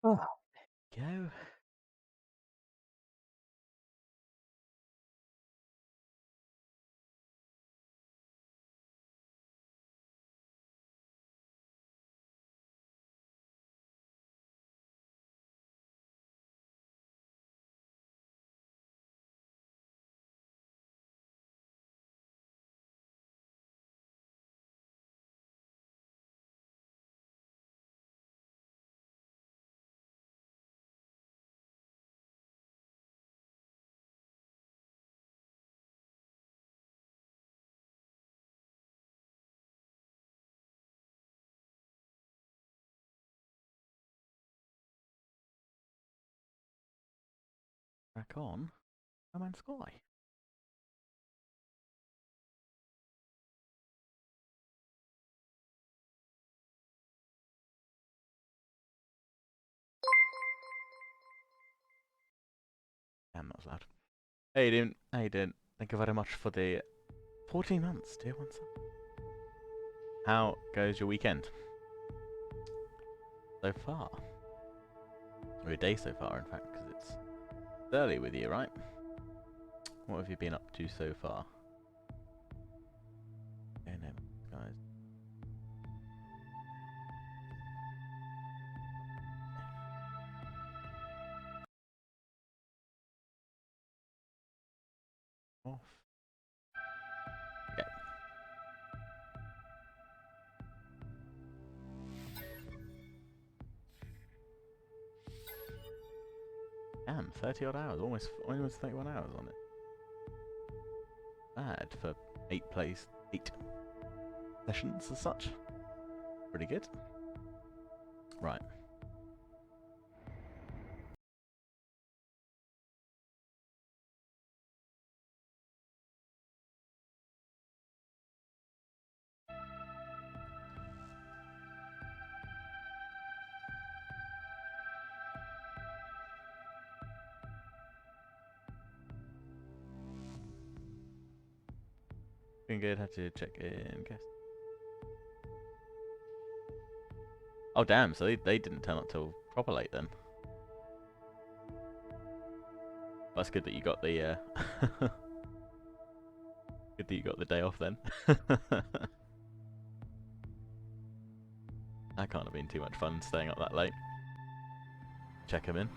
Oh, go. Crack on. No Man's Sky. Damn, that was loud. Hey, dude. Hey, dude. Thank you very much for the 14 months, dear one. How goes your weekend? So far? Or your day so far, in fact, because it's early with you, right? What have you been up to so far? Okay, no, guys. Off. Okay. Damn, 30 odd hours, almost 31 hours on it. Bad for 8 sessions as such. Pretty good. Right. Doing good, had to check in, guess. Oh damn, so they didn't turn up till proper late then. That's good that you got the good that you got the day off then. That can't have been too much fun staying up that late. Check him in.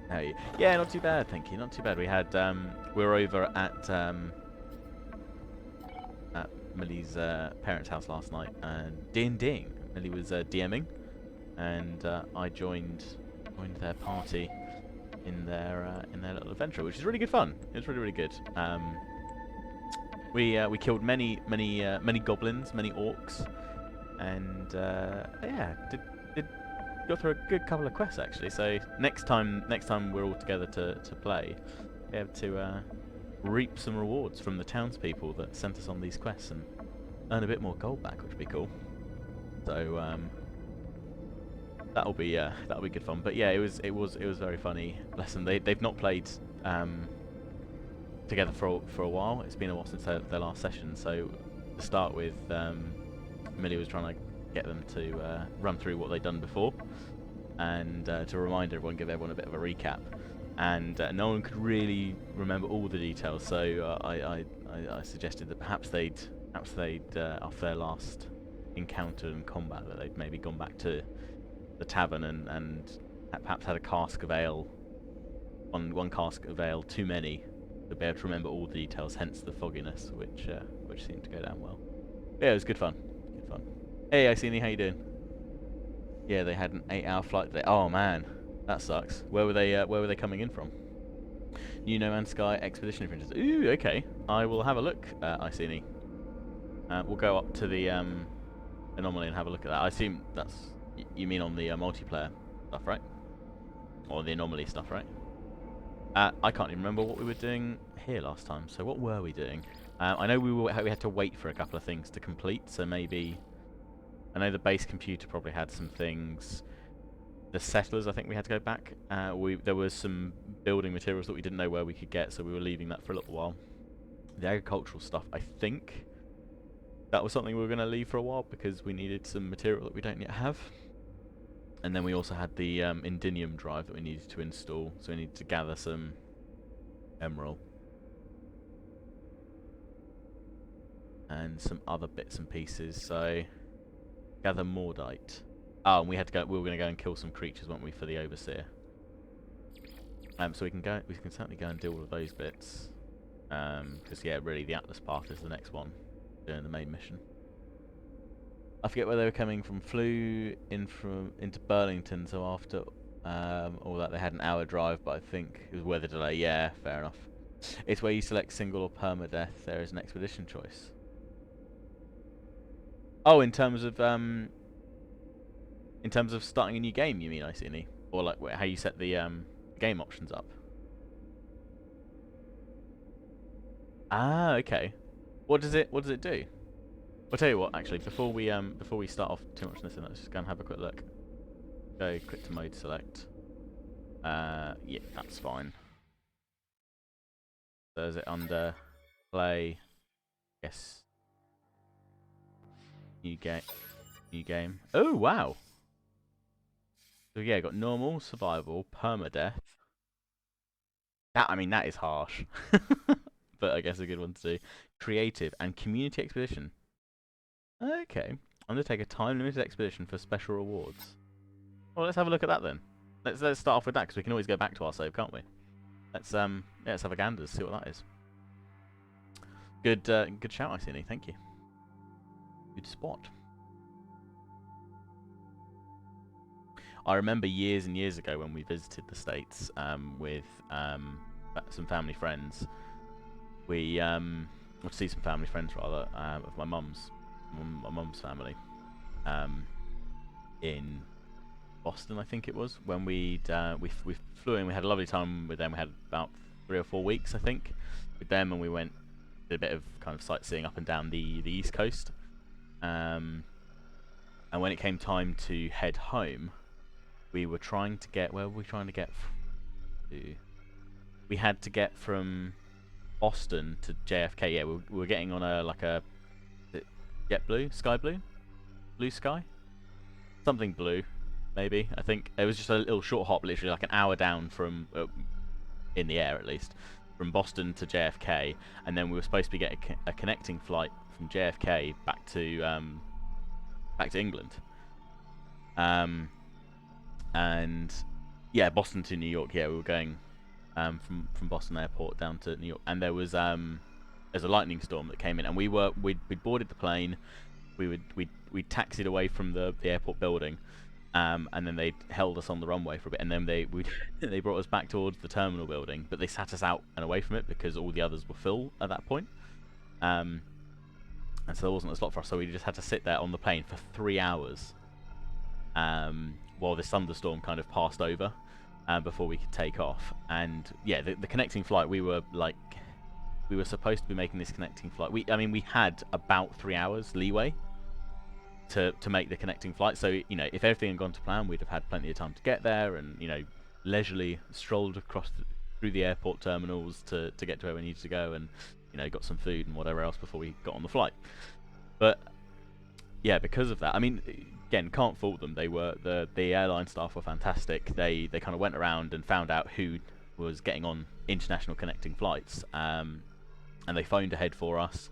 How are you? Yeah, not too bad, thank you. Not too bad. We had we were over at Millie's parents' house last night, and ding, Millie was DMing, and I joined their party in their little adventure, which is really good fun. It was really good. We killed many goblins, many orcs, and yeah, did go through a good couple of quests actually. So next time we're all together to play, we have to reap some rewards from the townspeople that sent us on these quests and earn a bit more gold back, which would be cool. So that'll be good fun. But yeah, it was very funny. Bless them. They've not played together for a while. It's been a while since their last session. So to start with, Millie was trying to get them to run through what they'd done before, and to remind everyone, give everyone a bit of a recap. And no one could really remember all the details, so I suggested that perhaps they'd after their last encounter and combat, that they'd maybe gone back to the tavern and perhaps had a cask of ale, one cask of ale too many, to be able to remember all the details. Hence the fogginess, which seemed to go down well. Yeah, it was good fun. Good fun. Hey, Iceni, how you doing? Yeah, they had an 8-hour flight today. Oh man, that sucks. Where were they coming in from? New No Man's Sky Expedition Adventures. Ooh, okay. I will have a look, Iceni. We'll go up to the Anomaly and have a look at that. I assume that's you mean on the multiplayer stuff, right? Or the Anomaly stuff, right? I can't even remember what we were doing here last time. So what were we doing? I know we had to wait for a couple of things to complete. So maybe I know the base computer probably had some things. The settlers, I think we had to go back. There was some building materials that we didn't know where we could get, so we were leaving that for a little while. The agricultural stuff, I think that was something we were going to leave for a while because we needed some material that we don't yet have. And then we also had the Indinium drive that we needed to install, so we needed to gather some emerald and some other bits and pieces. So gather Mordite. Oh, and we had to go. We were going to go and kill some creatures, weren't we, for the Overseer? So we can go. We can certainly go and deal with those bits. Because yeah, really, the Atlas part is the next one doing the main mission. I forget where they were coming from. Flew in into Burlington, so after all that they had an hour drive, but I think it was weather delay. Yeah, fair enough. It's where you select single or permadeath. There is an expedition choice. Oh, in terms of starting a new game, you mean, Iceni? Or like how you set the game options up? Ah, okay. What does it do? I'll tell you what, actually, before we start off too much on this, let's just go and have a quick look. Go quick to mode select. Yeah, that's fine. So is it under play? Yes. New game. Oh wow. So yeah, got normal, survival, permadeath. That, I mean, that is harsh. But I guess a good one to do. Creative and community expedition. Okay. Undertake a time-limited expedition for special rewards. Well, let's have a look at that then. Let's start off with that because we can always go back to our save, can't we? Let's yeah, let's have a gander, see what that is. Good good shout, Iceni. Thank you. Good spot. I remember years and years ago when we visited the States with some family friends. We to see some family friends rather of my mum's family in Boston, I think it was, when we flew in. We had a lovely time with them. We had about 3 or 4 weeks, I think, with them, and we did a bit of kind of sightseeing up and down the East Coast. And when it came time to head home, we were trying to get, where were we trying to get to? We had to get from Boston to JFK. Yeah, we were getting on a JetBlue, Sky Blue Sky, something blue, maybe. I think it was just a little short hop, literally like an hour down from in the air at least, from Boston to JFK, and then we were supposed to be getting a connecting flight from JFK back to England. And yeah, Boston to New York. Yeah, we were going from Boston Airport down to New York, and there's a lightning storm that came in, and we'd boarded the plane. We taxied away from the airport building, and then they held us on the runway for a bit, and then they brought us back towards the terminal building, but they sat us out and away from it because all the others were full at that point. And so there wasn't a slot for us, so we just had to sit there on the plane for 3 hours while this thunderstorm kind of passed over before we could take off. And yeah, the connecting flight, we were supposed to be making this connecting flight. We had about 3 hours leeway to make the connecting flight. So, you know, if everything had gone to plan, we'd have had plenty of time to get there and, you know, leisurely strolled across through the airport terminals to get to where we needed to go, and, you know, got some food and whatever else before we got on the flight. But yeah, because of that, I mean, again, can't fault them. They were the airline staff were fantastic. They kind of went around and found out who was getting on international connecting flights, and they phoned ahead for us,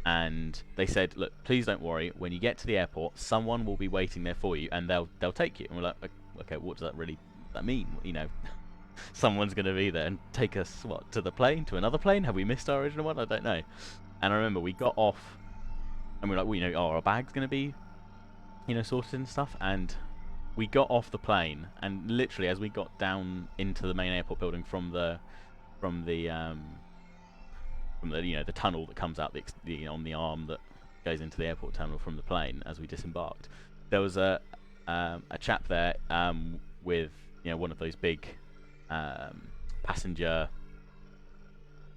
and they said, look, please don't worry, when you get to the airport, someone will be waiting there for you, and they'll take you. And we're like, okay, what does that mean? You know, someone's going to be there and take us, what, to the plane, to another plane? Have we missed our original one? I don't know. And I remember we got off, and we're like, well, you know, are our bags going to be, you know, sorted and stuff? And we got off the plane, and literally as we got down into the main airport building from the you know, the tunnel that comes out on the arm that goes into the airport terminal from the plane, as we disembarked, there was a chap there with, you know, one of those big passenger,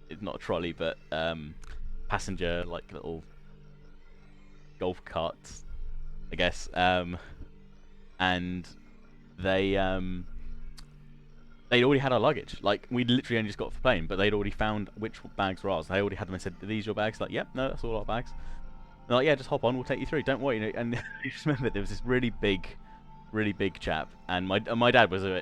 it's not a trolley, but passenger, like, little golf carts, I guess, and they'd already had our luggage. Like, we'd literally only just got off the plane, but they'd already found which bags were ours. They already had them and said, are these your bags? Like, yep, no, that's all our bags. They're like, yeah, just hop on, we'll take you through. Don't worry. You know, and you just remember there was this really big chap, and my dad was a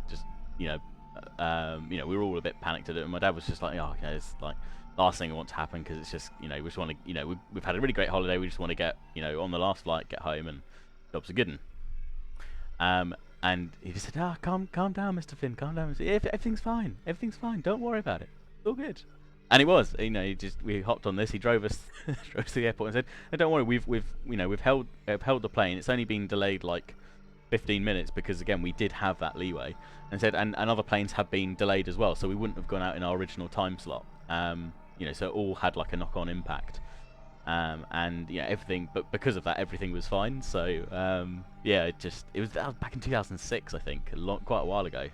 just we were all a bit panicked at it, and my dad was just like, oh, okay, it's like last thing I want to happen because it's just we just want to we've had a really great holiday, we just want to get on the last flight, get home, and jobs are good. And he just said, calm down, Mr. Finn, calm down. Everything's fine. Don't worry about it. It's all good. And it was, we hopped on this. He drove us, drove us to the airport and said, no, don't worry, we've held the plane. It's only been delayed like 15 minutes because again we did have that leeway. And said, and other planes have been delayed as well, so we wouldn't have gone out in our original time slot. So it all had like a knock-on impact. And everything, but because of that, everything was fine. So that was back in 2006, I think, quite a while ago.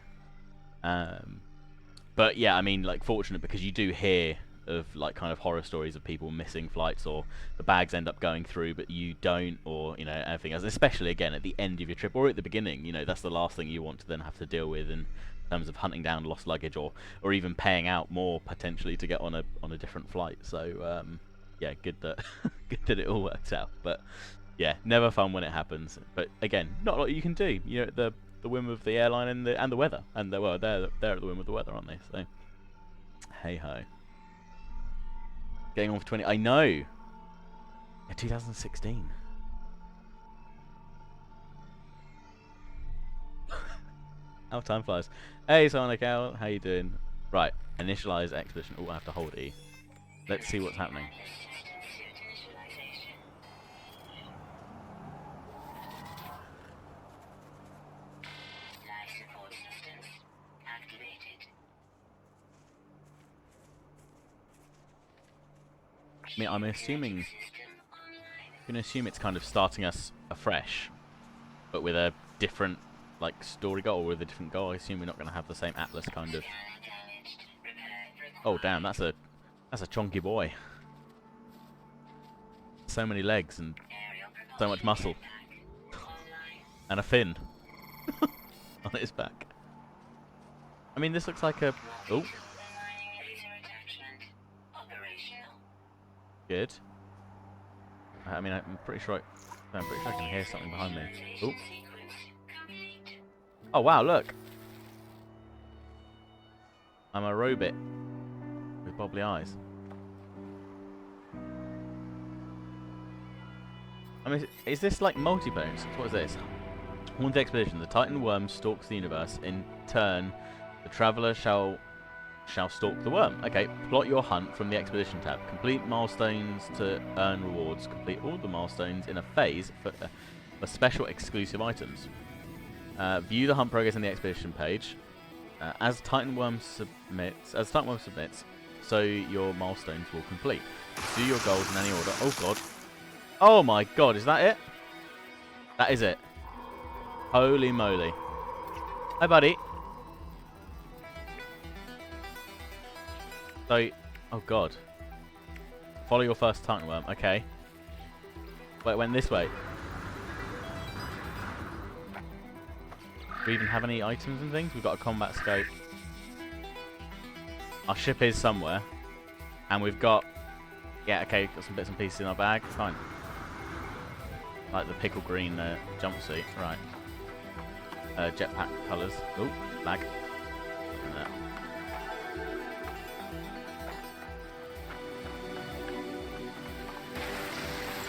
But yeah, I mean, like, fortunate because you do hear of like kind of horror stories of people missing flights, or the bags end up going through but you don't, or everything else, especially again at the end of your trip or at the beginning. That's the last thing you want to then have to deal with in terms of hunting down lost luggage, or even paying out more potentially to get on a different flight. So yeah, good that good that it all worked out. But yeah, never fun when it happens. But again, not a lot you can do. The whim of the airline and the weather, and they're at the whim of the weather, aren't they? So hey ho. Getting on for 20. I know. Yeah, 2016. How time flies. Hey Sonic Owl, how you doing? Right, initialize expedition. Oh, I have to hold E. Let's see what's happening. I mean, I'm assuming. I'm gonna assume it's kind of starting us afresh, but with a different like story goal, or with a different goal. I assume we're not gonna have the same Atlas kind of. Oh damn, that's a chonky boy. So many legs and so much muscle, and a fin on his back. I mean, this looks like a. Oh. Good. I mean, I'm pretty sure I can hear something behind me. Oh. Oh wow! Look. I'm a robot with bobbly eyes. I mean, is this like multiplayer? What is this? Haunted expedition. The Titan worm stalks the universe. In turn, the traveler shall stalk the worm. Okay, plot your hunt from the expedition tab. Complete milestones to earn rewards. Complete all the milestones in a phase for special exclusive items. View the hunt progress in the expedition page. As Titan worm submits, so your milestones will complete. Do your goals in any order. Oh god. Oh my god, is that it? That is it. Holy moly. Hi buddy. So, oh god. Follow your first Titan worm. Okay. Wait, it went this way. Do we even have any items and things? We've got a combat scope. Our ship is somewhere. And we've got... Yeah, okay, got some bits and pieces in our bag. Fine. Like the pickle green jumpsuit. Right. Jetpack colours. Oh, lag.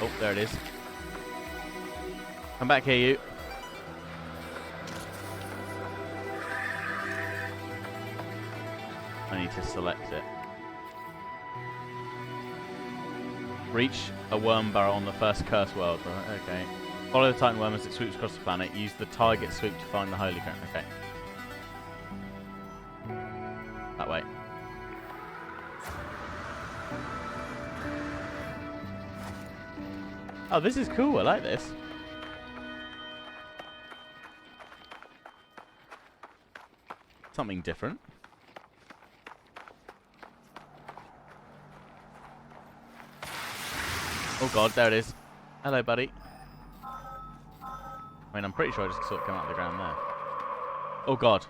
Oh, there it is. Come back here, you. I need to select it. Reach a worm burrow on the first cursed world. Right, okay. Follow the Titan worm as it swoops across the planet. Use the target swoop to find the Holy Ground. Okay. That way. Oh, this is cool. I like this. Something different. Oh god, there it is. Hello, buddy. I mean, I'm pretty sure I just sort of come out of the ground there. Oh god.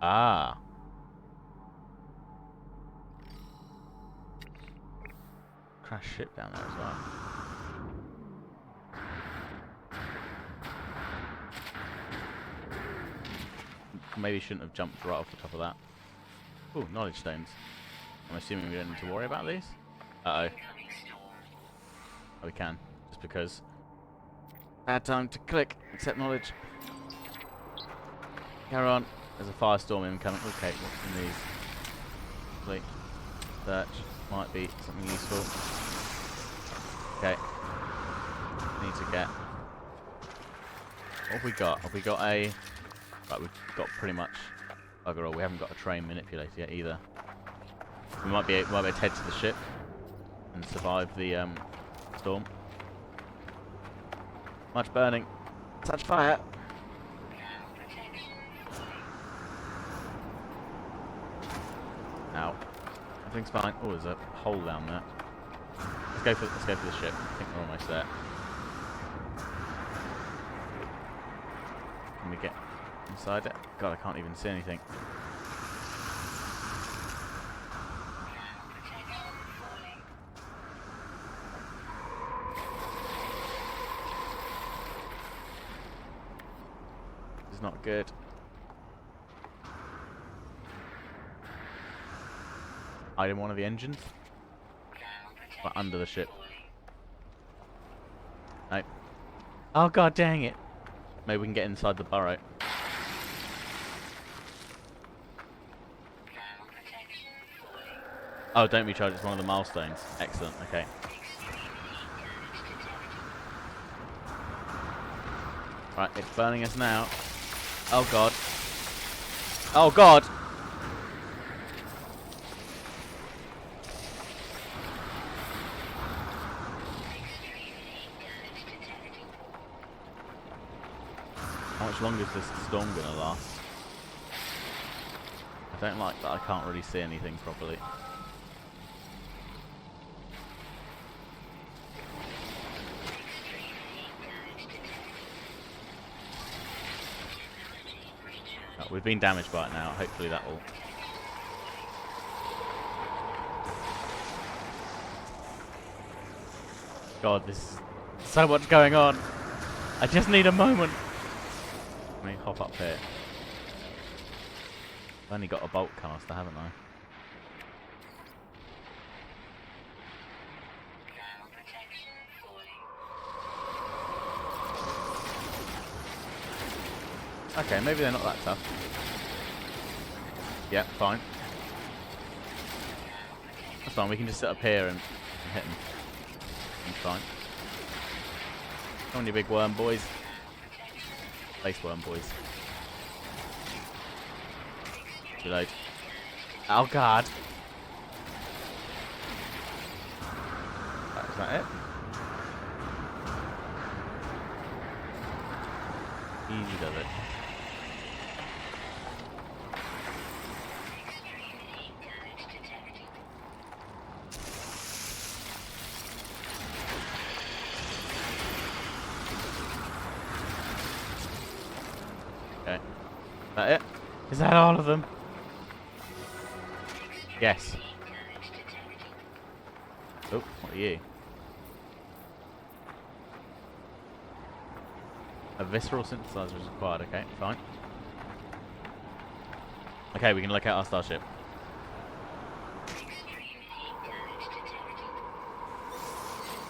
Ah. crash ship down there as well. Maybe shouldn't have jumped right off the top of that. Ooh, knowledge stones. I'm assuming we don't need to worry about these? Uh-oh. Oh, we can. Just because. Bad time to click. Accept knowledge. Carry on. There's a firestorm incoming. Okay, what's in these? Wait. Search. Might be something useful. Okay. Need to get... What have we got? Have we got a... Right, we've got pretty much... Bugger all. We haven't got a train manipulator yet either. We might be able to head to the ship and survive the storm. Much burning. Touch fire. Ow. Everything's fine. Oh, there's a hole down there. Let's go for the ship. I think we're almost there. Can we get inside it? God, I can't even see anything. This is not good. Hide in one of the engines? Or under the ship? Nope. Oh god dang it! Maybe we can get inside the burrow. Oh, don't recharge, it's one of the milestones. Excellent, okay. Right, it's burning us now. Oh god. Oh god! How much longer is this storm gonna last? I don't like that I can't really see anything properly. Oh, we've been damaged by it now, hopefully that will... God, there's so much going on. I just need a moment. Let me hop up here. I've only got a bolt caster, haven't I? Okay, maybe they're not that tough. Yeah, fine. That's fine, we can just sit up here and hit them. It's fine. Come on, you big worm boys. Base worm boys. Reload. Oh god! Is that it? Easy does it. Okay. Is that it? Is that all of them? Yes. Oh, what are you? A visceral synthesizer is required. Okay, fine. Okay, we can look at our starship.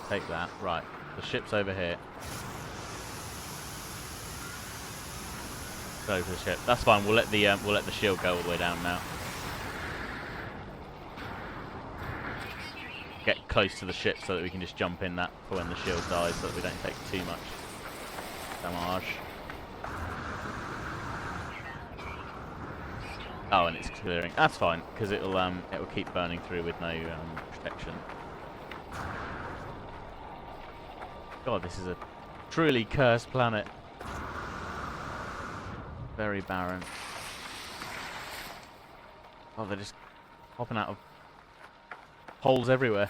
Take that. Right. The ship's over here. Go for the ship. That's fine. We'll let the shield go all the way down now. Get close to the ship so that we can just jump in that for when the shield dies, so that we don't take too much damage. Oh, and it's clearing. That's fine because it will keep burning through with no protection. God, this is a truly cursed planet. Very barren. Oh, they're just popping out of holes everywhere.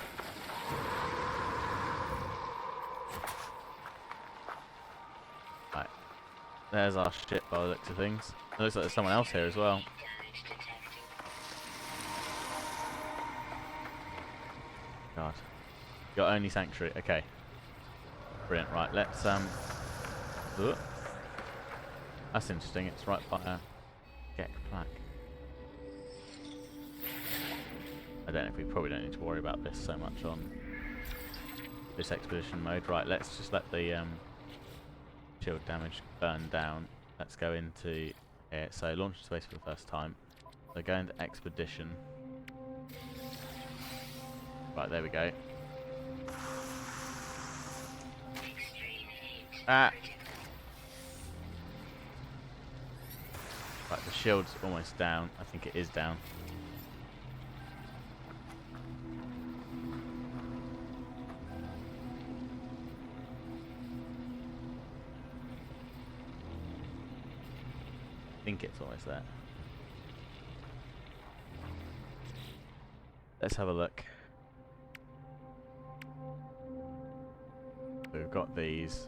Right. There's our ship by the looks of things. It looks like there's someone else here as well. God. Your only sanctuary. Okay. Brilliant. Right, let's Ooh. That's interesting. It's right by a Gek plaque. I don't know if we probably don't need to worry about this so much on this expedition mode. Right, let's just let the shield damage burn down. Let's go into here. So launch into space for the first time. So go into expedition. Right, there we go. Ah! Right, the shield's almost down. I think it is down. I think it's almost there. Let's have a look. So we've got these.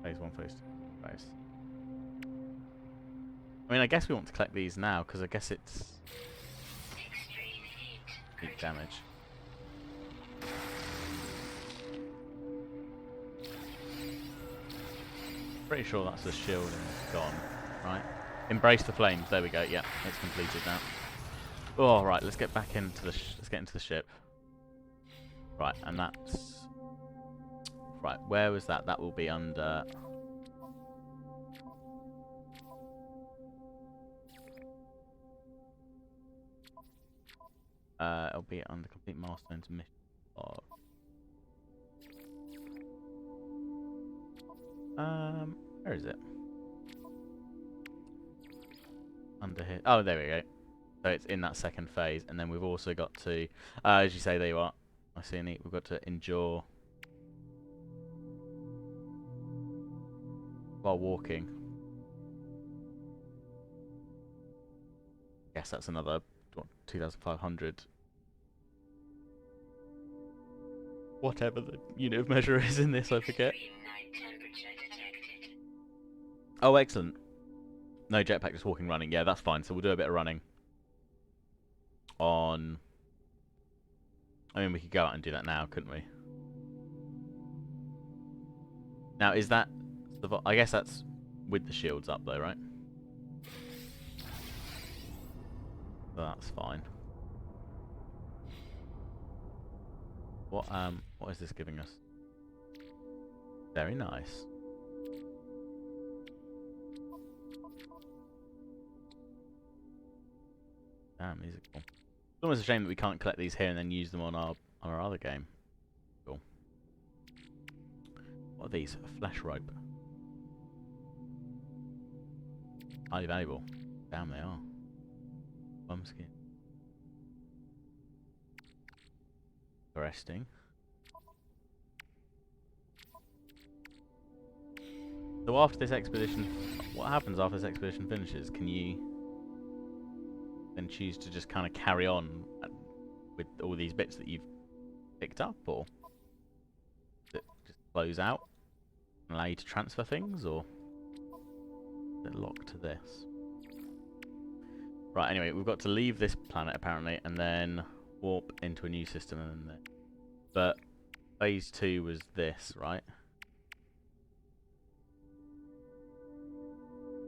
Phase 1, phase 2, phase. I mean, I guess we want to collect these now, because I guess it's heat damage. Pretty sure that's the shield and it's gone, right? Embrace the flames. There we go. Yeah, it's completed now. Oh, right. Let's get back into the. Let's get into the ship. Right, and that's right. Where was that? That will be under. It'll be under complete milestones mission log. Where is it? Under here. Oh, there we go. So it's in that second phase, and then we've also got to, as you say, there you are. I see neat. We've got to endure while walking. Yes, that's another 2,500. Whatever the unit of measure is in this, I forget. Oh, excellent. No jetpack, just walking, running. Yeah, that's fine. So we'll do a bit of running on. I mean, we could go out and do that now, couldn't we? Now, is that... I guess that's with the shields up, though, right? That's fine. What is this giving us? Very nice. Damn, these are cool. It's almost a shame that we can't collect these here and then use them on our other game. Cool. What are these? A flesh rope. Highly valuable. Damn, they are. Bumskin. Interesting. So after this expedition, what happens after this expedition finishes? Can you then choose to just kind of carry on with all these bits that you've picked up, or does it just close out and allow you to transfer things, or is it locked to this? Right, anyway, we've got to leave this planet apparently and then warp into a new system, and then but phase 2 was this, right?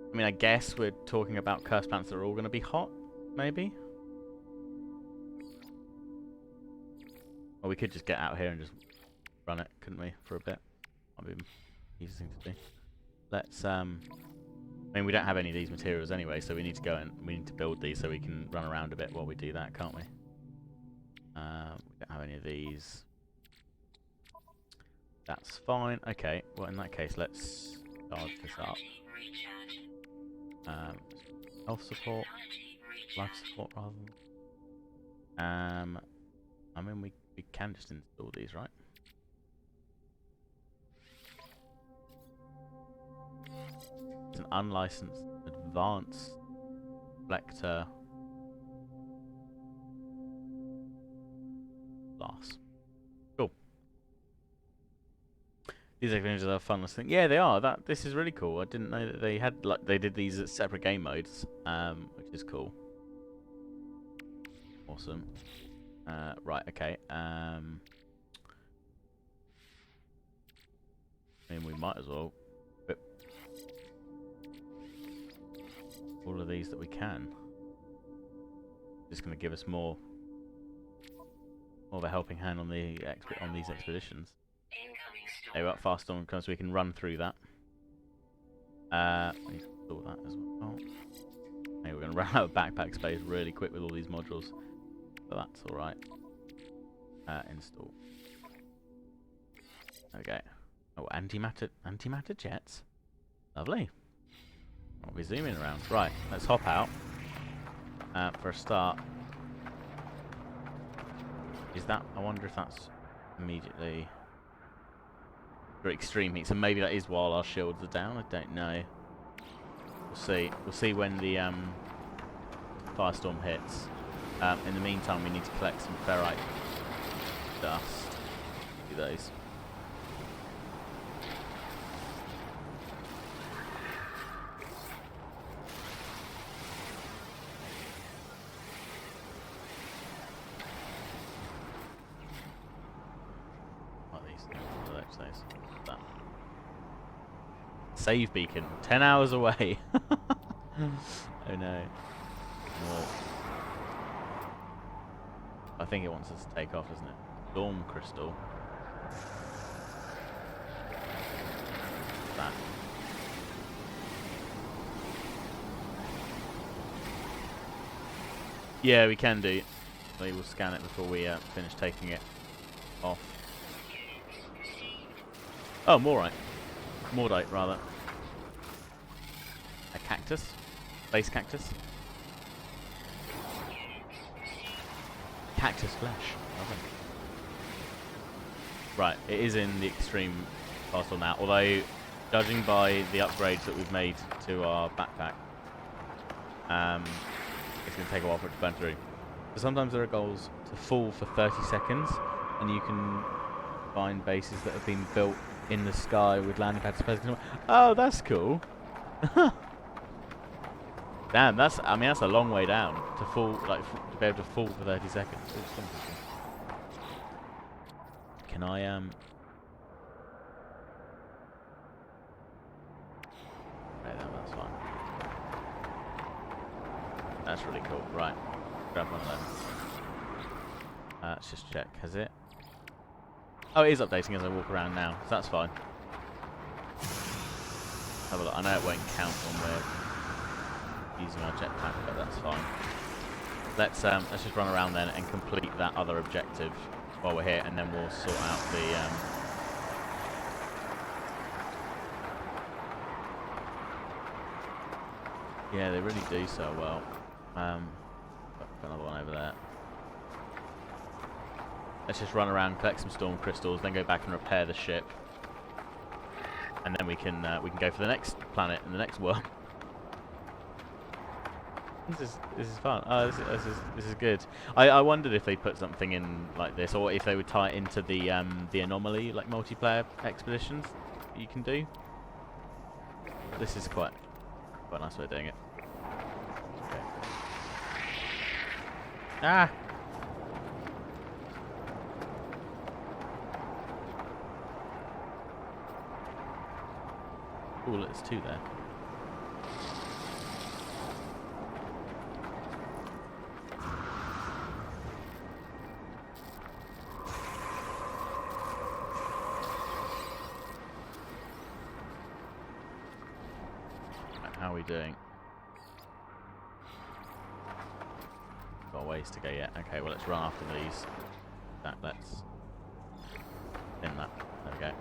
I mean, I guess we're talking about cursed planets that are all going to be hot, maybe? Or we could just get out here and just run it, couldn't we, for a bit? Might be the easiest thing to do. Let's, I mean, we don't have any of these materials anyway, so we need to go and we need to build these so we can run around a bit while we do that, can't we? We don't have any of these. That's fine. Okay, well, in that case, let's charge this up. Health support, life support rather than. I mean, we can just install these, right? It's an unlicensed advanced reflector class. Cool. These experiences are fun. Yeah, they are. This is really cool. I didn't know that they had they did these at separate game modes, which is cool. Awesome. Right, okay. I mean, we might as well equip all of these that we can. Just going to give us more of a helping hand on the on these expeditions. There we got fast storm comes, so we can run through that. We need to install that as well. Hey, we're going to run out of backpack space really quick with all these modules, but that's all right. Install. Okay. Oh, antimatter jets. Lovely. I'll be zooming around. Right, let's hop out. For a start. Is that? I wonder if that's immediately for extreme heat. So maybe that is while our shields are down. I don't know. We'll see. We'll see when the firestorm hits. In the meantime, we need to collect some ferrite dust. Do those. That. Save beacon, 10 hours away. Oh no. More. I think it wants us to take off, doesn't it? Storm crystal. That. Yeah, we can do. We will scan it before we finish taking it off. Oh, morite. Mordite, rather. A cactus? Base cactus? Cactus flesh. Lovely. Right, it is in the extreme fast now, although, judging by the upgrades that we've made to our backpack, it's going to take a while for it to burn through. So sometimes there are goals to fall for 30 seconds, and you can find bases that have been built in the sky with landing pads. Oh, that's cool. Damn, that's. I mean, that's a long way down to fall, like to be able to fall for 30 seconds. Can I Okay, that's fine. That's really cool. Right, grab one of them. Let's just check. Has it? Oh, it is updating as I walk around now, so that's fine. Have a look. I know it won't count when we're using our jetpack, but that's fine. Let's just run around then and complete that other objective while we're here, and then we'll sort out the. Yeah, they really do so well. Got another one over there. Let's just run around, collect some storm crystals, then go back and repair the ship, and then we can go for the next planet and the next world. This is fun. Oh, this is good. I wondered if they put something in like this, or if they would tie it into the Anomaly like multiplayer expeditions that you can do. This is quite a nice way of doing it. Okay. Ah. Cool, it's two there. Right, how are we doing? Got a ways to go yet. Okay, well let's run after these. Let's in that. There we go.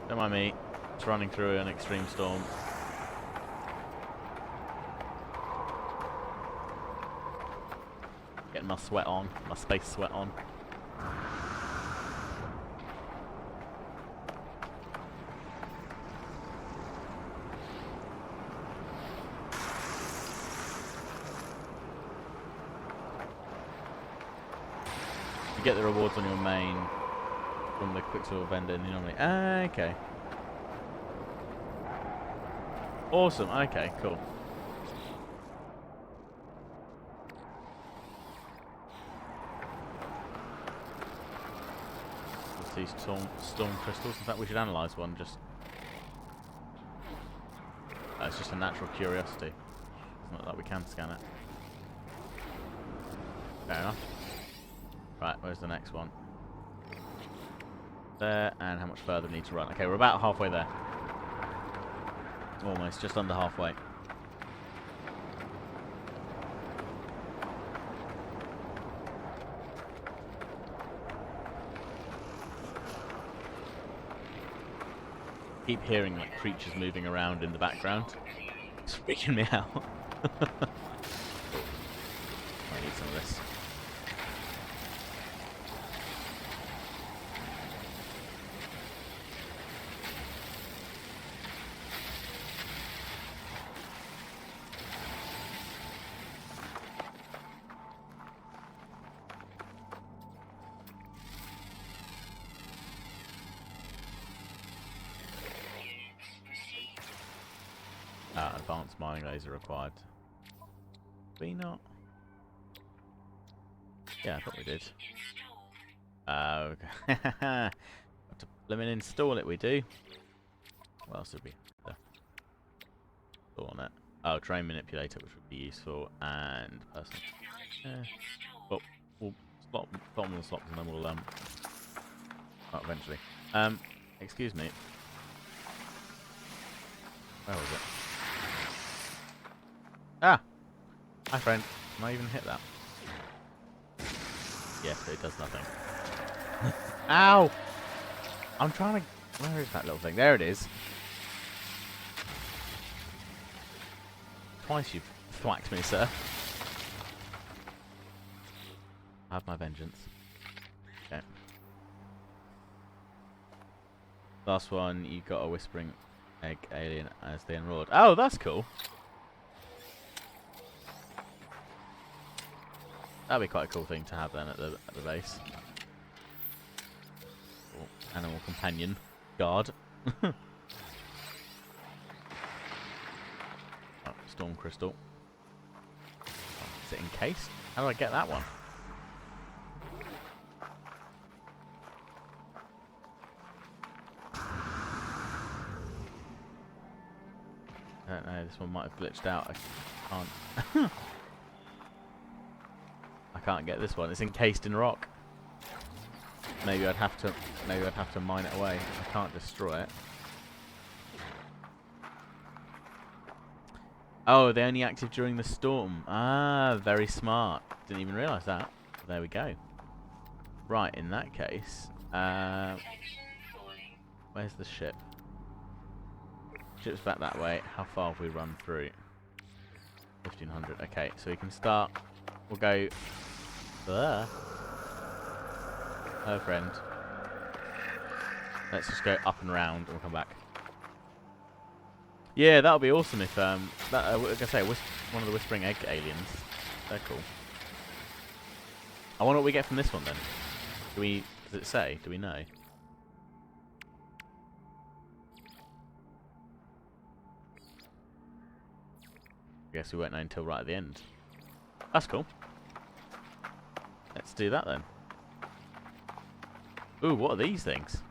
Don't mind me, it's running through an extreme storm. Getting my sweat on, my space sweat on. You get the rewards on your main from the Quicksilver vendor in the Anomaly. Ah, okay. Awesome, okay, cool. see storm crystals. In fact, we should analyse one. Just it's just a natural curiosity. It's not like we can scan it. Fair enough. Right, where's the next one? There, and how much further we need to run? Okay, we're about halfway there. Almost, just under halfway. Keep hearing like creatures moving around in the background. It's freaking me out. I need some of this. Advanced mining laser required. We not? Yeah, I thought we did. Okay. Got to limit install it, we do. What else did we install on it? Oh, train manipulator, which would be useful, and personal. But we'll slot bottom of the slots and then we'll oh, eventually. Excuse me. Where was it? Ah! Hi friend. Can I even hit that? Yes, but it does nothing. Ow! I'm trying to... Where is that little thing? There it is. Twice you've thwacked me, sir. I have my vengeance. Okay. Last one, you got a whispering egg alien as they unroared. Oh, that's cool. That'd be quite a cool thing to have then at the base. Oh, animal companion guard. Oh, storm crystal. Oh, is it encased? How do I get that one? I don't know. This one might have glitched out. I can't. I can't get this one. It's encased in rock. Maybe I'd have to mine it away. I can't destroy it. Oh, they're only active during the storm. Ah, very smart. Didn't even realise that. There we go. Right, in that case, where's the ship? Ship's back that way. How far have we run through? 1500. Okay, so we can start. We'll go. Hello, friend. Let's just go up and round, and we'll come back. Yeah, that would be awesome if that. Like I say, one of the whispering egg aliens. They're cool. I wonder what we get from this one then. Do we? Does it say? Do we know? I guess we won't know until right at the end. That's cool. Let's do that then. Ooh, what are these things?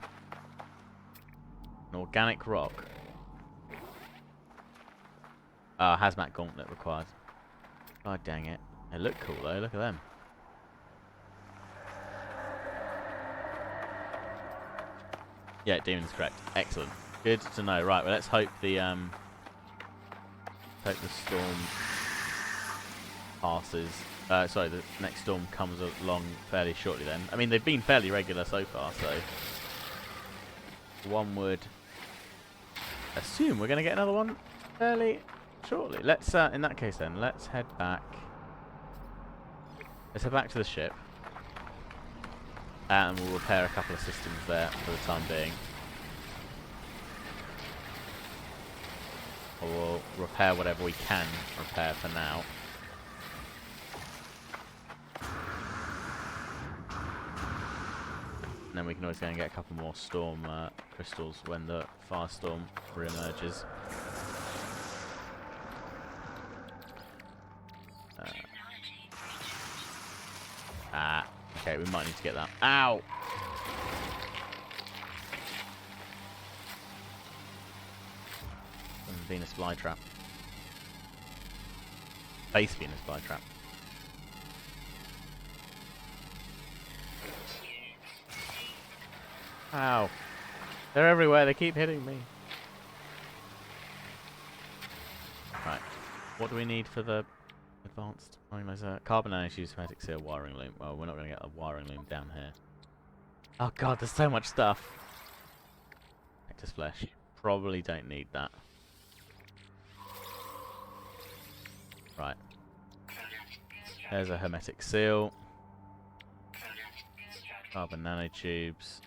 An organic rock. Hazmat gauntlet required. God dang it. They look cool though, look at them. Yeah, Demon's correct. Excellent. Good to know. Right, well let's hope the storm passes. Sorry, the next storm comes along fairly shortly then. I mean, they've been fairly regular so far, so one would assume we're going to get another one fairly shortly. Let's, in that case then, let's head back. Let's head back to the ship. And we'll repair a couple of systems there for the time being. Or we'll repair whatever we can repair for now. And then we can always go and get a couple more storm crystals when the firestorm re-emerges. Okay, we might need to get that. Ow! being a supply trap. Base being a supply trap. Ow. They're everywhere, they keep hitting me. Right. What do we need for the advanced analyzer? Carbon nanotubes, hermetic seal, wiring loom. Well, we're not going to get a wiring loom down here. Oh god, there's so much stuff. Nectar's flesh. Probably don't need that. Right. There's a hermetic seal. Carbon nanotubes.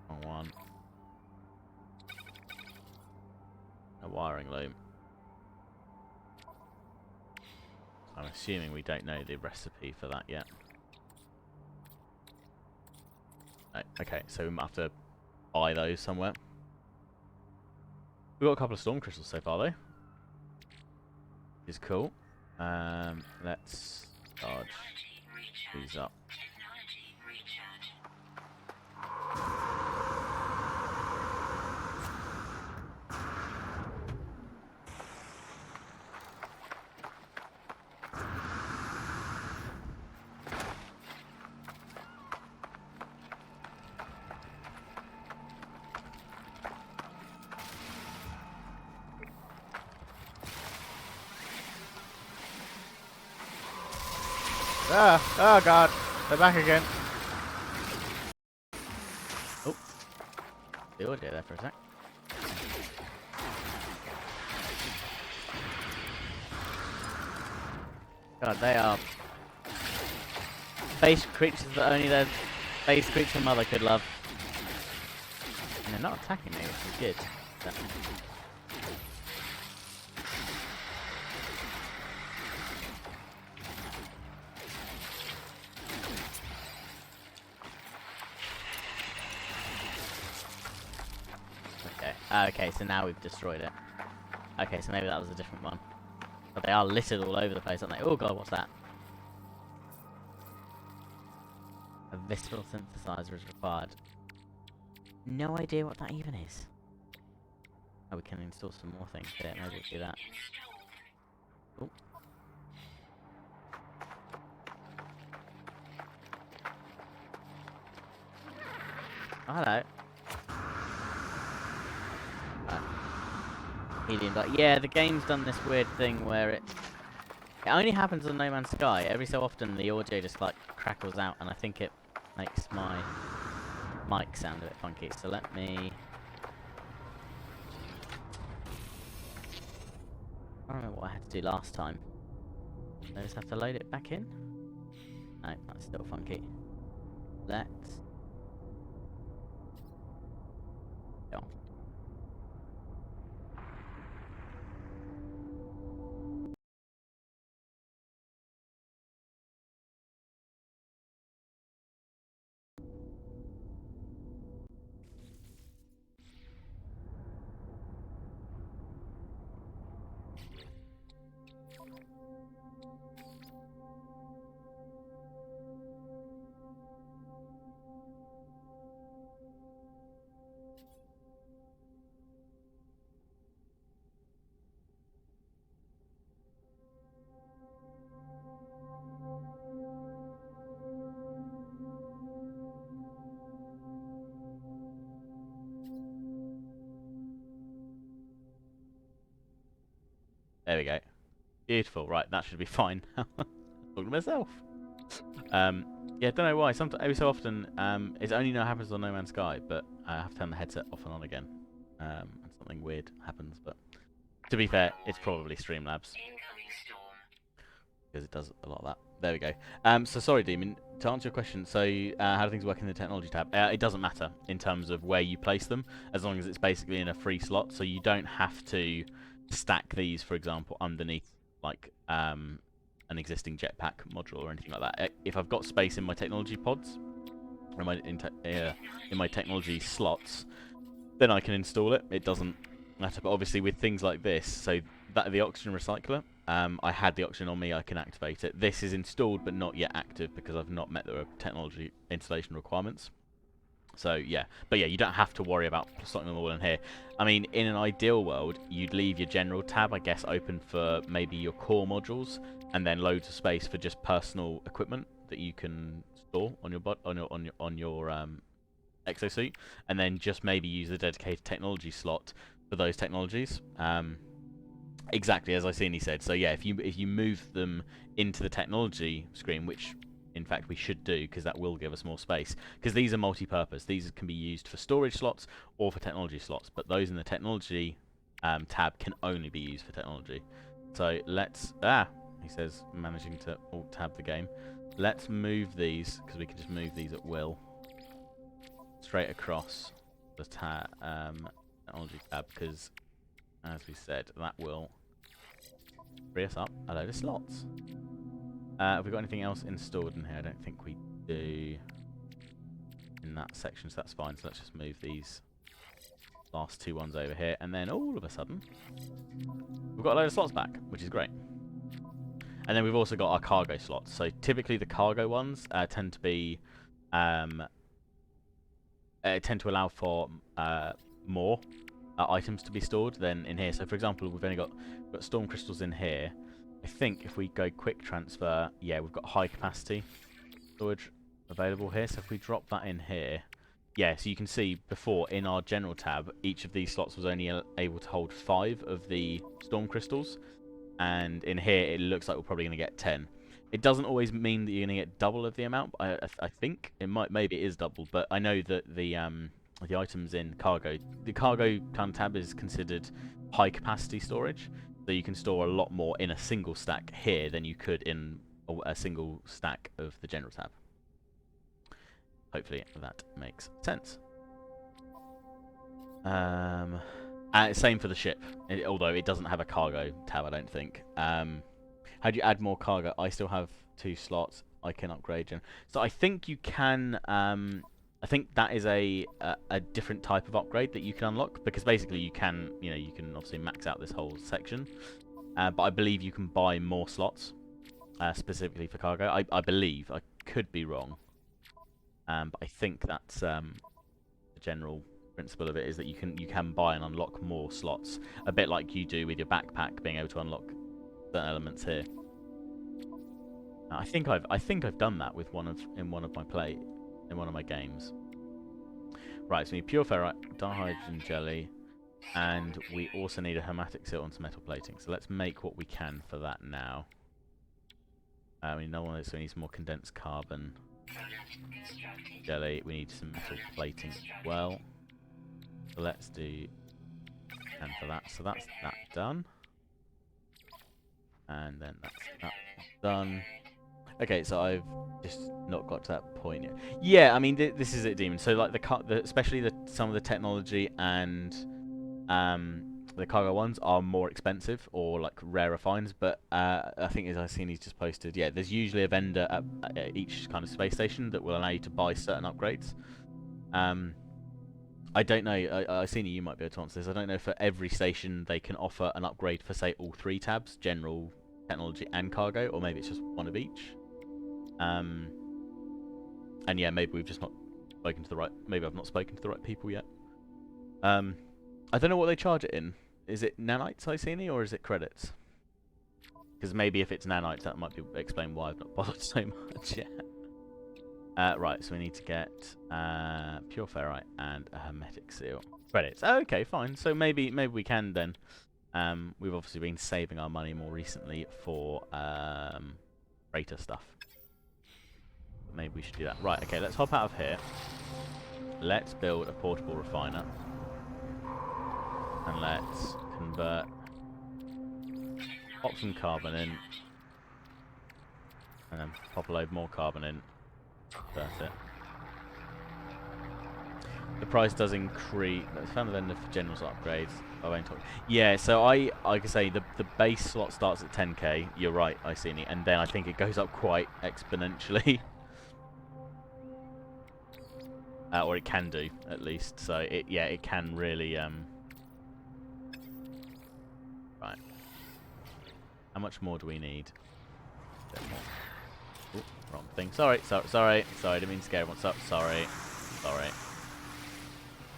Wrong one. A wiring loom. I'm assuming we don't know the recipe for that yet. No, okay, so we might have to buy those somewhere. We've got a couple of storm crystals so far though. Which is cool. Let's charge these up. Ah! Oh god! They're back again. Oh. The audio there for a sec. God, they are base creatures that only their base creature mother could love. And they're not attacking me, which is good. But okay, so now we've destroyed it. Okay, so maybe that was a different one. But they are littered all over the place, aren't they? Oh god, what's that? A visceral synthesizer is required. No idea what that even is. Oh, we can install some more things here. Maybe we'll do that. Oh. Oh, hello. Helium, but yeah, the game's done this weird thing where it only happens on No Man's Sky. Every so often the audio just like crackles out, and I think it makes my mic sound a bit funky. So let me. I don't remember what I had to do last time. I just have to load it back in. No, that's still funky. Let's. Go on. There we go. Beautiful. Right, that should be fine. Talking to myself. Yeah, don't know why. Sometimes, every so often, it only now happens on No Man's Sky, but I have to turn the headset off and on again, and something weird happens. But to be fair, it's probably Streamlabs because it does a lot of that. There we go. So sorry, Demon. To answer your question, so how do things work in the technology tab? It doesn't matter in terms of where you place them, as long as it's basically in a free slot. So you don't have to stack these, for example, underneath like an existing jetpack module or anything like that. If I've got space in my technology pods, or in my technology slots, then I can install it. It doesn't matter. But obviously, with things like this, so that the oxygen recycler, I had the oxygen on me. I can activate it. This is installed but not yet active because I've not met the technology installation requirements. So yeah, but yeah, you don't have to worry about slotting them all in here. I mean, in an ideal world, you'd leave your general tab, I guess, open for maybe your core modules, and then loads of space for just personal equipment that you can store on your exosuit, and then just maybe use the dedicated technology slot for those technologies. Exactly as Iceni said. So yeah, if you move them into the technology screen, which in fact we should do because that will give us more space, because these are multi-purpose. These can be used for storage slots or for technology slots, but those in the technology tab can only be used for technology. So let's he says managing to alt tab the game. Let's move these because we can just move these at will straight across the technology tab, because as we said, that will free us up a load of slots. Have we got anything else installed in here? I don't think we do in that section, so that's fine. So let's just move these last two ones over here, and then all of a sudden, we've got a load of slots back, which is great. And then we've also got our cargo slots. So typically the cargo ones tend to be tend to allow for more items to be stored than in here. So for example, we've only got storm crystals in here. I think if we go quick transfer, yeah, we've got high capacity storage available here. So if we drop that in here, yeah, so you can see before in our general tab, each of these slots was only able to hold 5 of the storm crystals, and in here it looks like we're probably going to get 10. It doesn't always mean that you're going to get double of the amount. I think it might, maybe it is double, but I know that the items in cargo, the cargo kind of tab is considered high capacity storage, so you can store a lot more in a single stack here than you could in a single stack of the general tab. Hopefully that makes sense. Same for the ship, although it doesn't have a cargo tab, I don't think. How do you add more cargo? I still have 2 slots. I can upgrade. So I think you can. I think that is a different type of upgrade that you can unlock, because basically you can, you can obviously max out this whole section, but I believe you can buy more slots specifically for cargo. I believe, I could be wrong, but I think that's the general principle of it, is that you can buy and unlock more slots, a bit like you do with your backpack, being able to unlock certain elements here. I think I've done that with one of my games. Right, so we need pure ferrite, dihydrogen jelly, and we also need a hermetic seal on some metal plating. So let's make what we can for that now. We need another one of those, so we need some more condensed carbon jelly. We need some metal plating as well. So let's do and for that. So that's that done. And then that's that done. Okay, so I've just not got to that point yet. Yeah, I mean, this is it, Demon. So, like, especially some of the technology and the cargo ones are more expensive, or, like, rarer finds. But I think, as I've seen, he's just posted, yeah, there's usually a vendor at each kind of space station that will allow you to buy certain upgrades. I don't know. I've seen you might be able to answer this. I don't know if for every station they can offer an upgrade for, say, all 3 tabs, general, technology, and cargo, or maybe it's just one of each. And yeah, maybe we've just not spoken to the right. Maybe I've not spoken to the right people yet. I don't know what they charge it in. Is it nanites, Iceni, or is it credits? Because maybe if it's nanites, that might explain why I've not bothered so much yet. Right, so we need to get pure ferrite and a hermetic seal. Credits. Oh, okay, fine. So maybe we can then. We've obviously been saving our money more recently for freighter stuff. Maybe we should do that. Right, okay, let's hop out of here. Let's build a portable refiner. And let's convert. Pop some carbon in. And then pop a load more carbon in. That's it. The price does increase. Let's find the vendor for general upgrades. I won't talk. Yeah, so like I say, the base slot starts at 10k. You're right, Iceni, and then I think it goes up quite exponentially. Or it can do, at least. So it can really right. How much more do we need? A bit more. Ooh, wrong thing. Sorry. Didn't mean to scare everyone. Sorry.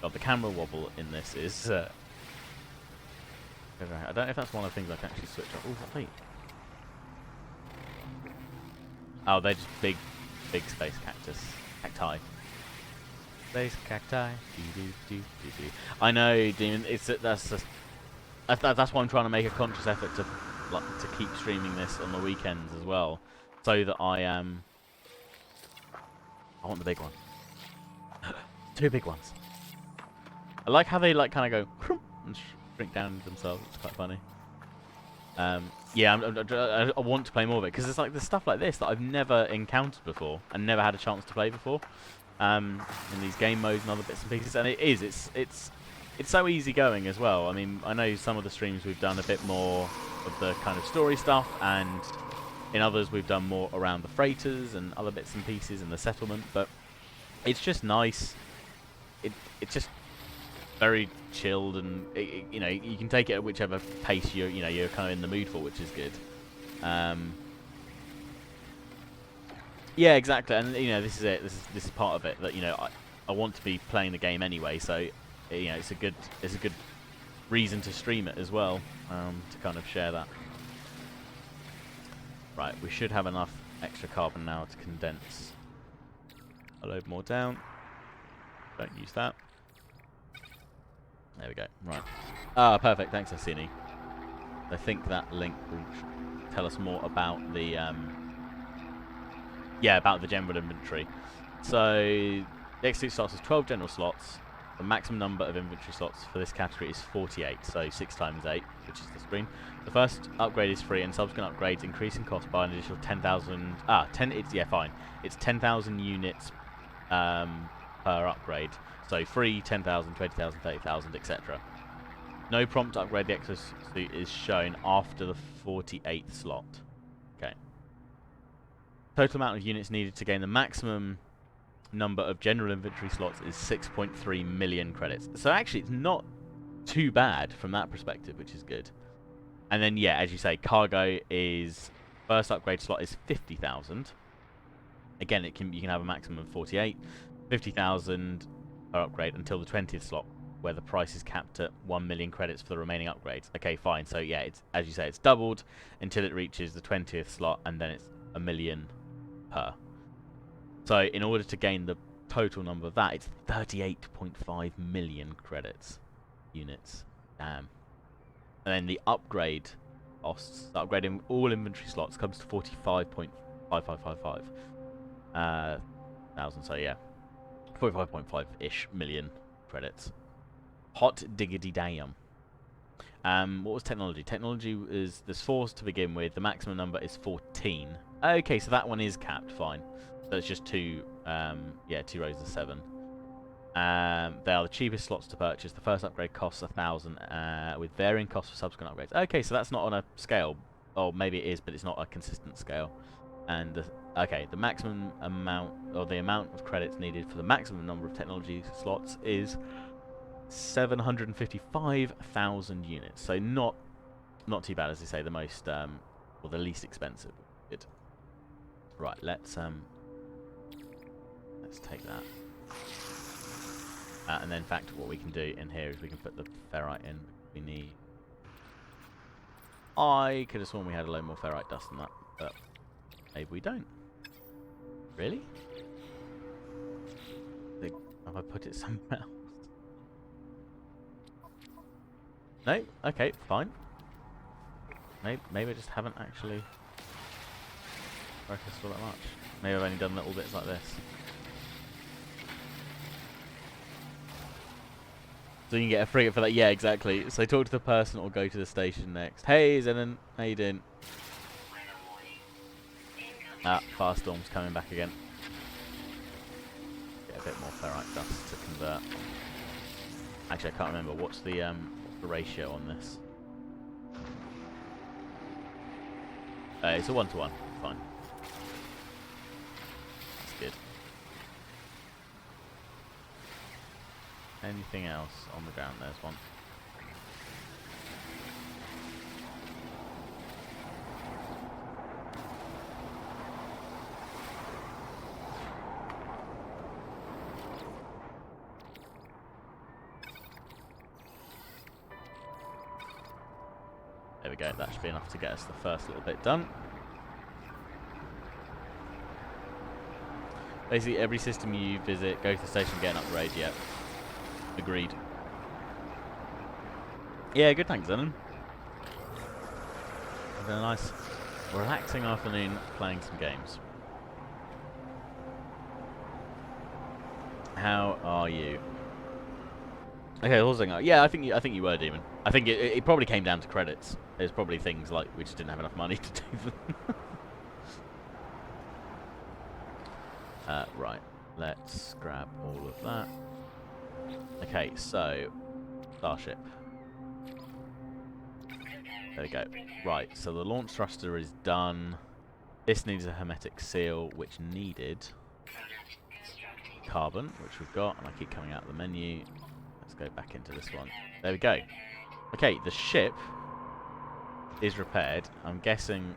God, the camera wobble in this is... I don't know if that's one of the things I can actually switch off. Oh, wait. Oh, they're just big space cactus. Cacti. Space cacti. I know, Demon. That's why I'm trying to make a conscious effort to keep streaming this on the weekends as well, so that I want the big one. 2 big ones. I like how they kind of go and shrink down themselves. It's quite funny. Yeah, I want to play more of it because there's there's stuff like this that I've never encountered before and never had a chance to play before. In these game modes and other bits and pieces, and it's so easy going as well. I mean, I know some of the streams we've done a bit more of the kind of story stuff, and in others we've done more around the freighters and other bits and pieces and the settlement. But it's just nice. It's just very chilled, and you know, you can take it at whichever pace you're kind of in the mood for, which is good. Yeah, exactly, and you know, this is it. This is part of it, that you know, I want to be playing the game anyway, so you know, it's a good reason to stream it as well, to kind of share that. Right, we should have enough extra carbon now to condense a load more down. Don't use that. There we go. Right. Ah, perfect. Thanks, Asini. I think that link will tell us more about the about the general inventory. So the X2 starts with 12 general slots. The maximum number of inventory slots for this category is 48, so 6 times 8, which is the screen. The first upgrade is free, and subsequent upgrades increase in cost by an additional 10,000. It's 10,000 units per upgrade. So free, 10,000, 20,000, 30,000, etc. No prompt to upgrade the exosuit is shown after the 48th slot. Okay. Total amount of units needed to gain the maximum number of general inventory slots is 6.3 million credits. So actually, it's not too bad from that perspective, which is good. And then, yeah, as you say, cargo is first upgrade slot is 50,000. Again, you can have a maximum of 48, 50,000 per upgrade until the 20th slot, where the price is capped at 1 million credits for the remaining upgrades. Okay, fine. So yeah, it's, as you say, it's doubled until it reaches the 20th slot, and then it's 1 million per. So in order to gain the total number of that, it's 38.5 million credits units. Damn. And then the upgrade costs, upgrading all inventory slots, comes to 45.5555 thousand. So yeah, 45.5-ish million credits. Hot diggity damn. What was technology? Technology is, there's 4 to begin with. The maximum number is 14. Okay, so that one is capped. Fine. So it's just 2 rows of 7. They are the cheapest slots to purchase. The first upgrade costs 1,000, with varying costs for subsequent upgrades. Okay, so that's not on a scale. Oh, maybe it is, but it's not a consistent scale. And okay, the maximum amount, or the amount of credits needed for the maximum number of technology slots is 755,000 units. So not too bad, as they say. The most, or the least expensive. Good. Right, let's take that. And then, in fact, what we can do in here is we can put the ferrite in. We need. I could have sworn we had a load more ferrite dust than that, but maybe we don't. Really? Have I put it somewhere else? No? Okay, fine. Maybe I just haven't actually focused all that much. Maybe I've only done little bits like this. So you can get a frigate for that. Yeah, exactly. So talk to the person or go to the station next. Hey, Zenon. How you doing? Fast storm's coming back again. Get a bit more ferrite dust to convert. Actually, I can't remember. What's the ratio on this? It's a 1-to-1. Fine. That's good. Anything else on the ground? There's one. There we go. That should be enough to get us the first little bit done. Basically, every system you visit, go to the station, get an upgrade. Yep. Agreed. Yeah, good thanks, Ellen. Had a nice, relaxing afternoon playing some games. How are you? Okay, also, yeah, I think you were Demon. I think it probably came down to credits. There's probably things like we just didn't have enough money to do them. Right, let's grab all of that. Okay, so Starship. There we go. Right, so the launch thruster is done. This needs a hermetic seal, which needed carbon, which we've got, and I keep coming out of the menu. Let's go back into this one. There we go. Okay, the ship is repaired. I'm guessing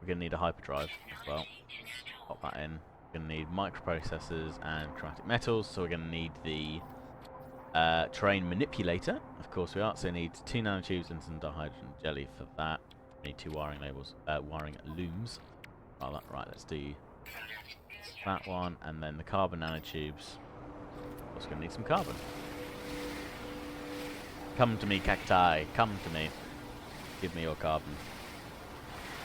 we're going to need a hyperdrive as well. Pop that in. We're going to need microprocessors and chromatic metals, so we're going to need the terrain manipulator. Of course we are, so we need 2 nanotubes and some dihydrogen jelly for that. We need 2 wiring labels, wiring looms. Right, let's do that one, and then the carbon nanotubes. Also going to need some carbon. Come to me, cacti. Come to me. Give me your carbon.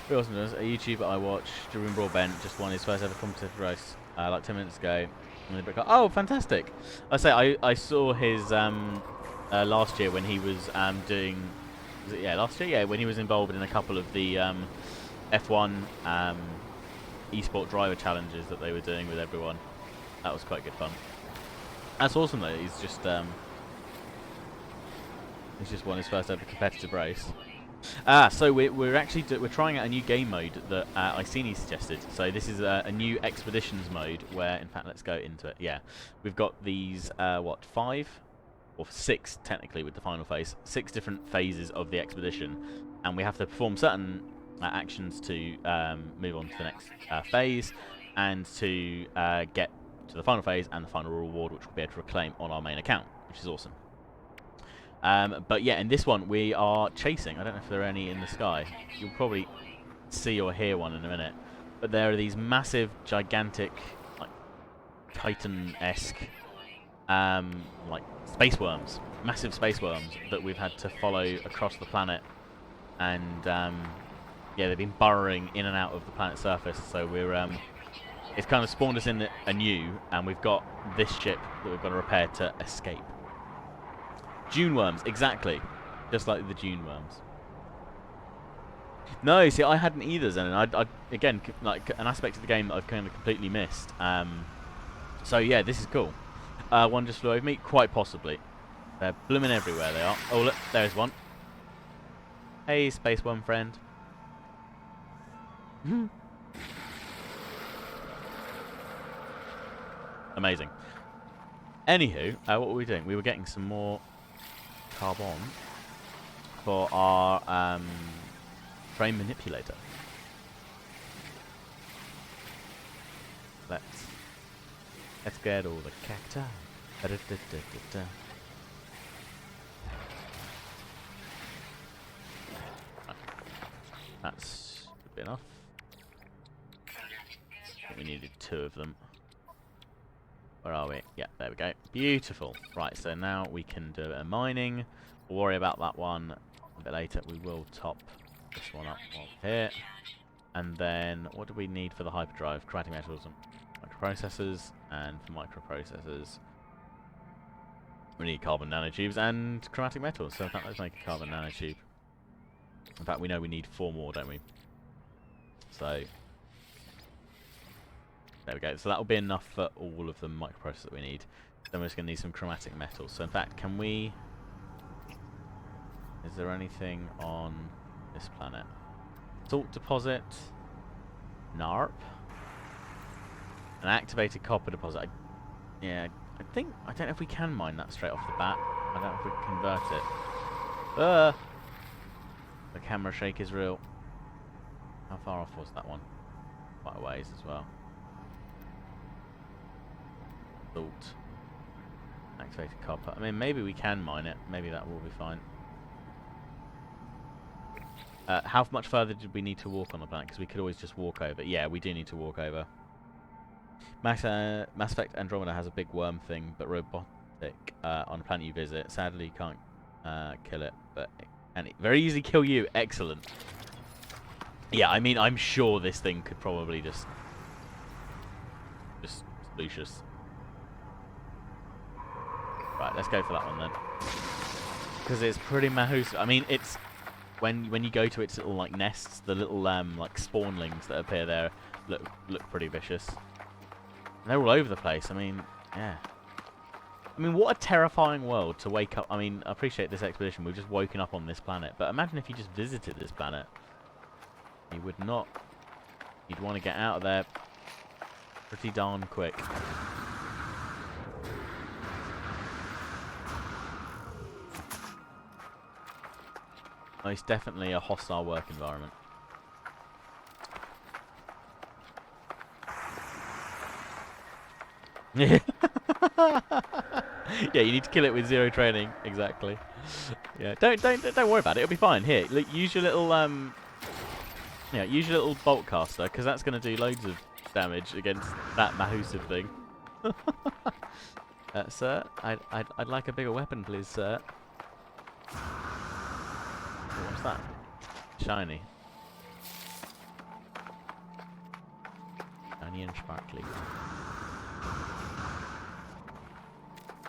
Pretty awesome. A YouTuber I watched, Jerome Broadbent, just won his first ever competitive race like 10 minutes ago. Oh, fantastic! I saw his last year when he was doing. Was it, yeah, last year? Yeah, when he was involved in a couple of the F1 esport driver challenges that they were doing with everyone. That was quite good fun. That's awesome though. He's just won his first ever competitive race. So we're actually we're trying out a new game mode that Iceni suggested. So this is a new expeditions mode where, in fact, let's go into it. Yeah, we've got these 5 or 6 technically with the final phase, 6 different phases of the expedition, and we have to perform certain actions to move on to the next phase, and to get to the final phase and the final reward, which we'll be able to reclaim on our main account, which is awesome. But yeah, in this one we are chasing. I don't know if there are any in the sky. You'll probably see or hear one in a minute. But there are these massive, gigantic, like Titan-esque, like space worms, massive space worms that we've had to follow across the planet. And yeah, they've been burrowing in and out of the planet's surface. So we're it's kind of spawned us in anew, and we've got this ship that we've got to repair to escape. Dune worms, exactly. Just like the Dune worms. No, see, I hadn't either, Zen. I again, like an aspect of the game that I've kind of completely missed. So yeah, this is cool. One just flew over me, quite possibly. They're blooming everywhere, they are. Oh, look, there's one. Hey, space worm friend. Amazing. Anywho, what were we doing? We were getting some more carbon for our frame manipulator. Let's get all the cacti. That's good enough. I think we needed 2 of them. Where are we? Yeah, there we go. Beautiful. Right, so now we can do a mining. We'll worry about that one a bit later. We will top this one up here. And then, what do we need for the hyperdrive? Chromatic metals and microprocessors. And for microprocessors, we need carbon nanotubes and chromatic metals. So in fact, let's make a carbon nanotube. In fact, we know we need 4 more, don't we? So there we go. So that will be enough for all of the microprocessors that we need. Then we're just going to need some chromatic metals. So in fact, can we... Is there anything on this planet? Salt deposit. Narp. An activated copper deposit. Yeah, I don't know if we can mine that straight off the bat. I don't know if we can convert it. The camera shake is real. How far off was that one? Quite a ways as well. Salt. Activated copper. I mean, maybe we can mine it. Maybe that will be fine. How much further did we need to walk on the planet? Because we could always just walk over. Yeah, we do need to walk over. Mass Effect Andromeda has a big worm thing, but robotic on the planet you visit. Sadly, you can't kill it, but it can very easily kill you. Excellent. Yeah, I mean, I'm sure this thing could probably just Lucius. Right, let's go for that one then. Because it's pretty mahous. I mean, it's when you go to its little like nests, the little like spawnlings that appear there look pretty vicious. And they're all over the place. I mean, yeah. I mean, what a terrifying world to wake up. I mean, I appreciate this expedition. We've just woken up on this planet, but imagine if you just visited this planet. You would not. You'd want to get out of there pretty darn quick. Most definitely a hostile work environment. Yeah, you need to kill it with 0 training. Exactly. Yeah, don't worry about it. It'll be fine. Here, look, use your little use your little bolt caster, because that's going to do loads of damage against that Mahusive thing. Sir, I'd like a bigger weapon, please, sir. Oh, what's that? Shiny. Shiny and sparkly.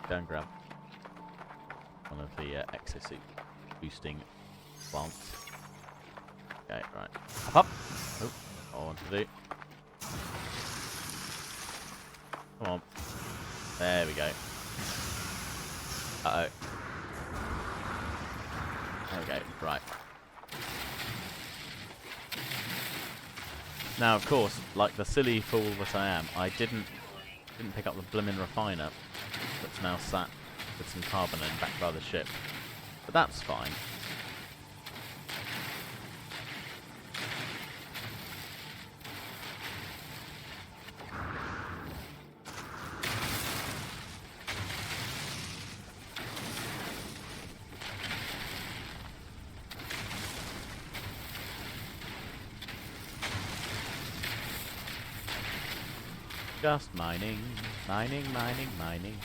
Go and grab one of the exosuit boosting plants. Okay, right. Up, up! Oh, what I want to do. Come on. There we go. Uh-oh. There we go. Right. Now, of course, like the silly fool that I am, I didn't pick up the blimmin' refiner that's now sat with some carbon in back by the ship. But that's fine. Just mining, mining, mining, mining.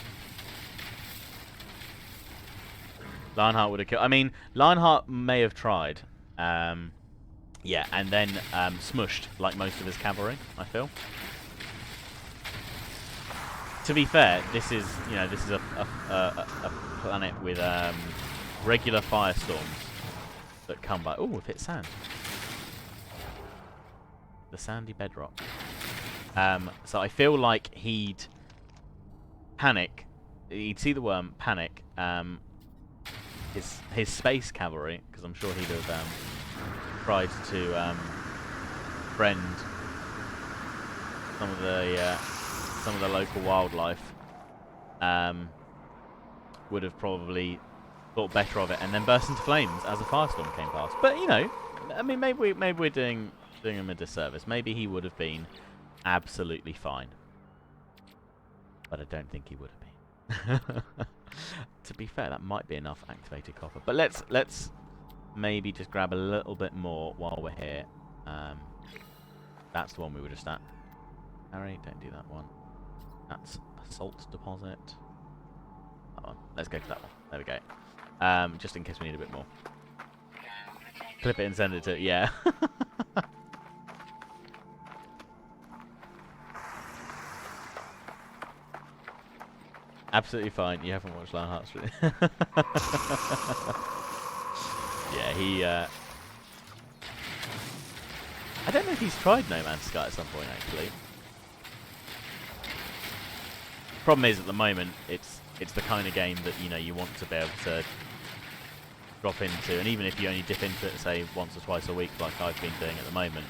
Lionheart would have killed. I mean, Lionheart may have tried. Yeah, and then smushed like most of his cavalry, I feel. To be fair, this is a planet with regular firestorms that come by. Oh, we've hit sand. The sandy bedrock. So I feel like he'd panic. He'd see the worm, panic. His space cavalry, because I'm sure he'd have tried to friend some of the local wildlife. Would have probably thought better of it, and then burst into flames as a firestorm came past. But you know, I mean, maybe we're doing him a disservice. Maybe he would have been absolutely fine, but I don't think he would have been. To be fair, that might be enough activated copper. But let's maybe just grab a little bit more while we're here. That's the one we were just at. Harry, don't do that one. That's a salt deposit. That one. Let's go for that one. There we go. Just in case we need a bit more. Clip it and send it to yeah. Absolutely fine. You haven't watched Lionheart's. Yeah, he. I don't know if he's tried No Man's Sky at some point actually. Problem is, at the moment, it's the kind of game that you want to be able to drop into, and even if you only dip into it, say once or twice a week, like I've been doing at the moment,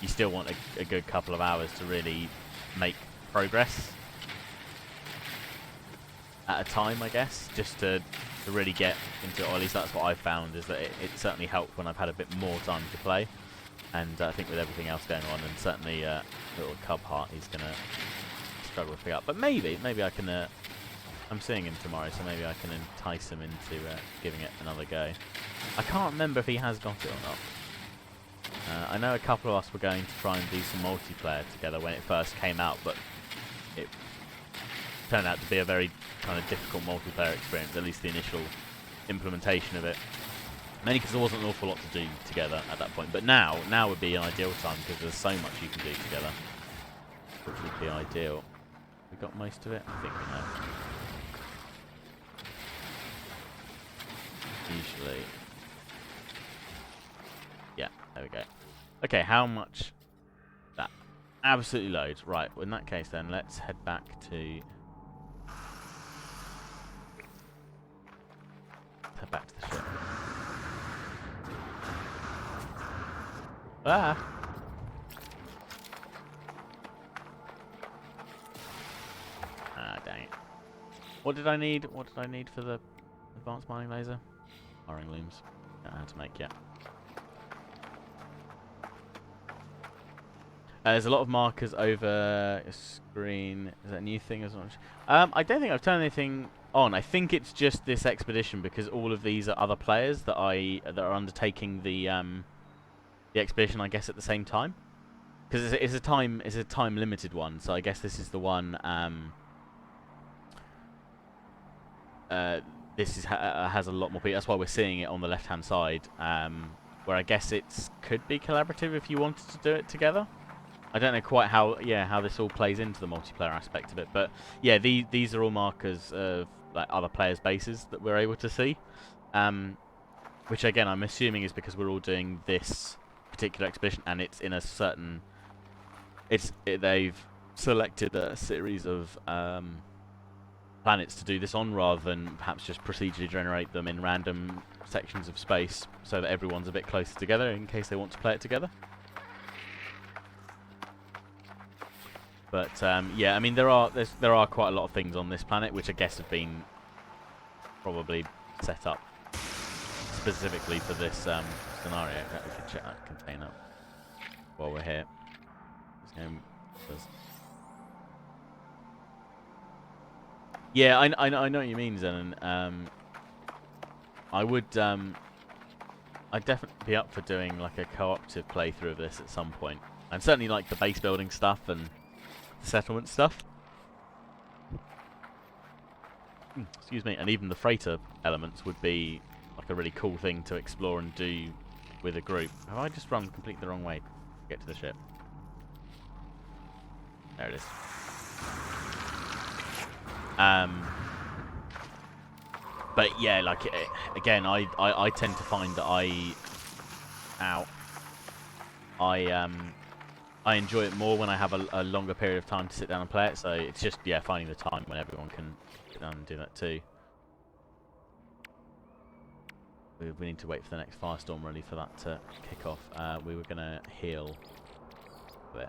you still want a good couple of hours to really make progress. At a time, I guess, just to really get into it, or at least that's what I've found, is that it certainly helped when I've had a bit more time to play. And I think with everything else going on, and certainly little Cub Heart, he's going to struggle to pick up. But maybe I can I'm seeing him tomorrow, so maybe I can entice him into giving it another go. I can't remember if he has got it or not. I know a couple of us were going to try and do some multiplayer together when it first came out, but it turned out to be a very kind of difficult multiplayer experience, at least the initial implementation of it. Mainly because there wasn't an awful lot to do together at that point. But now would be an ideal time because there's so much you can do together, which would be ideal. We got most of it? I think we have. Usually. Yeah, there we go. Okay, how much? That. Absolutely loads. Right, well, in that case then, let's head back to... Head back to the ship. Ah! Ah, dang it. What did I need? What did I need for the advanced mining laser? Wiring looms. Don't know how to make yet. There's a lot of markers over a screen. Is that a new thing as well? I don't think I've turned anything on. I think it's just this expedition because all of these are other players that are undertaking the expedition, I guess, at the same time. Because it's a time limited one. So I guess this is the one. This has a lot more people. That's why we're seeing it on the left-hand side, where I guess it could be collaborative if you wanted to do it together. I don't know quite how this all plays into the multiplayer aspect of it, but yeah, these are all markers of like other players' bases that we're able to see, which again I'm assuming is because we're all doing this particular expedition and it's in a certain. They've selected a series of planets to do this on, rather than perhaps just procedurally generate them in random sections of space, so that everyone's a bit closer together in case they want to play it together. But yeah, I mean there are quite a lot of things on this planet which I guess have been probably set up specifically for this scenario. We can check that container while we're here. Yeah, I know what you mean, Zenon. I would I'd definitely be up for doing like a cooperative playthrough of this at some point, and certainly like the base building stuff and settlement stuff. Excuse me, and even the freighter elements would be like a really cool thing to explore and do with a group. Have I just run completely the wrong way to get to the ship? There it is. But yeah, like again, I tend to find that I enjoy it more when I have a longer period of time to sit down and play it. So it's just finding the time when everyone can sit down and do that too. We need to wait for the next firestorm really for that to kick off. We were gonna heal this.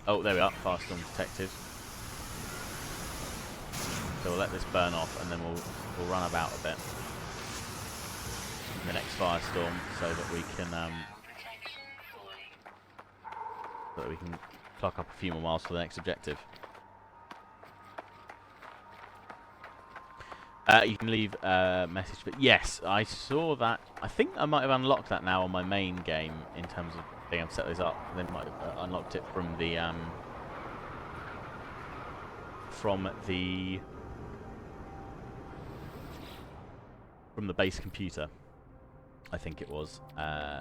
Oh, there we are. Firestorm detected. So we'll let this burn off, and then we'll run about a bit in the next firestorm, so that we can clock up a few more miles for the next objective. You can leave a message, but yes, I saw that. I think I might have unlocked that now on my main game in terms of being able to set those up. And then might have unlocked it from the base computer, I think it was.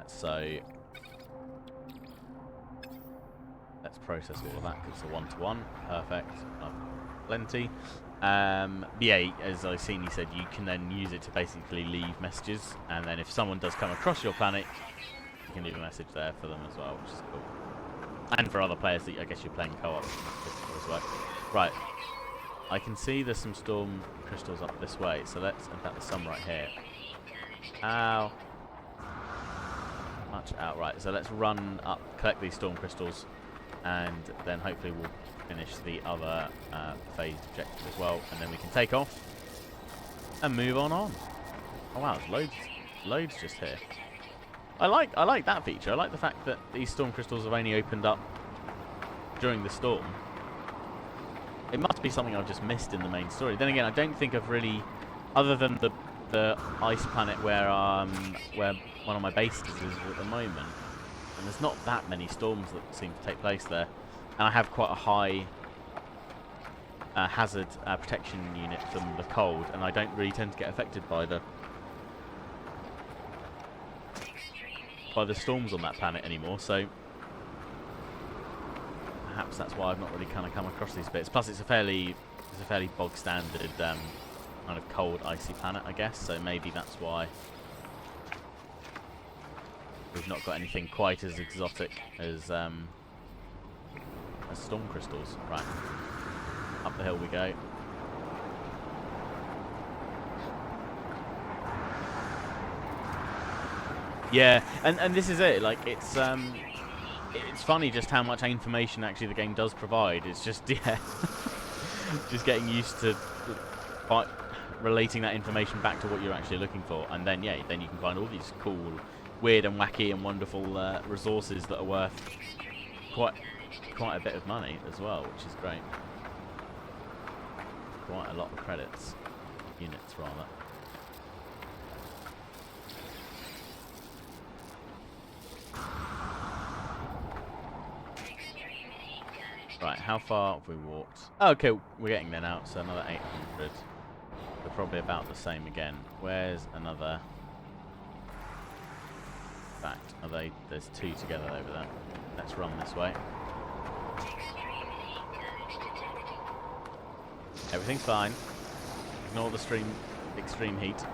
So let's process all of that because it's a one-to-one. Perfect. Plenty. Yeah, as I've seen, he said you can then use it to basically leave messages, and then if someone does come across your planet, you can leave a message there for them as well, which is cool. And for other players that I guess you're playing co-op as well. Right, I can see there's some storm crystals up this way, so let's, in fact there's some right here. Ow. Much out. Right, so let's run up, collect these storm crystals, and then hopefully we'll finish the other phased objective as well, and then we can take off and move on. Oh wow, there's loads just here. I like that feature. I like the fact that these storm crystals have only opened up during the storm. It must be something I've just missed in the main story. Then again, I don't think I've really, other than the ice planet where one of my bases is at the moment, and there's not that many storms that seem to take place there, and I have quite a high hazard protection unit from the cold, and I don't really tend to get affected by the storms on that planet anymore. So perhaps that's why I've not really kind of come across these bits. Plus, it's a fairly bog standard kind of cold, icy planet, I guess. So maybe that's why we've not got anything quite as exotic as storm crystals. Right, up the hill we go. Yeah, and this is it. Like it's funny just how much information actually the game does provide. It's just just getting used to relating that information back to what you're actually looking for, and then then you can find all these cool, weird and wacky and wonderful resources that are worth quite a bit of money as well, which is great. Quite a lot of credits, units rather. Right, how far have we walked? Oh, okay, we're getting there now, so another 800. We're probably about the same again. Where's another? In fact, there's two together over there. Let's run this way. Everything's fine. Ignore the extreme heat.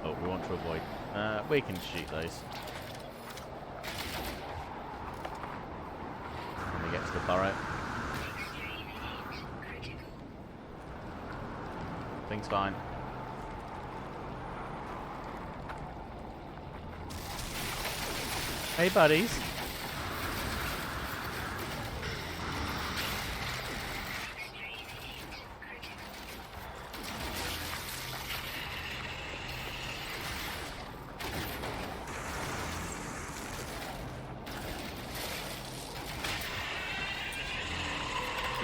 Oh, we want to avoid. We can shoot those. When we get to the burrow. Thing's fine. Hey, buddies.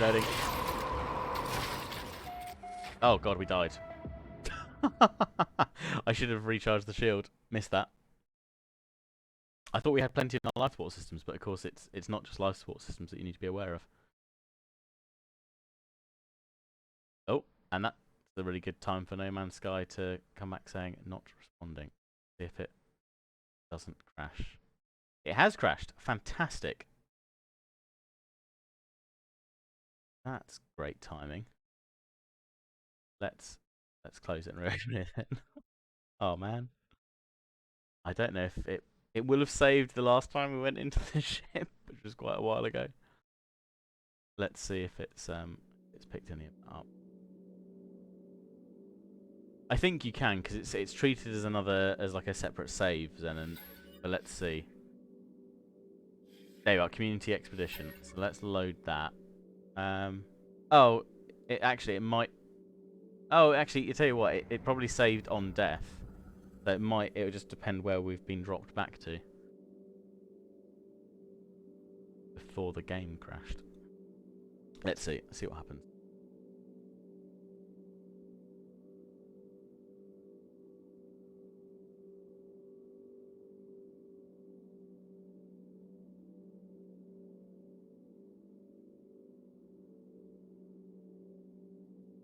Ready. Oh god, we died. I should have recharged the shield. Missed that. I thought we had plenty of life support systems, but of course it's not just life support systems that you need to be aware of. Oh, and that's a really good time for No Man's Sky to come back saying not responding. See if it doesn't crash. It has crashed. Fantastic. That's great timing. Let's close it and reopen it then. Oh man. I don't know if it will have saved the last time we went into the ship, which was quite a while ago. Let's see if it's picked any up. I think you can, because it's treated as like a separate save then, but let's see. There you are, community expedition. So let's load that. Oh, it might. Oh, actually, you tell you what, it probably saved on death. So it would just depend where we've been dropped back to before the game crashed. Let's see what happens.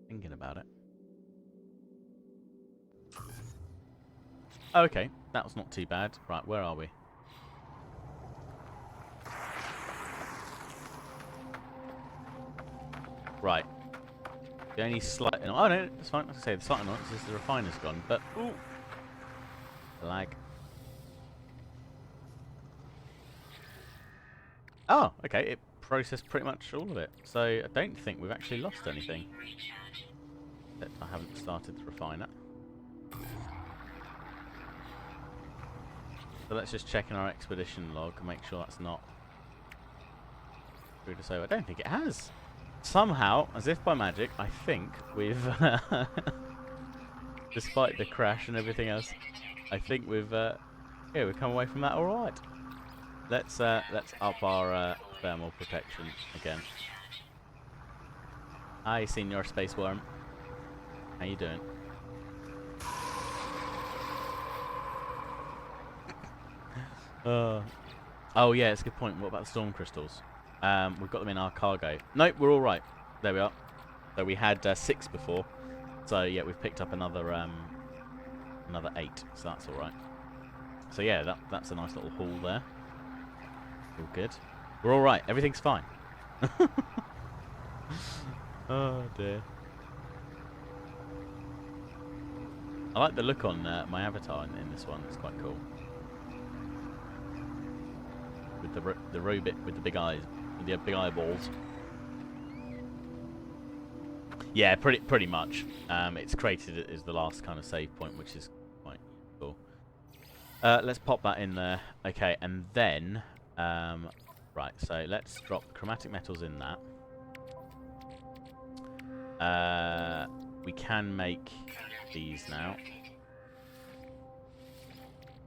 Thinking about it. Okay, that was not too bad. Right, where are we? Right. The only slight... Oh, no, it's fine. As I say, the slight annoyance is the refiner's gone, but... Ooh! Lag. Oh, okay, it processed pretty much all of it. So, I don't think we've actually lost anything. I haven't started the refiner. So let's just check in our expedition log and make sure that's not through to over. I don't think it has. Somehow, as if by magic, I think we've, despite the crash and everything else, I think we've Yeah, we come away from that all right. Let's up our thermal protection again. Hi, Senior Space Worm. How you doing? Oh yeah, it's a good point. What about the storm crystals? We've got them in our cargo. Nope, we're all right. There we are. So we had 6 before. So yeah, we've picked up another 8. So that's all right. So yeah, that's a nice little haul there. All good. We're all right. Everything's fine. Oh dear. I like the look on my avatar in this one. It's quite cool. With the robot with the big eyes, with the big eyeballs. Yeah, pretty much. It's created it as the last kind of save point, which is quite cool. Let's pop that in there. Okay, and then right. So let's drop chromatic metals in that. We can make these now,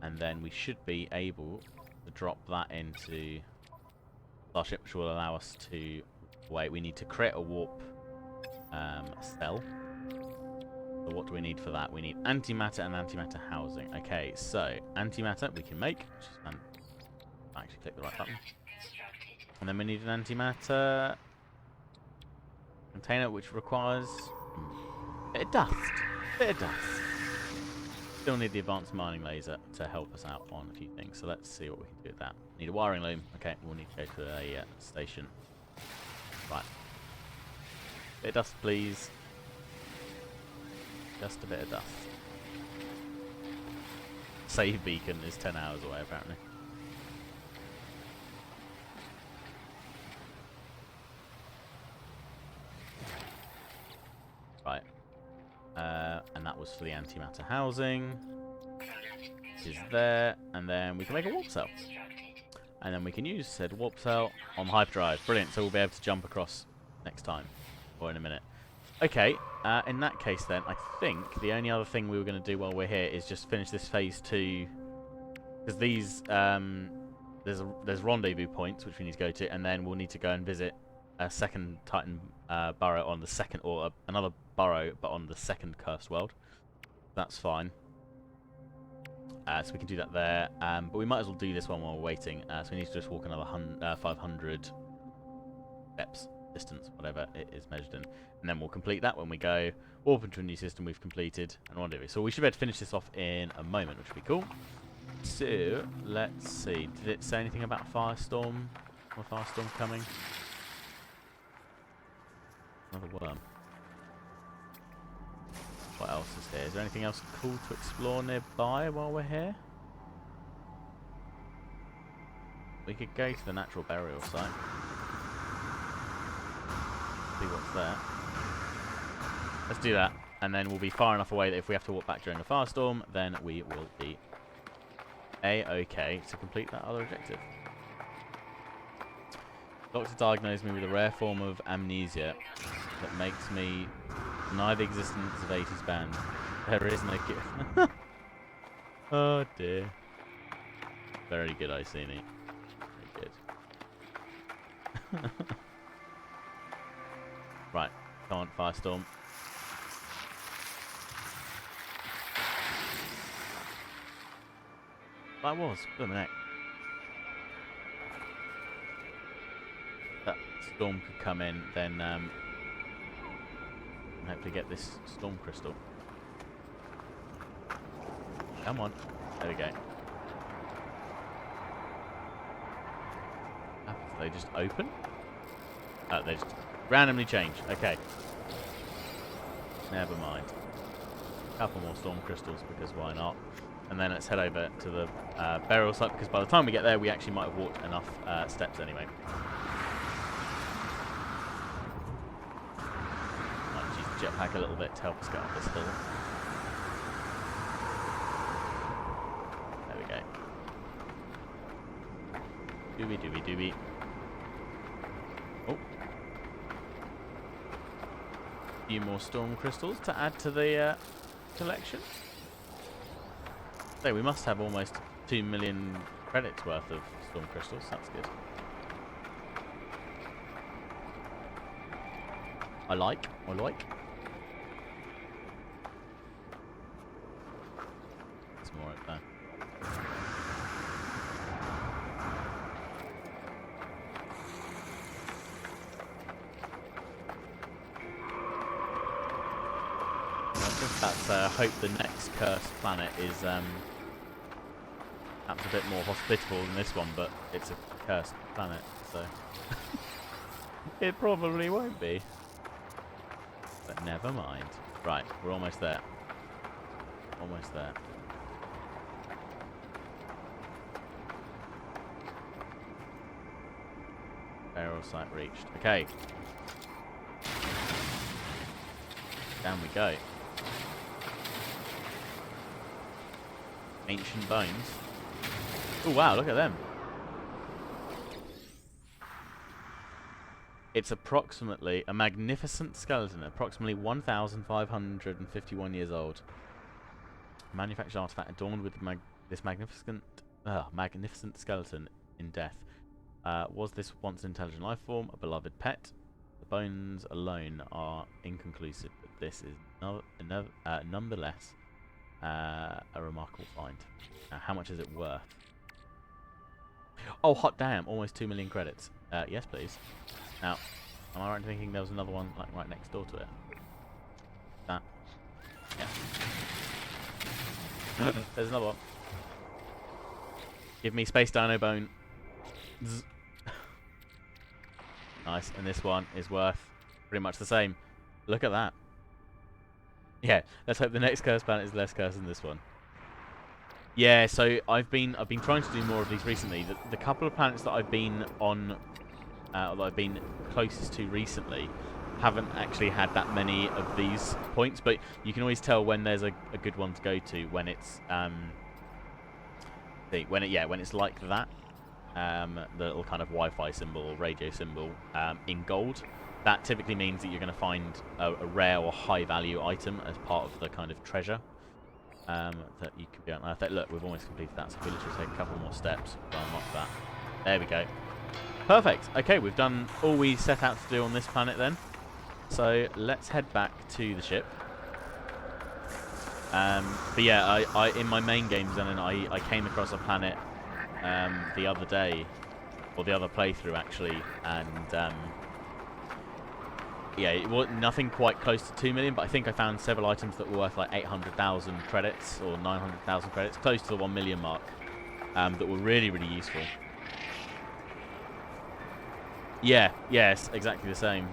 and then we should be able to drop that into our ship, which will allow us to wait. We need to create a warp cell. So what do we need for that? We need antimatter and antimatter housing. Okay, so antimatter we can make. Which is actually click the right button. And then we need an antimatter container, which requires a bit of dust. Still need the advanced mining laser to help us out on a few things. So let's see what we can do with that. Need a wiring loom. Okay, we'll need to go to a station. Right. Bit of dust, please. Just a bit of dust. Save beacon is 10 hours away, apparently. Right. And that was for the antimatter housing. Which is there. And then we can make a warp cell. And then we can use said warp cell on hyperdrive. Brilliant. So we'll be able to jump across next time. Or in a minute. Okay, in that case then, I think the only other thing we were going to do while we're here is just finish this phase 2. Because these, there's rendezvous points which we need to go to, and then we'll need to go and visit a second Titan burrow on the second, or another burrow, but on the second cursed world. That's fine. So we can do that there, but we might as well do this one while we're waiting. So we need to just walk another 500 steps. Distance, whatever it is measured in, and then we'll complete that when we go warp into a new system we've completed and rendezvous. So we should be able to finish this off in a moment, which would be cool. So let's see, did it say anything about firestorm or firestorm coming? Another worm. What else is here? Is there anything else cool to explore nearby while we're here? We could go to the natural burial site. See what's there. Let's do that, and then we'll be far enough away that if we have to walk back during a firestorm, then we will be A-okay to complete that other objective. Doctor diagnosed me with a rare form of amnesia that makes me deny the existence of 80s band. There is no cure. Oh dear. Very good, Iceni. Very good. Right, come on, firestorm. That was, wait a minute. That storm could come in, then hopefully get this storm crystal. Come on, there we go. They just open? Oh, they just randomly change. Okay. Never mind. A couple more storm crystals, because why not? And then let's head over to the burial site, because by the time we get there, we actually might have walked enough steps anyway. Might use the jetpack a little bit to help us get up this hill. There we go. Doobie doobie doobie. Oh. A few more storm crystals to add to the collection. So we must have almost 2 million credits worth of storm crystals. That's good. I like. There's more up there. That's hope the next cursed planet is perhaps a bit more hospitable than this one, but it's a cursed planet, so it probably won't be. But never mind. Right, we're almost there. Almost there. Burial site reached. Okay. Down we go. Ancient bones. Oh wow, look at them. It's approximately a magnificent skeleton, approximately 1,551 years old. Manufactured artifact adorned with this magnificent skeleton in death. Was this once an intelligent life form, a beloved pet? The bones alone are inconclusive, but this is nonetheless a remarkable find. How much is it worth? Oh, hot damn! Almost 2 million credits. Yes, please. Now, am I right in thinking there was another one like right next door to it? That. Yeah. There's another one. Give me Space Dino Bone. Zzz. Nice, and this one is worth pretty much the same. Look at that. Yeah, let's hope the next cursed planet is less cursed than this one. Yeah, so I've been trying to do more of these recently. The couple of planets that I've been on, or that I've been closest to recently, haven't actually had that many of these points. But you can always tell when there's a good one to go to when it's when it's like that. The little kind of Wi-Fi symbol or radio symbol in gold. That typically means that you're going to find a rare or high-value item as part of the kind of treasure that you could be unearthed. Look, we've almost completed that, so if we literally take a couple more steps, we'll unlock that. There we go. Perfect. Okay, we've done all we set out to do on this planet then. So let's head back to the ship. But yeah, I in my main games then, I came across a planet the other day, or the other playthrough actually, and yeah, it was nothing quite close to 2 million, but I think I found several items that were worth like 800,000 credits or 900,000 credits, close to the 1 million mark, that were really, really useful. Yeah, yes, exactly the same.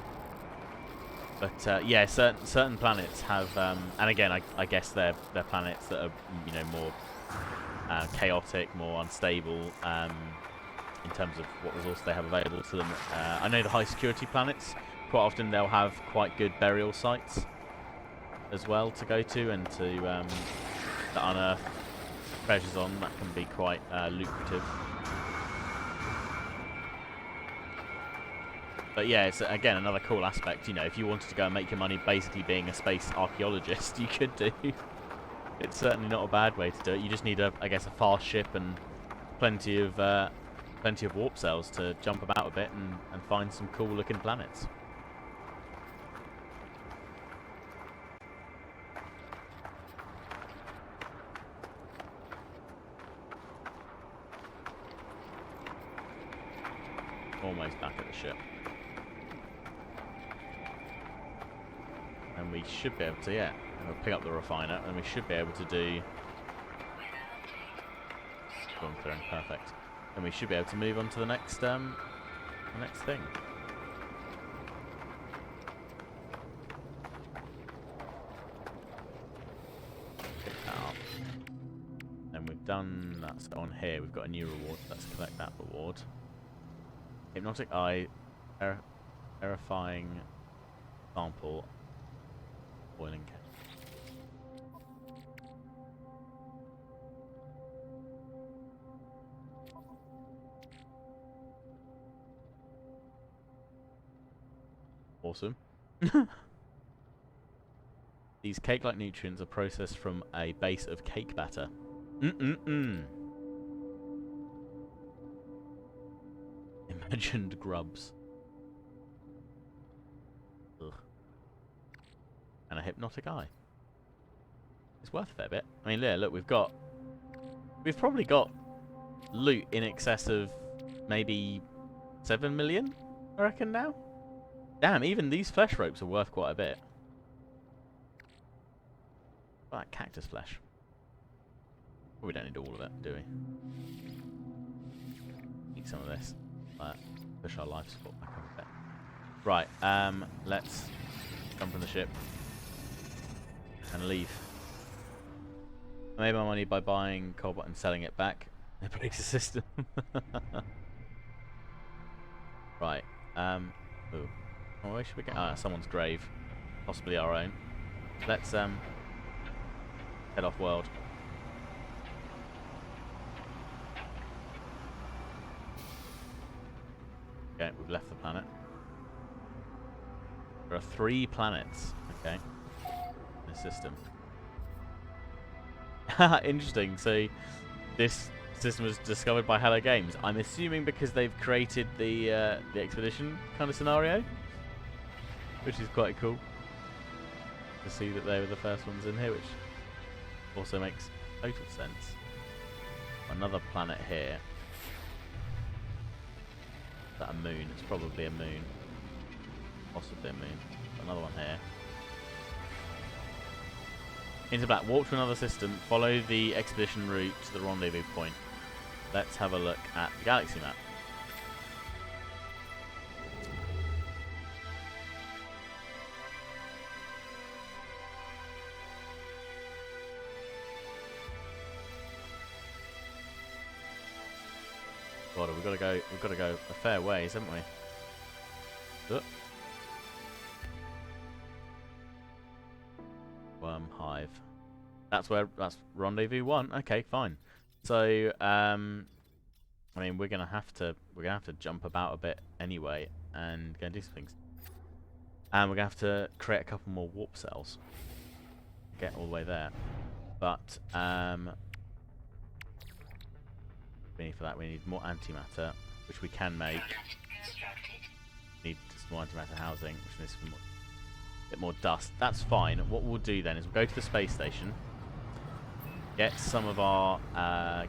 But yeah, certain planets have, and again, I guess they're planets that are, you know, more chaotic, more unstable in terms of what resources they have available to them. I know the high security planets, quite often they'll have quite good burial sites as well to go to and to unearth treasures on. That can be quite lucrative. But yeah, it's again another cool aspect. You know, if you wanted to go and make your money basically being a space archaeologist, you could do. It's certainly not a bad way to do it. You just need I guess, a fast ship and plenty of warp cells to jump about a bit and find some cool-looking planets. Almost back at the ship. And we should be able to, yeah, we'll pick up the refiner, and we should be able to do... Gone through, perfect. And we should be able to move on to the next thing. Pick that up. And we've done that. So on here, we've got a new reward. Let's collect that reward. Hypnotic Eye, terrifying sample, boiling kettle. Awesome. These cake-like nutrients are processed from a base of cake batter. Imagined grubs. Ugh. And a hypnotic eye. It's worth a fair bit. I mean, yeah, look, we've probably got loot in excess of maybe 7 million, I reckon now. Damn, even these flesh ropes are worth quite a bit. What about cactus flesh? Well, we don't need all of it, do we? Need some of this. Push our life support back up a bit. Right, let's jump from the ship and leave. I made my money by buying cobalt and selling it back. It breaks the system. Right. Ooh. Oh, where should we go? Ah, someone's grave. Possibly our own. Let's head off world. Okay, we've left the planet. There are 3 planets, okay, in the system. Interesting. So this system was discovered by Hello Games. I'm assuming because they've created the expedition kind of scenario, which is quite cool to see that they were the first ones in here, which also makes total sense. Another planet here. Is that a moon? It's probably a moon. Possibly a moon. Another one here. Into black. Walk to another system. Follow the expedition route to the rendezvous point. Let's have a look at the galaxy map. God, we've got to go a fair ways, haven't we? Look. Worm hive. That's rendezvous 1. Okay, fine. So, I mean, we're gonna have to jump about a bit anyway and go and do some things. And we're gonna have to create a couple more warp cells. Get all the way there. But for that we need more antimatter, which we can make. Need some more antimatter housing, which needs some more, bit more dust. That's fine. What we'll do then is we'll go to the space station, get some of our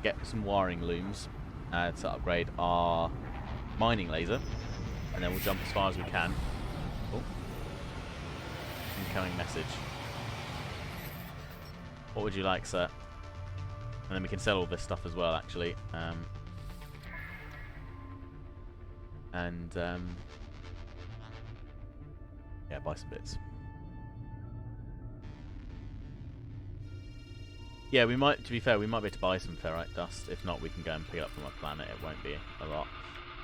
get some wiring looms to upgrade our mining laser, and then we'll jump as far as we can. Oh. Incoming message. What would you like, sir? And then we can sell all this stuff as well, actually. Yeah, buy some bits. Yeah, we might, to be fair, we might be able to buy some ferrite dust. If not, we can go and pick it up from our planet. It won't be a lot.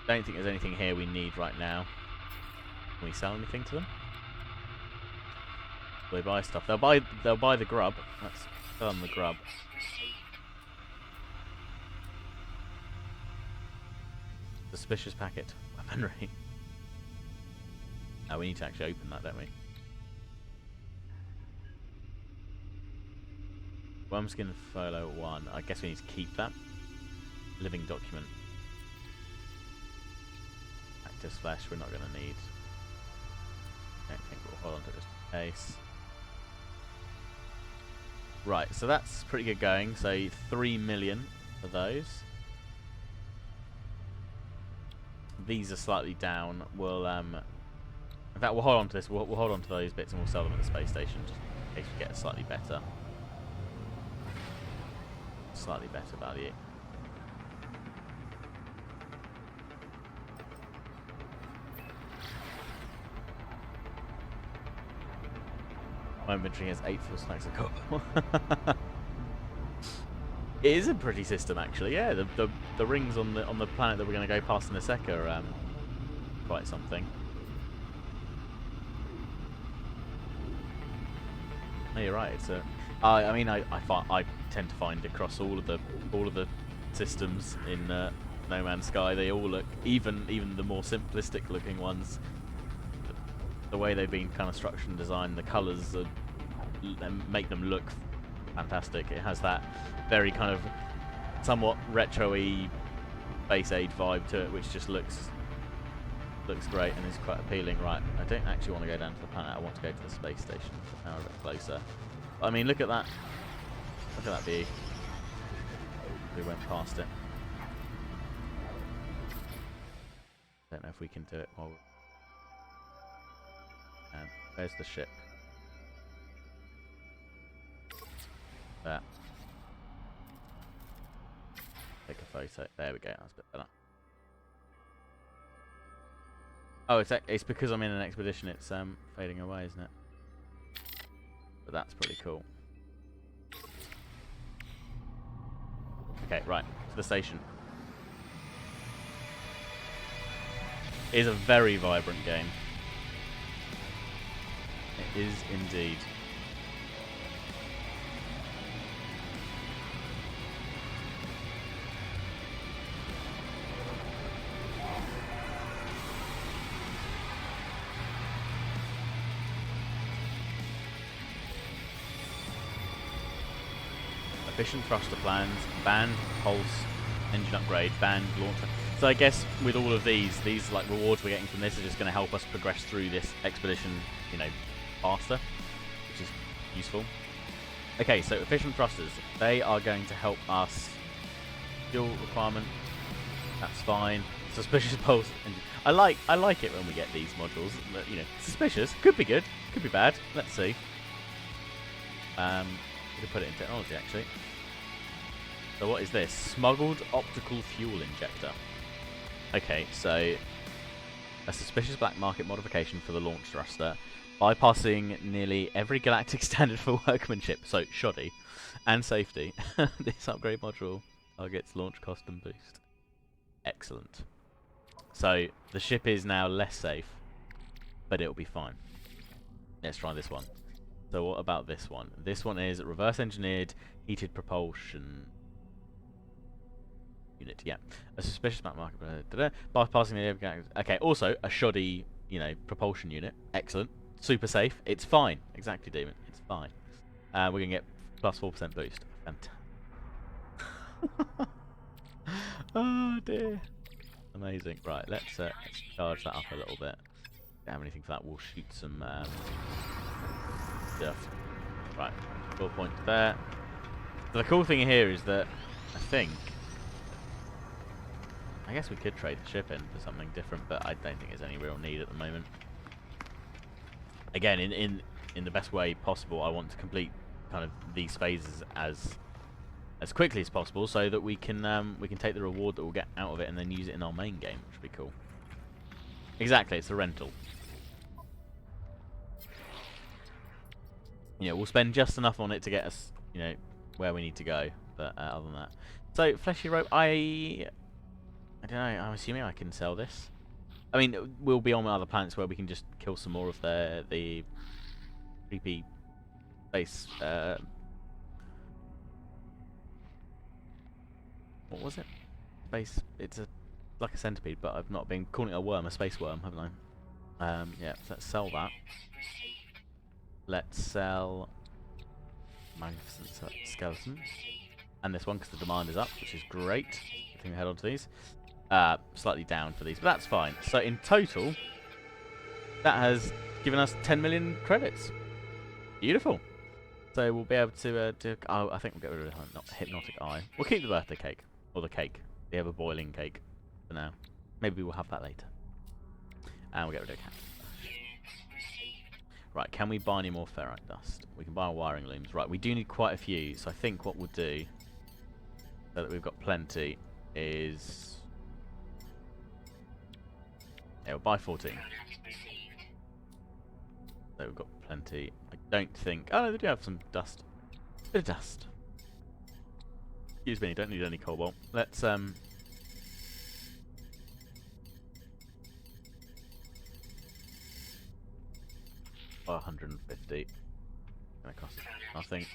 Don't think there's anything here we need right now. Can we sell anything to them? Will they buy stuff? They'll buy the grub. Let's sell them the grub. Suspicious packet. Weaponry. We need to actually open that, don't we? Wormskin Furlough 1. I guess we need to keep that. Living document. Cactus flesh we're not going to need. I don't think we'll hold on to it just in case. Right, so that's pretty good going. So 3 million for those. These are slightly down. We'll in fact, we'll hold on to this. We'll hold on to those bits and we'll sell them at the space station just in case we get a slightly better value. My inventory has 8 full stacks of copper. It is a pretty system, actually. Yeah, the rings on the planet that we're going to go past in a sec are quite something. No, you're right. It's a. I mean, I tend to find across all of the systems in No Man's Sky, they all look, even the more simplistic looking ones, the way they've been kind of structured and designed, the colours make them look fantastic. It has that very kind of somewhat retro-y Space Age vibe to it, which just looks looks great and is quite appealing. Right, I don't actually want to go down to the planet. I want to go to the space station. Now a bit closer. I mean, look at that. Look at that view. We went past it. Don't know if we can do it while. Where's the ship? There. Take a photo. There we go. That's a bit better. Oh, it's because I'm in an expedition. It's fading away, isn't it? But that's pretty cool. Okay, right to the station. It is a very vibrant game. It is indeed. Efficient thruster plans, banned pulse, engine upgrade, banned launcher. So I guess with all of these like rewards we're getting from this are just going to help us progress through this expedition, you know, faster, which is useful. Okay, so efficient thrusters, they are going to help us. Fuel requirement, that's fine. Suspicious pulse engine. I like it when we get these modules. You know, suspicious could be good, could be bad. Let's see. We could put it in technology actually. So what is this? Smuggled optical fuel injector. Okay, so a suspicious black market modification for the launch thruster, bypassing nearly every galactic standard for workmanship, so shoddy, and safety. This upgrade module targets launch cost and boost. Excellent. So the ship is now less safe, but it'll be fine. Let's try this one. So what about this one? This one is reverse engineered heated propulsion unit. Yeah, a suspicious black market. Bypassing the. Okay, also a shoddy, you know, propulsion unit. Excellent. Super safe. It's fine. Exactly, Demon. It's fine. We're gonna get plus 4% boost. Fantastic. Oh dear. Amazing. Right, let's charge that up a little bit. Don't have anything for that. We'll shoot some stuff. Right, 4 points there. So the cool thing here is that I guess we could trade the ship in for something different, but I don't think there's any real need at the moment. Again, in the best way possible, I want to complete kind of these phases as quickly as possible, so that we can take the reward that we'll get out of it and then use it in our main game, which would be cool. Exactly, it's a rental. You know, we'll spend just enough on it to get us, you know, where we need to go. But other than that, so fleshy rope, I don't know. I'm assuming I can sell this. I mean, we'll be on other planets where we can just kill some more of the creepy space. What was it? Space. It's like a centipede, but I've not been calling it a worm, a space worm, haven't I? Yeah. So let's sell that. Let's sell magnificent skeletons, and this one because the demand is up, which is great. I think we head on to these. Slightly down for these, but that's fine. So in total, that has given us 10 million credits. Beautiful. So we'll be able to oh, I think we'll get rid of the hypnotic eye. We'll keep the birthday cake, or the cake, the ever boiling cake, for now. Maybe we'll have that later. And we'll get rid of cat. Right, can we buy any more ferrite dust? We can buy wiring looms. Right, we do need quite a few, so I think what we'll do, so that we've got plenty, is... yeah, we'll buy 14. So we've got plenty. I don't think... oh no, they do have some dust. Bit of dust. Excuse me, don't need any cobalt. Let's 150. Gonna cost us nothing.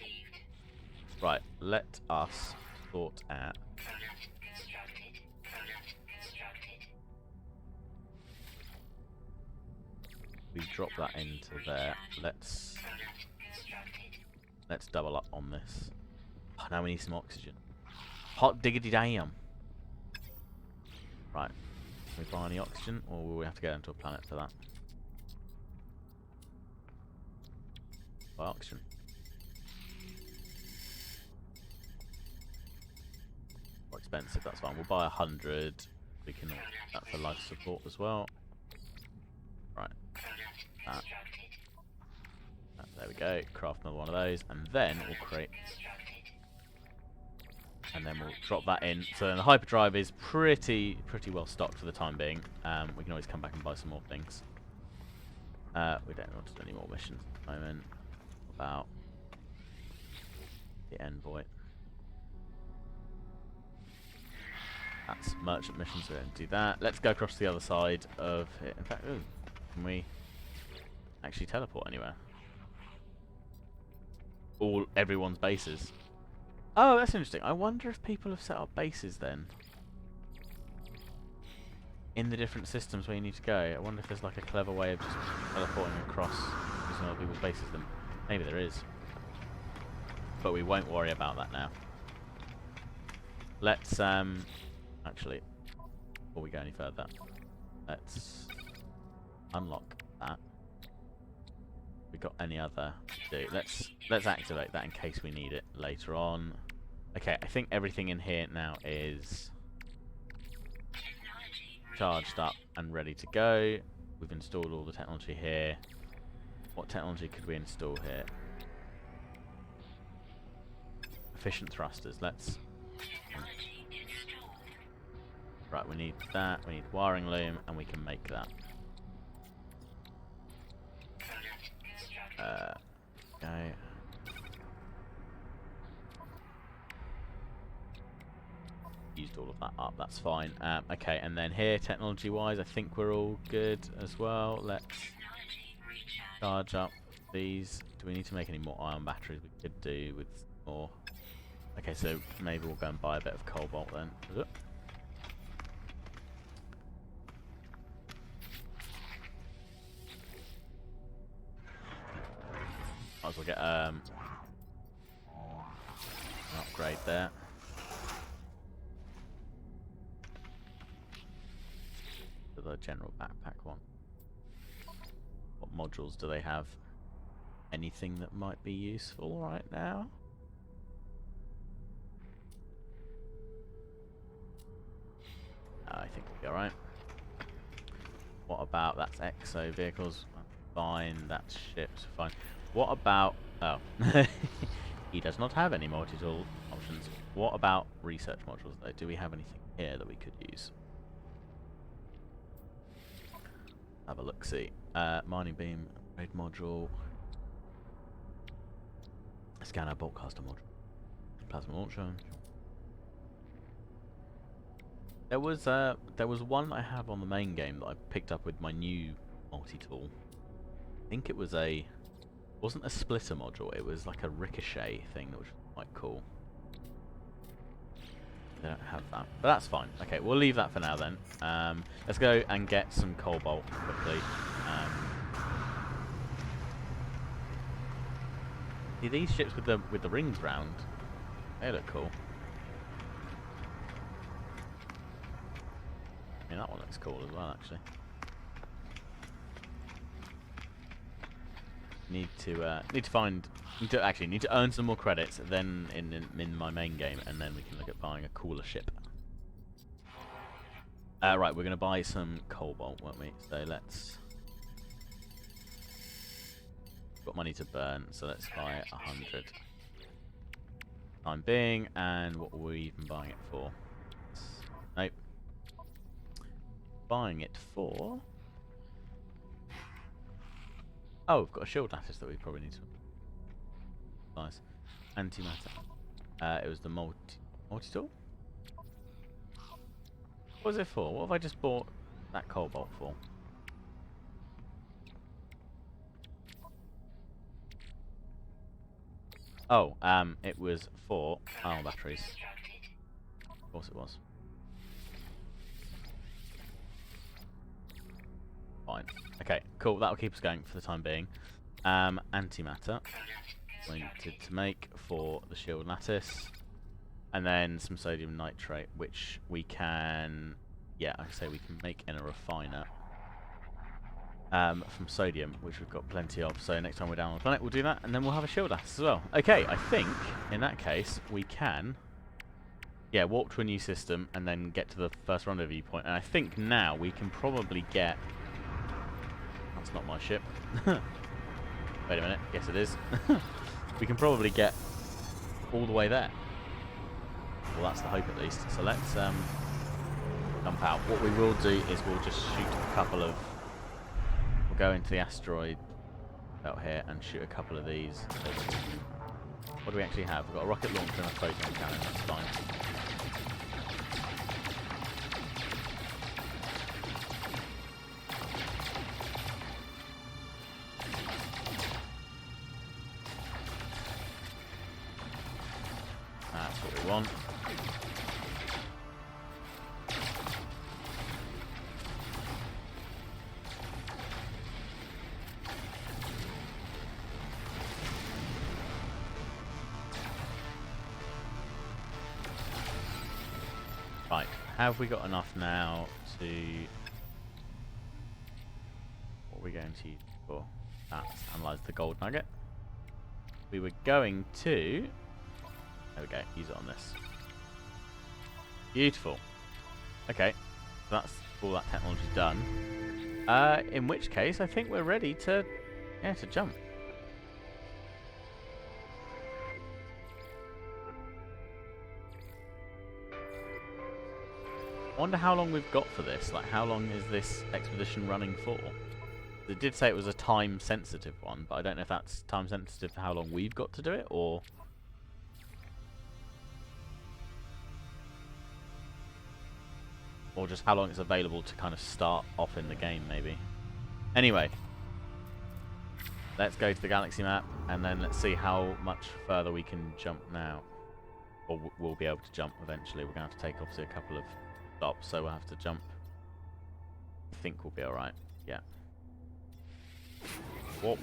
Right, let us sort out. We drop that into there. Let's double up on this. Oh, now we need some oxygen. Hot diggity damn. Right. Can we buy any oxygen, or will we have to go into a planet for that? Buy oxygen. More expensive, that's fine. We'll buy 100. We can that for life support as well. Right. There we go. Craft another one of those, and then we'll create. And then we'll drop that in. So then the hyperdrive is pretty well stocked for the time being. We can always come back and buy some more things. We don't want to do any more missions at the moment. About the envoy. That's merchant missions, so we don't do that. Let's go across to the other side of it. In fact, ooh, can we actually teleport anywhere? Everyone's bases. Oh, that's interesting. I wonder if people have set up bases then. In the different systems where you need to go. I wonder if there's like a clever way of just teleporting across using other people's bases then. Maybe there is. But we won't worry about that now. Let's, actually, before we go any further, let's unlock that. We got any other to do? Let's activate that in case we need it later on. Okay, I think everything in here now is charged up and ready to go. We've installed all the technology here. What technology could we install here? Efficient thrusters. Let's. Right, we need that. We need wiring loom, and we can make that. Okay. Used all of that up, that's fine. Okay, and then here, technology-wise, I think we're all good as well. Let's charge up these. Do we need to make any more ion batteries? We could do with more. Okay, so maybe we'll go and buy a bit of cobalt then. Might as well get an upgrade there. To the general backpack one. What modules do they have? Anything that might be useful right now? I think we'll be alright. What about, that's exo vehicles, fine, that's ships, fine. What about, oh, he does not have any multi-tool options. What about research modules though? Do we have anything here that we could use? Have a look, see. Mining beam, raid module, scanner, boltcaster module, plasma launcher. There was one I have on the main game that I picked up with my new multi-tool. I think it was wasn't a splitter module, it was like a ricochet thing, which was quite cool. They don't have that, but that's fine. Okay, we'll leave that for now then. Let's go and get some cobalt quickly. See these ships with the rings round? They look cool. I mean, that one looks cool as well, actually. Need to earn some more credits, then in my main game, and then we can look at buying a cooler ship. Right, we're gonna buy some cobalt, won't we? So let's. Got money to burn, so let's buy 100. Time being, and what were we even buying it for? Nope. Buying it for. Oh, we've got a shield lattice that we probably need to. Nice. Antimatter. It was the multi-tool? What was it for? What have I just bought that cobalt for? Oh, it was for ion batteries. Of course it was. Fine. Okay, cool. That'll keep us going for the time being. Antimatter. Wanted to make for the shield lattice. And then some sodium nitrate, which we can yeah, like I say, we can make in a refiner from sodium, which we've got plenty of. So next time we're down on the planet, we'll do that, and then we'll have a shield assist as well. Okay, I think in that case we can, yeah, warp to a new system and then get to the first rendezvous point. And I think now we can probably get. That's not my ship. Wait a minute. Yes, it is. We can probably get all the way there. Well, that's the hope at least. So let's jump out. What we will do is we'll just shoot a couple of. We'll go into the asteroid belt here and shoot a couple of these. What do we actually have? We've got a rocket launcher and a photon cannon. That's fine. That's what we want. Right, have we got enough now to... What are we going to use for? That's analyze the gold nugget. We were going to... There we go, use it on this. Beautiful. Okay, so that's all that technology done. In which case, I think we're ready to, yeah, to jump. I wonder how long we've got for this. Like, how long is this expedition running for? It did say it was a time-sensitive one, but I don't know if that's time-sensitive for how long we've got to do it, or... Or just how long it's available to kind of start off in the game, maybe. Anyway. Let's go to the galaxy map, and then let's see how much further we can jump now. Or we'll be able to jump eventually. We're going to have to take, obviously, a couple of stops, so we'll have to jump. I think we'll be alright. Yeah. Warp.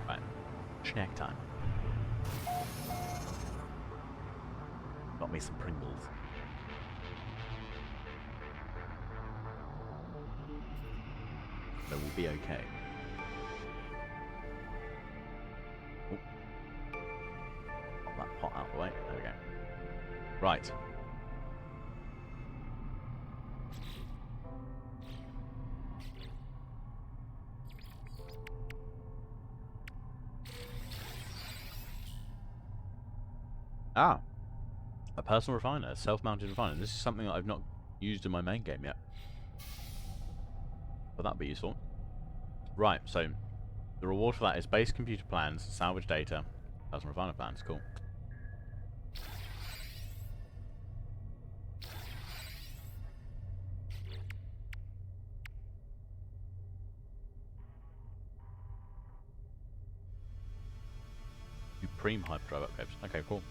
Right. Snack time. Got me some Pringles. So we'll be okay. Ooh. Pop that pot out of the way. There we go. Right. Ah. A personal refiner. A self-mounted refiner. This is something that I've not used in my main game yet. But that'd be useful. Right, so the reward for that is base computer plans, salvage data, personal refiner plans. Cool. Supreme hyperdrive upgrades. Okay, cool.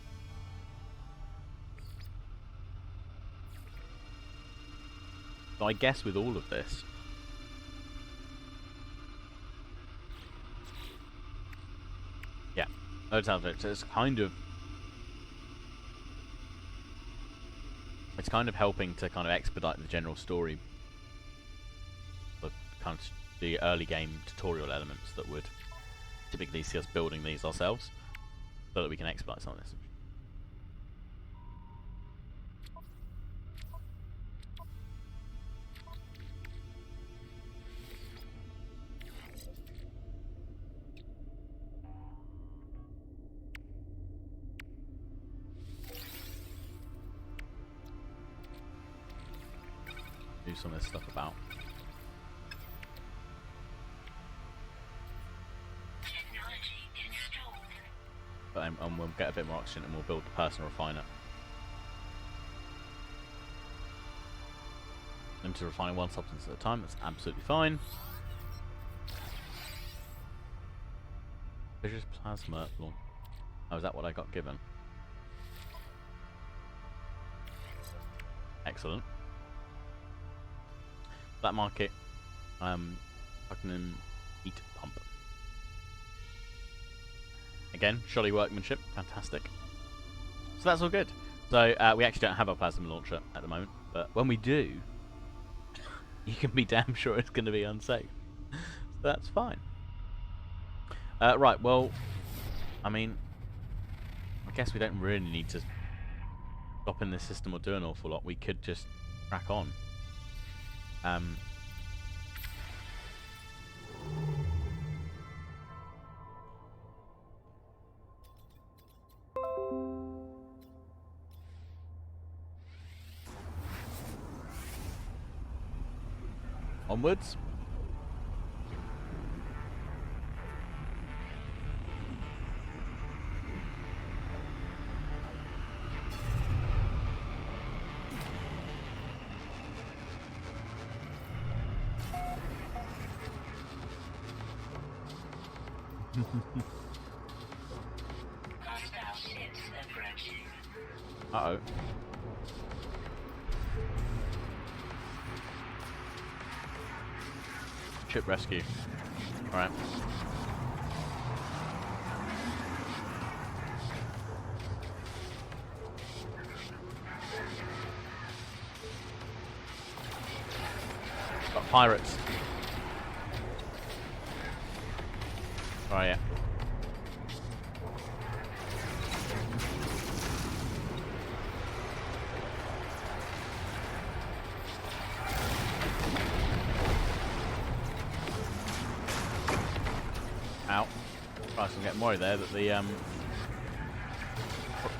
So I guess with all of this, yeah, loads of it. So it's kind of helping to kind of expedite the general story, the kind of the early game tutorial elements that would typically see us building these ourselves, so that we can expedite some of this. Do some of this stuff about. But and we'll get a bit more oxygen and we'll build the personal refiner. Limited refining one substance at a time, that's absolutely fine. Vicious plasma launch. Oh, is that what I got given? Excellent. Black market. Fucking heat pump. Again, shoddy workmanship. Fantastic. So that's all good. So we actually don't have a plasma launcher at the moment, but when we do, you can be damn sure it's going to be unsafe. So that's fine. Right, well, I mean, I guess we don't really need to stop in this system or do an awful lot. We could just crack on. Onwards. Uh-oh. Ship rescue. Alright. Got pirates. Oh yeah. Ow. Christ, I'm getting worried there that the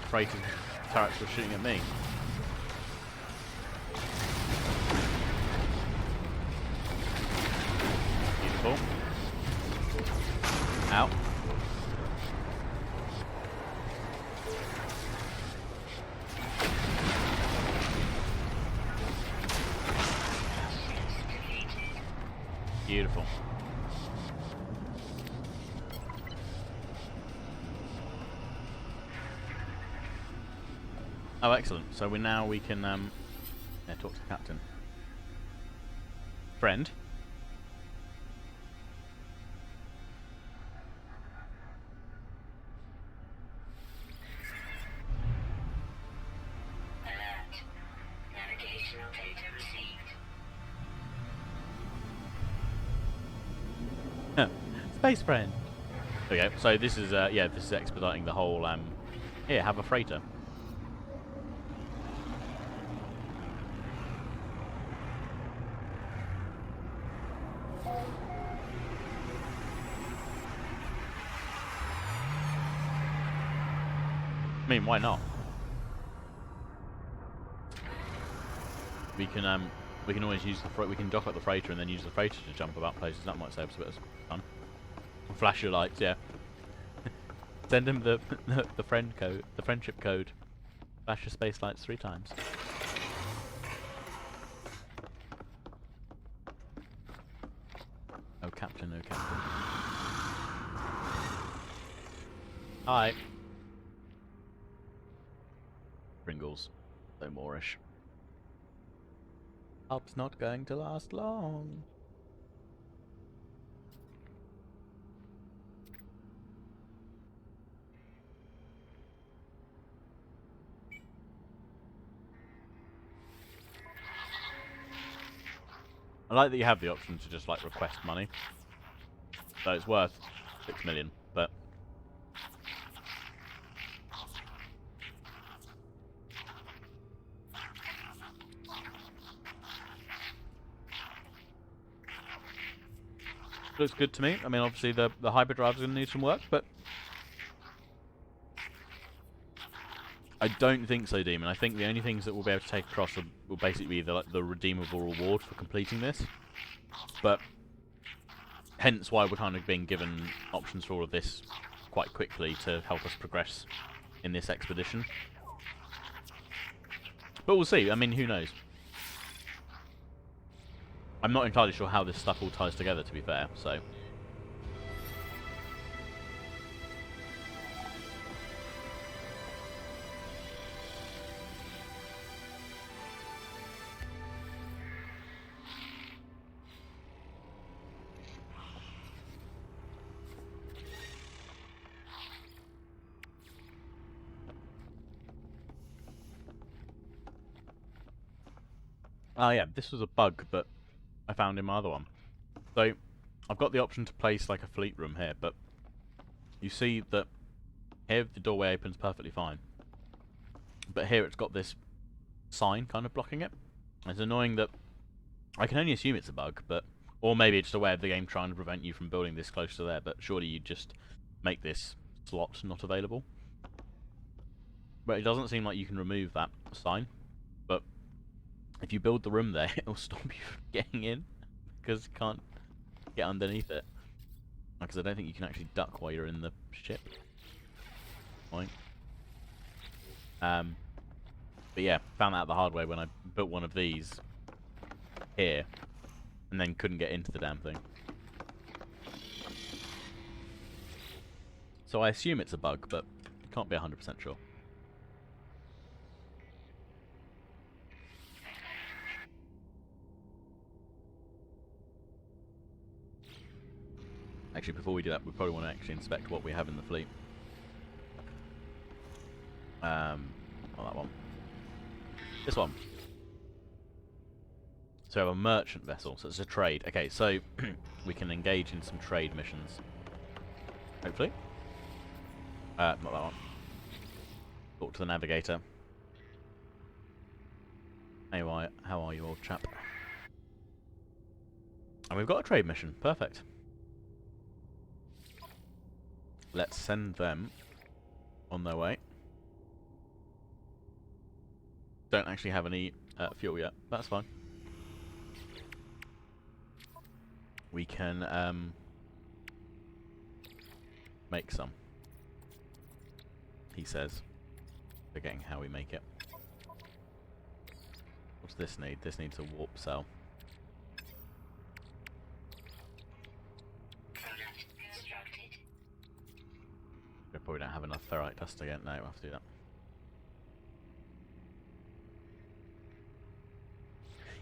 freighter turrets were shooting at me. Beautiful. Ow. Beautiful. Oh, excellent. So we can yeah, talk to the captain. Friend. Alert. Navigational data received. Space friend. There we go. So this is yeah, this is expediting the whole here, have a freighter. I mean, why not? We can always use we can dock up the freighter and then use the freighter to jump about places. That might save us a bit of fun. Flash your lights, yeah. Send him the friend code, the friendship code. Flash your space lights 3 times. Oh captain, oh captain. Hi. Pringles. So Moorish. Help's not going to last long. I like that you have the option to just like request money. So it's worth 6 million, but looks good to me. I mean, obviously the hyperdrive's going to need some work, but I don't think so, Demon. I think the only things that we'll be able to take across will basically be the redeemable reward for completing this. But hence why we're kind of being given options for all of this quite quickly to help us progress in this expedition. But we'll see. I mean, who knows? I'm not entirely sure how this stuff all ties together, to be fair, so... Oh yeah, this was a bug that I found in my other one. So, I've got the option to place like a fleet room here, but you see that here the doorway opens perfectly fine. But here it's got this sign kind of blocking it. It's annoying that I can only assume it's a bug, but or maybe it's just a way of the game trying to prevent you from building this close to there, but surely you just make this slot not available. But it doesn't seem like you can remove that sign. But if you build the room there, it'll stop you from getting in because you can't get underneath it. Because I don't think you can actually duck while you're in the ship. Point. But yeah, found that out the hard way when I built one of these here, and then couldn't get into the damn thing. So I assume it's a bug, but I can't be 100% sure. Actually, before we do that, we probably want to actually inspect what we have in the fleet. Not that one. This one. So we have a merchant vessel, so it's a trade. Okay, so we can engage in some trade missions. Hopefully. Not that one. Talk to the navigator. Hey, how are you, old chap? And we've got a trade mission. Perfect. Let's send them on their way. Don't actually have any fuel yet. That's fine. We can make some. He says. Forgetting how we make it. What's this need? This needs a warp cell. Product constructed. We probably don't have enough ferrite dust again. No, we'll have to do that.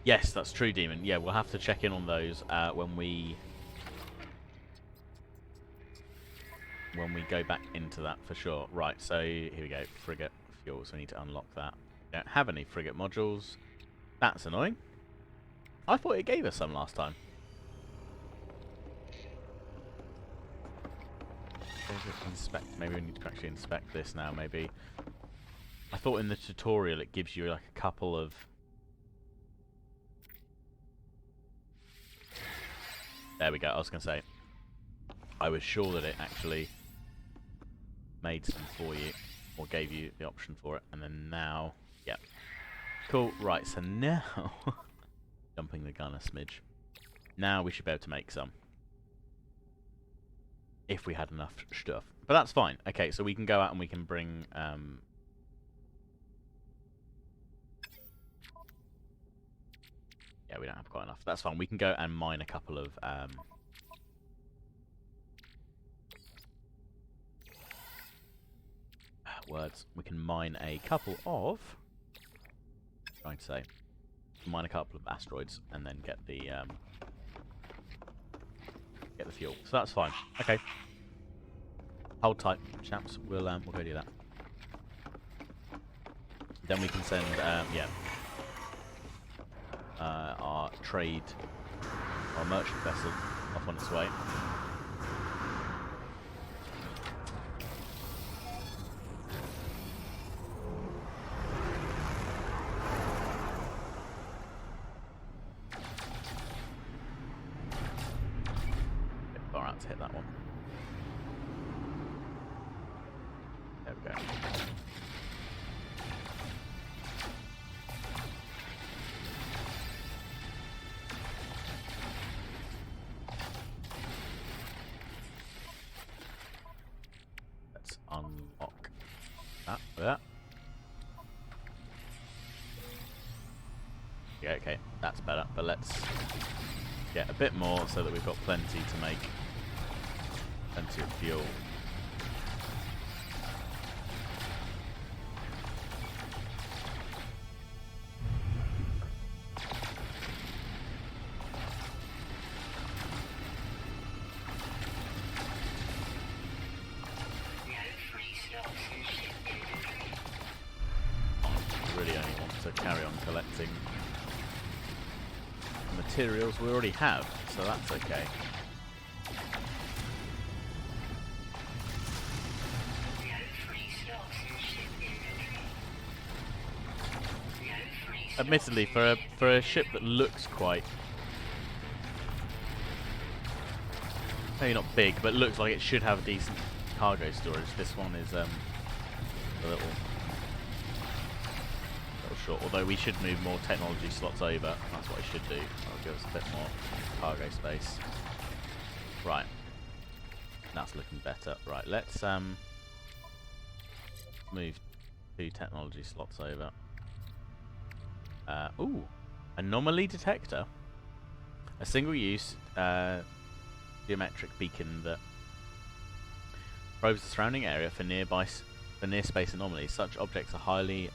Yes, that's true, Demon. Yeah, we'll have to check in on those when we go back into that for sure. Right, so here we go. Frigate fuels. We need to unlock that. We don't have any frigate modules. That's annoying. I thought it gave us some last time. Inspect. Maybe we need to actually inspect this now. Maybe. I thought in the tutorial it gives you like a couple of. There we go. I was going to say. I was sure that it actually made some for you, or gave you the option for it, and then now, yeah. Cool. Right. So now, jumping the gun a smidge. Now we should be able to make some. If we had enough stuff. But that's fine. Okay, so we can go out and we can bring... yeah, we don't have quite enough. That's fine. We can go and mine a couple of... words. We can mine a couple of... trying to say... mine a couple of asteroids and then get the fuel. So that's fine. Okay. Hold tight, chaps. We'll go do that. Then we can send our merchant vessel off on its way. To hit that one. There we go. Let's unlock that with that. Yeah, okay, that's better, but let's get a bit more so that we've got plenty to make. Plenty of fuel. I really only want to carry on collecting materials we already have, so that's okay. Admittedly, for a ship that looks quite, maybe not big, but looks like it should have decent cargo storage, this one is a little short. Although we should move more technology slots over. That's what I should do. That'll give us a bit more cargo space. Right. That's looking better. Right, let's move 2 technology slots over. Ooh, Anomaly Detector. A single-use geometric beacon that probes the surrounding area for near-space anomalies. Such objects are highly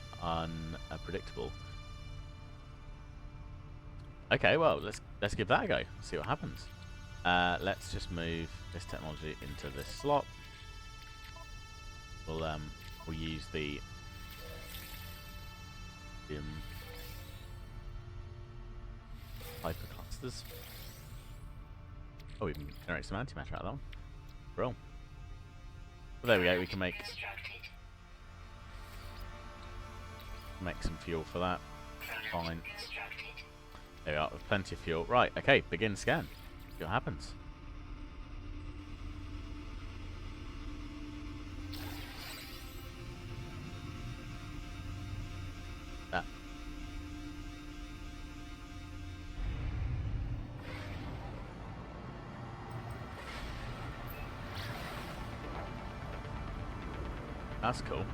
unpredictable. Okay, well, let's give that a go. See what happens. Let's just move this technology into this slot. We'll use the hyperclusters. Oh, we can generate some antimatter out of that one. Bro. Well, there we go. We can make some fuel for that. Fine. There we are, with plenty of fuel. Right, okay, begin scan. See what happens. That. That's cool.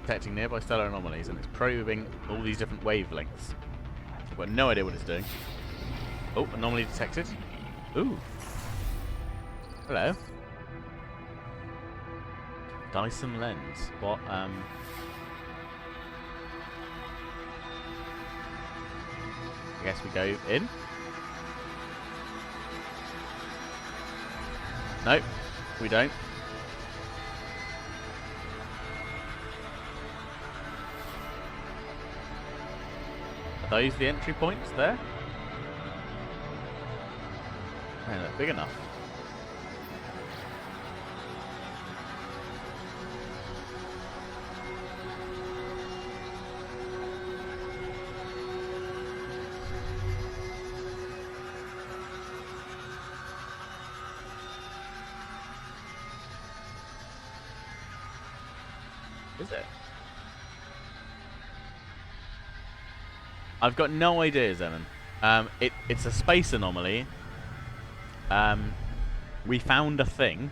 Detecting nearby stellar anomalies, and it's probing all these different wavelengths. I've got no idea what it's doing. Oh, anomaly detected. Ooh. Hello. Dyson lens. What, I guess we go in. Nope, we don't. Are those the entry points there? Man, they're big enough. Is it? I've got no idea, Zenon. It's a space anomaly. We found a thing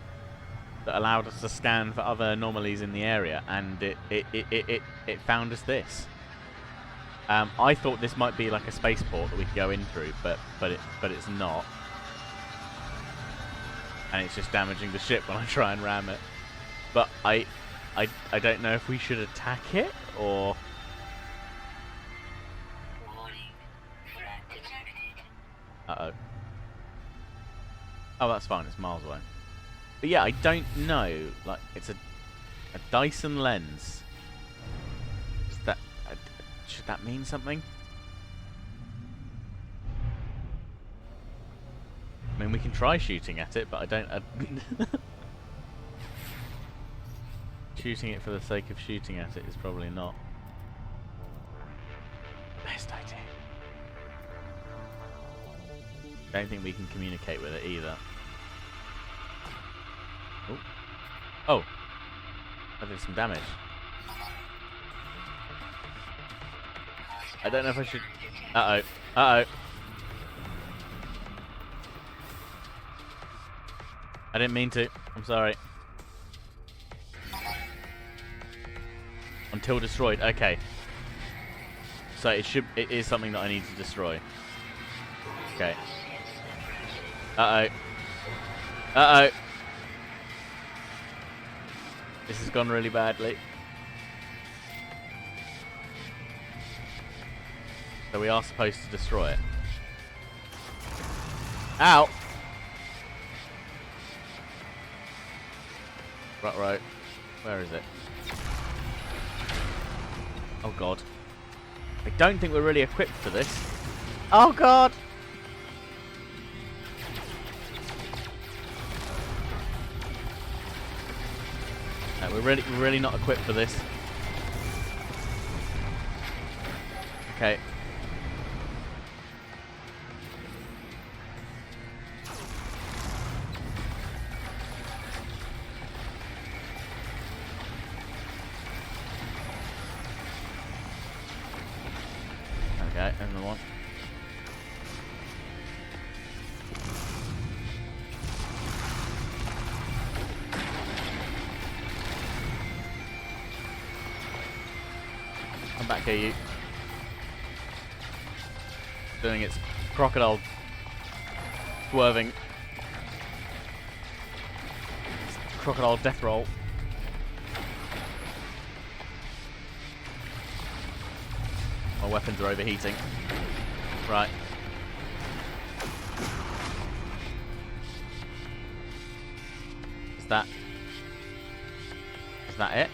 that allowed us to scan for other anomalies in the area, and it found us this. I thought this might be like a spaceport that we could go in through, but it's not, and it's just damaging the ship when I try and ram it. But I don't know if we should attack it or. Uh-oh. Oh, that's fine. It's miles away. But yeah, I don't know. Like, it's a Dyson lens. Is that should that mean something? I mean, we can try shooting at it, but I don't. Shooting it for the sake of shooting at it is probably not the best idea. Don't think we can communicate with it either. Oh. Oh. That did some damage. I don't know if I should. Uh-oh. Uh-oh. I didn't mean to. I'm sorry. Until destroyed. Okay. So it is something that I need to destroy. Okay. Uh-oh. Uh-oh. This has gone really badly. So we are supposed to destroy it. Ow! Right. Where is it? Oh god. I don't think we're really equipped for this. Oh god! No, we're really not equipped for this. Okay. Okay, another one. Come back here, you. Doing its crocodile swerving. Crocodile death roll. My weapons are overheating. Right. Is that it?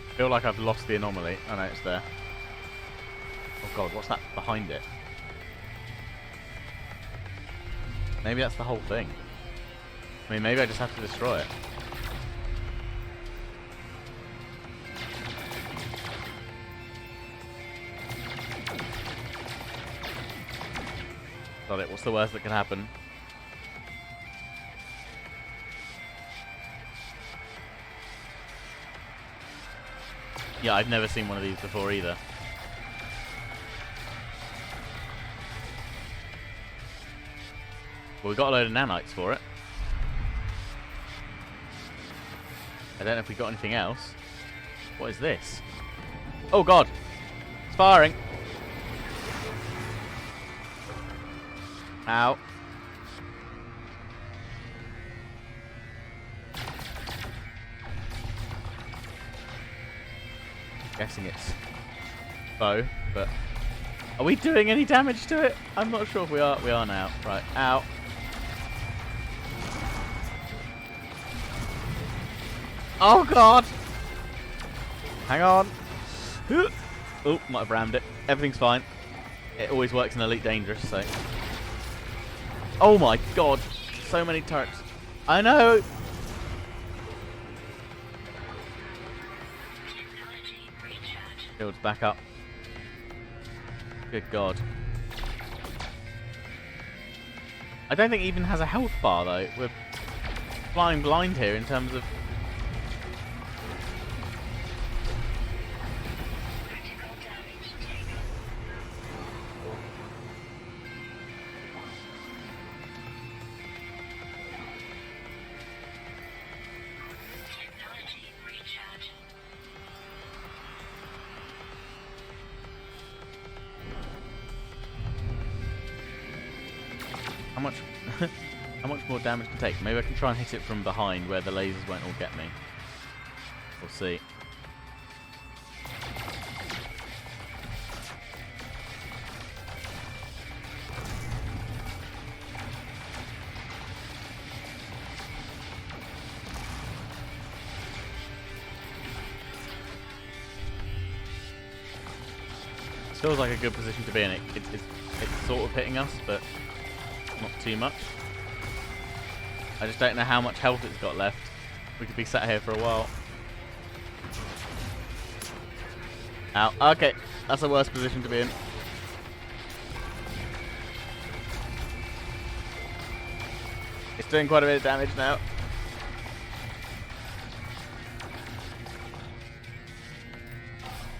I feel like I've lost the anomaly. Oh no, it's there. Oh god, what's that behind it? Maybe that's the whole thing. I mean, maybe I just have to destroy it. Got it. What's the worst that can happen? Yeah, I've never seen one of these before either. Well, we got a load of nanites for it. I don't know if we got anything else. What is this? Oh god! It's firing! Ow. Guessing it's bow, but are we doing any damage to it? I'm not sure if we are. We are now. Right. Ow. Oh god! Hang on. Oh, might have rammed it. Everything's fine. It always works in Elite Dangerous, so. Oh my god! So many turrets. I know! Shields back up. Good god. I don't think it even has a health bar though. We're flying blind here in terms of... How much how much more damage can take? Maybe I can try and hit it from behind where the lasers won't all get me. We'll see. This feels like a good position to be in. It's sort of hitting us, but not too much. I just don't know how much health it's got left. We could be sat here for a while. Ow. Okay, that's the worst position to be in. It's doing quite a bit of damage now.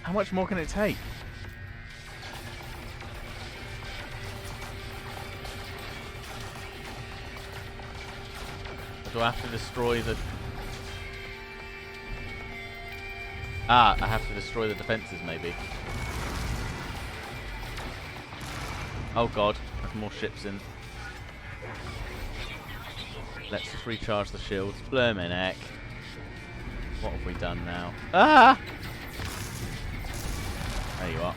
How much more can it take? Do I have to destroy the... Ah, I have to destroy the defences maybe. Oh god, there's more ships in. Let's just recharge the shields. Blurmin' heck. What have we done now? Ah! There you are.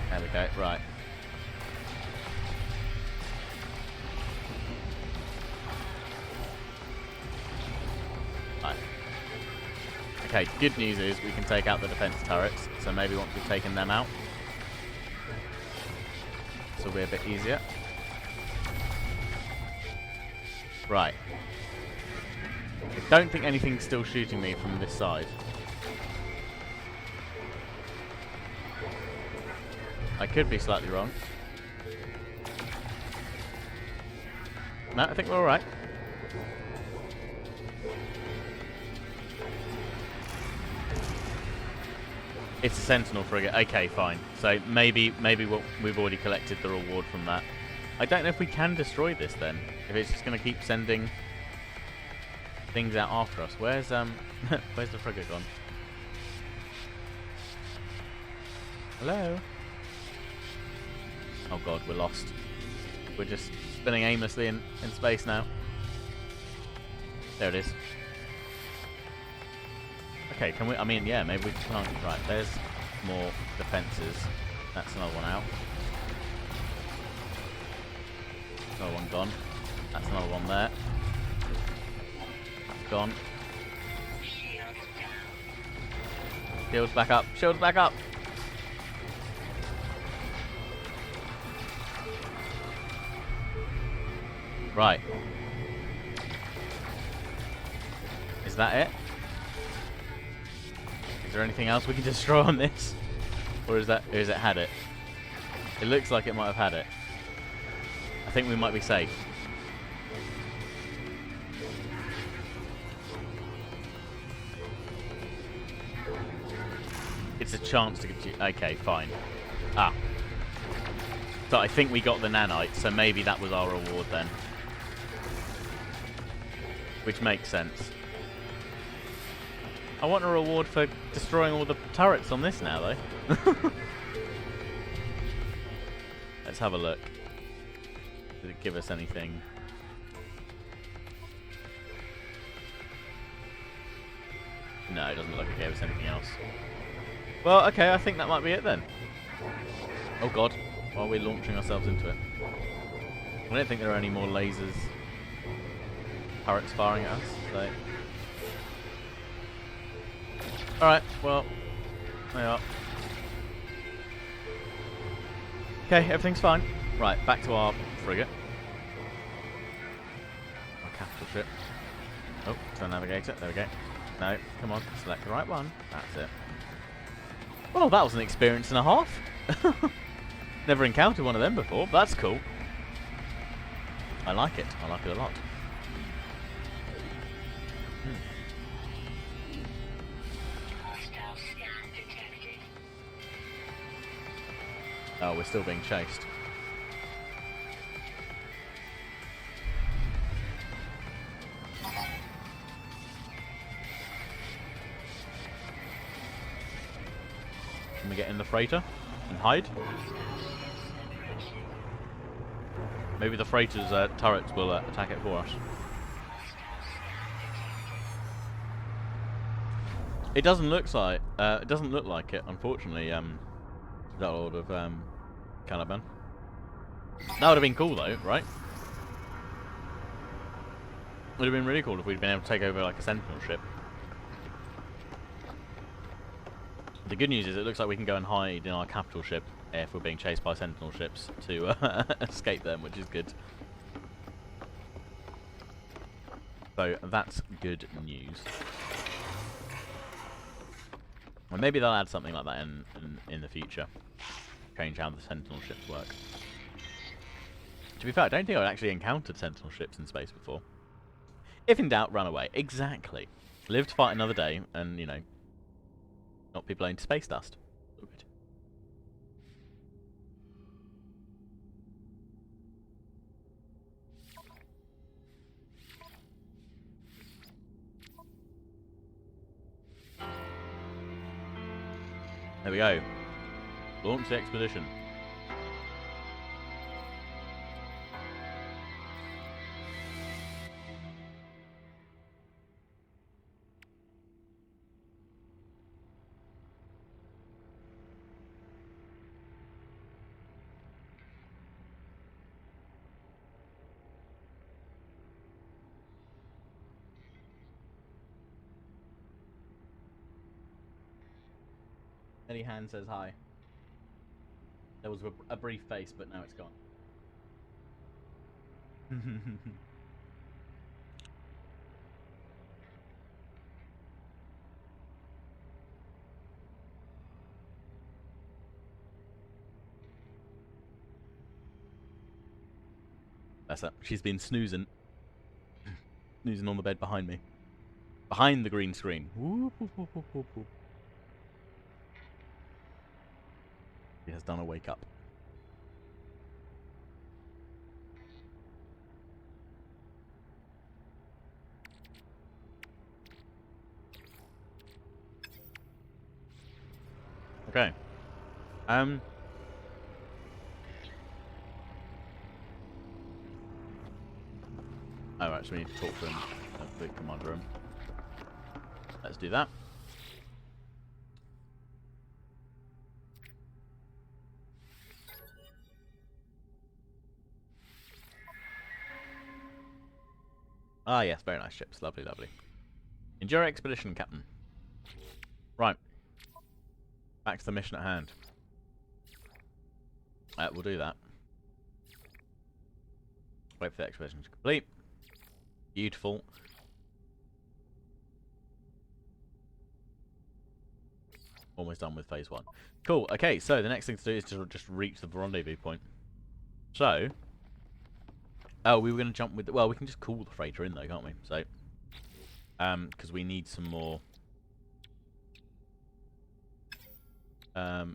There we go, right. Okay, good news is we can take out the defense turrets, so maybe once we've taken them out, this will be a bit easier. Right. I don't think anything's still shooting me from this side. I could be slightly wrong. No, I think we're alright. It's a Sentinel frigate. Okay, fine. So maybe we've already collected the reward from that. I don't know if we can destroy this then. If it's just going to keep sending things out after us. Where's where's the frigate gone? Hello? Oh god, we're lost. We're just spinning aimlessly in space now. There it is. Okay, can we... I mean, yeah, maybe we can't... Right, there's more defences. That's another one out. Another one gone. That's another one there. That's gone. Shields back up. Shields back up! Right. Is that it? Is there anything else we can destroy on this? Or is it had it? It looks like it might have had it. I think we might be safe. It's a chance to get you... Okay, fine. Ah. So I think we got the nanite, so maybe that was our reward then. Which makes sense. I want a reward for destroying all the turrets on this now, though. Let's have a look. Did it give us anything? No, it doesn't look like it gave us anything else. Well, okay, I think that might be it then. Oh god, while we're launching ourselves into it. I don't think there are any more lasers, turrets firing at us, so... Alright, well, there you are. Okay, everything's fine. Right, back to our frigate. Our capital ship. Oh, turn navigator, there we go. No, come on, select the right one. That's it. Well, that was an experience and a half. Never encountered one of them before, but that's cool. I like it a lot. Oh, we're still being chased. Can we get in the freighter and hide? Maybe the freighter's turrets will attack it for us. It doesn't look like it, unfortunately. That Lord of Caliban. That would have been cool though, right? Would have been really cool if we'd been able to take over like a Sentinel ship. The good news is it looks like we can go and hide in our capital ship if we're being chased by Sentinel ships to escape them, which is good. So that's good news. Well, maybe they'll add something like that in the future. Change how the Sentinel ships work. To be fair, I don't think I've actually encountered Sentinel ships in space before. If in doubt, run away. Exactly. Live to fight another day, and, you know, not be blown to space dust. All good. There we go. Launch the expedition. Any hand says hi. There was a brief face, but now it's gone. That's it. She's been snoozing. Snoozing on the bed behind me. Behind the green screen. Whoop, whoop, whoop, whoop, whoop, whoop. She has done a wake up. Okay. Oh, actually, we need to talk to him at the command room. Let's do that. Ah, yes, very nice ships. Lovely, lovely. Endure expedition, Captain. Right. Back to the mission at hand. We'll do that. Wait for the expedition to complete. Beautiful. Almost done with phase 1. Cool. Okay, so the next thing to do is to just reach the rendezvous point. So, oh, we were going to jump with... well, we can just call the freighter in, though, can't we? So, because we need some more... oh,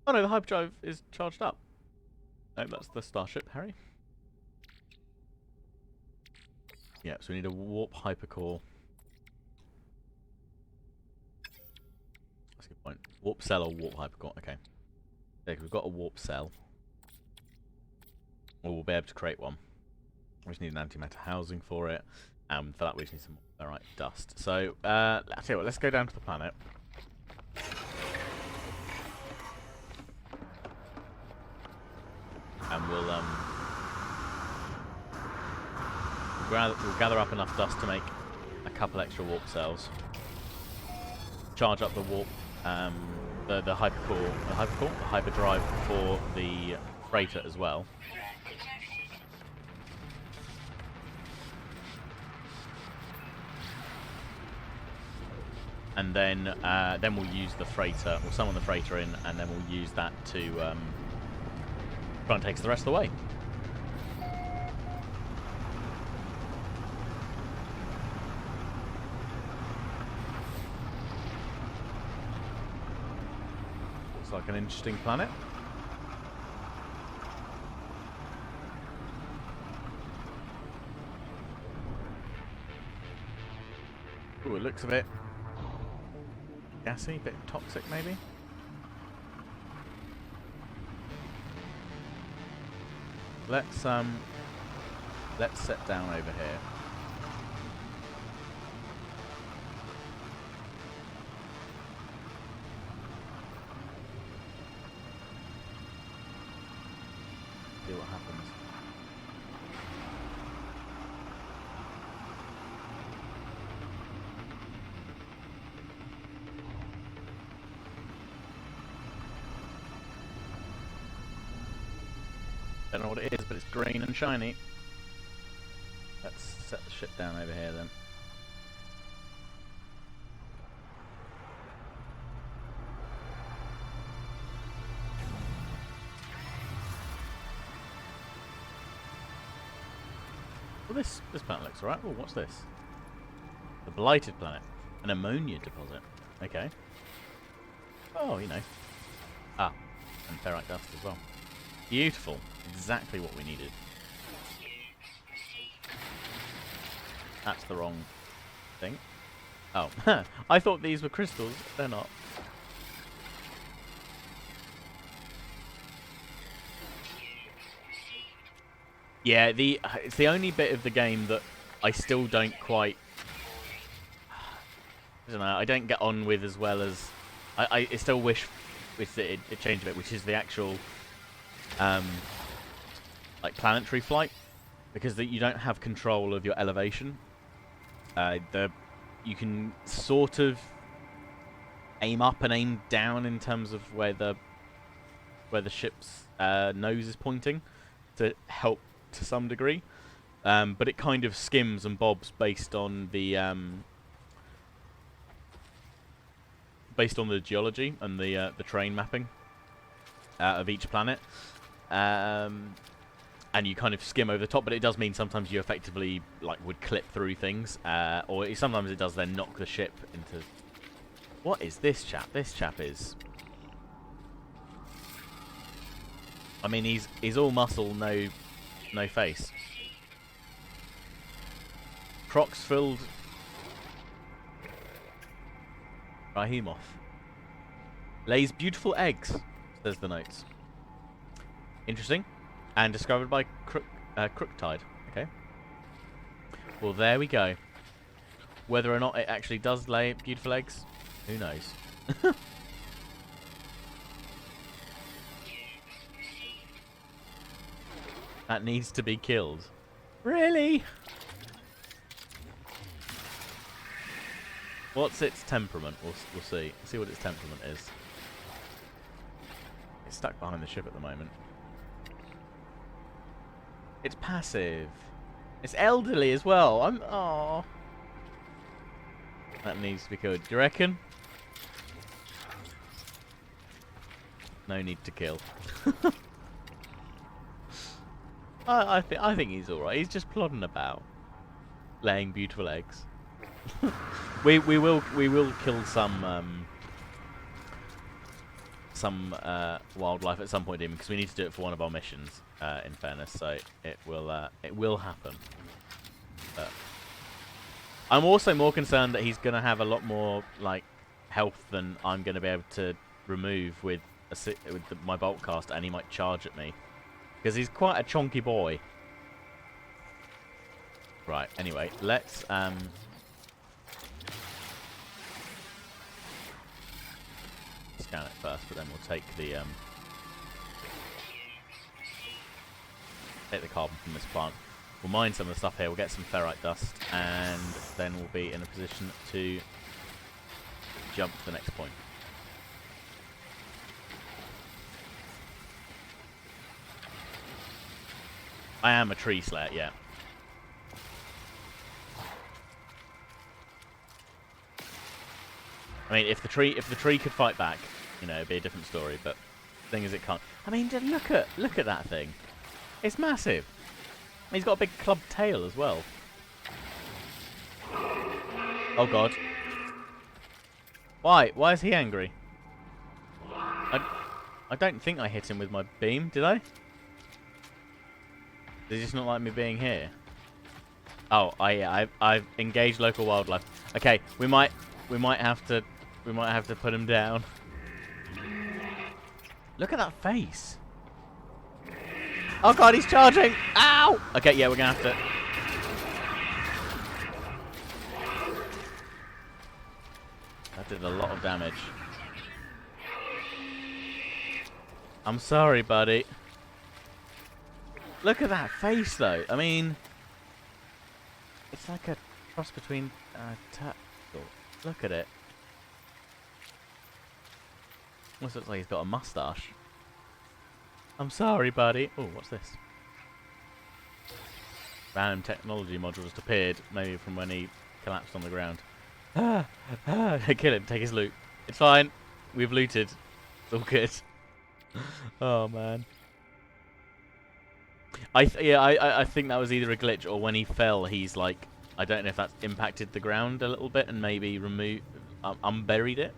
no, the hyperdrive is charged up. No, that's the starship, Harry. Yeah, so we need a warp hypercore. That's a good point. Warp cell or warp hypercore. Okay. Okay, we've got a warp cell. Or we'll be able to create one. We just need an antimatter housing for it. And for that we just need some ferrite dust. So, I'll tell you what, let's go down to the planet. And we'll gather up enough dust to make a couple extra warp cells. Charge up the warp, the hyperdrive for the freighter as well. And then we'll use the freighter. We'll summon the freighter in, and then we'll use that to try and take us the rest of the way. Looks like an interesting planet. Ooh, it looks a bit gassy, a bit toxic maybe. Let's set down over here. See what happens. Don't know what it is, but it's green and shiny. Let's set the ship down over here then. Well, this planet looks alright. Oh, what's this? The Blighted Planet. An ammonia deposit. Okay. Oh, you know. Ah, and ferrite dust as well. Beautiful. Exactly what we needed. That's the wrong thing. Oh, I thought these were crystals. They're not. Yeah, it's the only bit of the game that I still don't quite... I don't know, I don't get on with as well as... I still wish it changed a bit, which is the actual... like planetary flight, because you don't have control of your elevation. You can sort of aim up and aim down in terms of where the ship's nose is pointing to help to some degree. But it kind of skims and bobs based on the geology and the terrain mapping of each planet. And you kind of skim over the top, but it does mean sometimes you effectively would clip through things, or sometimes it does then knock the ship into. What is this chap? This chap is. I mean, he's all muscle, no face. Crocs filled. Behemoth lays beautiful eggs, says the notes. Interesting. And discovered by Crooktide. Okay. Well, there we go. Whether or not it actually does lay beautiful eggs, who knows? That needs to be killed. Really? What's its temperament? We'll see. See what its temperament is. It's stuck behind the ship at the moment. It's passive. It's elderly as well. Aww. That needs to be killed. Do you reckon? No need to kill. I think he's all right. He's just plodding about, laying beautiful eggs. we will kill some wildlife at some point, because we need to do it for one of our missions. In fairness, so it will happen. But I'm also more concerned that he's going to have a lot more health than I'm going to be able to remove with my bolt cast, and he might charge at me because he's quite a chonky boy. Right. Anyway, let's scan it first, but then we'll take the carbon from this plant. We'll mine some of the stuff here. We'll get some ferrite dust, and then we'll be in a position to jump to the next point. I am a tree slayer, yeah. I mean, if the tree could fight back, it'd be a different story. But the thing is, it can't. I mean, look at that thing. It's massive. He's got a big club tail as well. Oh god. Why? Why is he angry? I don't think I hit him with my beam, did I? Does he just not like me being here? Oh, I've engaged local wildlife. Okay, we might have to put him down. Look at that face. Oh god, he's charging! Ow! Okay, yeah, we're gonna have to. That did a lot of damage. I'm sorry, buddy. Look at that face, though. I mean, it's like a cross between turtle. Look at it. Almost looks like he's got a mustache. I'm sorry, buddy. Oh, what's this? Random technology module just appeared, maybe from when he collapsed on the ground. Kill him, take his loot. It's fine. We've looted. It's all good. Oh, man. I think that was either a glitch or when he fell, he's like, I don't know if that's impacted the ground a little bit and maybe unburied it,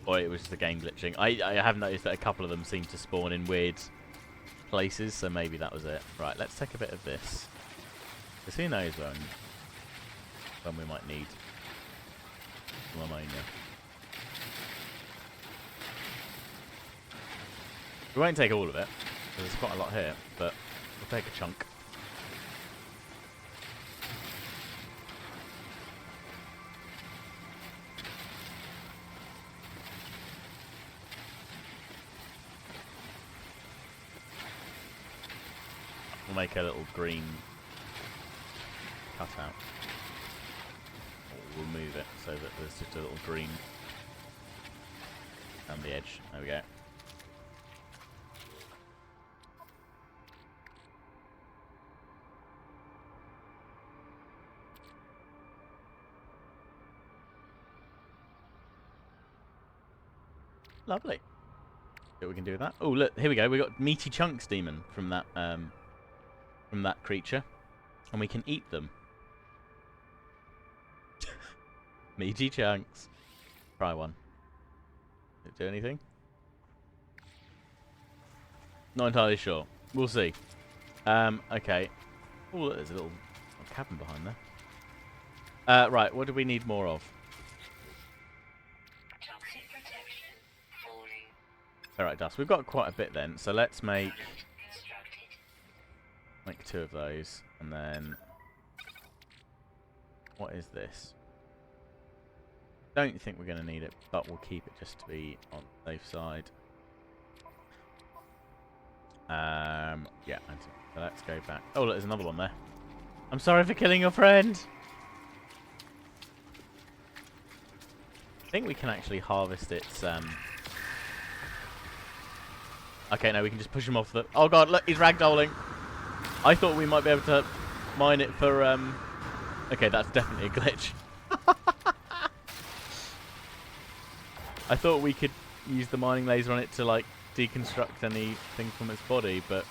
or it was the game glitching. I have noticed that a couple of them seem to spawn in weird places, so maybe that was it. Right, let's take a bit of this, because who knows when we might need some ammonia. We won't take all of it, because there's quite a lot here, but we'll take a chunk. We'll make a little green cutout. We'll move it so that there's just a little green Around the edge. There we go. Lovely. See what we can do with that. Oh, look, here we go. We got meaty chunks demon from that creature, and we can eat them. Meaty chunks. Try one. Did it do anything? Not entirely sure. We'll see. Okay. Oh, there's a little cabin behind there. Right, what do we need more of? Toxic protection falling. Alright, dust. We've got quite a bit then, so let's make Constructed. 2 of those, and then what is this? Don't think we're going to need it, but we'll keep it just to be on the safe side. Yeah, so let's go back. Oh, look, there's another one there. I'm sorry for killing your friend. I think we can actually harvest its. Okay, no, we can just push him off the. Oh god, look, he's ragdolling. I thought we might be able to mine it for. Okay, that's definitely a glitch. I thought we could use the mining laser on it to like deconstruct anything from its body, but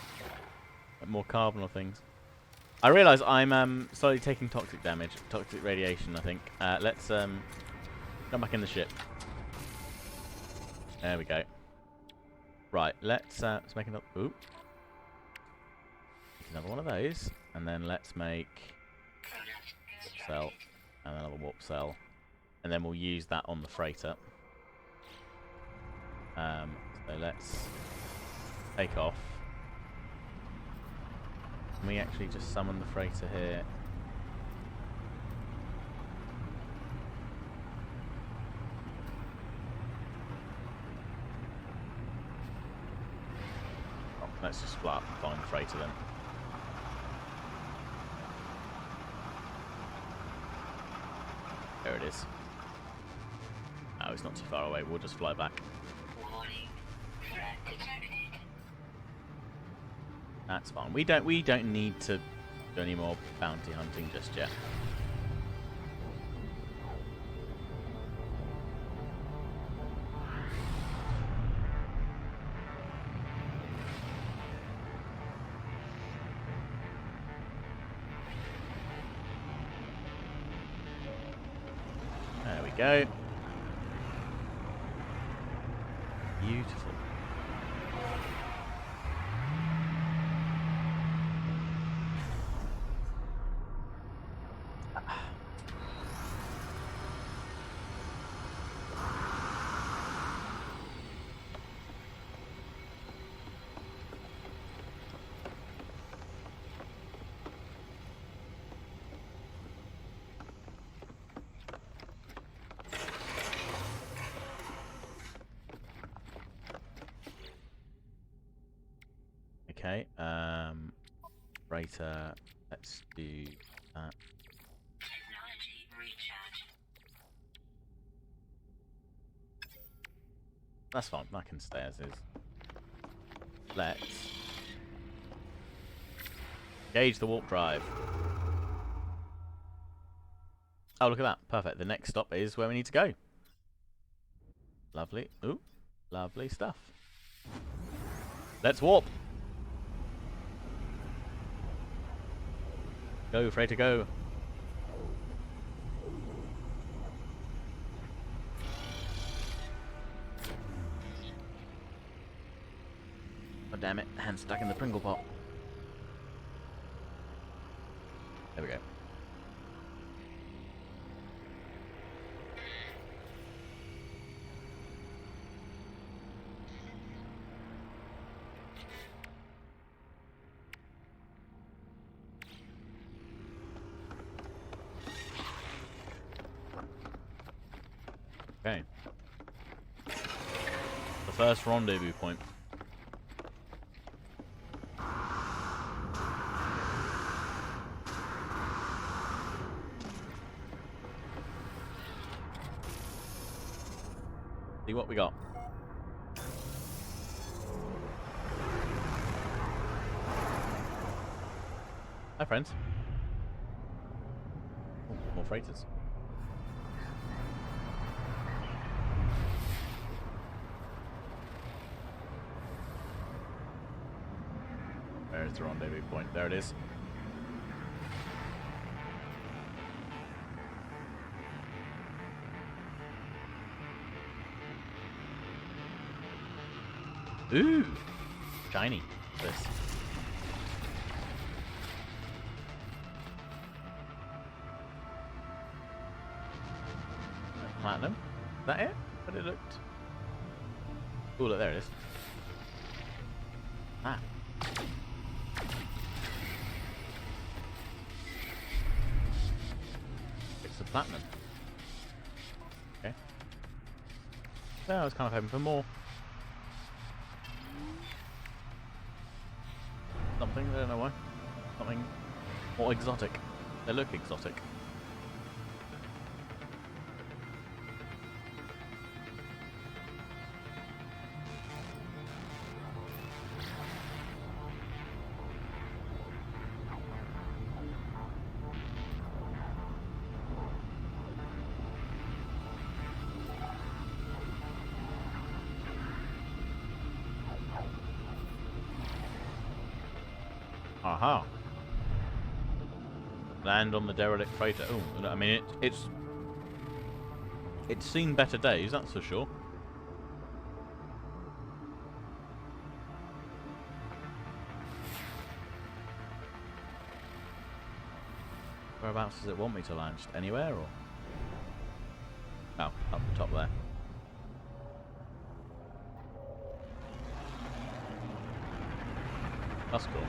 more carbon or things. I realise I'm slowly taking toxic damage, toxic radiation. I think. Let's come back in the ship. There we go. Right, let's make another. Ooh, another one of those, and then let's make warp cell and another warp cell, and then we'll use that on the freighter. So let's take off. Can we actually just summon the freighter here? Oh, let's just fly up and find the freighter then. There it is. Oh, it's not too far away. We'll just fly back. Warning. Threat detected. That's fine. We don't need to do any more bounty hunting just yet. There we go. Beautiful. Okay, freighter, let's do that. Technology recharge. That's fine, that can stay as is. Let's engage the warp drive. Oh, look at that, perfect. The next stop is where we need to go. Lovely, ooh, lovely stuff. Let's warp. Go, freighter, go. Oh, damn it. Hand stuck in the Pringle pot. There we go. Okay. The first rendezvous point. See what we got. Hi, friends. Oh, more freighters. There's the rendezvous point. There it is. Ooh! Shiny. What's this? Platinum? Is that it? But it looked... Oh, look, there it is. Ah. It's the platinum. Okay. So I was kind of hoping for more. Something, I don't know why. Something more exotic. They look exotic. Aha. Land on the derelict freighter. Oh, I mean, it's seen better days, that's for sure. Whereabouts does it want me to land? Just anywhere, or? Oh, up the top there. That's cool.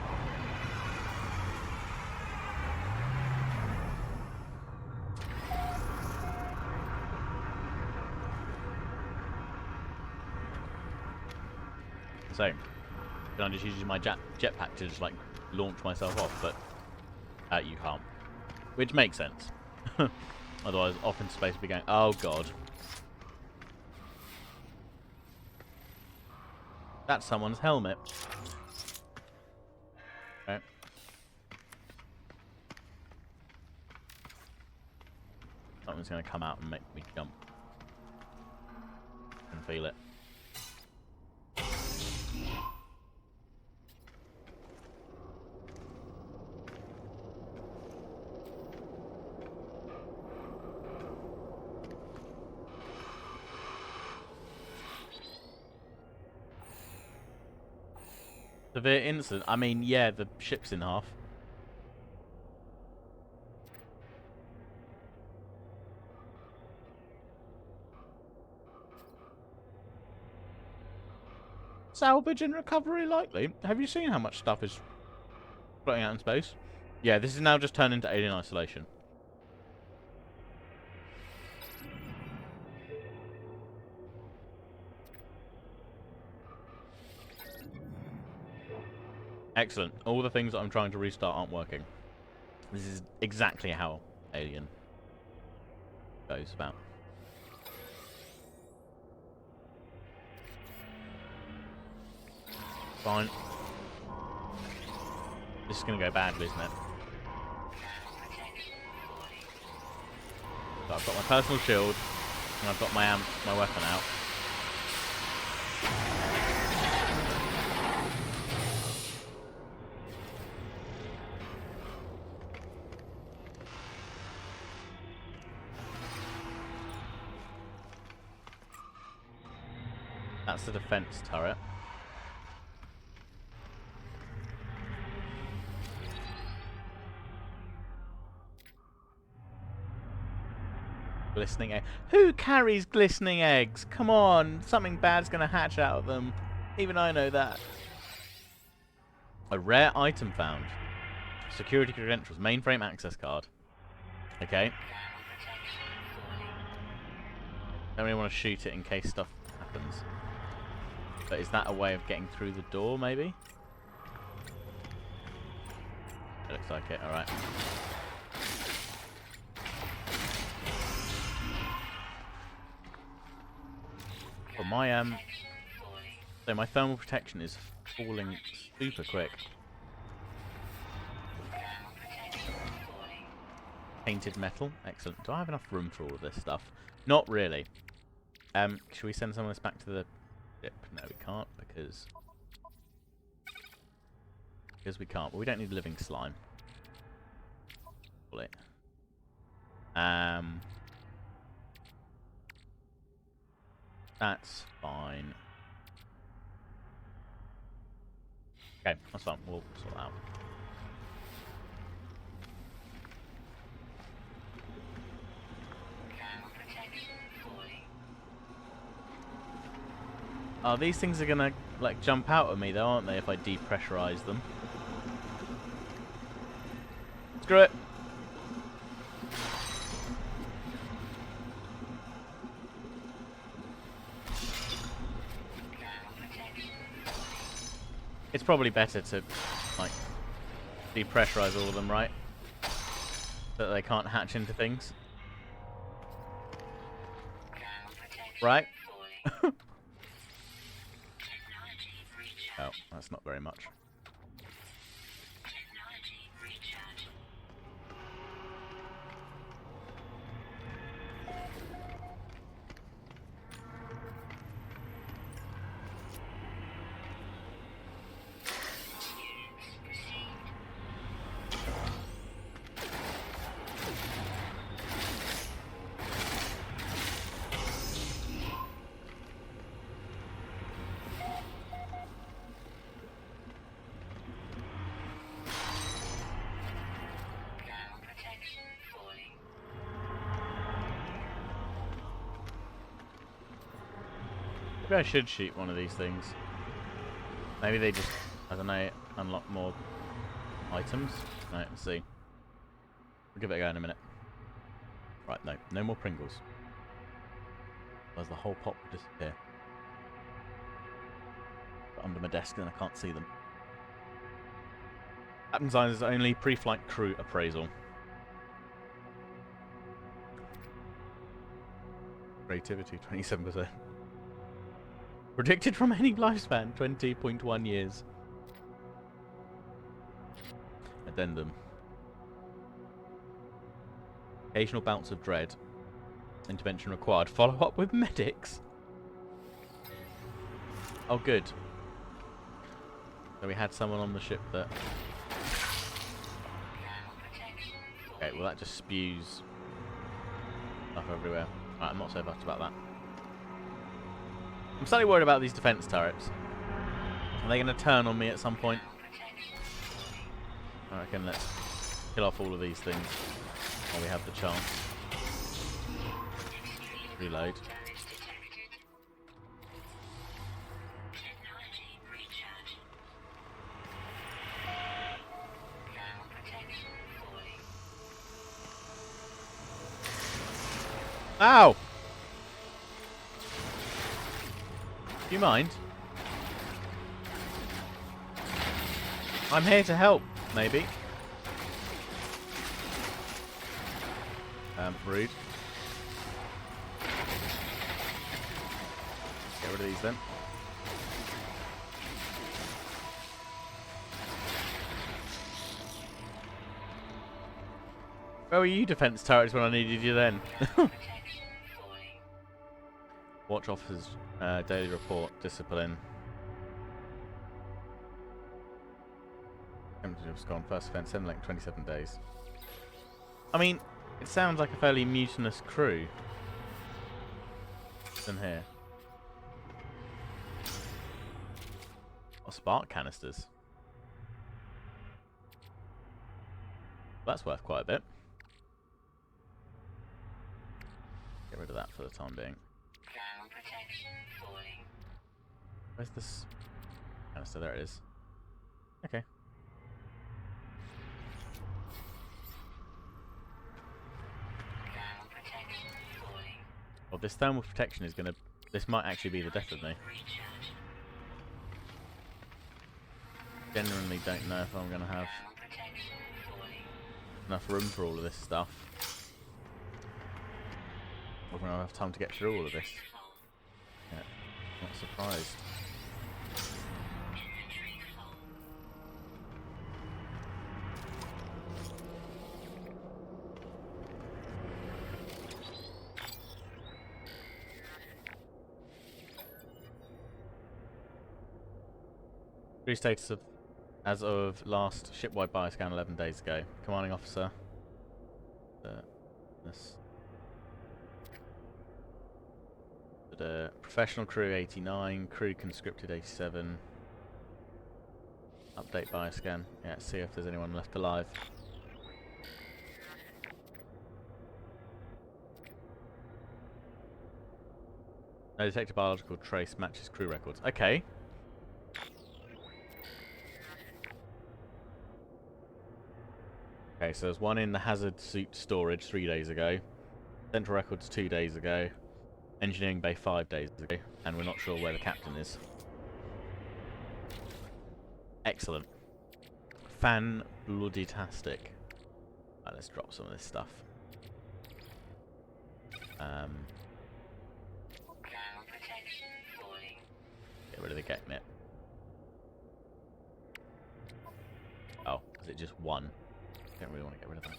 So, can I just use my jetpack to just like launch myself off? But you can't, which makes sense. Otherwise, off into space, we'd be going, oh god, that's someone's helmet. Okay. Something's going to come out and make me jump. I can feel it. Severe incident. I mean, yeah, the ship's in half. Salvage and recovery likely. Have you seen how much stuff is floating out in space? Yeah, this is now just turned into alien isolation. Excellent. All the things that I'm trying to restart aren't working. This is exactly how Alien goes about. Fine. This is going to go badly, isn't it? So I've got my personal shield, and I've got my weapon out. That's the defense turret. Glistening egg. Who carries glistening eggs? Come on, something bad's gonna hatch out of them. Even I know that. A rare item found. Security credentials. Mainframe access card. Okay. Don't really want to shoot it in case stuff happens. But is that a way of getting through the door, maybe? It looks like it, alright. Well, my thermal protection is falling super quick. Painted metal. Excellent. Do I have enough room for all of this stuff? Not really. Should we send some of this back to the ship? No, we can't because we can't. But we don't need living slime. Bullet. That's fine. Okay, that's fine. We'll sort that out. Oh, these things are gonna like jump out at me though, aren't they, if I depressurize them? Screw it. It's probably better to like depressurize all of them, right? So that they can't hatch into things. Right? Oh, that's not very much. Maybe I should shoot one of these things. Maybe they just, I don't know, unlock more items. Right, let's see. We'll give it a go in a minute. Right, no more Pringles. Otherwise the whole pot will disappear. But under my desk and I can't see them. Captain signs is only pre-flight crew appraisal. Creativity, 27%. Predicted remaining lifespan, 20.1 years. Addendum. Occasional bouts of dread. Intervention required. Follow up with medics. Oh, good. So we had someone on the ship that... Okay, well that just spews stuff everywhere. Right, I'm not so fussed about that. I'm slightly worried about these defense turrets. Are they going to turn on me at some point? I reckon let's kill off all of these things while we have the chance. Reload. Ow! Do you mind? I'm here to help, maybe. Rude. Get rid of these then. Where were you, defense turrets, when I needed you then? Watch officers daily report, discipline. Temperature has gone. First offence, send like 27 days. I mean, it sounds like a fairly mutinous crew. What's in here? Oh, spark canisters. That's worth quite a bit. Get rid of that for the time being. Where's this canister? There it is. Okay. Well, this thermal protection is gonna... This might actually be the death of me. Genuinely don't know if I'm gonna have enough room for all of this stuff. Or when I have time to get through all of this. Yeah, not surprised. Crew status of as of last shipwide bioscan 11 days ago. Commanding officer. This. Professional crew 89, crew conscripted 87. Update bioscan. Yeah, see if there's anyone left alive. No detected biological trace matches crew records. Okay. Okay, so there's one in the hazard suit storage 3 days ago. Central records 2 days ago. Engineering bay 5 days ago. And we're not sure where the captain is. Excellent. Fan-bloody-tastic. Right, let's drop some of this stuff. Get rid of the get net. Oh, is it just one? Don't really want to get rid of them.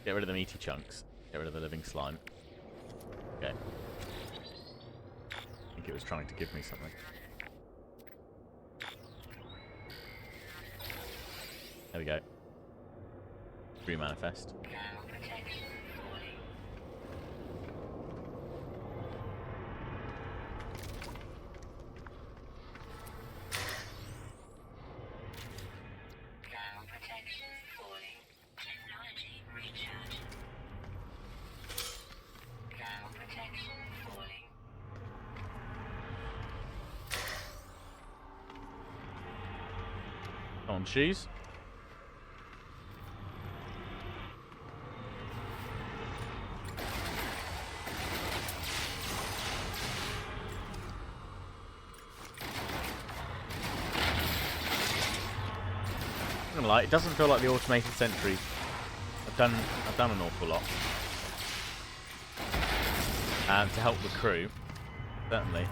Get rid of the meaty chunks. Get rid of the living slime. Okay. I think it was trying to give me something. There we go. Remanifest. On shoes. I'm gonna lie, it doesn't feel like the automated sentries. I've done an awful lot to help the crew, certainly.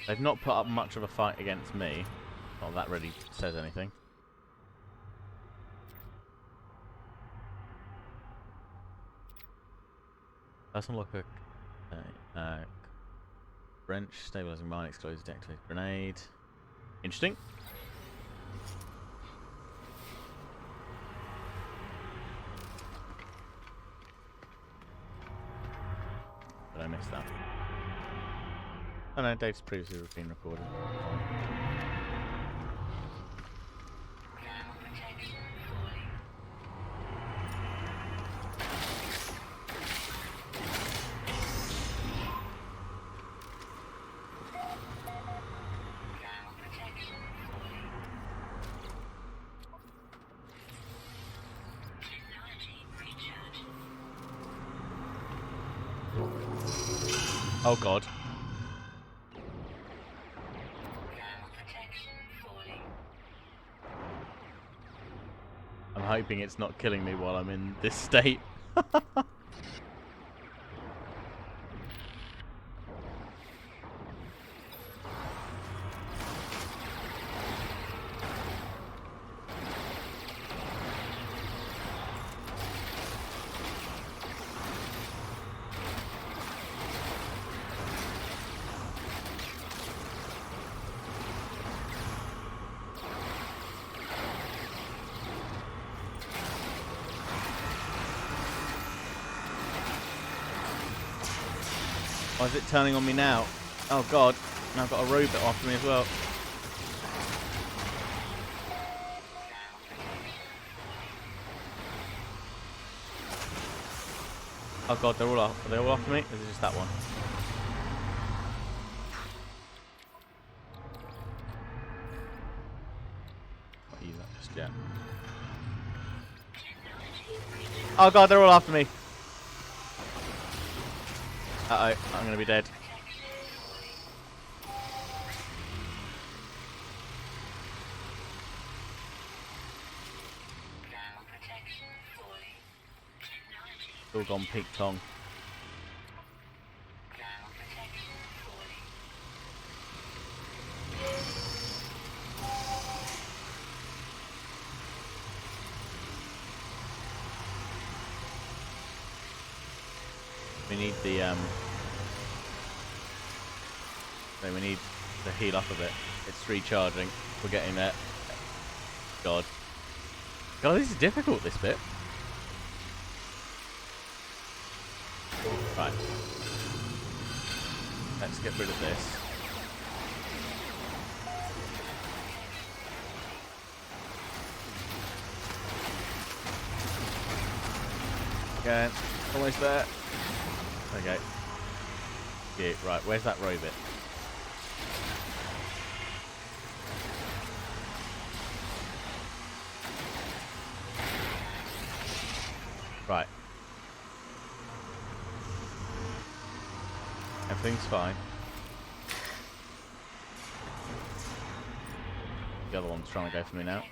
They've not put up much of a fight against me. Not that really says anything. Personal locker. Wrench, stabilizing mine, explosive, deactivated grenade. Interesting. Did I miss that? Oh no, Dave's previously been recorded. Oh god. I'm hoping it's not killing me while I'm in this state. Why is it turning on me now? Oh god, now I've got a robot after me as well. Oh god, are they all after me? Or is it just that one? Not use that just yet. Oh god, they're all after me. Uh oh, I'm gonna be dead. All gone peak tong. We need the So we need to heal up a bit. It's recharging. We're getting there. God. God, this is difficult, this bit. Right. Let's get rid of this. Okay, almost there. Okay. Yeah, right, where's that robot? Right. Everything's fine. The other one's trying to go for me now.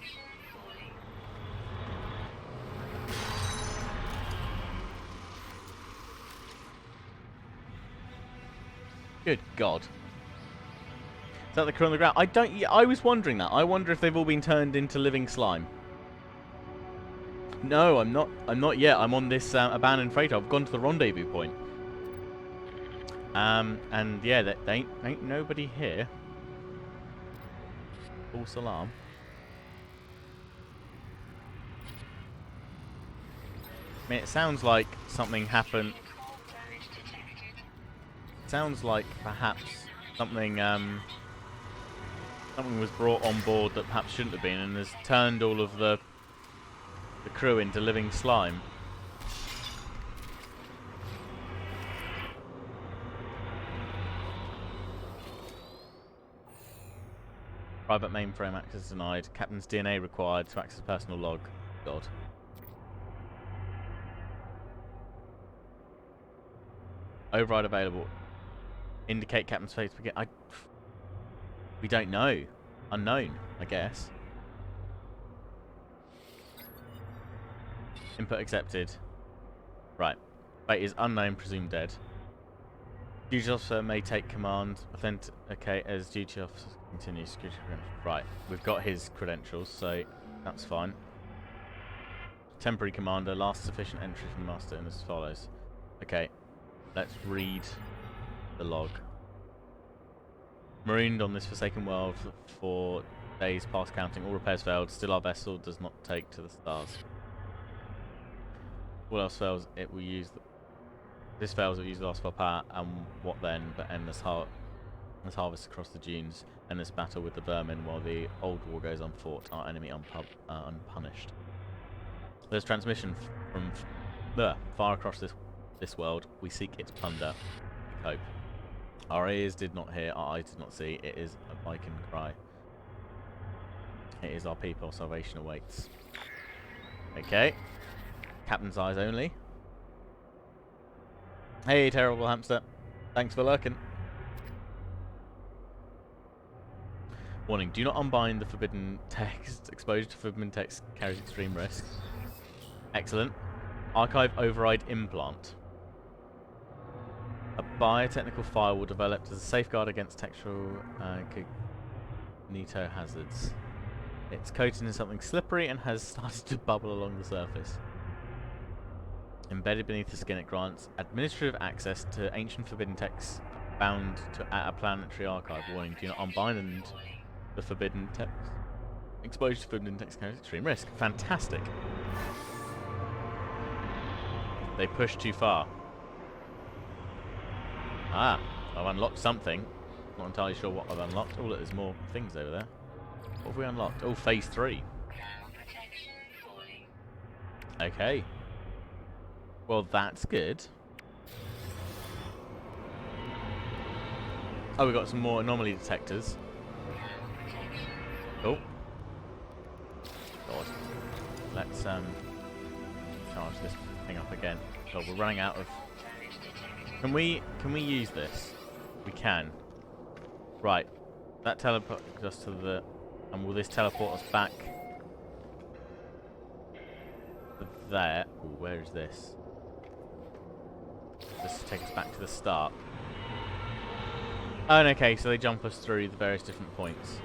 Good God. Is that the crew on the ground? I was wondering that. I wonder if they've all been turned into living slime. No, I'm not yet. I'm on this abandoned freighter. I've gone to the rendezvous point. And yeah, there ain't nobody here. False alarm. I mean, it sounds like something happened. It sounds like perhaps something something was brought on board that perhaps shouldn't have been, and has turned all of the crew into living slime. Private mainframe access denied. Captain's DNA required to access personal log. God. Override available. Indicate captain's face begin. We don't know. Unknown, I guess. Input accepted. Right. Fate is unknown, presumed dead. Duty officer may take command. Authenticate as duty officer continues security credentials. Right. We've got his credentials, so that's fine. Temporary commander. Last sufficient entry from master and as follows. Okay. Let's read the log. Marooned on this forsaken world for days past counting. All repairs failed. Still our vessel does not take to the stars. All else fails, it will use... This fails, it will use the last of our power, and what then but endless harvest across the dunes, endless battle with the vermin while the old war goes unfought, our enemy unpunished. There's transmission from far across this world. We seek its plunder. We hope. Our ears did not hear, our eyes did not see. It is a Viking cry. It is our people. Salvation awaits. Okay. Captain's eyes only. Hey, terrible hamster. Thanks for lurking. Warning, do not unbind the forbidden text. Exposure to forbidden text carries extreme risk. Excellent. Archive override implant. A biotechnical firewall developed as a safeguard against textual cognito hazards. It's coated in something slippery and has started to bubble along the surface. Embedded beneath the skin, it grants administrative access to ancient forbidden texts bound at a planetary archive. Warning, do not unbind the forbidden text. Exposure to forbidden text carries extreme risk. Fantastic. They pushed too far. Ah, I've unlocked something. Not entirely sure what I've unlocked. Oh, look, there's more things over there. What have we unlocked? Oh, phase 3. Okay. Well, that's good. Oh, we've got some more anomaly detectors. Oh. God. Let's charge this thing up again. Oh, we're running out of... Can we use this? We can. Right. That teleports us to the... And will this teleport us back to there? Ooh, where is this? This takes us back to the start. Oh, and okay, so they jump us through the various different points.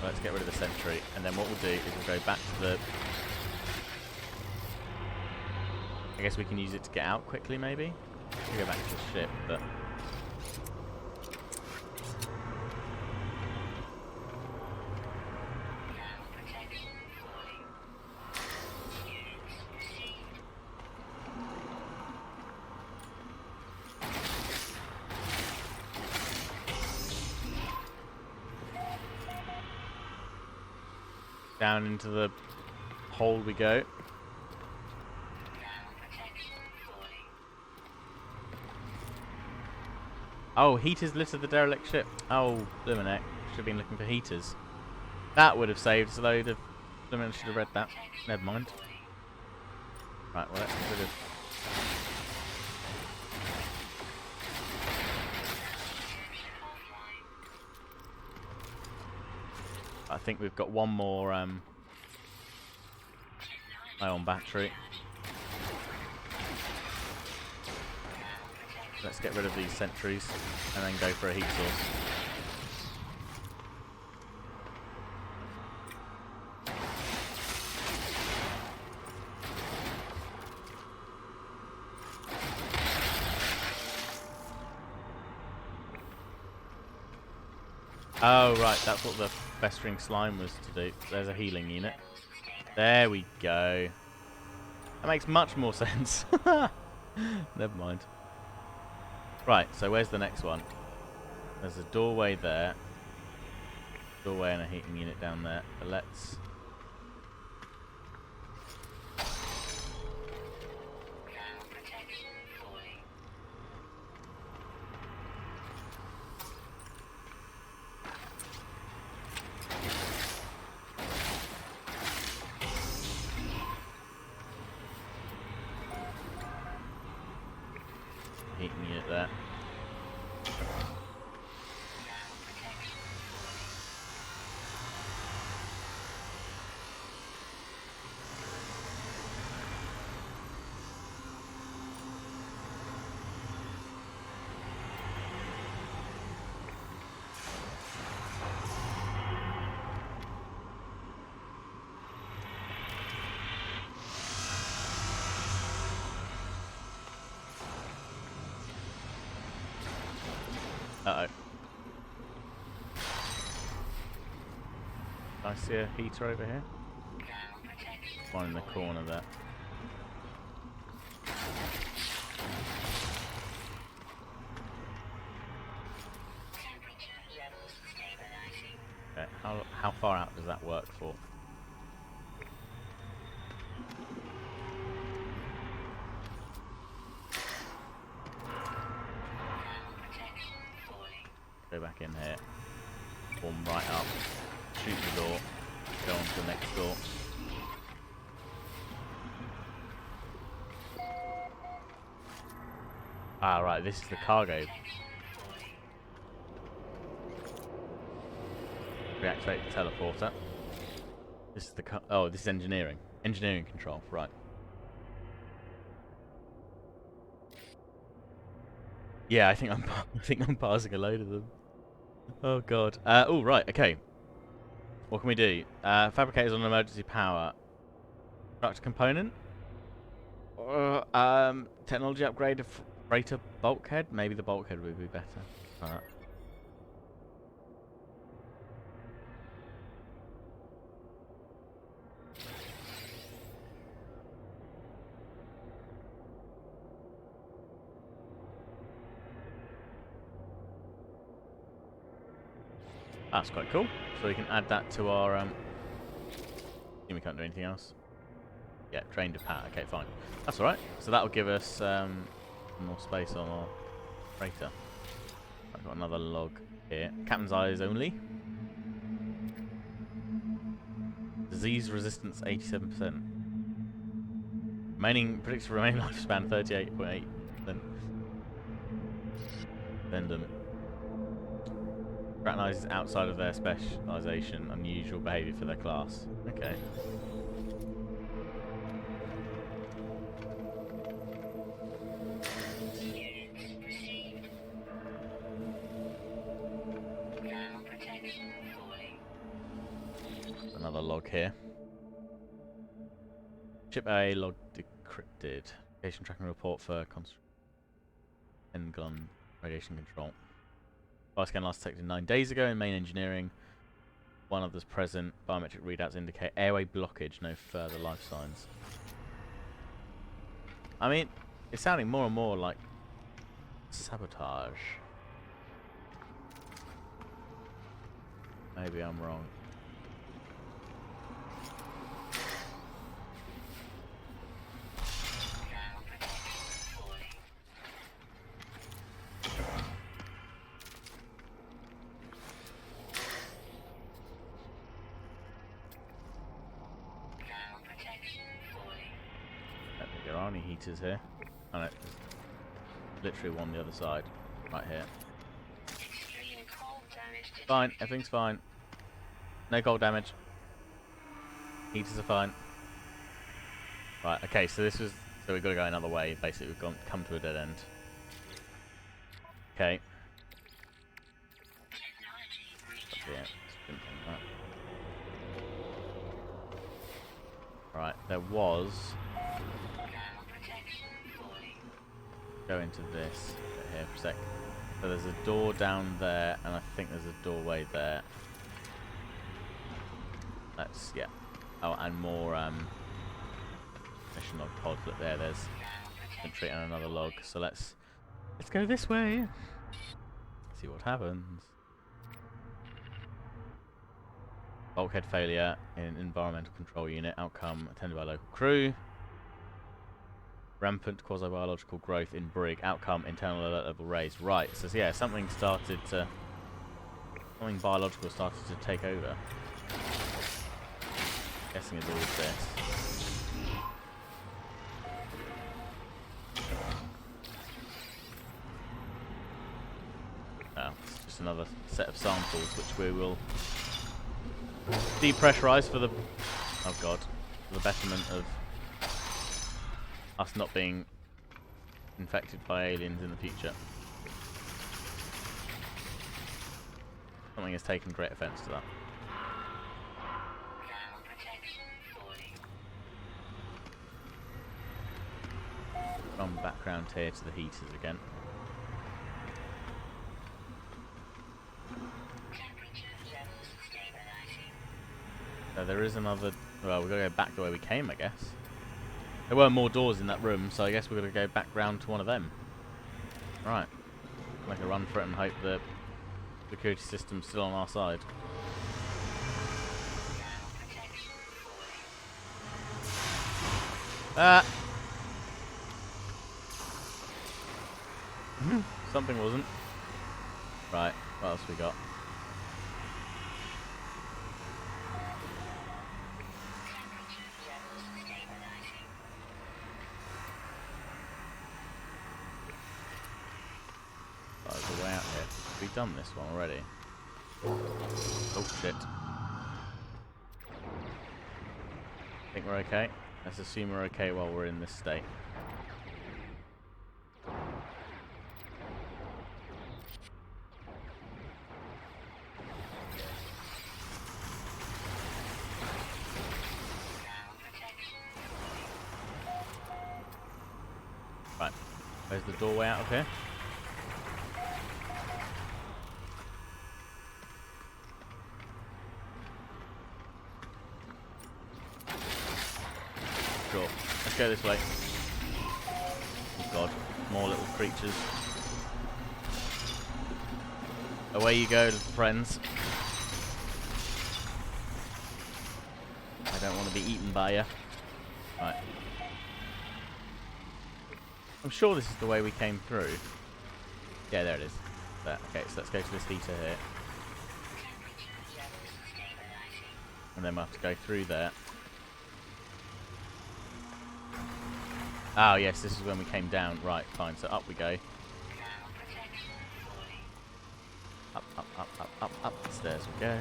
Well, let's get rid of the sentry, and then what we'll do is we'll go back to the... I guess we can use it to get out quickly, maybe? We'll go back to the ship, but... Down into the hole we go. Oh, heaters littered the derelict ship. Oh, Luminek. Should have been looking for heaters. That would have saved us a load of... Luminek should have read that. Never mind. Right, well, let's get rid of... I think we've got one more ion battery. Let's get rid of these sentries and then go for a heat source. Oh right, that's what the festering slime was to do. There's a healing unit. There we go. That makes much more sense. Never mind. Right, so where's the next one? There's a doorway there. Doorway and a heating unit down there. But let's... heating unit there. Uh-oh. I see a heater over here. One in the corner there. Okay, how far out does that work for? Go back in here. Warm right up. Shoot the door. Go on to the next door. Ah, right, this is the cargo. Reactivate the teleporter. This is the oh, this is engineering. Engineering control, right. Yeah, I think I'm passing a load of them. Oh god. Oh right, okay. What can we do? Fabricators on emergency power. Structure component. Technology upgrade of freighter bulkhead. Maybe the bulkhead would be better. That's quite cool. So we can add that to our. We can't do anything else. Yeah, drained of power. Okay, fine. That's all right. So that will give us more space on our freighter. I've got another log here. Captain's eyes only. Disease resistance 87%. Predicted remaining lifespan 38.8%. Addendum. Fraternizes outside of their specialization. Unusual behavior for their class. Okay. Another log here. Ship A log decrypted. Radiation tracking report for gun radiation control. Fire scan last detected 9 days ago in main engineering. One others present. Biometric readouts indicate airway blockage. No further life signs. I mean, it's sounding more and more like sabotage. Maybe I'm wrong. are any heaters here. Oh no, there's literally one on the other side. Right here. Extreme cold damage detected. Fine, everything's fine. No cold damage. Heaters are fine. Right, okay, so this was... So we've got to go another way. Basically, we've come to a dead end. Okay. Technology Yeah, recharge. sprint on that. Right, there was... Thermal protection falling. Go into this bit here for a sec. So there's a door down there, and I think there's a doorway there. That's... yeah. Oh, and more, mission log pods. Look there, there's infantry and another log. So let's go this way. See what happens. Bulkhead failure in environmental control unit. Outcome attended by local crew. Rampant quasi-biological growth in brig. Outcome internal alert level raised. Right. So yeah, something biological started to take over. Guessing it's all of this. It's just another set of samples which we will depressurize for the for the betterment of us not being infected by aliens in the future. Something has taken great offence to that. Thermal protection falling. From background here to the heaters again. Temperature levels stabilizing. So there is another... Well, we've got to go back the way we came, I guess. There were more doors in that room, so I guess we're going to go back round to one of them. Right. Make a run for it and hope the security system's still on our side. Thermal protection falling. Ah! Something wasn't. Right, what else we got? Temperature levels stabilizing. Oh, there's a way out here. We've done this one already. Oh shit. Think we're okay? Let's assume we're okay while we're in this state. Thermal protection falling. Right. Where's the doorway out of here? Sure. Let's go this way. Oh god. More little creatures. Away you go, little friends. I don't want to be eaten by you. Right. I'm sure this is the way we came through. Yeah, there it is. There. Okay, so let's go to this heater here. Temperature levels stabilizing. And then we'll have to go through there. Oh yes, this is when we came down. Right, fine. So up we go. Thermal protection falling. Up, up, up, up, up, up. The stairs we go. In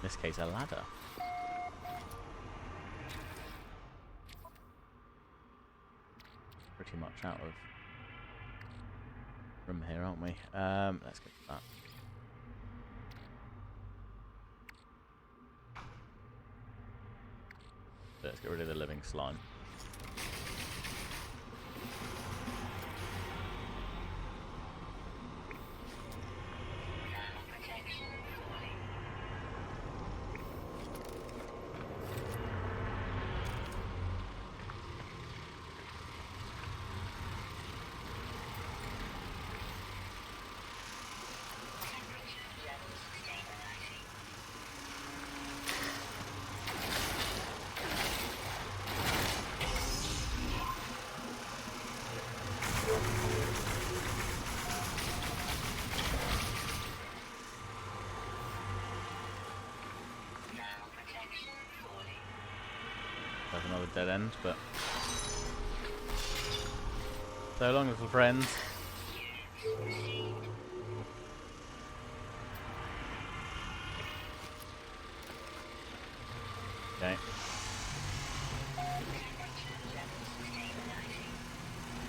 this case, a ladder. Pretty much out of room here, aren't we? Let's get to that. So let's get rid of the living slime. Thermal protection falling. Temperature levels stabilizing. dead end, but so long, little friends. Okay. I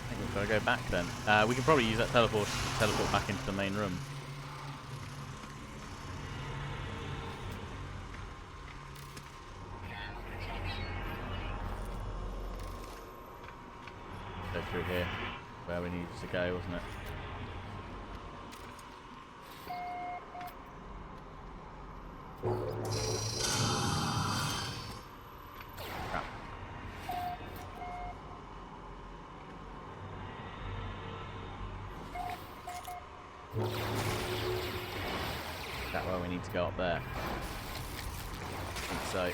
think we've got to go back then. We can probably use that teleport to teleport back into the main room. Go through here, where we needed to go, wasn't it? Crap. Is that where we need to go up there? I think so.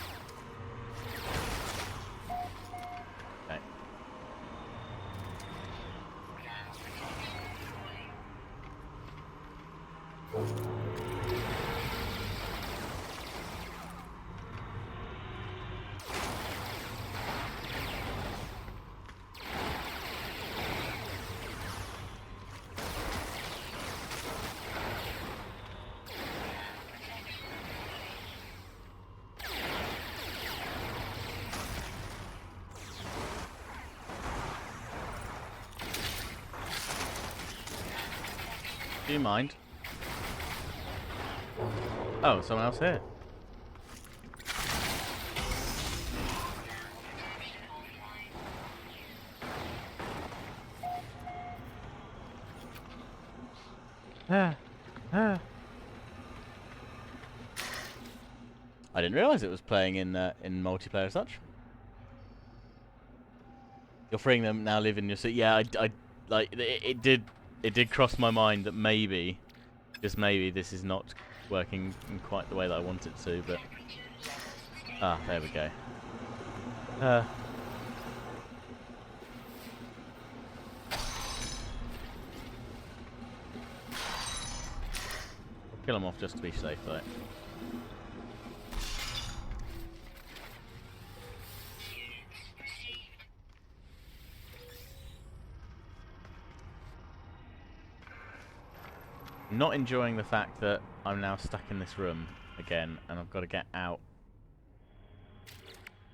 Okay. Do you mind? Oh, someone else here. I didn't realise it was playing in multiplayer as such. You're freeing them now. Live in your city. Yeah, I like it did cross my mind that maybe, just maybe, this is not working in quite the way that I want it to. But there we go. Kill them off just to be safe, though. Not enjoying the fact that I'm now stuck in this room again, and I've got to get out.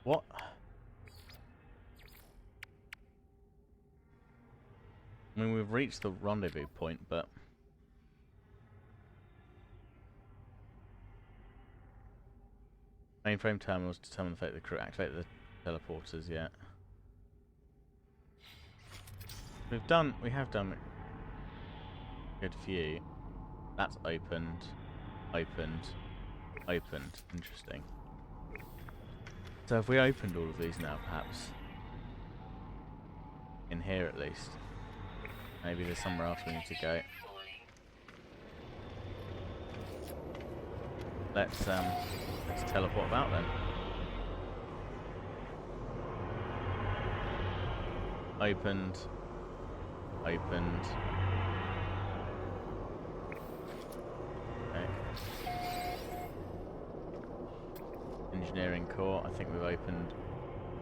What? I mean, we've reached the rendezvous point, but mainframe terminals determine the fate of the crew. Activate the teleporters. Yeah. We have done a good few. That's opened, opened, opened. Interesting. So have we opened all of these now, perhaps? In here, at least. Maybe there's somewhere else we need to go. Let's teleport about then. Opened, opened. Engineering core. I think we've opened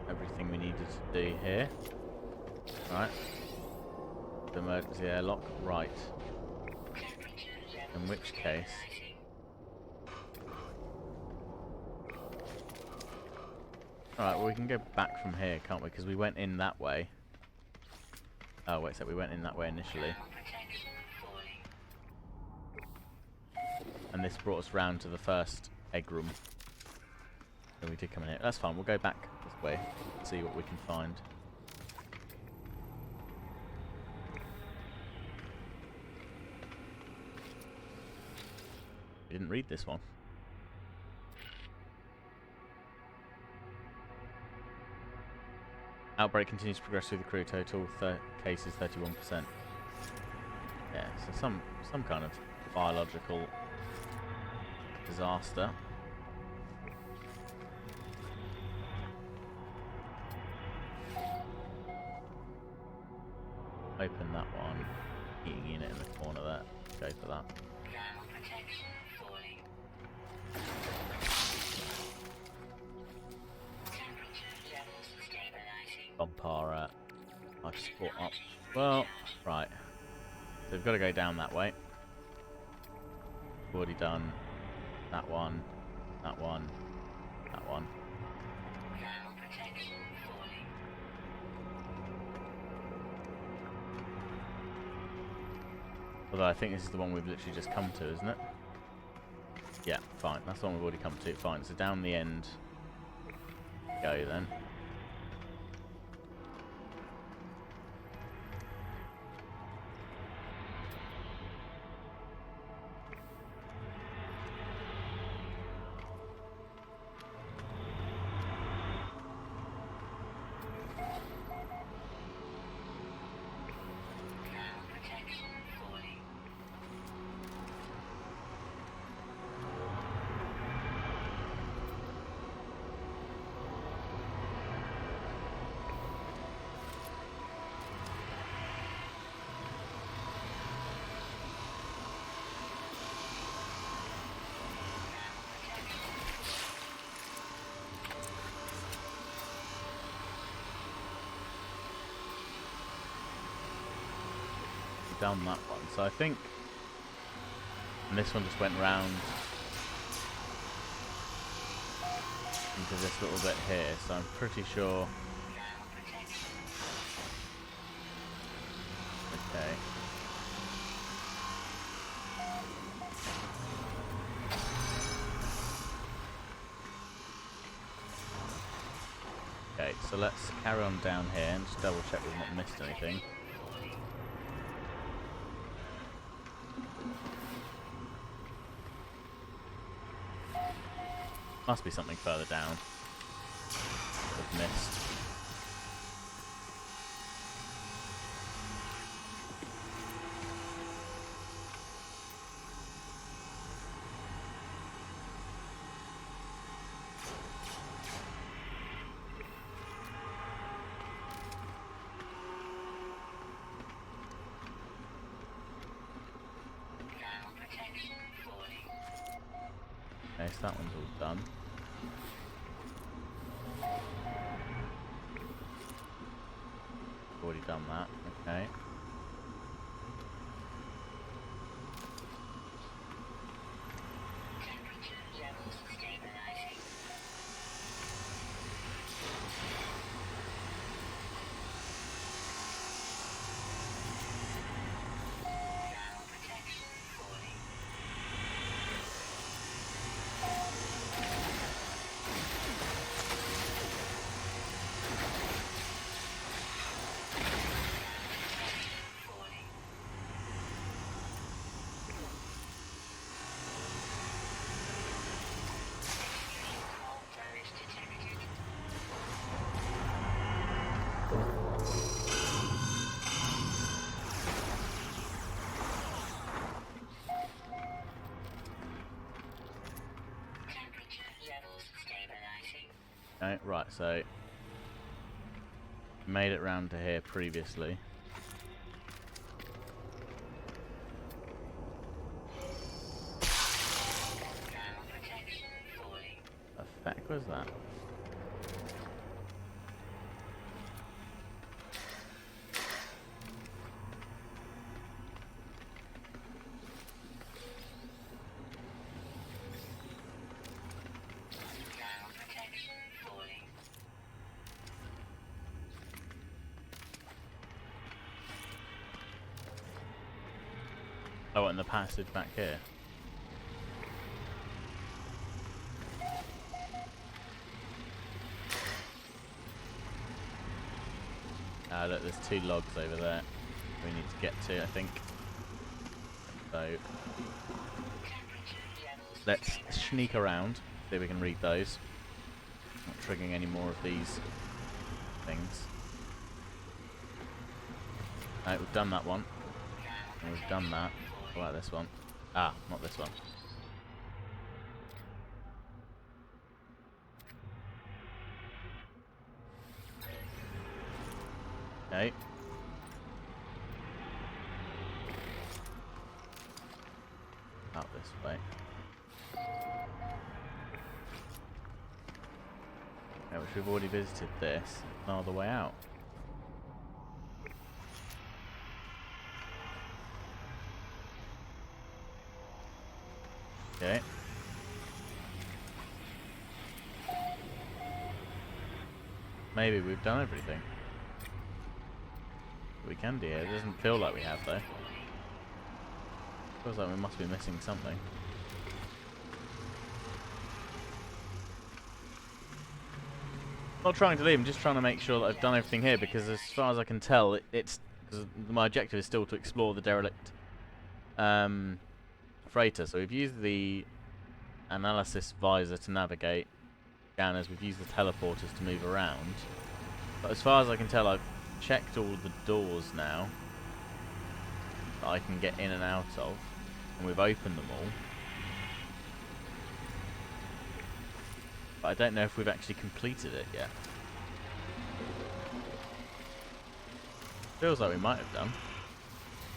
everything we needed to do here. Right. The emergency airlock. Right. In which case. Alright, well we can go back from here, can't we? Because we went in that way. Oh, wait a sec, we went in that way initially. And this brought us round to the first egg room. And we did come in here. That's fine, we'll go back this way, see what we can find. We didn't read this one. Outbreak continues to progress through the crew. Total cases 31%. Yeah, so some kind of biological disaster. Open that one. Heating unit in the corner there. Go for that. support up. Well, right. So we've got to go down that way. We've already done that one, that one, that one. Thermal protection falling. Although I think this is the one we've literally just come to, isn't it? Yeah, fine. That's the one we've already come to. Fine. So down the end. Go then. Thermal protection falling. We've done that one. So I think. And this one just went round into this little bit here. So I'm pretty sure. Thermal protection. Okay. Okay, so let's carry on down here and just double check we've not missed anything. Must be something further down. We've missed. Thermal protection falling. Okay, so that one's all done. Already done that. Okay. Temperature levels stabilizing. Thermal protection falling. Falling. Extreme cold damage detected. Temperature levels stabilizing. Okay, right, so made it round to here previously. Thermal protection falling. The fuck was that? Thermal protection falling. Oh, and the passage back here. Ah, look, there's two logs over there we need to get to, I think. So Temperature levels let's stabilizing. sneak around, see if we can read those. Not triggering any more of these things. Alright, we've done that one. And we've done that. What about this one? Ah, not this one. Okay. Out this way. Yeah, which we've already visited this. No other way out. Okay. Maybe we've done everything we can do here. It doesn't feel like we have, though. Feels like we must be missing something. Not trying to leave, I'm just trying to make sure that I've done everything here, because as far as I can tell, it's... Cause my objective is still to explore the derelict freighter. So we've used the analysis visor to navigate, scanners, we've used the teleporters to move around. But as far as I can tell, I've checked all the doors now that I can get in and out of, and we've opened them all. But I don't know if we've actually completed it yet. Feels like we might have done.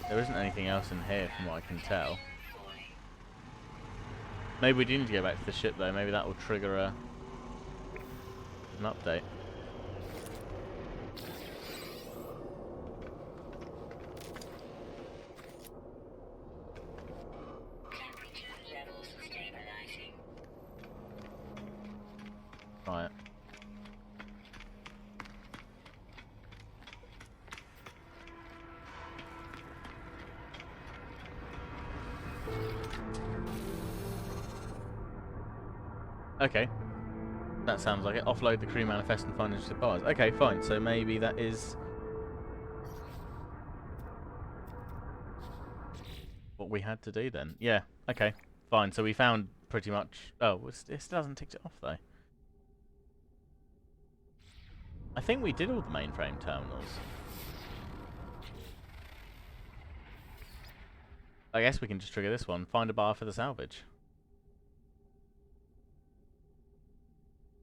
There isn't anything else in here from what I can tell. Maybe we do need to go back to the ship though, maybe that will trigger an update. Temperature levels stabilizing. Right. Okay. That sounds like it. Offload the crew manifest and find interested bars. Okay, fine. So maybe that is what we had to do then. Yeah, okay. Fine. So we found pretty much... Oh, it still hasn't ticked it off though. I think we did all the mainframe terminals. I guess we can just trigger this one. Find a bar for the salvage.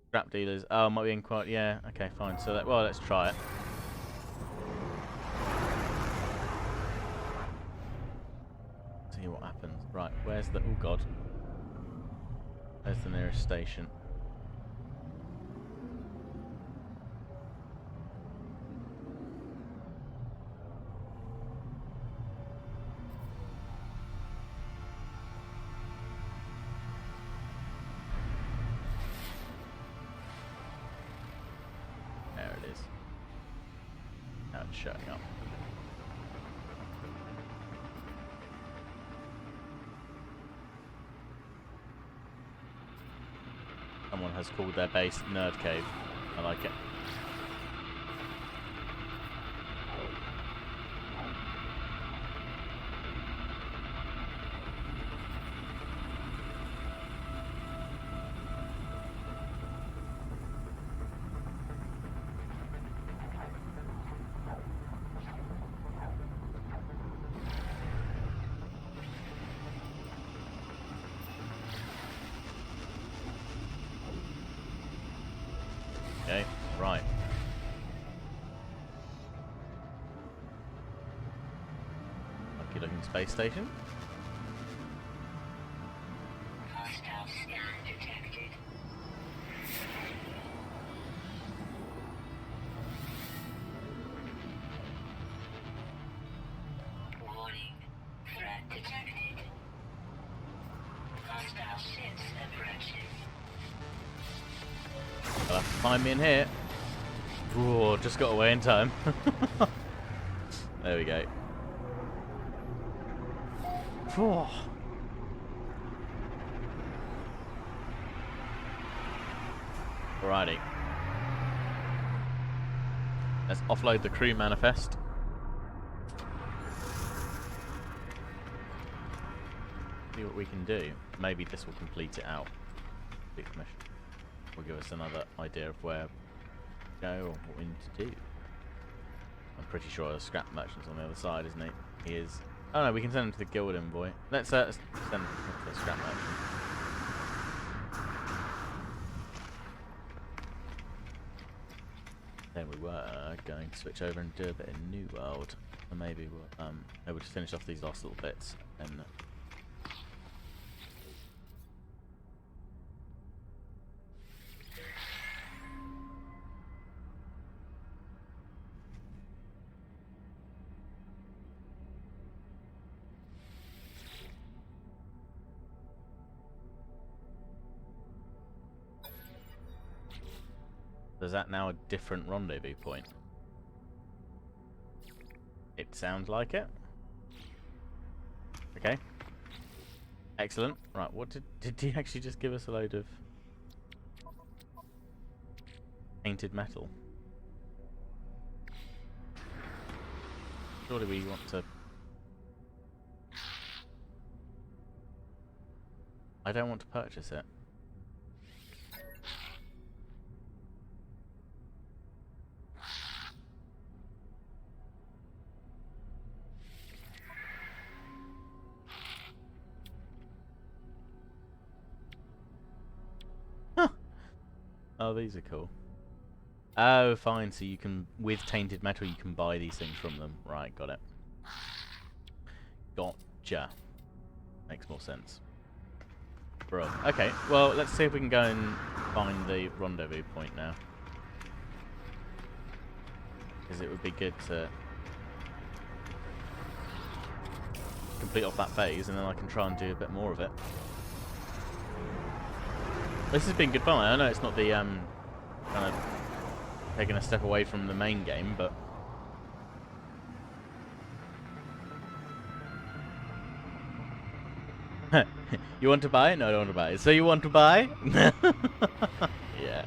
Scrap dealers. Oh, might be in quite... Yeah, okay, fine. So, well, let's try it. See what happens. Right, where's the... Oh, God. Where's the nearest station? There it is. Now it's showing up. Someone has called their base Nerd Cave. I like it. Okay, right. Lucky looking space station. Hostile scan detected. Warning. Threat detected. Hostile ships approaching. They'll have to find me in here. Whoa, just got away in time. There we go. Whew. Alrighty. Let's offload the crew manifest. See what we can do. Maybe this will complete it out. Complete the mission. Will give us another idea of where to go or what we need to do. I'm pretty sure the scrap merchant's on the other side, isn't he? He is. Oh no, we can send him to the guild envoy. Let's send him to the scrap merchant. Then we were going to switch over and do a bit in New World, and maybe we'll just finish off these last little bits and. Is that now a different rendezvous point? It sounds like it. Okay. Excellent. Right, what did he actually just give us a load of painted metal? Surely we want to... I don't want to purchase it. Huh. Oh, these are cool. Oh, fine. So you can, with tainted metal, you can buy these things from them. Right, got it. Gotcha. Makes more sense. Bro. Okay, well, let's see if we can go and find the rendezvous point now. Because it would be good to complete off that phase, and then I can try and do a bit more of it. This has been good fun. I know it's not the kind of taking a step away from the main game, but you want to buy it? No, I don't want to buy it. So you want to buy? Yeah.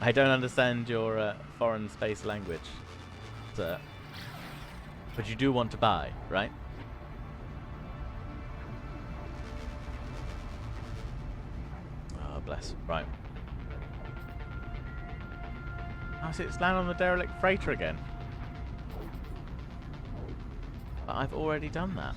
I don't understand your foreign space language, sir. But you do want to buy, right? Oh, bless. Right. Oh, see, it's landed on the derelict freighter again. But I've already done that.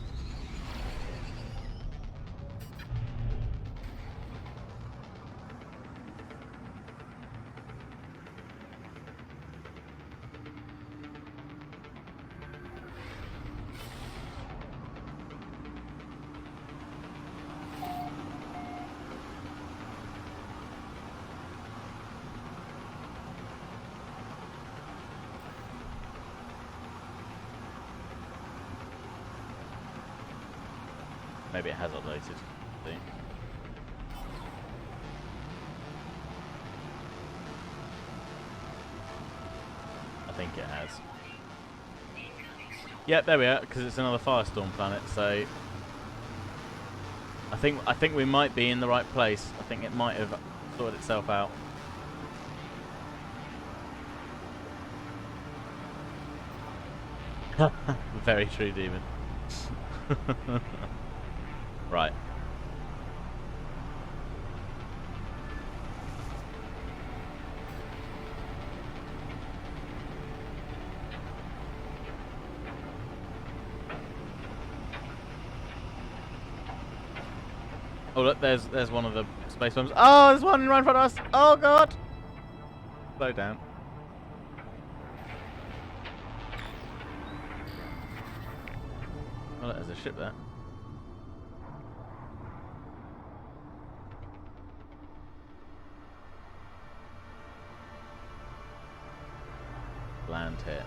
Maybe it has updated. See? I think it has. Yep, there we are, because it's another firestorm planet, so I think we might be in the right place. I think it might have sorted itself out. Very true, Demon. Right. Oh look, there's one of the space bombs. Oh, there's one right in front of us. Oh god. Slow down. Oh, look, there's a ship there. Land here.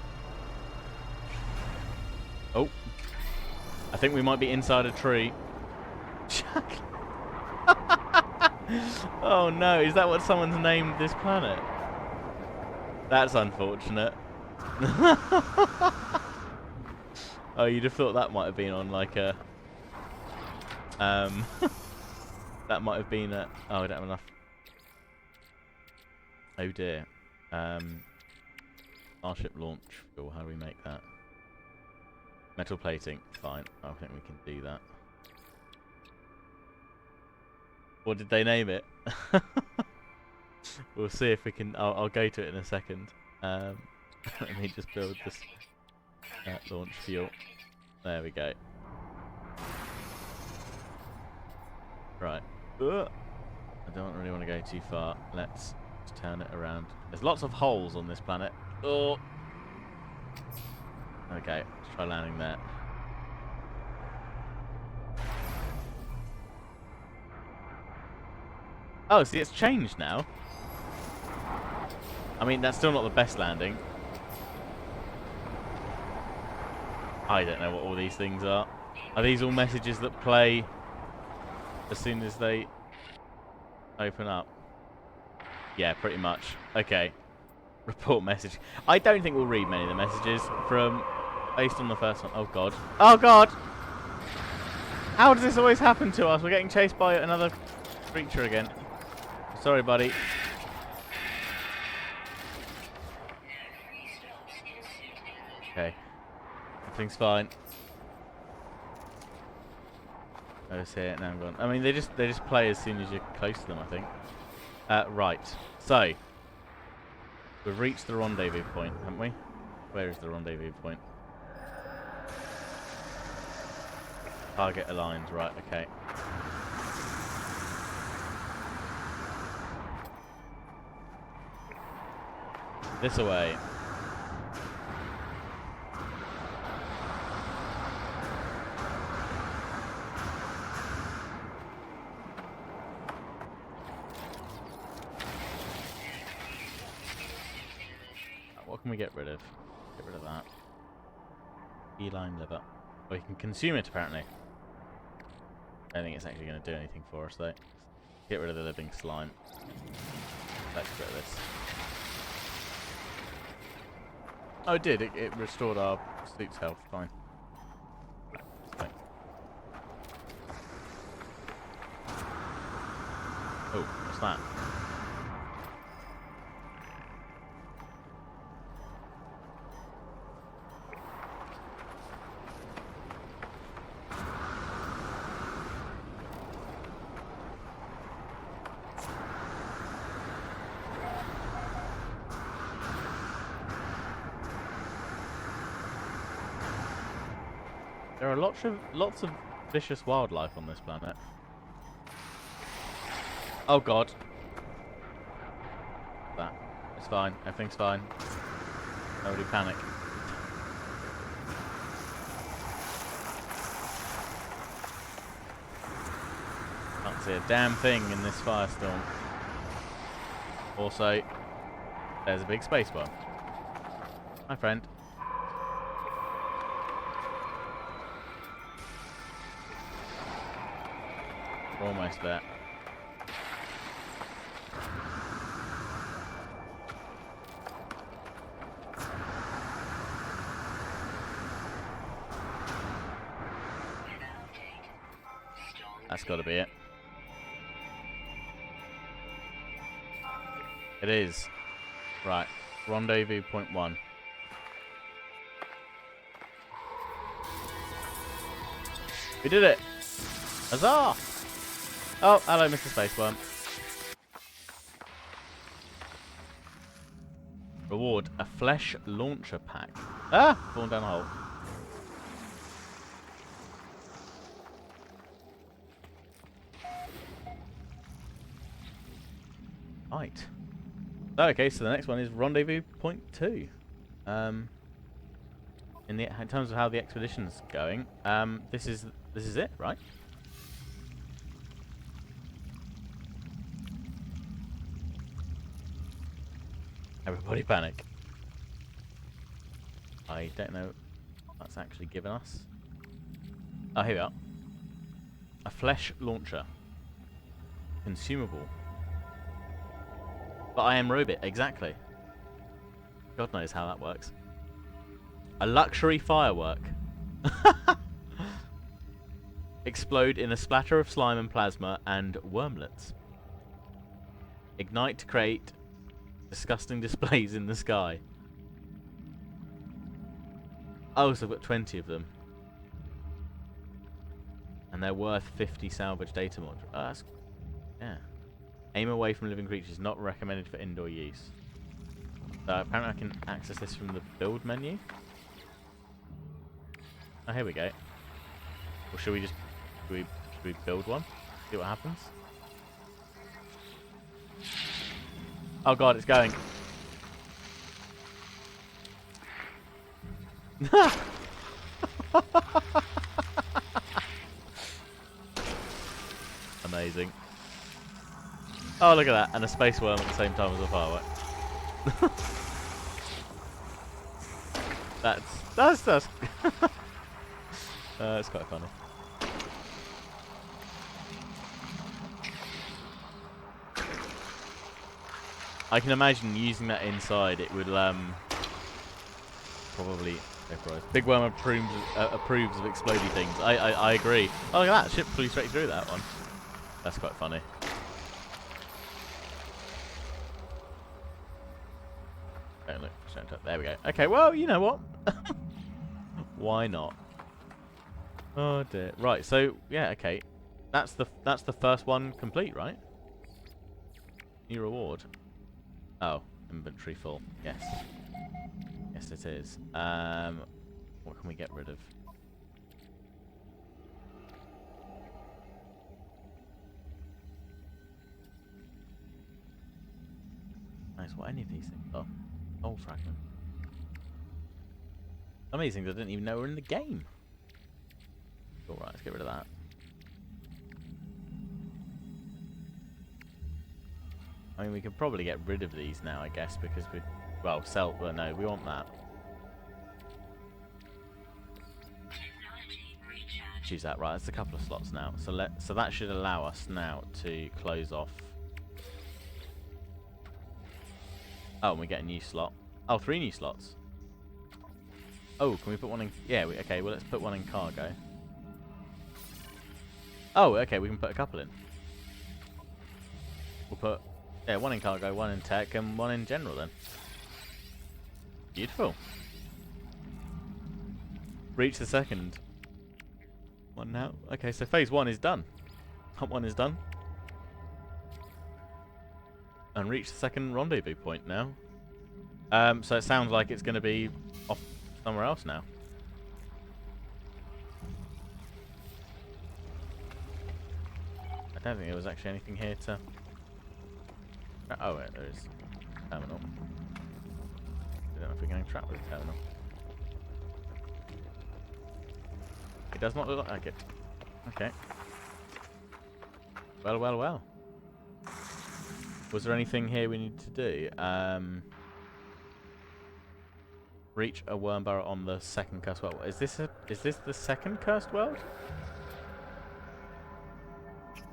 Oh. I think we might be inside a tree. Oh no, is that what someone's named this planet? That's unfortunate. Oh, you'd have thought that might have been on like a... that might have been a... Oh, I don't have enough. Oh dear. Starship launch fuel, how do we make that? Metal plating, fine. I think we can do that. What did they name it? We'll see if we can... I'll go to it in a second. Let me just build this launch fuel. There we go. Right. I don't really want to go too far. Let's turn it around. There's lots of holes on this planet. Oh. Okay, let's try landing there. Oh, see, it's changed now. I mean, that's still not the best landing. I don't know what all these things are. Are these all messages that play as soon as they open up? Yeah, pretty much. Okay. Report message. I don't think we'll read many of the messages from based on the first one. Oh god. Oh god! How does this always happen to us? We're getting chased by another creature again. Sorry, buddy. Okay. Everything's fine. I was here, now I'm gone. I mean, they just play as soon as you're close to them, I think. Right. So we've reached the rendezvous point, haven't we? Where is the rendezvous point? Target aligned. Right. Okay. This away. What can we get rid of? Get rid of that. Feline liver. Oh, you can consume it apparently. I don't think it's actually going to do anything for us though. Get rid of the living slime. Let's get rid of this. Oh, it did. It restored our suit's health. Fine. Right. Oh, what's that? There are lots of vicious wildlife on this planet. Oh god. That. It's fine. Everything's fine. Nobody panic. Can't see a damn thing in this firestorm. Also, there's a big space worm. My friend. We're almost there. That's got to be it. It is. Right. Rendezvous point 1. We did it! Huzzah! Oh, hello, Mr. Spaceworm. Reward, a flesh launcher pack. Ah! Fallen down a hole. Right. Okay, so the next one is Rendezvous point 2. In terms of how the expedition's going, this is it, right? Everybody panic. I don't know what that's actually given us. Oh, here we are. A flesh launcher. Consumable. But I am robot, exactly. God knows how that works. A luxury firework. Explode in a splatter of slime and plasma and wormlets. Ignite to create disgusting displays in the sky. Oh, so I've got 20 of them. And they're worth 50 salvage data modules. Oh, that's... yeah. Aim away from living creatures, not recommended for indoor use. So apparently I can access this from the build menu. Oh, here we go. Or should we just... should we build one? See what happens? Oh god, it's going. Amazing. Oh, look at that. And a space worm at the same time as a firework. that's it's quite funny. I can imagine using that inside. It would probably. Oh Christ. Big Worm approves of explodey things. I agree. Oh, look at that! Ship flew straight through that one. That's quite funny. Oh, look, there we go. Okay, well, you know what? Why not? Oh dear. Right, so yeah, okay. That's the first one complete, right? New reward. Oh, inventory full. Yes. Yes, it is. What can we get rid of? Nice. What any of these things? Oh, old fragment. Some of these things I didn't even know were in the game. All right, let's get rid of that. I mean, we could probably get rid of these now, I guess, because we, well, sell. Well, no, we want that. Choose that, right? That's a couple of slots now. So that should allow us now to close off. Oh, and we get a new slot. Oh, 3 new slots. Oh, can we put one in? Yeah. Okay. Well, let's put one in cargo. Oh, okay. We can put a couple in. We'll put one in cargo, one in tech, and one in general then. Beautiful. Reach the second one now. Okay, so phase 1 is done. That one is done. And reach the second rendezvous point now. So it sounds like it's going to be off somewhere else now. I don't think there was actually anything here to... Oh, wait, there is. Terminal. I don't know if we're getting trapped with a terminal. It does not look like it. Okay. Well, well, well. Was there anything here we need to do? Reach a worm burrow on the second cursed world. Is this the second cursed world?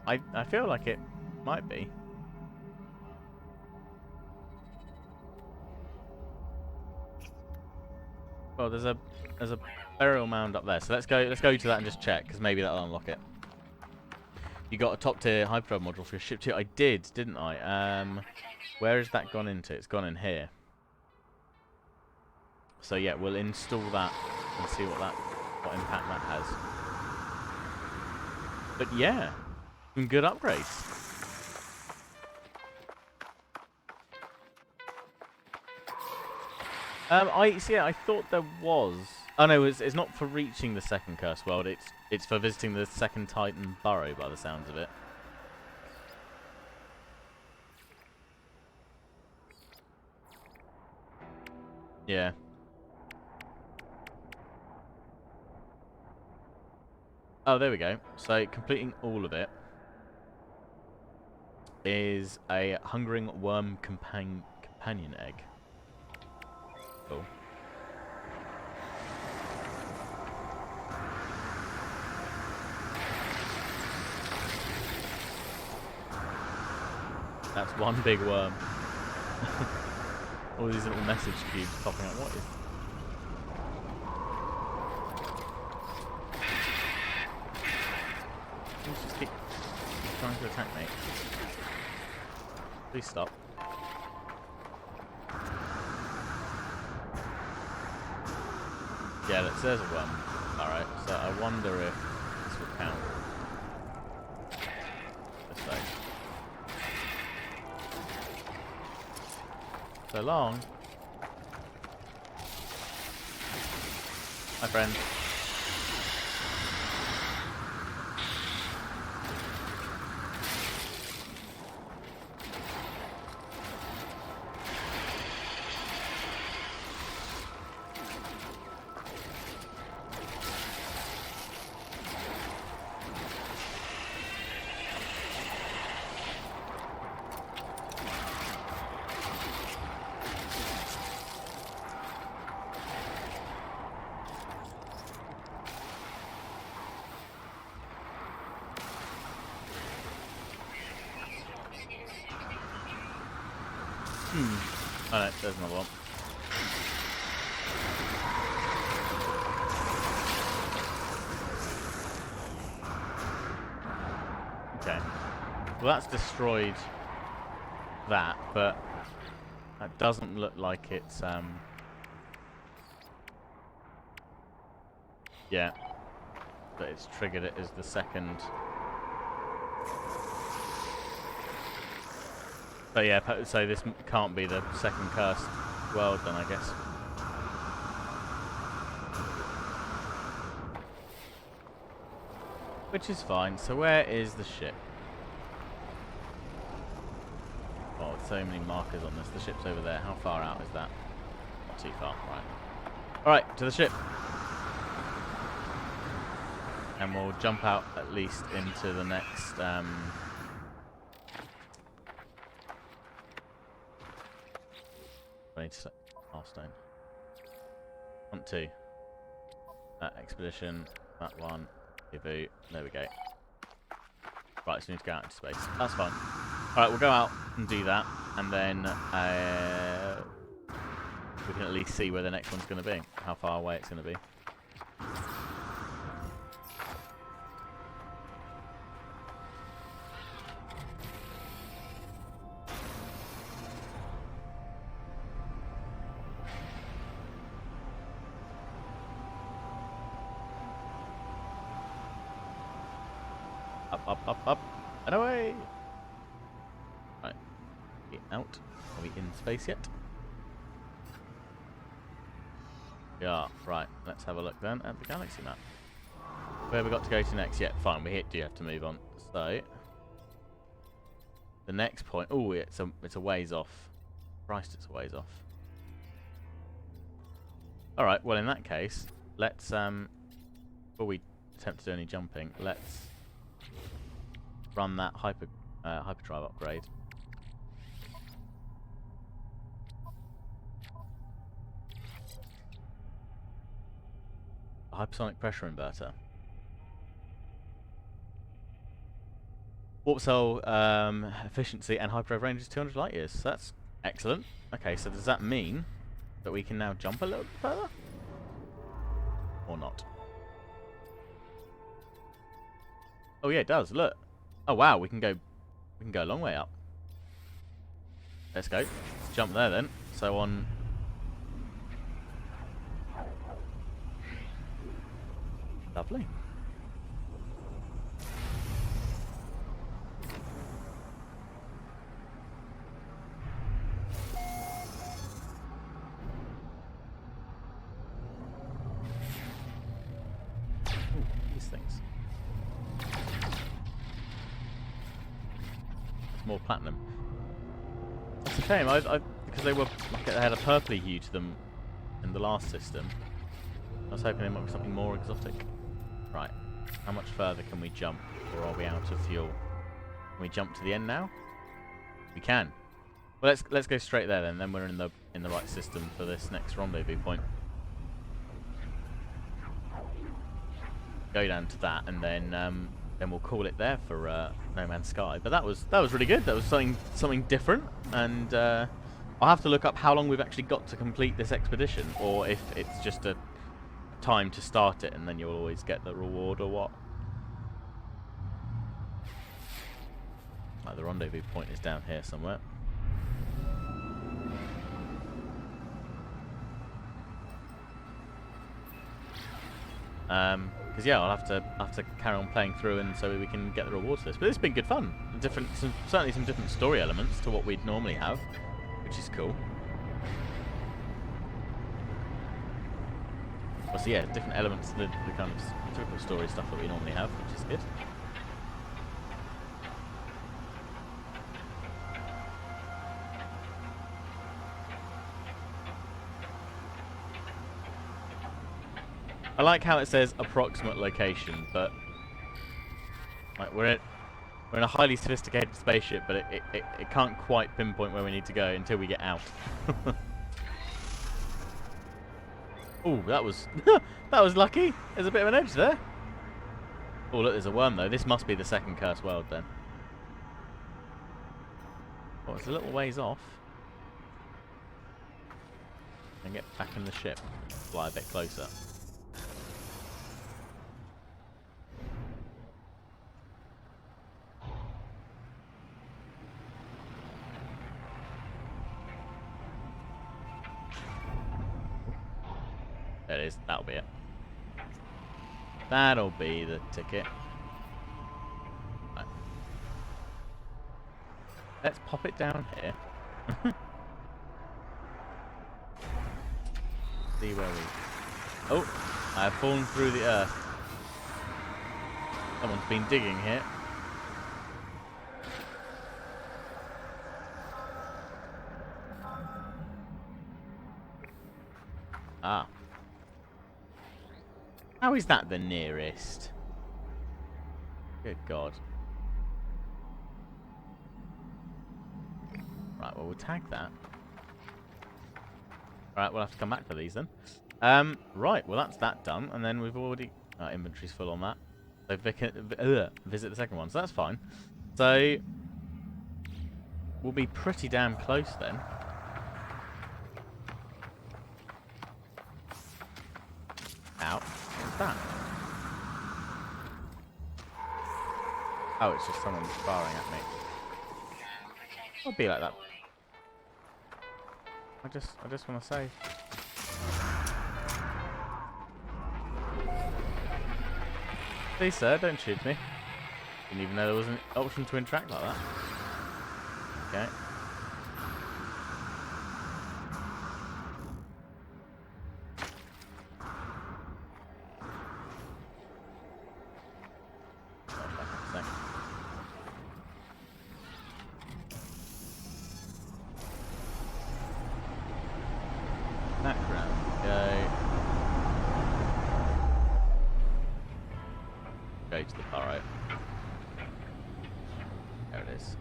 I feel like it might be. Well, there's a burial mound up there, so let's go to that and just check, because maybe that'll unlock it. You got a top tier hyperdrive module for your ship too. I did, didn't I? Where has that gone into? It's gone in here. So yeah, we'll install that and see what impact that has. But yeah, some good upgrades. I thought there was. Oh no, it's not for reaching the second cursed world. It's for visiting the second Titan burrow, by the sounds of it. Yeah. Oh, there we go. So completing all of it is a hungering worm companion egg. Cool. That's one big worm. All these little message cubes popping up. What is... Please just keep trying to attack me. Please stop. Yeah, there's a worm. Alright, so I wonder if this will count. This way. So long. My friend. Oh no, there's another one. Okay. Well, that's destroyed that, but that doesn't look like it's, yeah. But it's triggered it as the second. So yeah, so this can't be the second cursed world then, I guess. Which is fine. So where is the ship? Oh, so many markers on this. The ship's over there. How far out is that? Not too far, right. Alright, to the ship. And we'll jump out at least into the next... I need to set milestone. Hunt 2. That expedition. That one. There we go. Right, so we need to go out into space. That's fine. Alright, we'll go out and do that, and then we can at least see where the next one's going to be, how far away it's going to be. Up, and away! Right, get out. Are we in space yet? Yeah, right. Let's have a look then at the galaxy map. Where have we got to go to next? Yeah, fine. We do have to move on. So the next point. Oh, it's a ways off. Christ, it's a ways off. All right. Well, in that case, let's before we attempt to do any jumping, let's run that hyperdrive upgrade. A hypersonic pressure inverter. Warp cell efficiency and hyperdrive range is 200 light years. So that's excellent. Okay, so does that mean that we can now jump a little bit further? Or not? Oh yeah, it does. Look. Oh wow, we can go a long way up. Let's go. Let's jump there then. So on. Lovely. Ooh, these things. More platinum. That's a shame. Because they had a purpley hue to them in the last system. I was hoping there might be something more exotic. Right. How much further can we jump, or are we out of fuel? Can we jump to the end now? We can. Well, let's go straight there then. Then we're in the right system for this next rendezvous point. Go down to that, and then we'll call it there for No Man's Sky. But that was really good. That was something different, and I'll have to look up how long we've actually got to complete this expedition, or if it's just a time to start it and then you'll always get the reward, or what. Like, the rendezvous point is down here somewhere. Because yeah, I'll have to carry on playing through, and so we can get the rewards for this. But it's been good fun. Certainly some different story elements to what we'd normally have, which is cool. Well, so yeah, different elements to the kind of typical story stuff that we normally have, which is good. I like how it says approximate location, but like we're in a highly sophisticated spaceship, but it can't quite pinpoint where we need to go until we get out. Oh, that was that was lucky. There's a bit of an edge there. Oh look, there's a worm though. This must be the second cursed world then. Oh, it's a little ways off. And get back in the ship. Fly a bit closer. There it is. That'll be it. That'll be the ticket. Right. Let's pop it down here. See where we... Oh! I have fallen through the earth. Someone's been digging here. Ah. How is that the nearest? Good God. Right, well, we'll tag that. Alright, we'll have to come back for these then. Right, well, that's that done. And then we've already... inventory's full on that. So visit the second one, so that's fine. So, we'll be pretty damn close then. Ow. What's that? Oh, it's just someone firing at me. I'll be like that. I just want to save. Please, sir, don't shoot me. Didn't even know there was an option to interact like that. Okay. Background. Go to the burrow. There it is.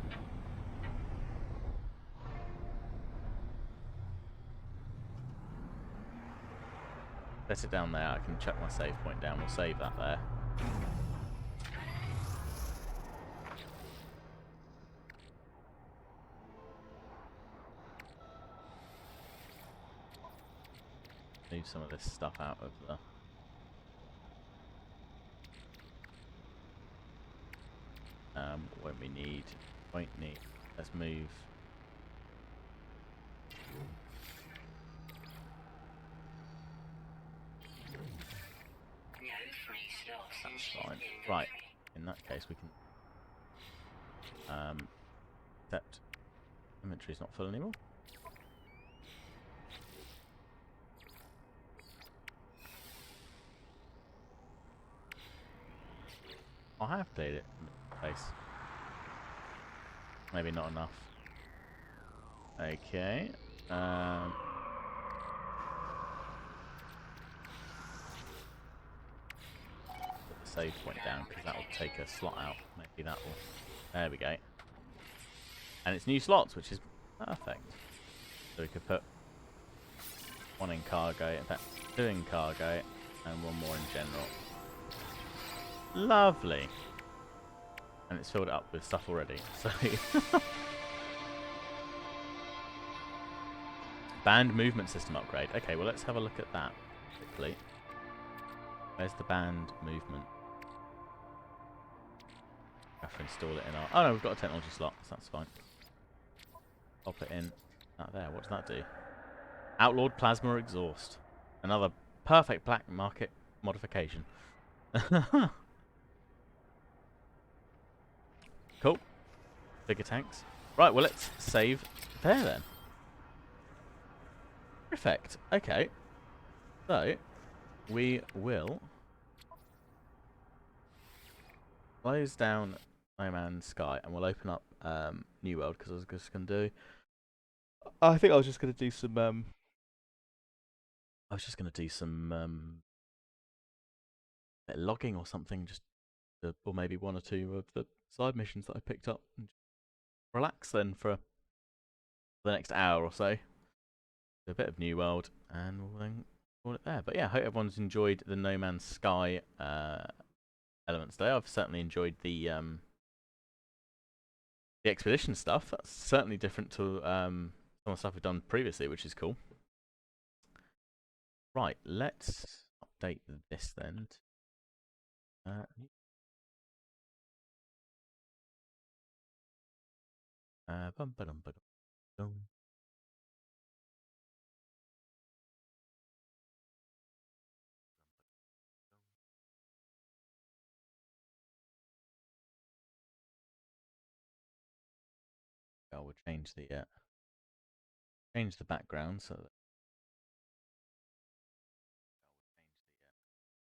Set it down there. I can chuck my save point down. We'll save that there. Move some of this stuff out of the... won't we need... Won't need... Let's move... That's fine. Right. In that case, we can... Except... Inventory's not full anymore. I have cleared it in the place. Maybe not enough. Okay. Put the save point down because that will take a slot out. Maybe that will. There we go. And it's new slots, which is perfect. So we could put one in cargo, in fact, two in cargo, and one more in general. Lovely. And it's filled up with stuff already. So band movement system upgrade. Okay, well let's have a look at that quickly. Where's the band movement? I have to install it in our... Oh no, we've got a technology slot, so that's fine. Pop it in. That there. What does that do? Outlawed plasma exhaust. Another perfect black market modification. Cool. Bigger tanks. Right, well let's save there then. Perfect. Okay. So, we will close down No Man's Sky and we'll open up New World because I was just going to do... I think I was just going to do some... I was just going to do some bit of logging or something, just or maybe one or two of the side missions that I picked up. And relax then for the next hour or so. Do a bit of New World, and we'll then call it there. But yeah, I hope everyone's enjoyed the No Man's Sky elements today. I've certainly enjoyed the expedition stuff. That's certainly different to some of the stuff we've done previously, which is cool. Right, let's update this then. Bum, ba-dum, ba-dum, dum. I will change the background so that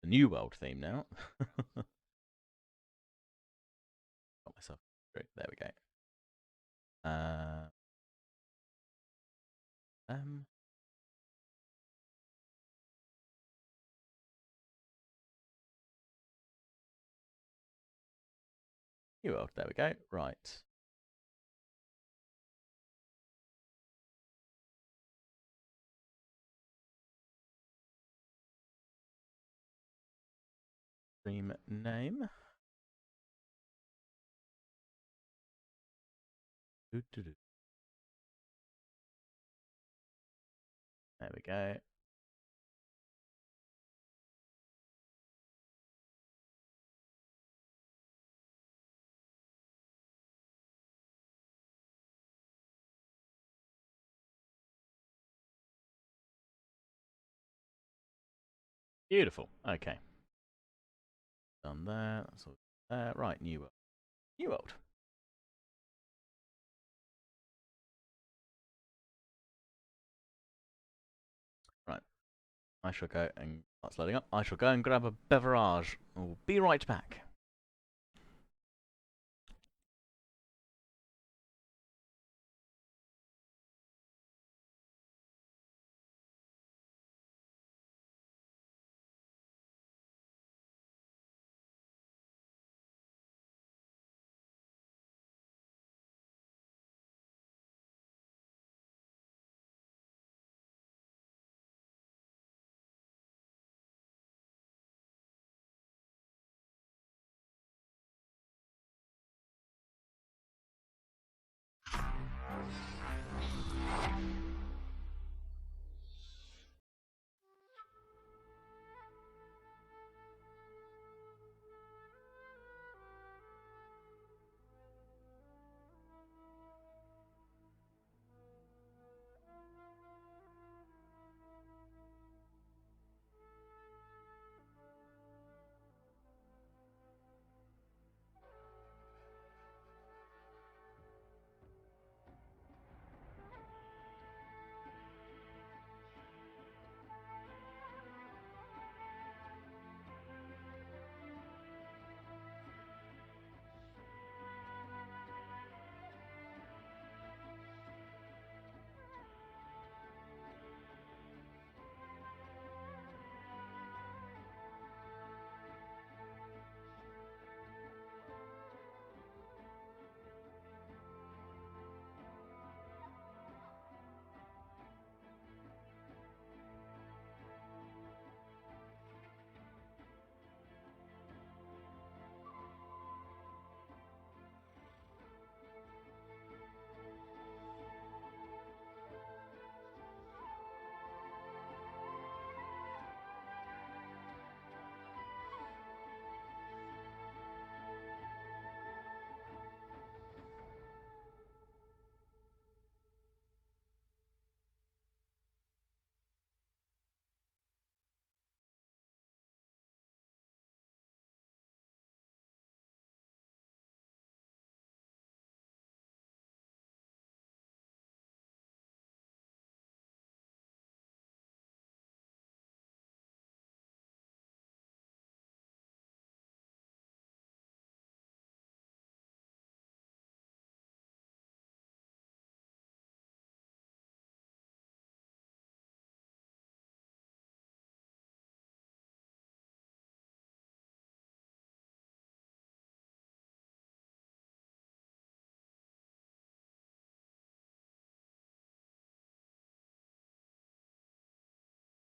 the new world theme now. Got myself through. There we go. Um, New world. There we go. Right. Stream name. Doo-doo-doo. There we go. Beautiful. Okay. Done there. That's all there. Right. New world. New world. Right. I shall go and that's loading up. I shall go and grab a beverage. We'll be right back.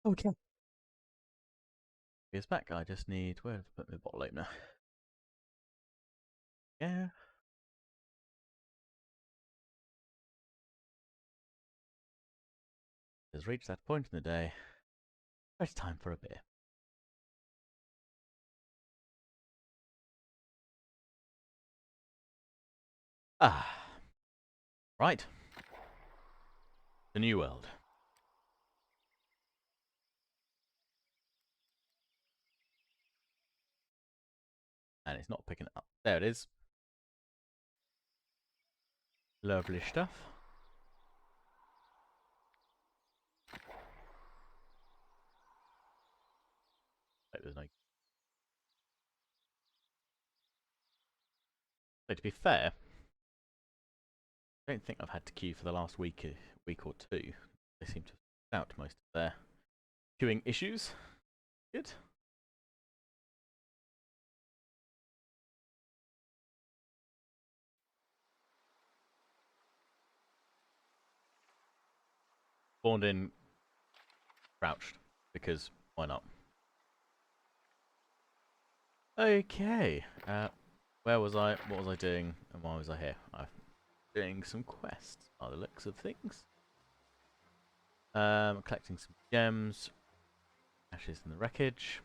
Okay. It's back. I just need where to put my bottle opener. Yeah. Has reached that point in the day It's time for a beer. Ah, right. The New World. And it's not picking it up. There it is. Lovely stuff. There's no... So to be fair, I don't think I've had to queue for the last week or two. They seem to have out most of their queuing issues. Good. Spawned in, crouched, because why not? Okay. Where was I? What was I doing? And why was I here? I'm doing some quests by the looks of things. Collecting some gems. Ashes in the wreckage.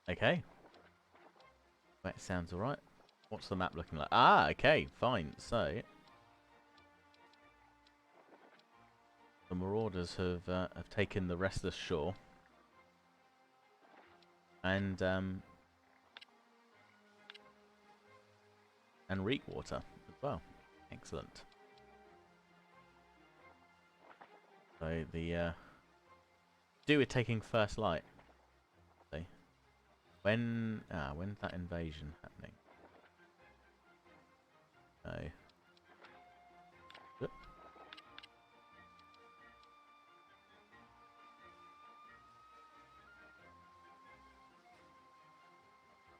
Okay. That sounds alright. What's the map looking like? Ah, okay, fine. So, the Marauders have taken the rest of the shore. And Reekwater as well. Excellent. So the do with taking first light. See? When's that invasion happening? No. Oop.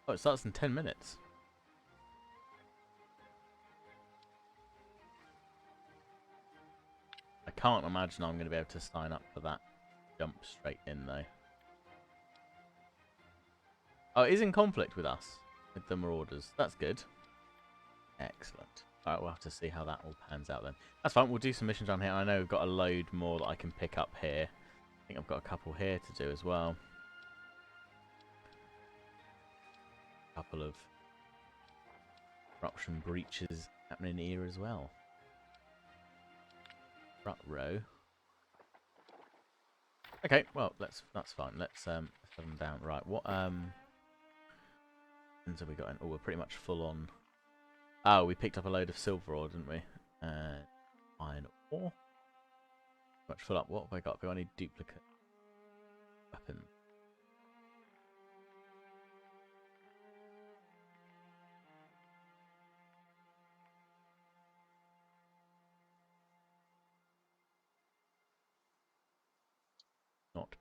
Oh, it starts in 10 minutes. I can't imagine I'm going to be able to sign up for that. Jump straight in though. Oh, it is in conflict with us, with the Marauders. That's good. Excellent. Alright, we'll have to see how that all pans out then. That's fine, we'll do some missions around here. I know we've got a load more that I can pick up here. I think I've got a couple here to do as well. A couple of corruption breaches happening here as well. Front row. Okay, well, that's fine. Let's put them down. Right, what things have we got in? Oh, we're pretty much full on. Oh, we picked up a load of silver ore, didn't we? Iron ore. Much full up. What have I got? Have I got any duplicate weapons? Not.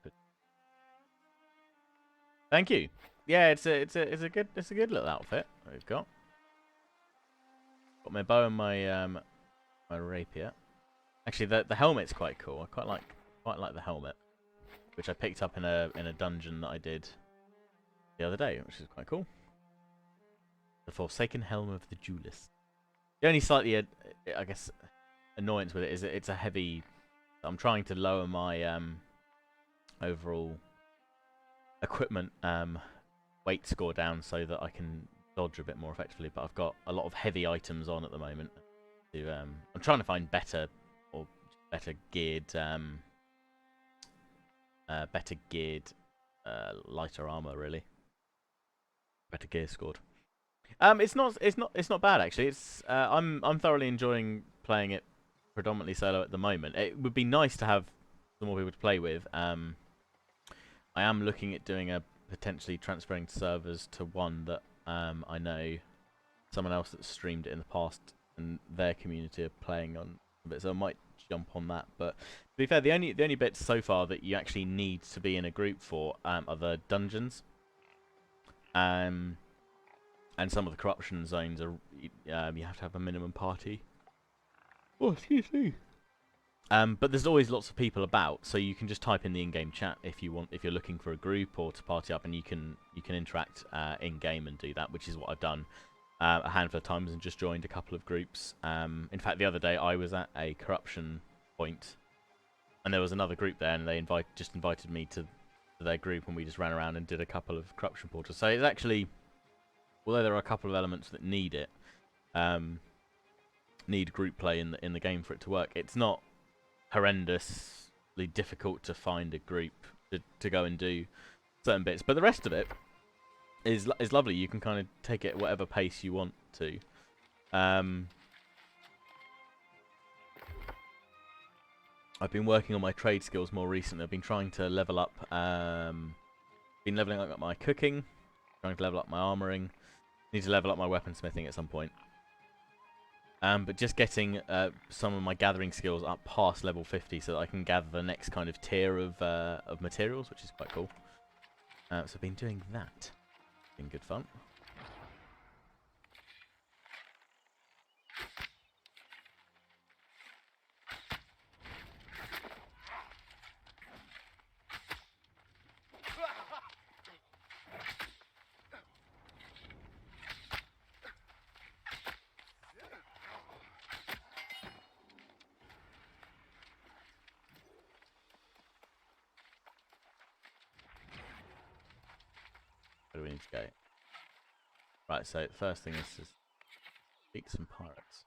Thank you. Yeah, it's a good little outfit that we've got. Got my bow and my rapier. Actually, the helmet's quite cool. I quite like the helmet, which I picked up in a dungeon that I did the other day, which is quite cool. The Forsaken Helm of the Duelist. The only slightly, I guess, annoyance with it is that it's a heavy. I'm trying to lower my overall equipment weight score down so that I can dodge a bit more effectively. But I've got a lot of heavy items on at the moment. I'm trying to find better geared lighter armor, really. Better gear scored. It's not bad actually. I'm thoroughly enjoying playing it predominantly solo at the moment. It would be nice to have some more people to play with. I am looking at doing a potentially transferring servers to one that I know someone else that's streamed it in the past and their community are playing on a bit, so I might jump on that. But to be fair, the only bits so far that you actually need to be in a group for are the dungeons. And some of the corruption zones are you have to have a minimum party. Oh, excuse me. But there's always lots of people about, so you can just type in the in-game chat if you want, if you're looking for a group or to party up, and you can interact in-game and do that, which is what I've done a handful of times and just joined a couple of groups. In fact, the other day I was at a corruption point, and there was another group there, and they just invited me to their group, and we just ran around and did a couple of corruption portals. So it's actually, although there are a couple of elements that need it, need group play in the game for it to work, it's not horrendously difficult to find a group to go and do certain bits. But the rest of it is lovely. You can kind of take it at whatever pace you want to. I've been working on my trade skills more recently. I've been trying to level up. Been leveling up my cooking, trying to level up my armoring. Need to level up my weaponsmithing at some point. But just getting some of my gathering skills up past level 50 so that I can gather the next kind of tier of materials, which is quite cool. So I've been doing that. Been good fun. Where do we need to go? Right, so the first thing is to speak to some pirates.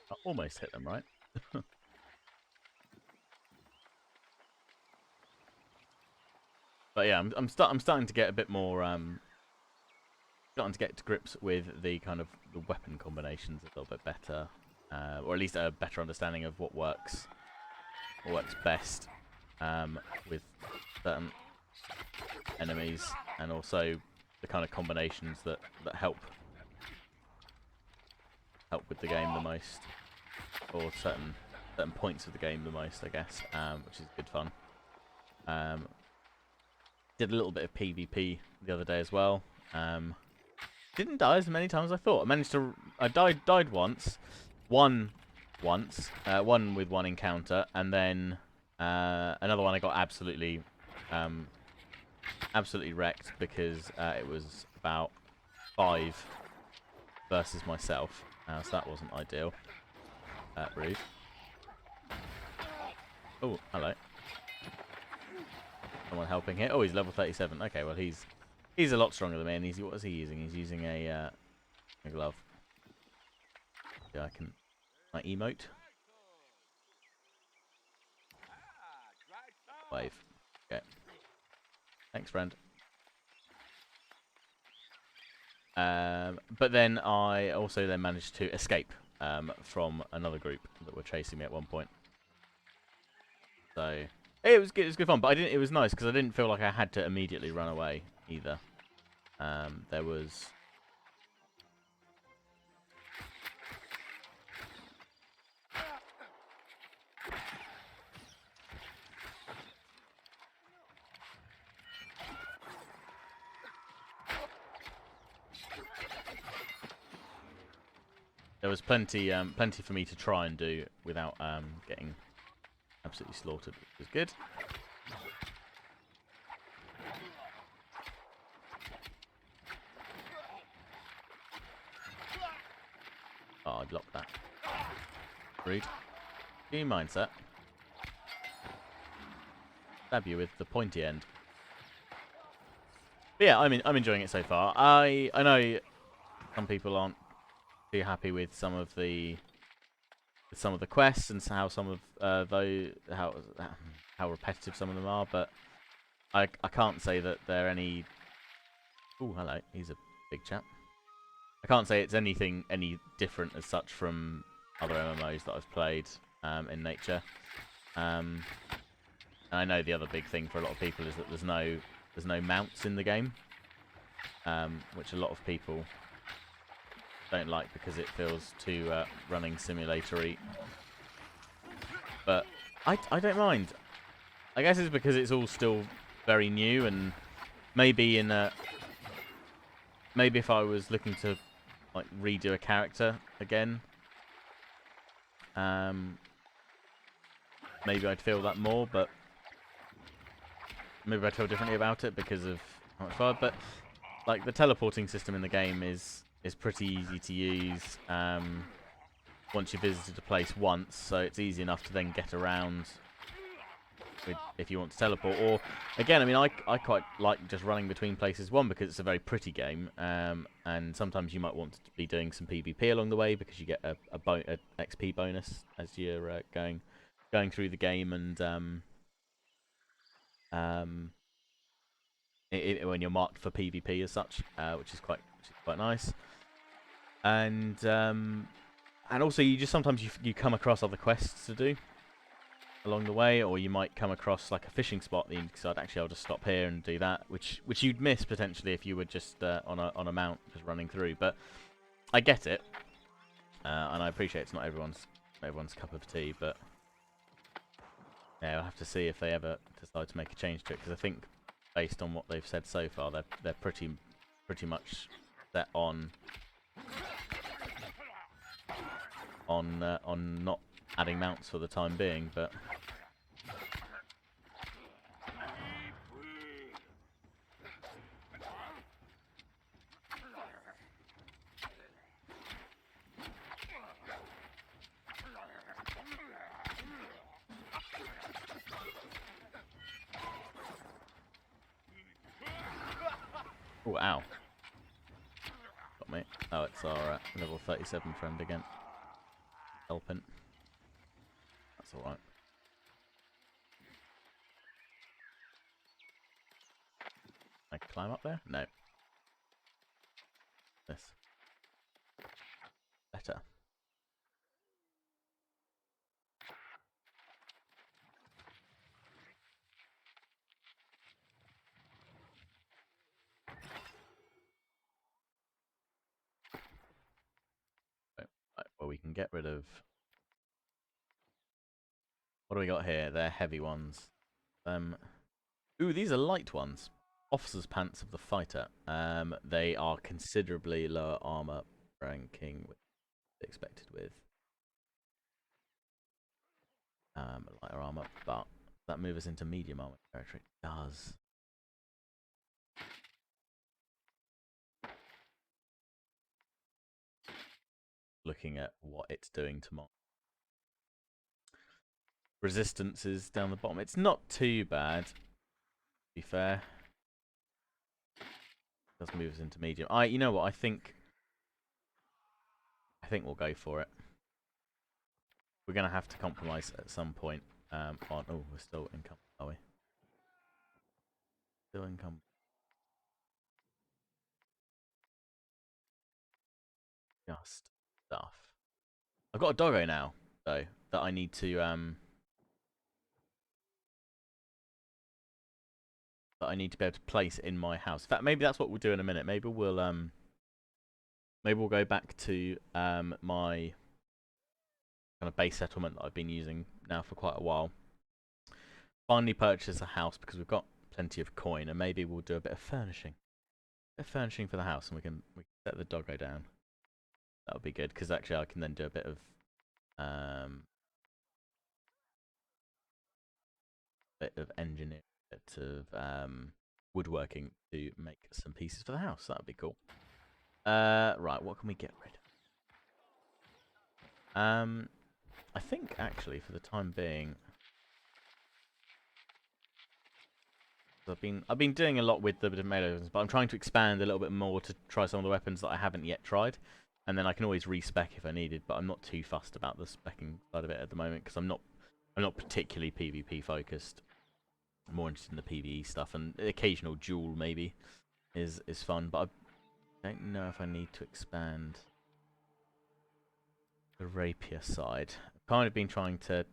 I almost hit them, right? But yeah, I'm starting to get a bit more starting to get to grips with the kind of the weapon combinations a little bit better, or at least a better understanding of what works best with certain enemies, and also the kind of combinations that help with the game the most, or certain points of the game the most, I guess, which is good fun. Did a little bit of PvP the other day as well. Didn't die as many times as I thought. I died once, won once, won with one encounter, and then another one I got absolutely wrecked because it was about 5 versus myself, so that wasn't ideal. Rude. Oh, hello. Someone helping here. Oh, he's level 37. Okay, well he's a lot stronger than me. And what is he using? He's using a glove. Yeah, I can my emote. Wave. Okay. Thanks, friend. But then I also then managed to escape from another group that were chasing me at one point. So it was good. It was good fun, but it was nice because I didn't feel like I had to immediately run away either. There was plenty for me to try and do without getting absolutely slaughtered, which was good. Oh, I blocked that. Rude. Game mindset. Stab you with the pointy end. But yeah, I'm enjoying it so far. I know some people aren't too happy with some of the quests and how some of how repetitive some of them are, but I can't say that they're any. Oh, hello. He's a big chap. I can't say it's any different as such from other MMOs that I've played in nature. And I know the other big thing for a lot of people is that there's no mounts in the game, which a lot of people don't like because it feels too running simulator-y. But I don't mind. I guess it's because it's all still very new, and maybe if I was looking to like redo a character again, maybe I'd feel that more, but maybe I'd feel differently about it because of how much fun. But like the teleporting system in the game is pretty easy to use once you've visited a place once, so it's easy enough to then get around if you want to teleport. Or again, I mean, I quite like just running between places. One, because it's a very pretty game, and sometimes you might want to be doing some PvP along the way because you get a XP bonus as you're going through the game, and when you're marked for PvP as such, which is quite nice. And also you just sometimes you come across other quests to do along the way, or you might come across like a fishing spot that you decide, actually I'll just stop here and do that, which you'd miss potentially if you were just on a mount just running through. But I get it, and I appreciate it's not everyone's cup of tea, but yeah, I'll have to see if they ever decide to make a change to it, because I think based on what they've said so far, they're pretty much set on not adding mounts for the time being. But oh, ow, got me. Oh, it's our level 37 friend again, helping. That's all right. I can climb up there? No. This. Better. Right, well, we can get rid of... What do we got here? They're heavy ones. Ooh, these are light ones. Officer's pants of the fighter. They are considerably lower armor ranking expected with lighter armor, but that move us into medium armor territory. It does. Looking at what it's doing to my resistance is down the bottom. It's not too bad, to be fair. It does move us into medium. You know what? I think we'll go for it. We're gonna have to compromise at some point. Oh, we're still incumbent, are we? Still incumbent. Just stuff. I've got a doggo now, though, that I need to be able to place in my house. In fact, maybe that's what we'll do in a minute. Maybe we'll go back to my kind of base settlement that I've been using now for quite a while. Finally purchase a house because we've got plenty of coin, and maybe we'll do a bit of furnishing. A bit of furnishing for the house, and we can set the doggo down. That would be good, because actually I can then do a bit of engineering, bit of woodworking to make some pieces for the house. That would be cool. Right, what can we get rid of? I think actually for the time being, I've been doing a lot with the tomatoes, but I'm trying to expand a little bit more to try some of the weapons that I haven't yet tried, and then I can always respec if I needed. But I'm not too fussed about the specking side of it at the moment, because I'm not particularly PvP focused. I'm more interested in the PvE stuff, and the occasional duel maybe is fun. But I don't know if I need to expand the rapier side. I've kind of been trying to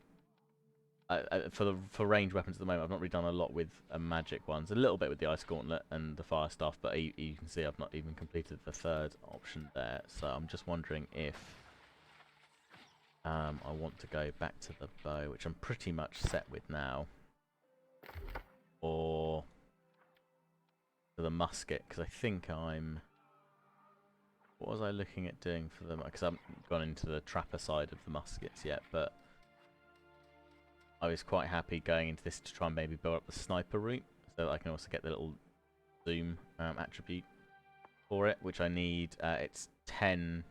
for range weapons at the moment. I've not really done a lot with magic ones. A little bit with the ice gauntlet and the fire staff, but you can see I've not even completed the third option there. So I'm just wondering if I want to go back to the bow, which I'm pretty much set with now, or to the musket, because I think I'm What was I looking at doing for them? Because I haven't gone into the trapper side of the muskets yet, but I was quite happy going into this to try and maybe build up the sniper route, so that I can also get the little zoom attribute for it, which I need. It's 10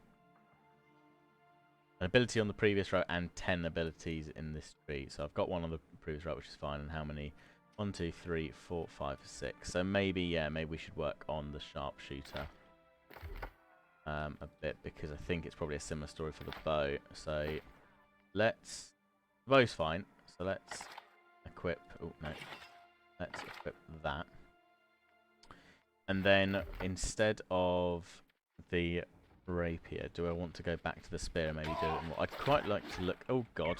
an ability on the previous row and 10 abilities in this tree. So I've got one on the previous row, which is fine. And how many? 1, 2, 3, 4, 5, 6. So maybe, yeah, maybe we should work on the sharpshooter a bit, because I think it's probably a similar story for the bow. So let's... The bow's fine. So let's equip... Oh, no. Let's equip that. And then instead of the rapier, do I want to go back to the spear and maybe do it more? I'd quite like to look... Oh, God.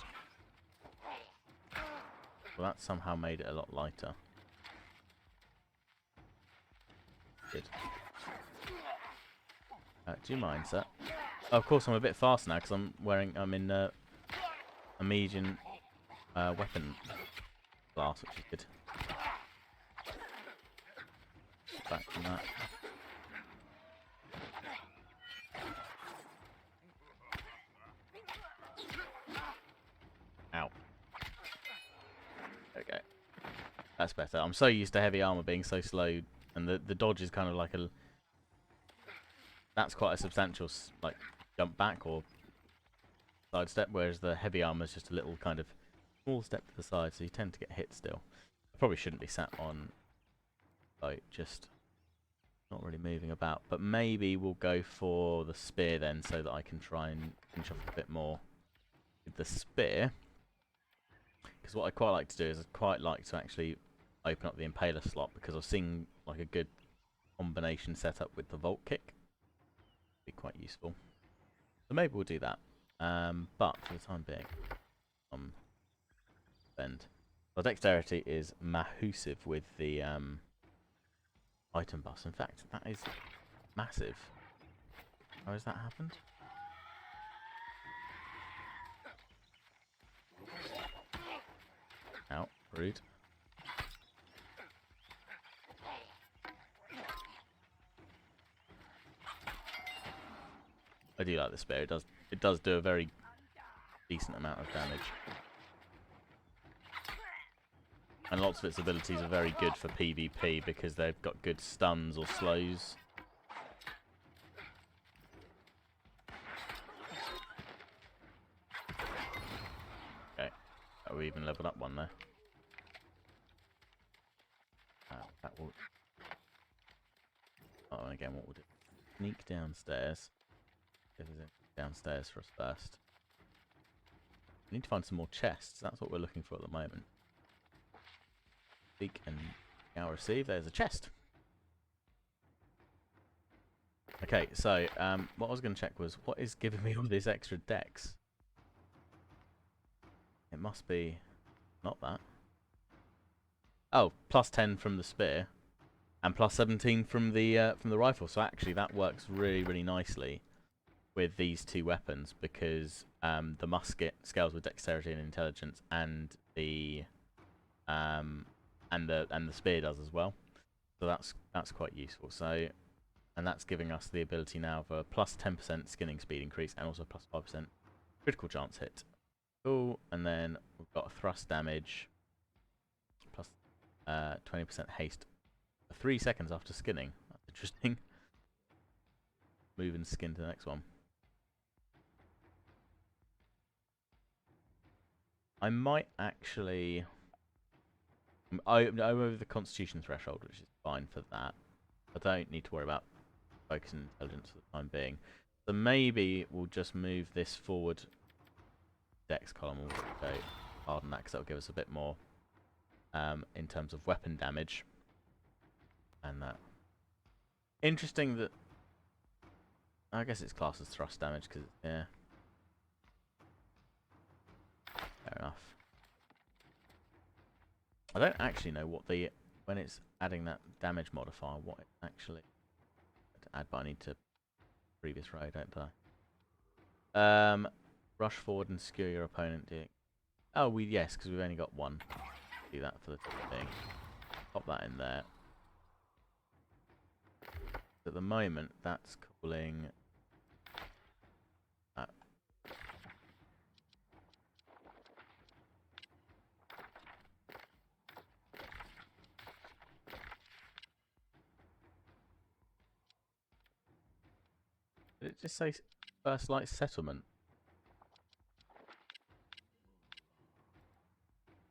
Well, that somehow made it a lot lighter. Good. Do you mind, sir? Oh, of course, I'm a bit faster now because I'm in a medium weapon class, which is good. Back from that. Ow. Okay. That's better. I'm so used to heavy armor being so slow, and the dodge is kind of like a... That's quite a substantial like jump back or sidestep, whereas the heavy armor is just a little kind of small step to the side, so you tend to get hit still. I probably shouldn't be sat on boat, just not really moving about. But maybe we'll go for the spear then, so that I can try and finish off a bit more with the spear. Because what I quite like to do is I'd quite like to actually open up the impaler slot, because I've seen like a good combination set up with the vault kick. Be quite useful. So maybe we'll do that. But for the time being, bend. Well, dexterity is massive with the item buffs. In fact, that is massive. How has that happened? Ow, rude. I do like the spear. It does do a very decent amount of damage. And lots of its abilities are very good for PvP because they've got good stuns or slows. Okay, oh, we even leveled up one there. That will... Oh, and again, what we'll do? Sneak downstairs. If there's anything downstairs for us first. We need to find some more chests. That's what we're looking for at the moment. Seek and now receive. There's a chest. Okay, so what I was going to check was what is giving me all this extra dex. It must be not that. Oh, plus 10 from the spear, and plus 17 from the rifle. So actually, that works really, really nicely with these two weapons, because the musket scales with dexterity and intelligence, and the spear does as well. So that's quite useful. So, and that's giving us the ability now for plus 10% skinning speed increase and also plus 5% critical chance hit. Cool. And then we've got thrust damage plus 20% haste for 3 seconds after skinning. That's interesting. Move and skin to the next one. I might actually... I'm over the constitution threshold, which is fine for that. I don't need to worry about focus and intelligence for the time being. So maybe we'll just move this forward dex column. We'll go hard on that, because that'll give us a bit more in terms of weapon damage. And that. Interesting that... I guess it's classed as thrust damage, because, yeah. Fair enough. I don't actually know what the... When it's adding that damage modifier, what it actually... To add, but I need to... Previous row, don't I? Rush forward and skewer your opponent. Oh, yes, because we've only got one. Do that for the thing. Pop that in there. At the moment, that's calling Did it just say First Light Settlement?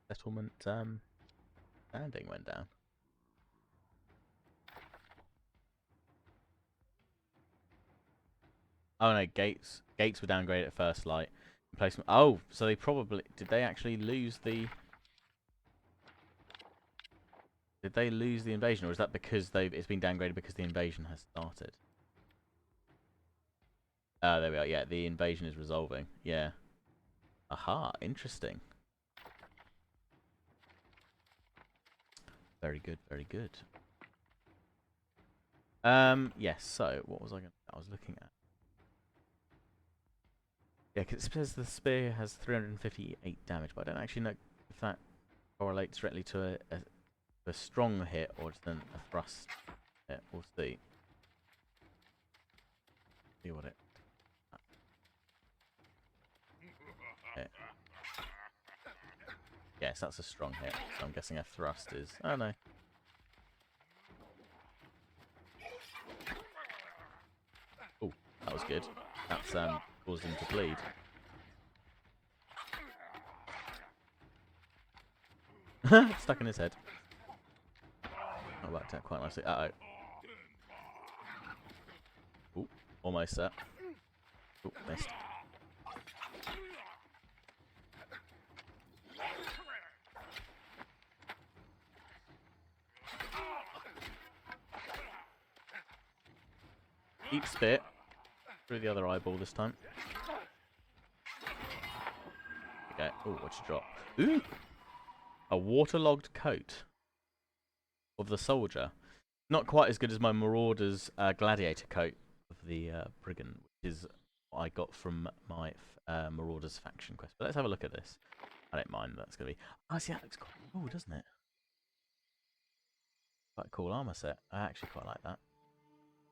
Settlement landing went down. Oh no, gates were downgraded at First Light. Placement. Oh, so they probably did. They actually lose the. Did they lose the invasion, or is that because it's been downgraded because the invasion has started? Oh, there we are. Yeah, the invasion is resolving. Yeah. Aha, interesting. Very good, very good. Yes, so what was I was looking at? Yeah, because it says the spear has 358 damage, but I don't actually know if that correlates directly to a strong hit or just a thrust hit. We'll see. See what it. Hit. Yes, that's a strong hit, so I'm guessing a thrust is. Oh no. Oh, that was good. That's caused him to bleed. Stuck in his head. That worked out quite nicely. Uh oh. Ooh, almost there. Ooh, missed. Deep spit through the other eyeball this time. Okay. Ooh, what'd you drop? Ooh! A waterlogged coat of the soldier. Not quite as good as my Marauder's gladiator coat of the brigand, which is what I got from my Marauder's faction quest. But let's have a look at this. I don't mind. That's going to be. Oh, see, that looks quite cool, doesn't it? Quite a cool armor set. I actually quite like that.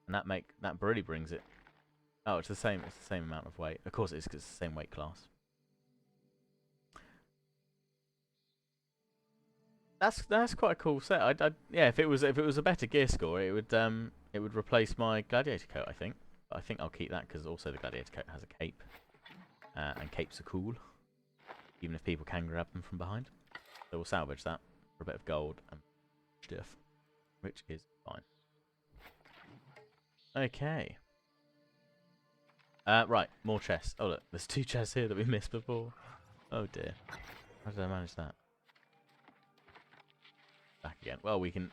And that really brings it. Oh, it's the same. It's the same amount of weight. Of course, it is because it's the same weight class. That's quite a cool set. Yeah, if it was a better gear score, it would replace my gladiator coat. I think. But I think I'll keep that because also the gladiator coat has a cape, and capes are cool, even if people can grab them from behind. So we'll salvage that for a bit of gold and stuff, which is fine. Okay. Right, more chests. Oh look, there's 2 chests here that we missed before. Oh dear. How did I manage that? Back again. Well, we can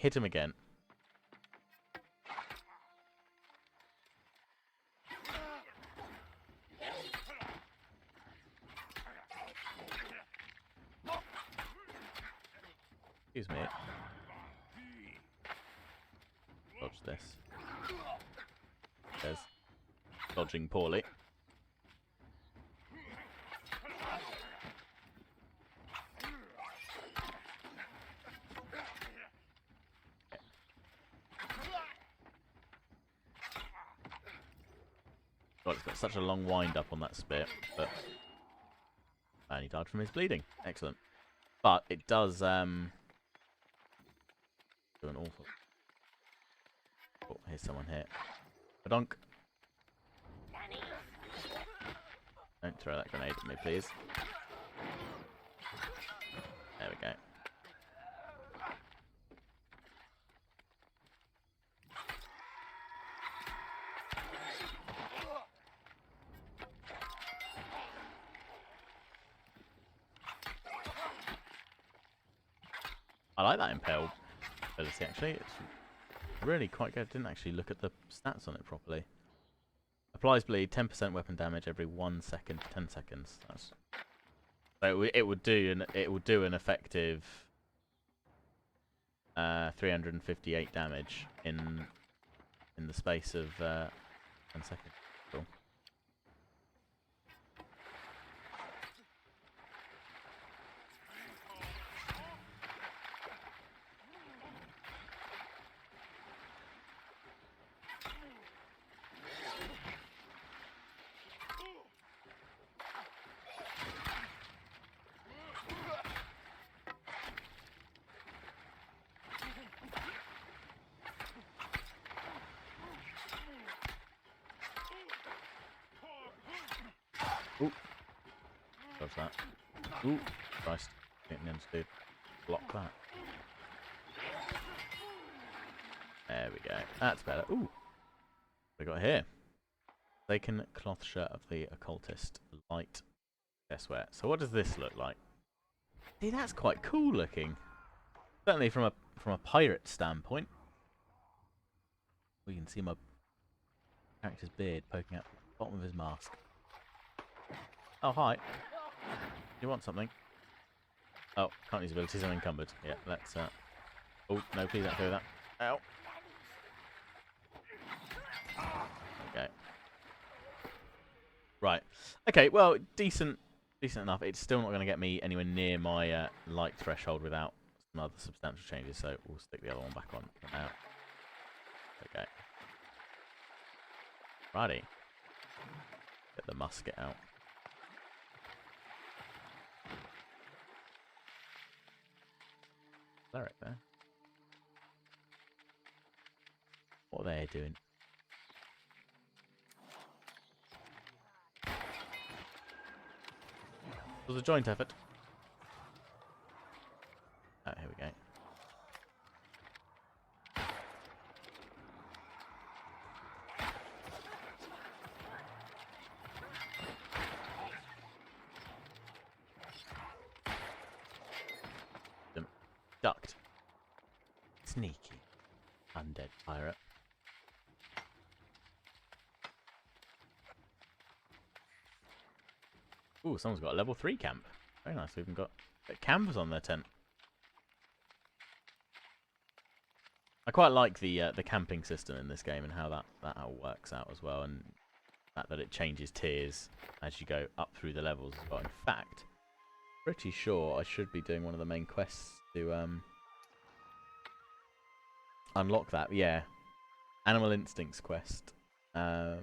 hit him again. Excuse me. Dodge this. There's dodging poorly. God, it's got such a long wind up on that spit, but and he died from his bleeding. Excellent. But it does do an awful. Oh, here's someone here. Badonk. Don't throw that grenade at me, please. There we go. I like that impale ability actually. It's really quite good. Didn't actually look at the stats on it properly. Applies bleed, 10% weapon damage every 1 second for 10 seconds. That's so it would do an effective 358 damage in the space of 10 seconds. Cool. dodge that. Ooh, Christ. Didn't need to block that. There we go. That's better. Ooh. What we got here? Vacant cloth shirt of the occultist. Light chestwear. So what does this look like? See, that's quite cool looking. Certainly from a pirate standpoint. We can see my character's beard poking out the bottom of his mask. Oh, hi. You want something? Oh, can't use abilities unencumbered. Yeah, let's... Oh, no, please don't do that. Ow. Okay. Right. Okay, well, decent enough. It's still not going to get me anywhere near my light threshold without some other substantial changes, so we'll stick the other one back on for now. Okay. Righty. Get the musket out. Cleric there. What are they doing? It was a joint effort. Oh, here we go. Ducked. Sneaky. Undead pirate. Ooh, someone's got a level 3 camp. Very nice. We've even got campers on their tent. I quite like the camping system in this game and how that all works out as well, and the fact that it changes tiers as you go up through the levels as well. In fact, pretty sure I should be doing one of the main quests to unlock that. Yeah, Animal Instincts quest. That's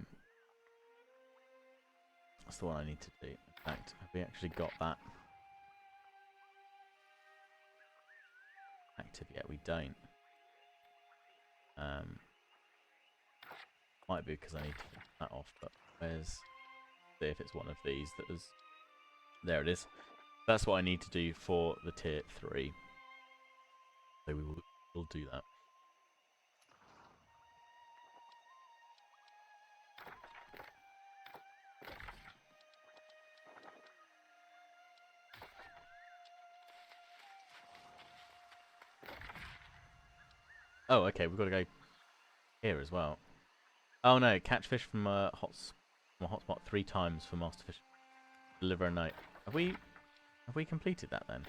the one I need to do. In fact, have we actually got that active yet? We don't. Might be because I need to finish that off, but where's... see if it's one of these that is... there it is. That's what I need to do for the tier 3. So we'll do that. Oh, okay, we've got to go here as well. Oh no, catch fish from a hotspot 3 times for master fish. Deliver a note. Have we completed that then?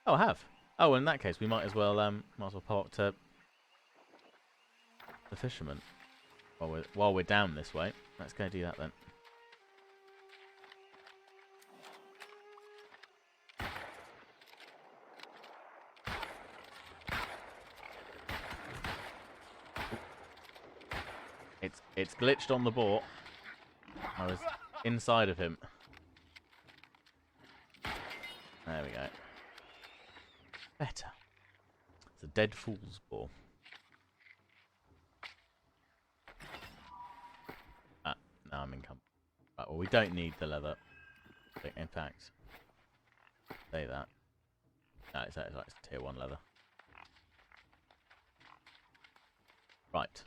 Oh, I have. Oh, well, in that case, we might as well pop up to the fisherman while we're down this way. Let's go do that then. It's glitched on the boat. I was inside of him. There we go. Better. It's a dead fool's ball. Ah, now I'm encumbered. Right, well, we don't need the leather. In fact, say that. No, it's tier 1 leather. Right.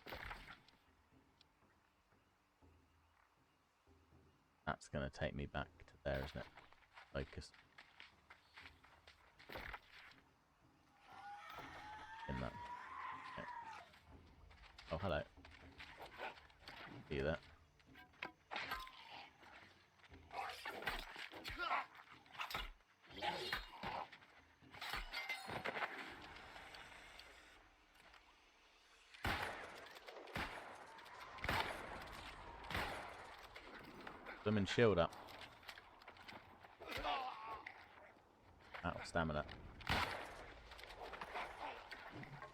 That's going to take me back to there, isn't it? Focus. In that. Okay. Oh, hello. See you there. Them and shield up. Out of stamina.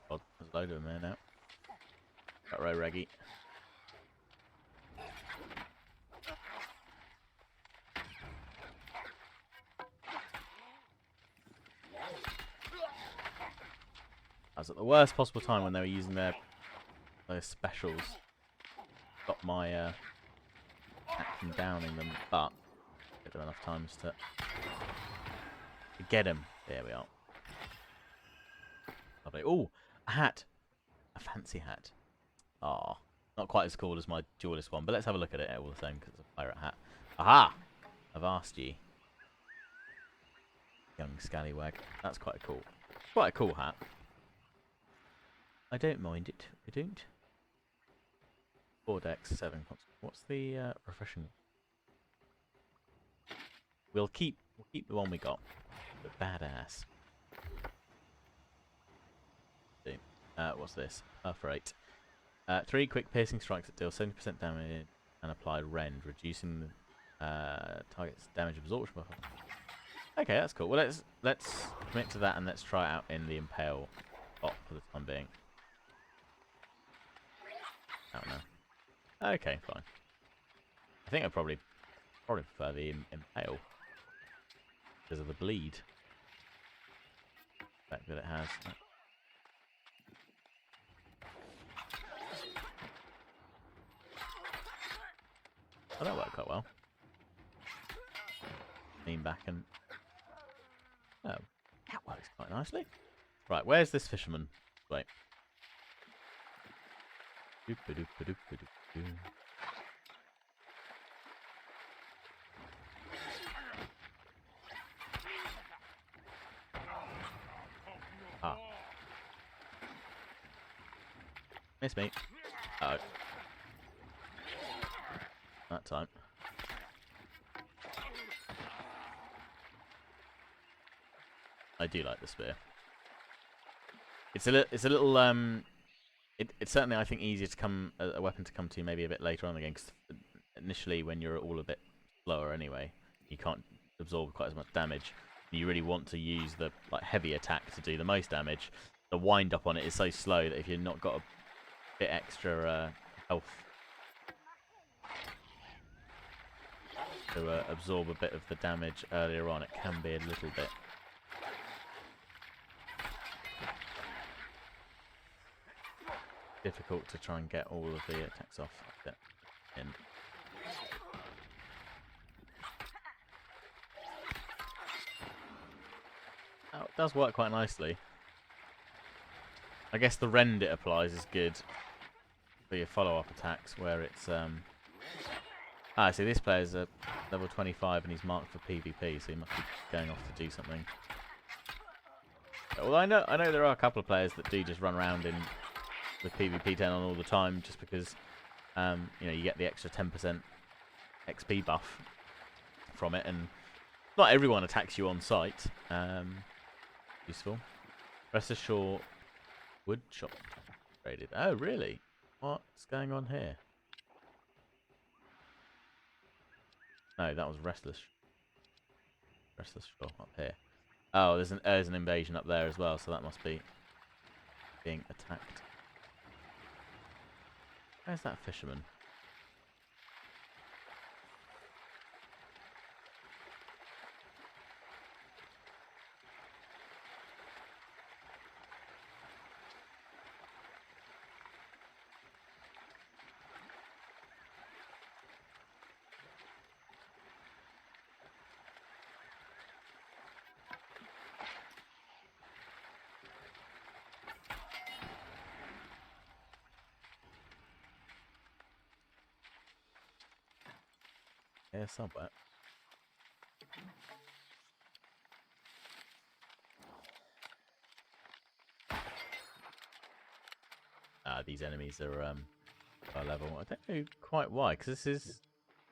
God, there's a load of them here now. Got row reggie. I was at the worst possible time when they were using those specials. Got my action downing them, but them enough times to get him. There we are. Lovely. Oh, a hat. A fancy hat. Ah, not quite as cool as my duelist one, but let's have a look at it all the same because it's a pirate hat. Aha! I've asked you. Young scallywag. That's quite cool. Quite a cool hat. I don't mind it. I don't. 4 decks, 7 constant. What's the refreshing? We'll keep the one we got. But badass. What's this? Perforate. 3 quick piercing strikes that deal 70% damage and apply rend, reducing the target's damage absorption buffer. Okay, that's cool. Well, let's commit to that and let's try it out in the impale bot for the time being. I don't know. Okay, fine. I think I probably prefer the impale because of the bleed effect that it has. Oh, that worked quite well. Lean back and... Oh, that works quite nicely. Right, where's this fisherman? Wait. Ah. Miss me. Oh. That time. I do like the spear. It's a little it's certainly, I think, easier to come a weapon to come to maybe a bit later on in the game, because initially when you're all a bit slower anyway, you can't absorb quite as much damage. You really want to use the heavy attack to do the most damage. The wind up on it is so slow that if you've not got a bit extra health to absorb a bit of the damage earlier on, it can be a little bit difficult to try and get all of the attacks off at the end. Oh, it does work quite nicely. I guess the rend it applies is good for your follow-up attacks, where it's see, this player's a level 25 and he's marked for PvP, so he must be going off to do something. Well, I know there are a couple of players that do just run around with PvP 10 on all the time, just because you know, you get the extra 10% XP buff from it, and not everyone attacks you on sight. Useful. Rest assured, wood shop traded. Oh, really? What's going on here? No, that was restless. Restless shore up here. Oh, there's an invasion up there as well, so that must be being attacked. Where's that fisherman? Yeah, somewhere. These enemies are low level. I don't know quite why, because this is...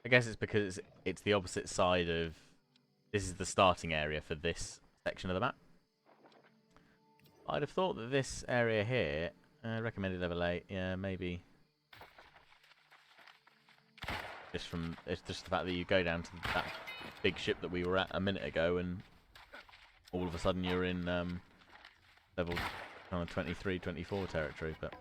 I guess it's because it's the opposite side of... This is the starting area for this section of the map. I'd have thought that this area here, recommended level 8, yeah, maybe... It's just the fact that you go down to that big ship that we were at a minute ago, and all of a sudden you're in level kind of 23, 24 territory, but...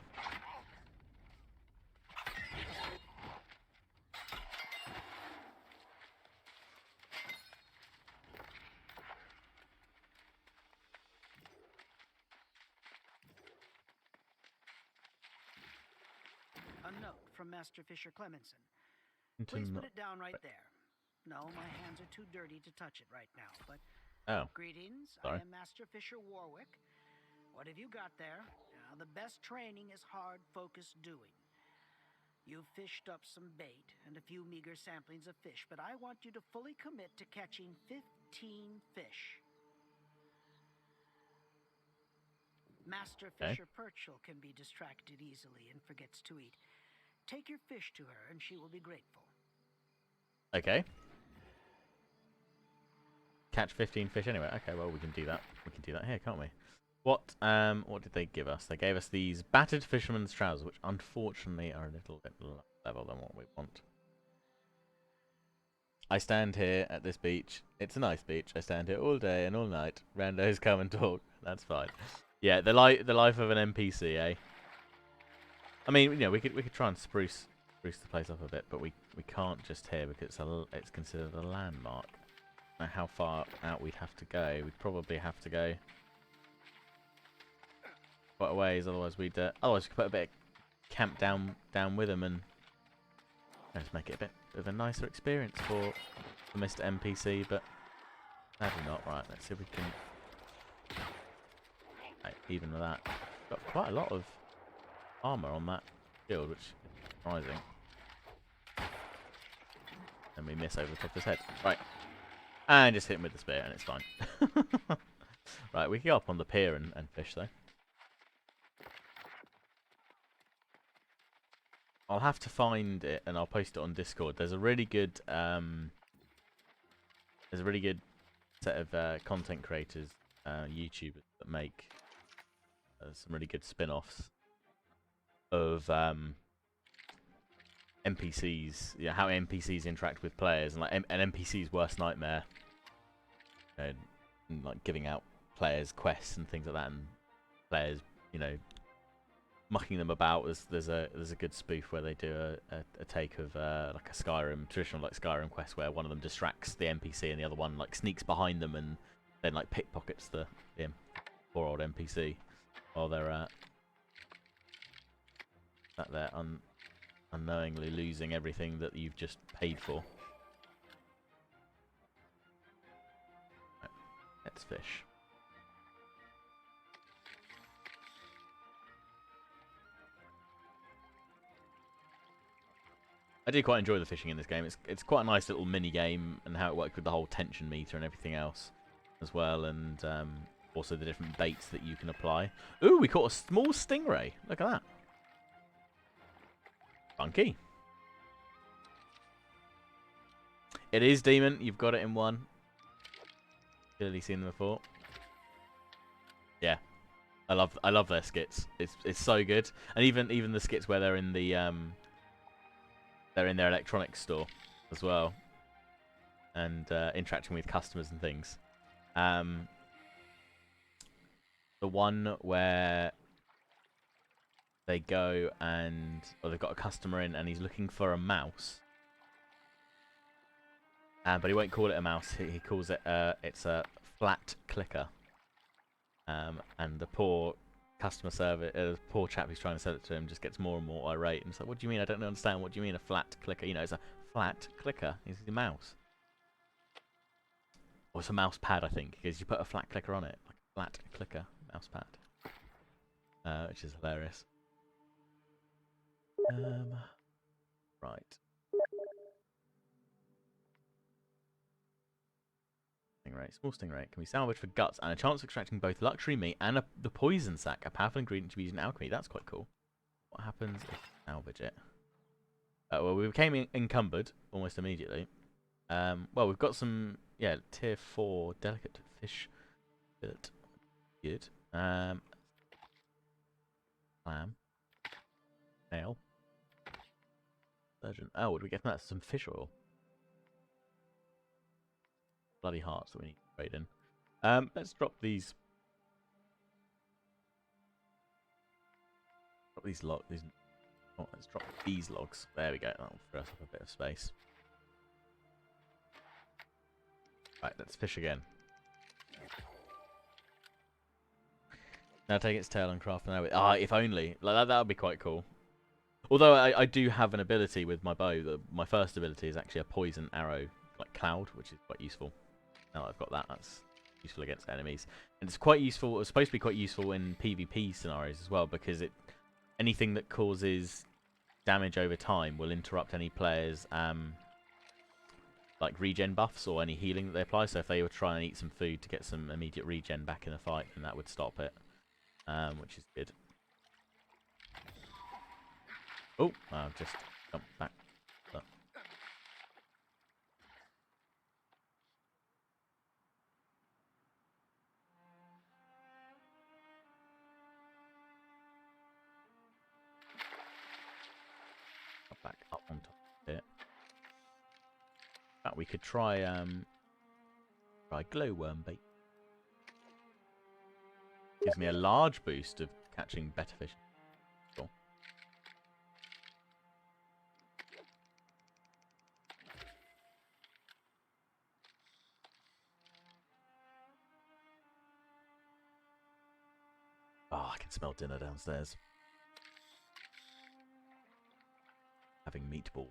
A note from Master Fisher Clemenson. Please put it down right there. No, my hands are too dirty to touch it right now, but Oh, greetings. sorry. I am Master Fisher Warwick. What have you got there? The best training is hard, focused doing. You've fished up some bait and a few meager samplings of fish, but I want you to fully commit to catching 15 fish. Master Okay. Fisher Perchel can be distracted easily and forgets to eat. Take your fish to her and she will be grateful. Okay. Catch 15 fish anyway. Okay, well we can do that. We can do that here, can't we? What did they give us? They gave us these battered fisherman's trousers, which unfortunately are a little bit lower level than what we want. I stand here at this beach. It's a nice beach. I stand here all day and all night. Randos come and talk. That's fine. Yeah, the life of an NPC, eh? I mean, you know, we could try and spruce the place up a bit, but we can't just here because it's considered a landmark. Now, how far out we'd have to go? We'd probably have to go quite a ways. Otherwise, we could put a bit of camp down with them and just make it a bit of a nicer experience for Mr. NPC. But sadly not. Right, let's see if we can. Right, even with that, got quite a lot of armor on that shield, which is surprising. And we miss over the top of his head. Right. And just hit him with the spear, and it's fine. Right, we can go up on the pier and fish, though. I'll have to find it, and I'll post it on Discord. There's a really good, set of content creators, YouTubers that make some really good spin-offs of NPCs. You know, how NPCs interact with players, and like an NPC's worst nightmare. And like giving out players quests and things like that, and players, you know, mucking them about. There's a good spoof where they do a take of like a traditional Skyrim quest where one of them distracts the NPC and the other one like sneaks behind them and then like pickpockets the poor old NPC while they're sat there unknowingly losing everything that you've just paid for. Right, let's fish. I do quite enjoy the fishing in this game. It's quite a nice little mini game, and how it works with the whole tension meter and everything else as well, and also the different baits that you can apply. Ooh, we caught a small stingray. Look at that. Funky. It is Demon. You've got it in one. Clearly seen them before. Yeah, I love their skits. It's so good, and even the skits where they're in the they're in their electronics store as well, and interacting with customers and things. The one where they go and they've got a customer in and he's looking for a mouse, but he won't call it a mouse. He calls it it's a flat clicker. And the poor customer service, the poor chap who's trying to sell it to him, just gets more and more irate. And it's like, what do you mean? I don't understand. What do you mean a flat clicker? You know, it's a flat clicker. It's a mouse. Or it's a mouse pad, I think, because you put a flat clicker on it. Like a flat clicker mouse pad. Which is hilarious. Right. Stingray. Small stingray can be salvaged for guts and a chance of extracting both luxury meat and the poison sac, a powerful ingredient to be used in alchemy. That's quite cool. What happens if we salvage it? Well, we became encumbered almost immediately. Well, we've got some, tier 4 delicate fish. Good. Lamb. Nail. Surgeon. Oh, what do we get from that? Some fish oil. Bloody hearts that we need to trade in. Let's drop these. Let's drop these logs. There we go. That'll free us up a bit of space. Right, let's fish again. Now take its tail and craft an arrow. If only. Like that would be quite cool. Although I do have an ability with my bow. My first ability is actually a poison arrow like cloud, which is quite useful. Now that I've got that, that's useful against enemies. And it's quite useful, it's supposed to be quite useful in PvP scenarios as well, because anything that causes damage over time will interrupt any players' like regen buffs or any healing that they apply. So if they were trying to eat some food to get some immediate regen back in a fight, then that would stop it, which is good. Oh, I've just jumped back. But back up on top of it. We could try glowworm bait. Gives me a large boost of catching better fish. Cool. Oh, I can smell dinner downstairs. Having meatball.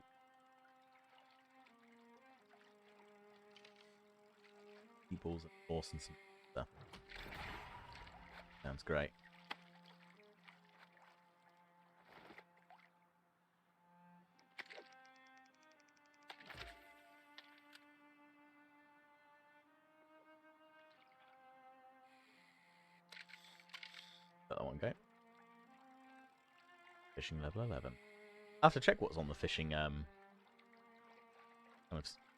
Meatballs and sauce and some stuff. Sounds great. Let that one go. Fishing level 11. I have to check what's on the fishing kind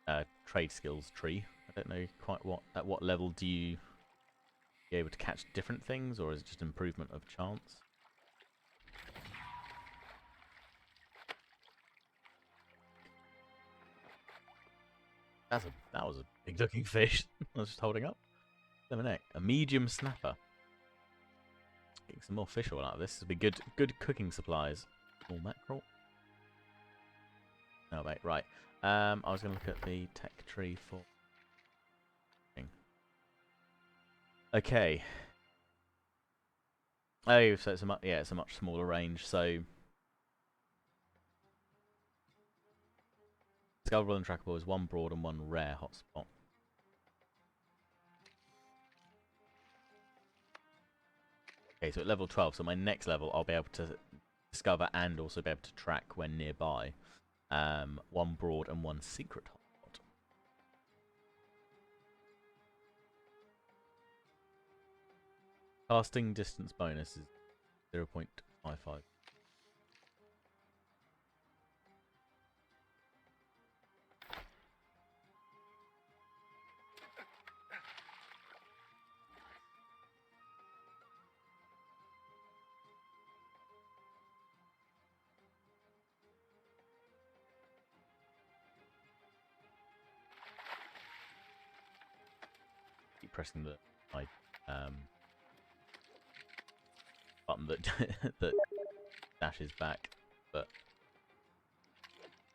of trade skills tree. I don't know quite at what level do you be able to catch different things, or is it just improvement of chance? That was a big looking fish. I was just holding up. A medium snapper. Getting some more fish oil out of this. This will be good cooking supplies. Small mackerel. Oh wait, right. I was going to look at the tech tree for. Okay. Oh, so it's a much smaller range. So discoverable and trackable is one broad and one rare hotspot. Okay, so at level 12, so my next level, I'll be able to discover and also be able to track when nearby. One broad and one secret hotspot. Casting distance bonus is 0.55. Keep pressing my button that that dashes back, but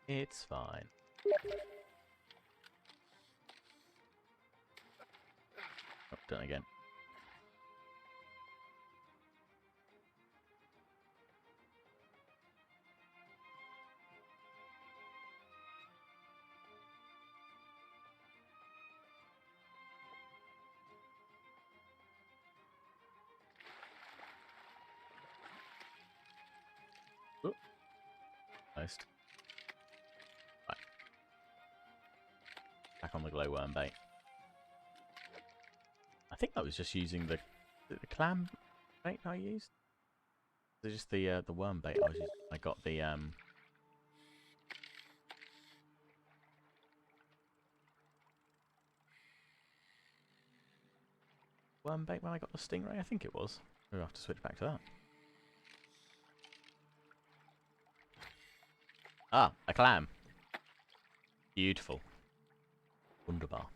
it's fine. Oh, done again. Oop. Nice. Right. Back on the glowworm bait. I think I was just using the clam bait I used. It's just the worm bait I was using. I got the worm bait when I got the stingray. I think it was. We'll have to switch back to that. Ah, a clam. Beautiful. Wunderbar.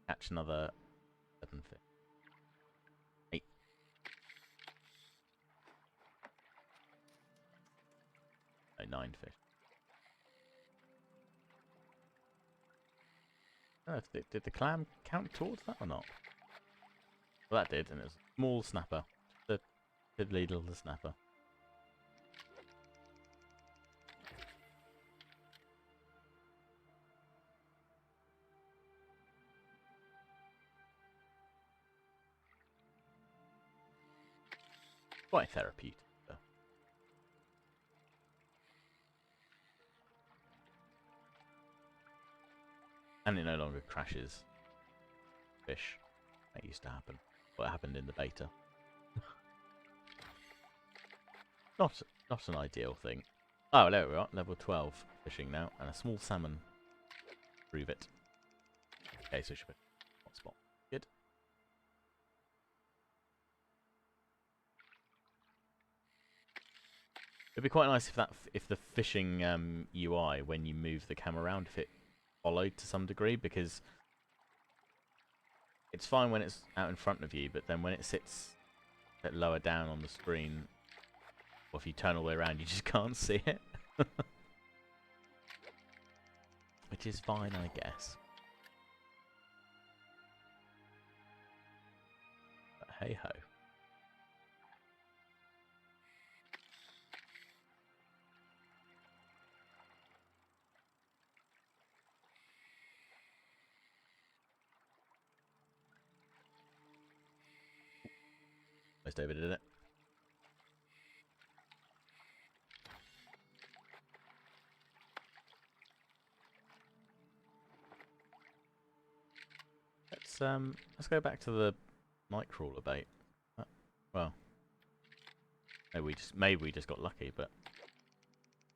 Catch another 7 fish. 8. No, 9 fish. I don't know if did the clam count towards that or not? Well, that did, and it was a small snapper. The piddly little snapper. Quite therapeutic, though. And it no longer crashes fish. That used to happen. What happened in the beta. Not an ideal thing. Oh, there we are. Level 12 fishing now. And a small salmon. Prove it. Okay, so should be hot spot. Good. It'd be quite nice if the fishing UI, when you move the camera around, if it followed to some degree, because it's fine when it's out in front of you, but then when it sits a bit lower down on the screen, or if you turn all the way around, you just can't see it. Which is fine, I guess. But hey ho. Most overdid it. Let's go back to the nightcrawler bait. Well, maybe we just got lucky, but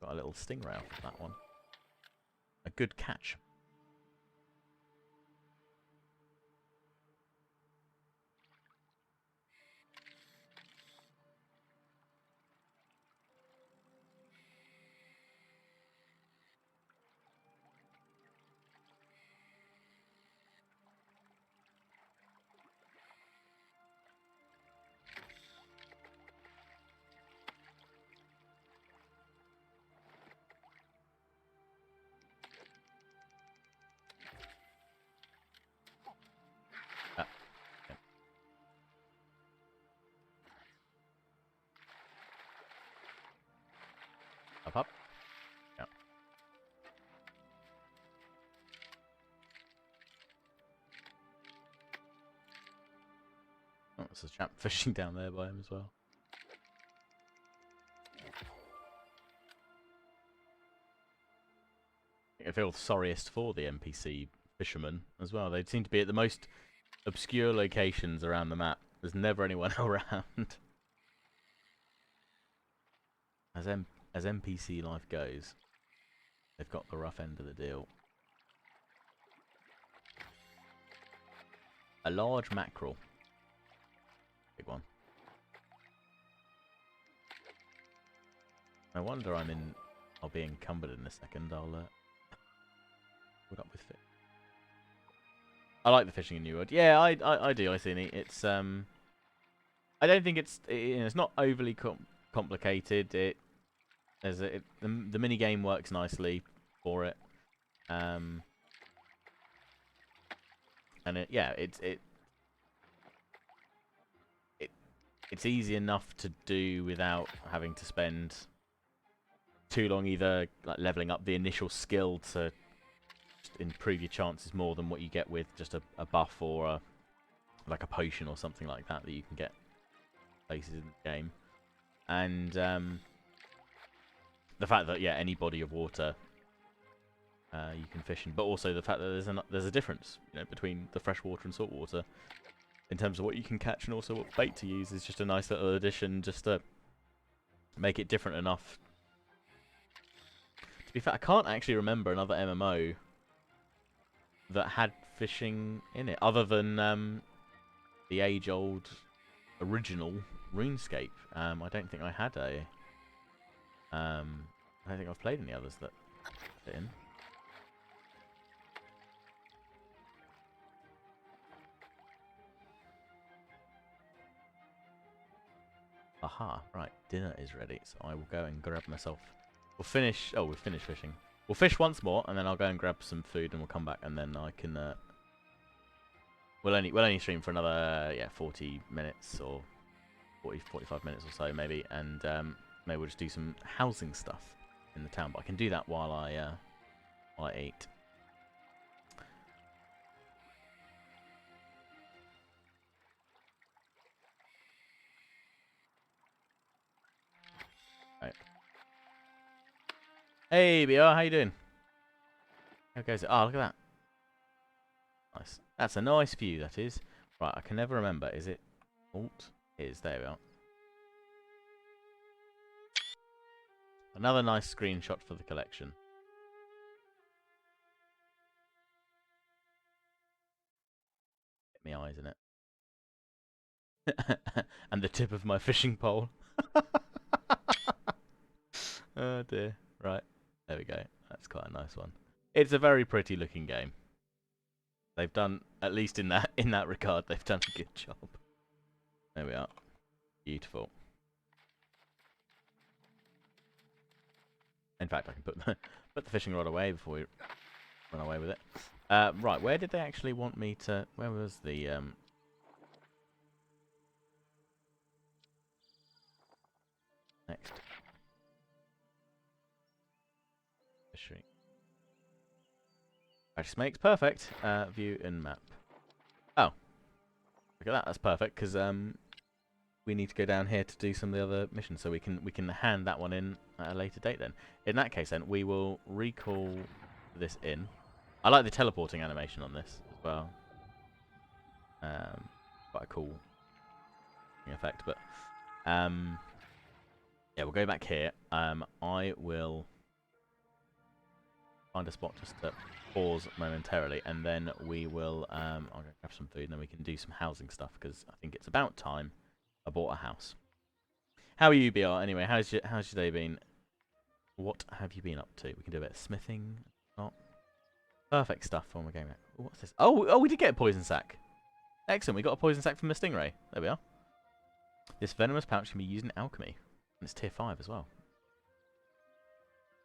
got a little stingray off of that one. A good catch. Ah, yeah. Up. Yeah. Oh, there's a chap fishing down there by him as well. I feel sorriest for the NPC fishermen as well. They seem to be at the most obscure locations around the map. There's never anyone around. As NPC life goes, they've got the rough end of the deal. A large mackerel. Big one. No wonder I'll be encumbered in a second. I'll put up with it. I like the fishing in New World. Yeah, I do. I see it. It's I don't think it's not overly complicated. The mini game works nicely for it. And it's easy enough to do without having to spend too long either like leveling up the initial skill to just improve your chances more than what you get with just a buff or like a potion or something like that you can get places in the game. And the fact that any body of water you can fish in, but also the fact that there's a difference between the freshwater and saltwater in terms of what you can catch and also what bait to use is just a nice little addition just to make it different enough. To be fair, I can't actually remember another MMO that had fishing in it other than the age-old original RuneScape. I don't think I had a. I don't think I've played any others that fit in. Aha, right, dinner is ready, so I will go and grab myself. We'll finish fishing. We'll fish once more, and then I'll go and grab some food, and we'll come back, and then I can. We'll only stream for another 40 minutes or 45 minutes or so maybe, and maybe we'll just do some housing stuff in the town. But I can do that while I eat. Right. Hey, BR, how you doing? How goes it? Oh, look at that. Nice. That's a nice view, that is. Right, I can never remember. Is it Alt? It is. There we are. Another nice screenshot for the collection. Get me eyes in it. And the tip of my fishing pole. Oh dear. Right. There we go. That's quite a nice one. It's a very pretty looking game. They've done, at least in that regard, they've done a good job. There we are. Beautiful. In fact, I can put the fishing rod away before we run away with it. Right, where did they actually want me to... Where was the... Next. Fishery. Practice makes perfect. View and map. Oh. Look at that, that's perfect, because we need to go down here to do some of the other missions, so we can hand that one in at a later date then. In that case then, we will recall this in. I like the teleporting animation on this as well. Quite a cool effect, but yeah, we'll go back here. I will find a spot just to pause momentarily, and then we will I'll go grab some food, and then we can do some housing stuff, because I think it's about time I bought a house. How are you, BR? Anyway, how's your day been? What have you been up to? We can do a bit of smithing. Not perfect stuff when we're going back. What's this? Oh, we did get a poison sack. Excellent, we got a poison sack from the stingray. There we are. This venomous pouch can be used in alchemy, and it's tier 5 as well.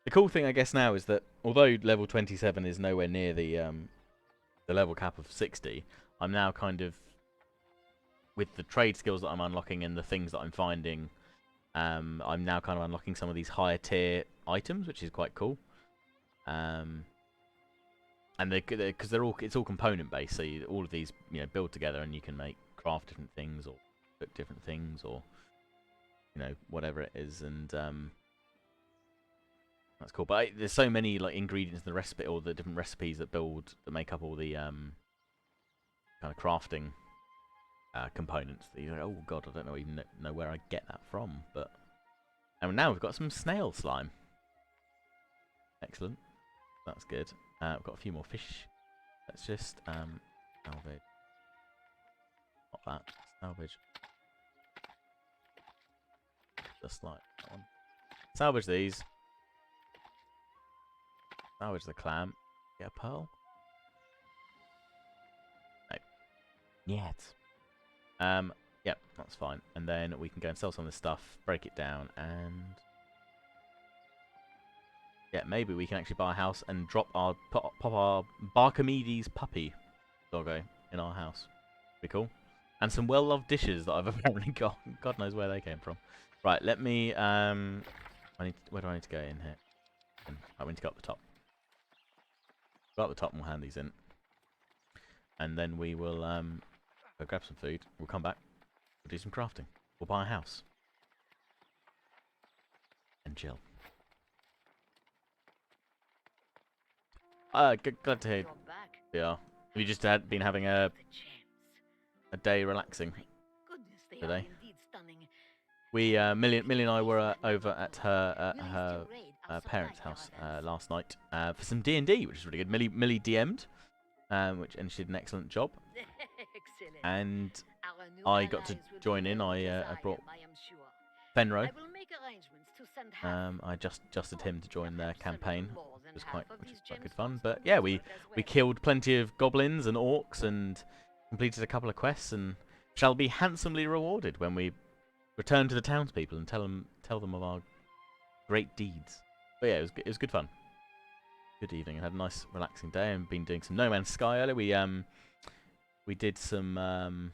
The cool thing, I guess, now is that although level 27 is nowhere near the level cap of 60, I'm now kind of, with the trade skills that I'm unlocking and the things that I'm finding, I'm now kind of unlocking some of these higher tier items, which is quite cool. And because it's all component based, so all of these build together, and you can craft different things or cook different things, or whatever it is, and that's cool. But there's so many ingredients in the recipe, or the different recipes that make up all the kind of crafting components that you're like, oh god, I don't even know where I get that from. But and now we've got some snail slime. Excellent, that's good. We've got a few more fish. Let's just salvage. Not that. Salvage. Just like that one. Salvage these. Salvage the clam. Get a pearl? No. Yet. Yep, that's fine. And then we can go and sell some of this stuff, break it down, and yeah, maybe we can actually buy a house and pop our Barkamedes puppy doggo in our house. Be cool. And some well-loved dishes that I've apparently got. God knows where they came from. Right, let me where do I need to go in here? I need to go up the top. Go up the top and we'll hand these in. And then we will go grab some food. We'll come back. We'll do some crafting. We'll buy a house. And chill. Glad to hear. Yeah. Have you just been having a day relaxing today? We Millie and I were over at her parents' house last night for some D&D, which is really good. Millie DM'd, and she did an excellent job. And I got to join in. I brought Fenro. I adjusted him to join their campaign, which was quite good fun. But yeah, we killed plenty of goblins and orcs and completed a couple of quests, and shall be handsomely rewarded when we return to the townspeople and tell them of our great deeds. But yeah, it was good fun. Good evening. I had a nice relaxing day, and been doing some No Man's Sky earlier. We did some.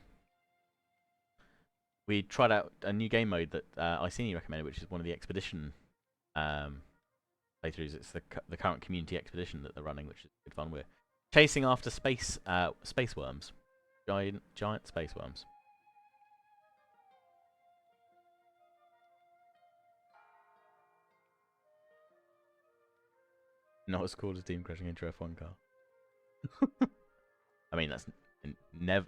We tried out a new game mode that Iceni recommended, which is one of the expedition playthroughs. It's the current community expedition that they're running, which is good fun. We're chasing after space worms, giant space worms. Not as cool as Team crashing into a F1 car. I mean, that's never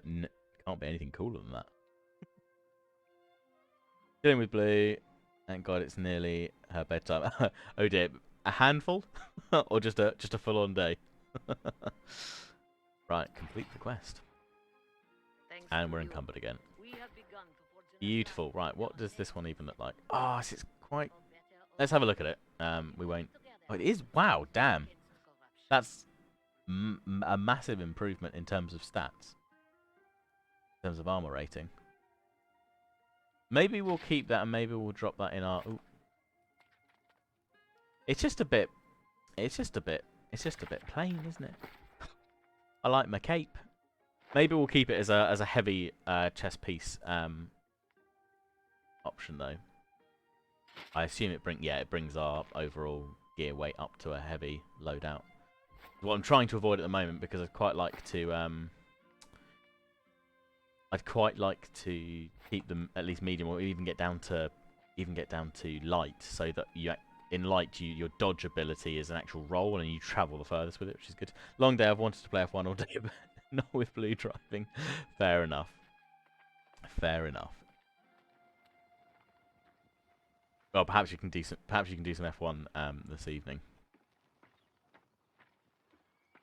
can't be anything cooler than that. Dealing with Blue. Thank God it's nearly her bedtime. Oh dear, a handful, or just a full-on day. Right, complete the quest, and we're encumbered again. Beautiful. Right, what does this one even look like? Oh, it's quite. Let's have a look at it. We won't. Oh, it is. Wow, damn. That's a massive improvement in terms of stats, in terms of armor rating. Maybe we'll keep that, and maybe we'll drop that in our. Ooh. It's just a bit. It's just a bit plain, isn't it? I like my cape. Maybe we'll keep it as a heavy chest piece option though. I assume it brings our overall gear weight up to a heavy loadout. What I'm trying to avoid at the moment, because I'd quite like to keep them at least medium, or even get down to light, so that in light your dodge ability is an actual roll and you travel the furthest with it, which is good. Long day. I've wanted to play F1 all day, but not with Blue driving. Fair enough. Fair enough. Well, perhaps you can do some F1 this evening,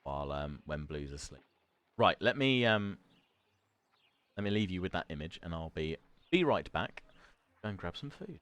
while when Blue's asleep. Right, let me leave you with that image, and I'll be right back. Go and grab some food.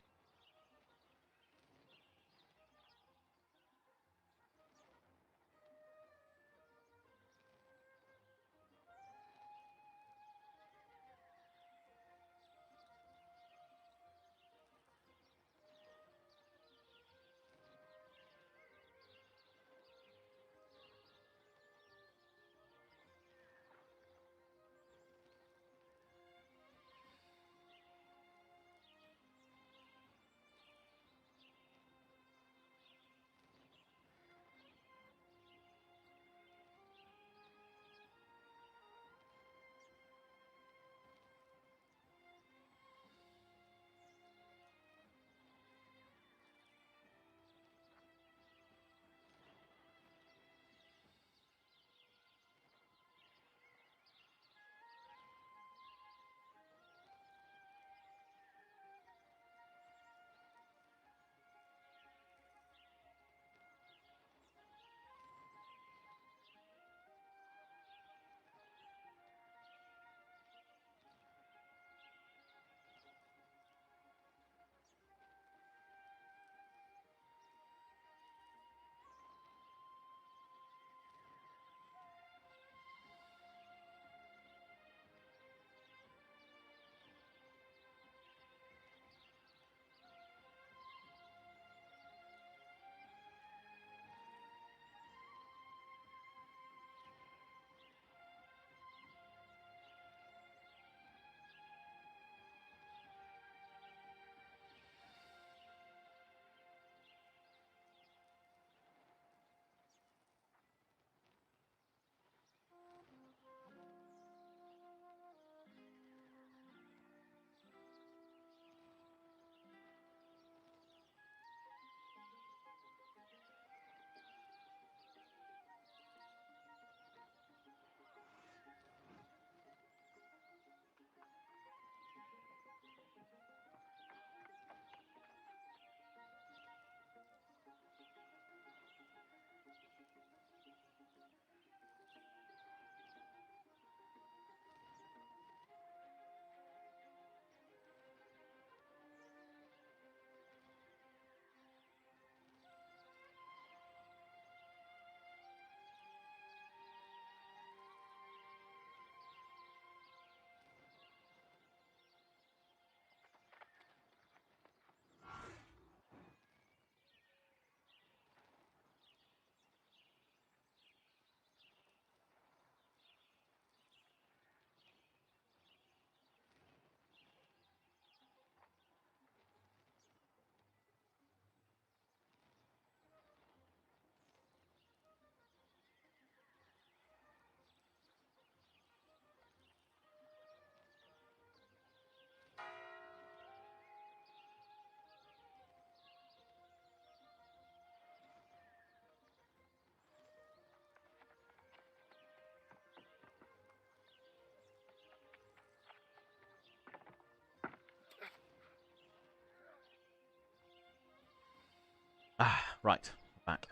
Right, back.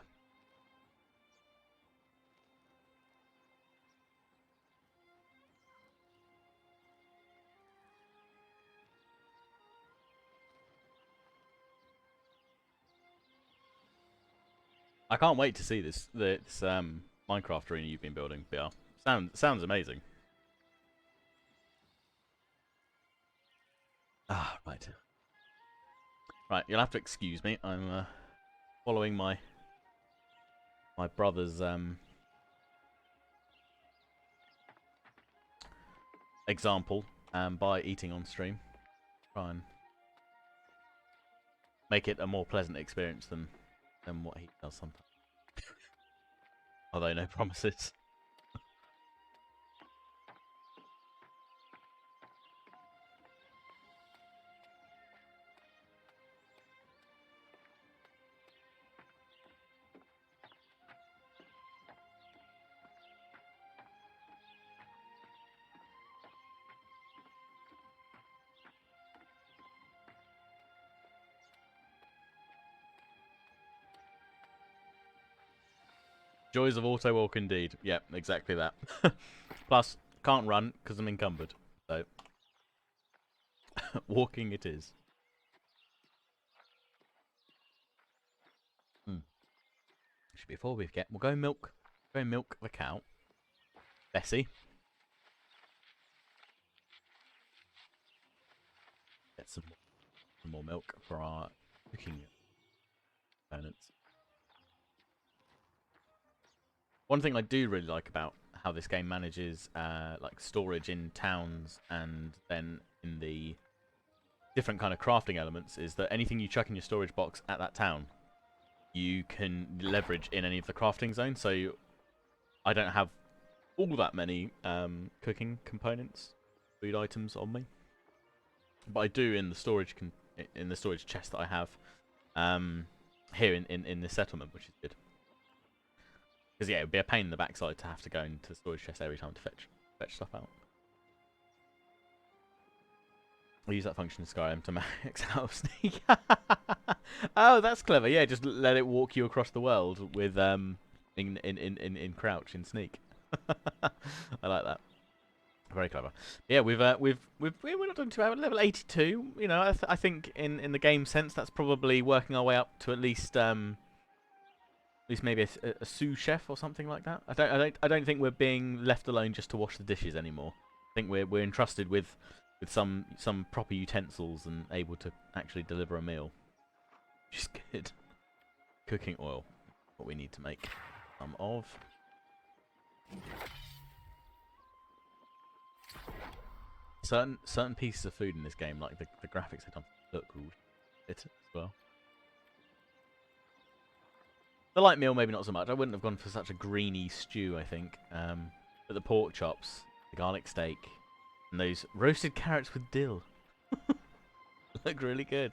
I can't wait to see this Minecraft arena you've been building, BR. Sounds amazing. Ah, right. Right, you'll have to excuse me. I'm following my brother's example by eating on stream. Try and make it a more pleasant experience than what he does sometimes. Although no promises. Joys of auto walk indeed. Yep, exactly that. Plus, can't run because I'm encumbered. So, walking it is. Should be before we forget. We'll go milk the cow. Bessie. Get some more milk for our cooking components. One thing I do really like about how this game manages like storage in towns and then in the different kind of crafting elements is that anything you chuck in your storage box at that town, you can leverage in any of the crafting zones. So I don't have all that many cooking components, food items on me, but I do in the storage chest that I have here in this settlement, which is good. Because yeah, it would be a pain in the backside to have to go into the storage chest every time to fetch stuff out. I'll use that function in Skyrim to max out sneak. Oh, that's clever. Yeah, just let it walk you across the world with in crouch in sneak. I like that. Very clever. Yeah, we're not doing too bad. Level 82. You know, I think in the game sense, that's probably working our way up to at least maybe a sous chef or something like that. I don't think we're being left alone just to wash the dishes anymore. I think we're entrusted with some proper utensils and able to actually deliver a meal, which is good. Cooking oil, what we need to make some of. Certain pieces of food in this game, like the graphics, they don't look good as well. The light meal, maybe not so much. I wouldn't have gone for such a greeny stew, I think. But the pork chops, the garlic steak, and those roasted carrots with dill look really good.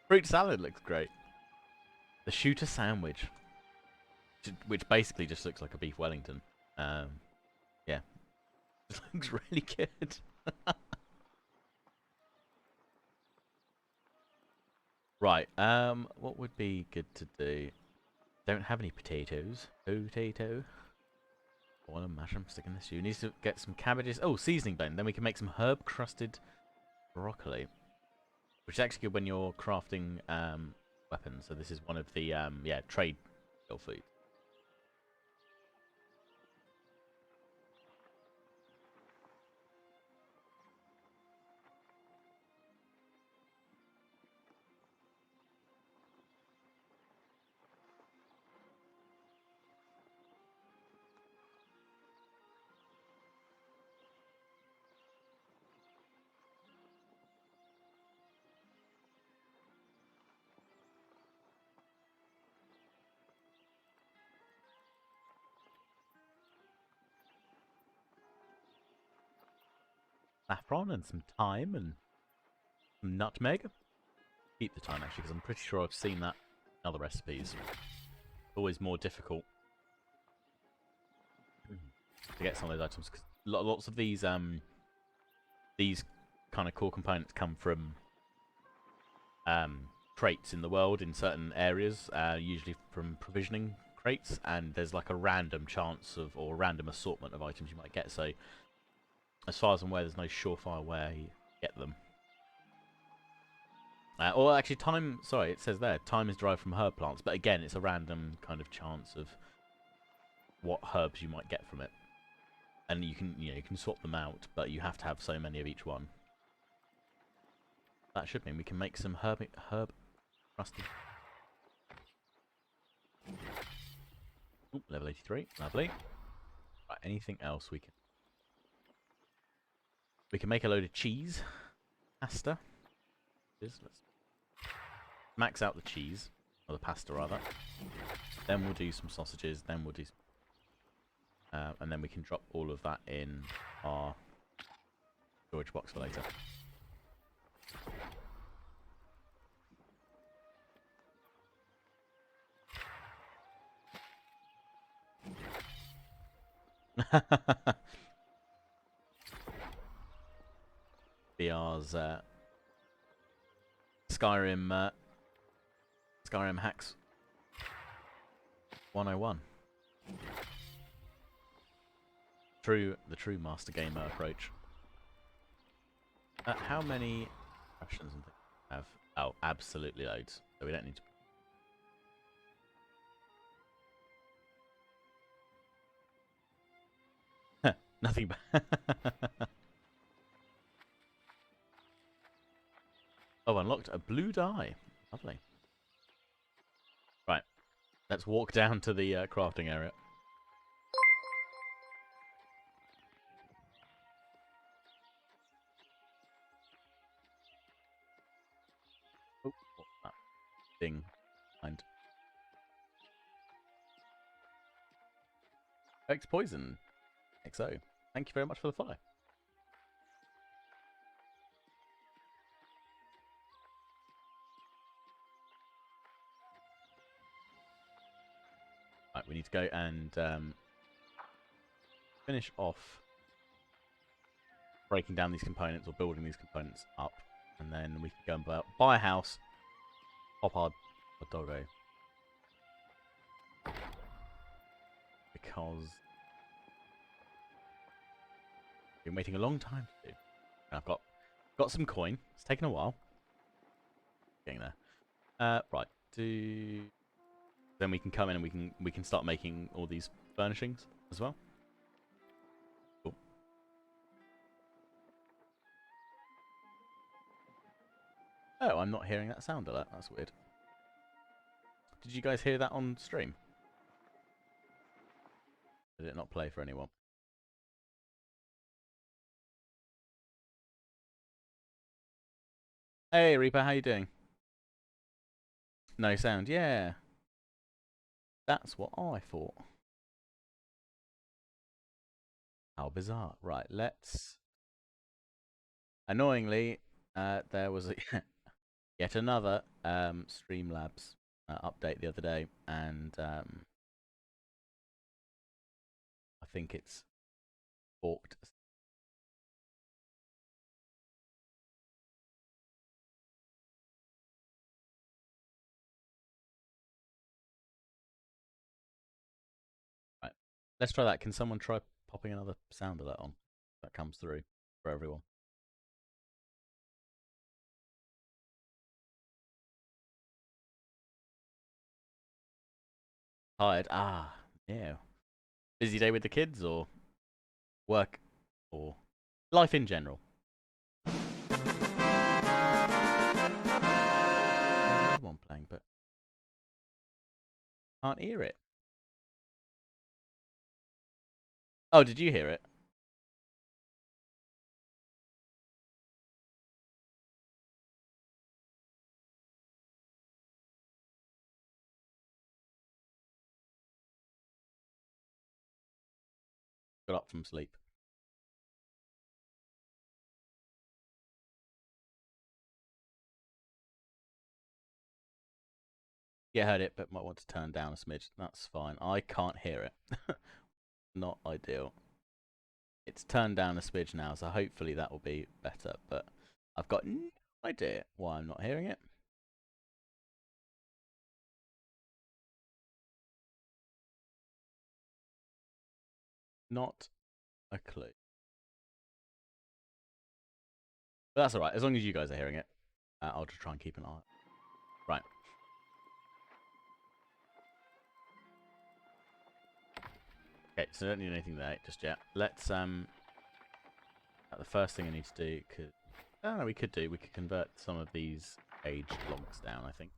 Fruit salad looks great. The shooter sandwich, which basically just looks like a beef Wellington. Yeah, it looks really good. Right. What would be good to do? Don't have any potatoes. Potato. I want to mash them, stick in the stew. Needs to get some cabbages. Oh, seasoning blend. Then we can make some herb crusted broccoli, which is actually good when you're crafting weapons. So this is one of the trade food. Saffron and some thyme and some nutmeg. Keep the thyme actually, because I'm pretty sure I've seen that in other recipes. Always more difficult to get some of those items because lots of these kind of core components come from crates in the world in certain areas, usually from provisioning crates, and there's like a random chance of, or random assortment of items you might get. So as far as I'm aware, there's no surefire way you get them. Or actually, time. Sorry, it says there time is derived from herb plants, but again, it's a random kind of chance of what herbs you might get from it, and you can sort them out, but you have to have so many of each one. That should mean we can make some herb rusty. Ooh, level 83, lovely. Right, anything else we can make a load of cheese, pasta. Let's max out the cheese, or the pasta rather. Then we'll do some sausages. Then we'll do, and then we can drop all of that in our storage box for later. BR's Skyrim hacks 101. The true master gamer approach. How many questions and things do we have? Oh, absolutely loads. So we don't need to. Nothing bad. Oh, unlocked a blue dye. Lovely. Right. Let's walk down to the crafting area. Oh, what's that thing? And X poison. XO. Thank you very much for the follow. Right, we need to go and finish off breaking down these components or building these components up, and then we can go and buy a house, pop our doggo, because I've been waiting a long time to do. And I've got some coin. It's taken a while. Getting there. Right. Then we can come in and we can start making all these furnishings as well. Cool. Oh, I'm not hearing that sound alert. That's weird. Did you guys hear that on stream? Did it not play for anyone? Hey Reaper, how you doing? No sound, yeah. That's what I thought. How bizarre. Right, let's... Annoyingly, there was yet another Streamlabs update the other day, and I think it's forked. Right, let's try that. Can someone try popping another sound alert on that comes through for everyone? Tired? Ah, yeah. Busy day with the kids, or work, or life in general? There's another one playing, but can't hear it. Oh, did you hear it? Got up from sleep. Yeah, heard it, but might want to turn down a smidge. That's fine. I can't hear it. Not ideal. It's turned down a smidge now, so hopefully that will be better. But I've got no idea why I'm not hearing it. Not a clue. But that's alright, as long as you guys are hearing it. I'll just try and keep an eye on it. Right. Okay, so I don't need anything there just yet. Let's, the first thing I need to do, I don't know, we could convert some of these aged logs down, I think,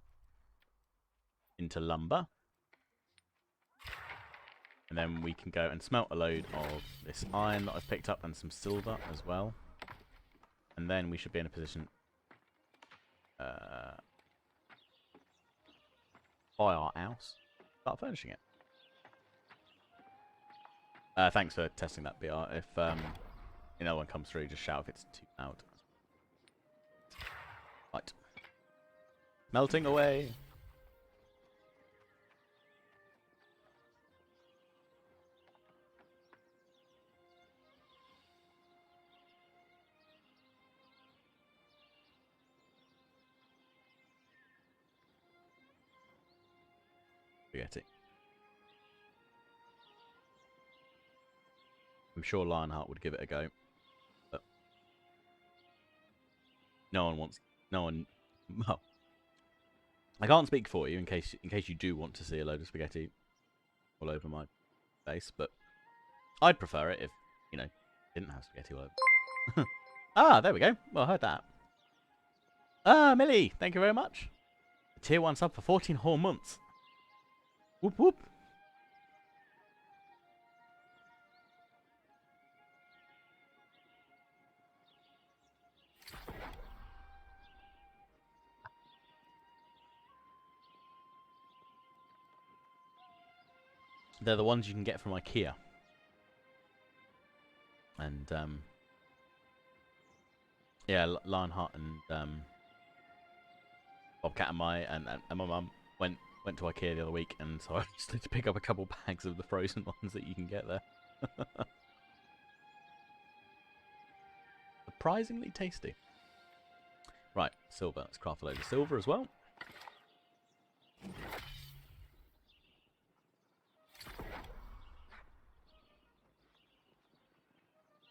into lumber. And then we can go and smelt a load of this iron that I've picked up and some silver as well. And then we should be in a position buy our house, start furnishing it. Thanks for testing that, BR. If no one comes through, just shout if it's too loud. Right. Melting away. Spaghetti. I'm sure Lionheart would give it a go, but no one wants. No one. Well, I can't speak for you in case you do want to see a load of spaghetti all over my face, but I'd prefer it if didn't have spaghetti all over. Ah, there we go. Well, I heard that. Ah, Millie, thank you very much. Tier 1 sub for 14 whole months. Whoop whoop. They're the ones you can get from IKEA. And, yeah, Lionheart and Bobcat and my mum went to IKEA the other week, and so I just had to pick up a couple bags of the frozen ones that you can get there. Surprisingly tasty. Right, silver. Let's craft a load of silver as well.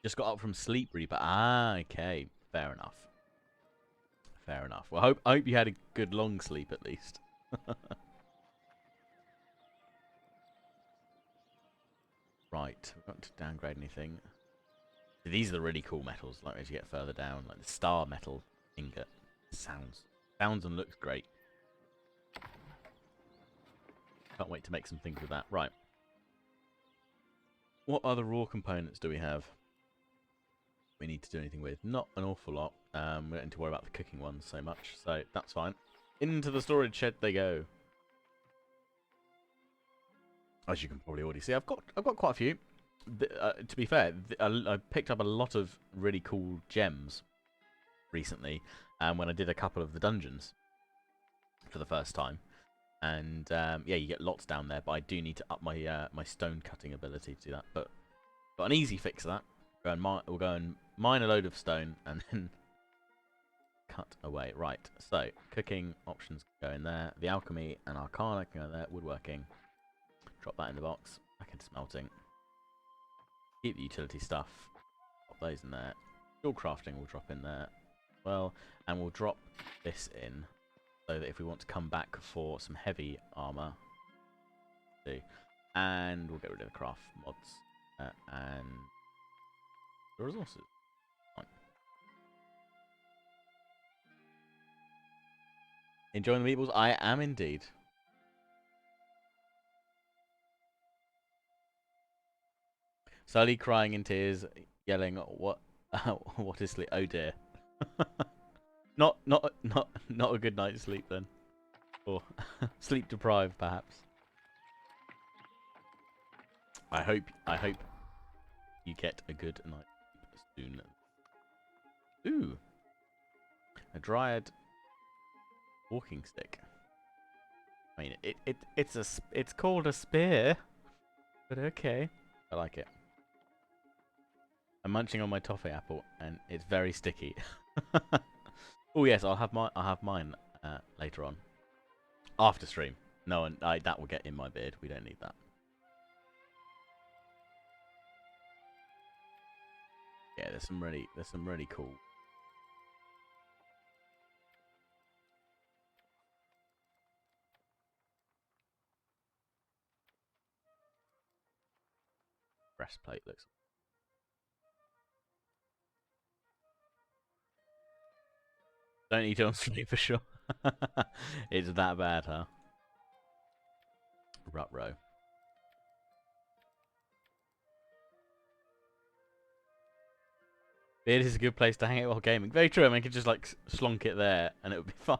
Just got up from sleep, Reaper. Ah, okay. Fair enough. Fair enough. Well, I hope you had a good long sleep at least. Right, we've got to downgrade anything. These are the really cool metals, like as you get further down, like the star metal ingot. Sounds and looks great. Can't wait to make some things with that. Right. What other raw components do we have we need to do anything with? Not an awful lot. We don't need to worry about the cooking ones so much, so that's fine. Into the storage shed they go. As you can probably already see, I've got quite a few. To be fair, I picked up a lot of really cool gems recently, when I did a couple of the dungeons for the first time. And yeah, you get lots down there, but I do need to up my my stone cutting ability to do that. But got an easy fix of that. We'll go and mine a load of stone and then cut away. Right, so cooking options can go in there. The alchemy and arcana can go there. Woodworking. Drop that in the box. Back into smelting. Keep the utility stuff. Pop those in there. Skill crafting will drop in there. Well, and we'll drop this in so that if we want to come back for some heavy armor, do. And we'll get rid of the craft mods and the resources. Fine. Enjoying the meatballs? I am indeed. Sully crying in tears, yelling, "What? What is sleep? Oh dear." Not a good night's sleep then, or sleep deprived perhaps. I hope you get a good night's sleep soon. Ooh, a dryad walking stick. I mean, it's called a spear, but okay, I like it. I'm munching on my toffee apple, and it's very sticky. Oh yes, I'll have mine later on, after stream. No, and that will get in my beard. We don't need that. Yeah, there's some really cool. Breastplate looks. Don't need to on sleep for sure. It's that bad, huh? Rut row. It is a good place to hang out while gaming. Very true. I mean, you could just like slonk it there, and it would be fine.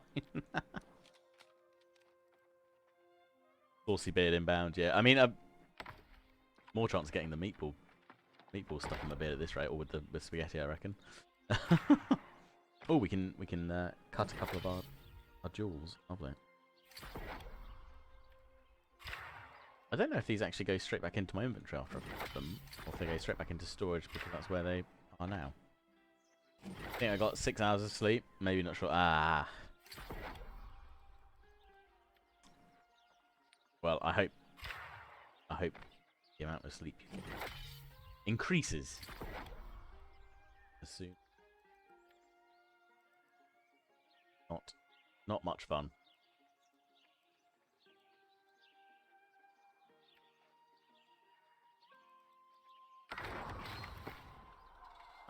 Saucy beard inbound. Yeah, I mean, more chance of getting the meatball stuff in my beard at this rate, or with spaghetti, I reckon. Oh, we can cut a couple of our jewels. Lovely. I don't know if these actually go straight back into my inventory after I put them, or if they go straight back into storage because that's where they are now. I think I got 6 hours of sleep. Maybe not sure. Ah. Well, I hope the amount of sleep you get increases as soon. Not much fun.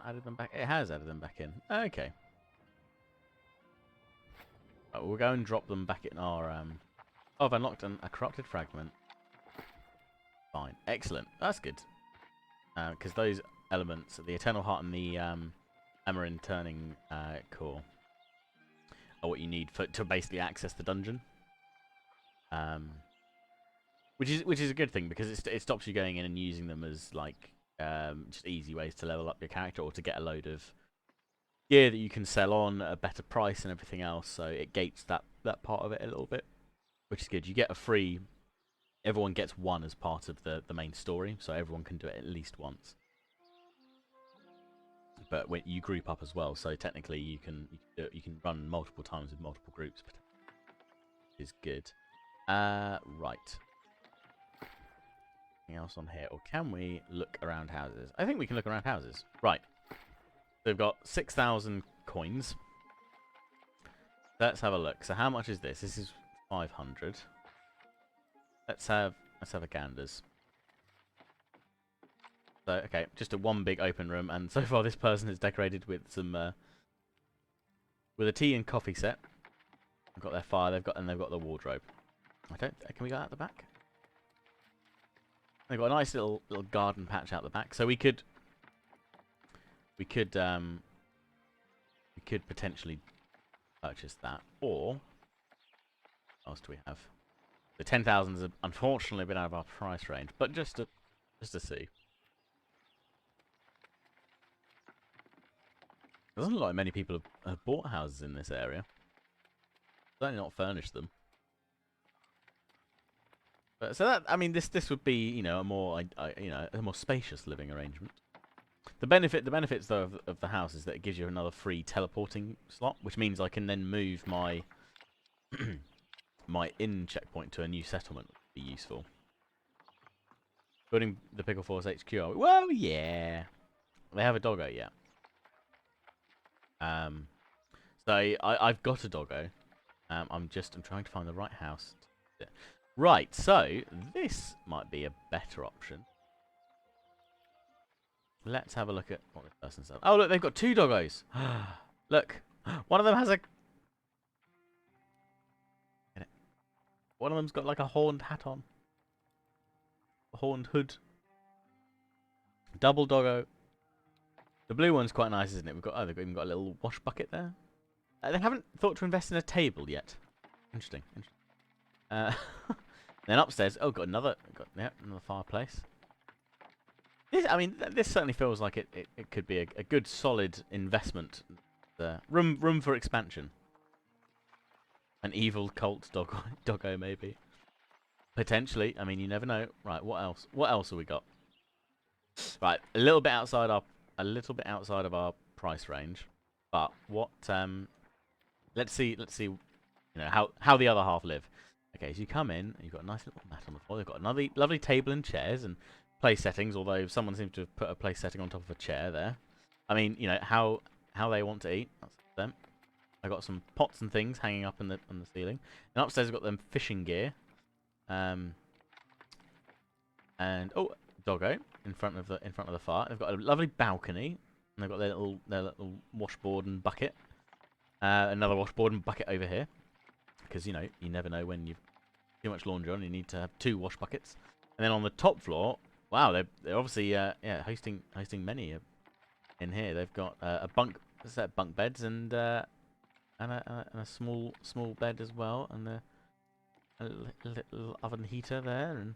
Added them back. It has added them back in. Okay. Right, we'll go and drop them back in our. Oh, I've unlocked a corrupted fragment. Fine. Excellent. That's good. Because those elements, the Eternal Heart and the Amarin Turning Core, are what you need to basically access the dungeon. Which is a good thing because it stops you going in and using them as like just easy ways to level up your character or to get a load of gear that you can sell on at a better price and everything else. So it gates that part of it a little bit, which is good. You get a free. Everyone gets one as part of the main story, so everyone can do it at least once. But when you group up as well, so technically you can run multiple times with multiple groups, which is good. Right. Anything else on here, or can we look around houses? I think we can look around houses. Right. So we've got 6,000 coins. Let's have a look. So how much is this? This is 500. Let's have a ganders. So okay, just a one big open room, and so far this person is decorated with some with a tea and coffee set. They've got their fire. They've got the wardrobe. Can we go out the back? They've got a nice little garden patch out the back, so we could potentially purchase that, or what else do we have? The 10,000 has unfortunately been out of our price range, but just to see. It doesn't look like many people have bought houses in this area. Certainly not furnished them. But, so that, I mean, this would be, a more spacious living arrangement. The benefits though of the house is that it gives you another free teleporting slot, which means I can then move my my inn checkpoint to a new settlement. Would be useful. Building the Pickle Force HQ. Well, yeah, they have a doggo, yeah. So I've got a doggo. I'm trying to find the right house. Right, so this might be a better option. Let's have a look at what this person said. Oh, look, they've got 2 doggos. Look, one of them has a. One of them's got like a horned hat on. A horned hood. Double doggo. The blue one's quite nice, isn't it? They've even got a little wash bucket there. They haven't thought to invest in a table yet. Interesting. Then upstairs, got another fireplace. This certainly feels like it could be a good, solid investment. Room for expansion. An evil cult doggo, maybe. Potentially. I mean, you never know. Right, what else? What else have we got? Right, a little bit outside of our price range. But what? Let's see. How the other half live. Okay, so you come in, you've got a nice little mat on the floor. They've got another lovely table and chairs and place settings, although someone seems to have put a place setting on top of a chair there. I mean, you know, how they want to eat. That's them. I got some pots and things hanging up on the ceiling. And upstairs I've got them fishing gear. And oh, doggo in front of the fire. They've got a lovely balcony. And they've got their little washboard and bucket. Another washboard and bucket over here. Because, you know, you never know when you've too much laundry on. You need to have 2 wash buckets. And then on the top floor, wow, they're obviously hosting many in here. They've got a set of bunk beds and a small bed as well, and a little oven heater there, and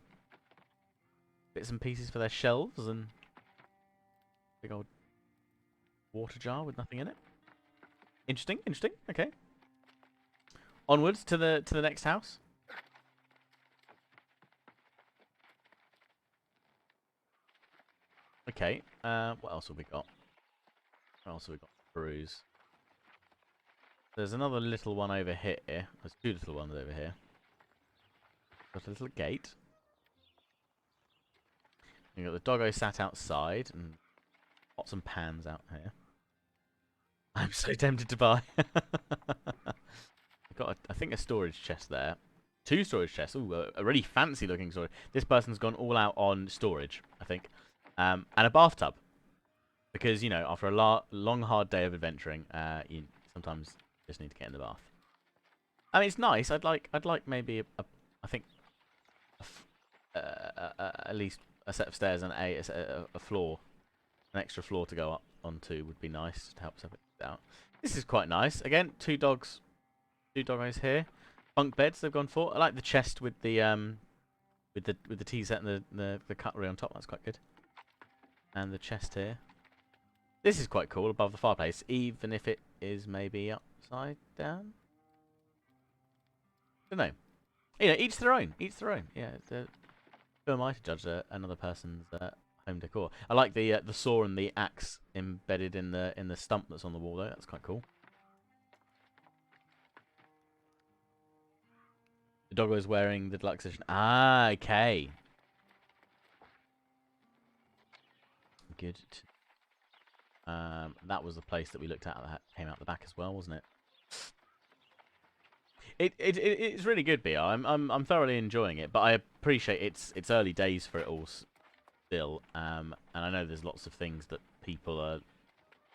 bits and pieces for their shelves, and big old water jar with nothing in it. Interesting. Okay. Onwards to the next house. Okay. What else have we got? What else have we got? Brews. There's another little one over here. There's 2 little ones over here. Got a little gate. You got the doggo sat outside and pots and pans out here. I'm so tempted to buy. I've got, I think, a storage chest there. 2 storage chests. Ooh, a really fancy looking storage. This person's gone all out on storage, I think. And a bathtub. Because, you know, after a long, hard day of adventuring, you sometimes just need to get in the bath. I mean, it's nice. I'd like maybe I think at least a set of stairs and a floor, an extra floor to go up onto would be nice to help separate it out. This is quite nice. Again, 2 doggos here. Bunk beds they've gone for. I like the chest with the tea set and the cutlery on top. That's quite good. And the chest here. This is quite cool above the fireplace, even if it is maybe upside down. Don't know. You know, each their own. Yeah. Who am I to judge another person's home decor? I like the saw and the axe embedded in the stump that's on the wall though. That's quite cool. The doggo is wearing the deluxe edition. Ah, okay. Good. That was the place that we looked at that came out the back as well, wasn't it? It's really good, BR. I'm thoroughly enjoying it, but I appreciate it's early days for it all still. And I know there's lots of things that people are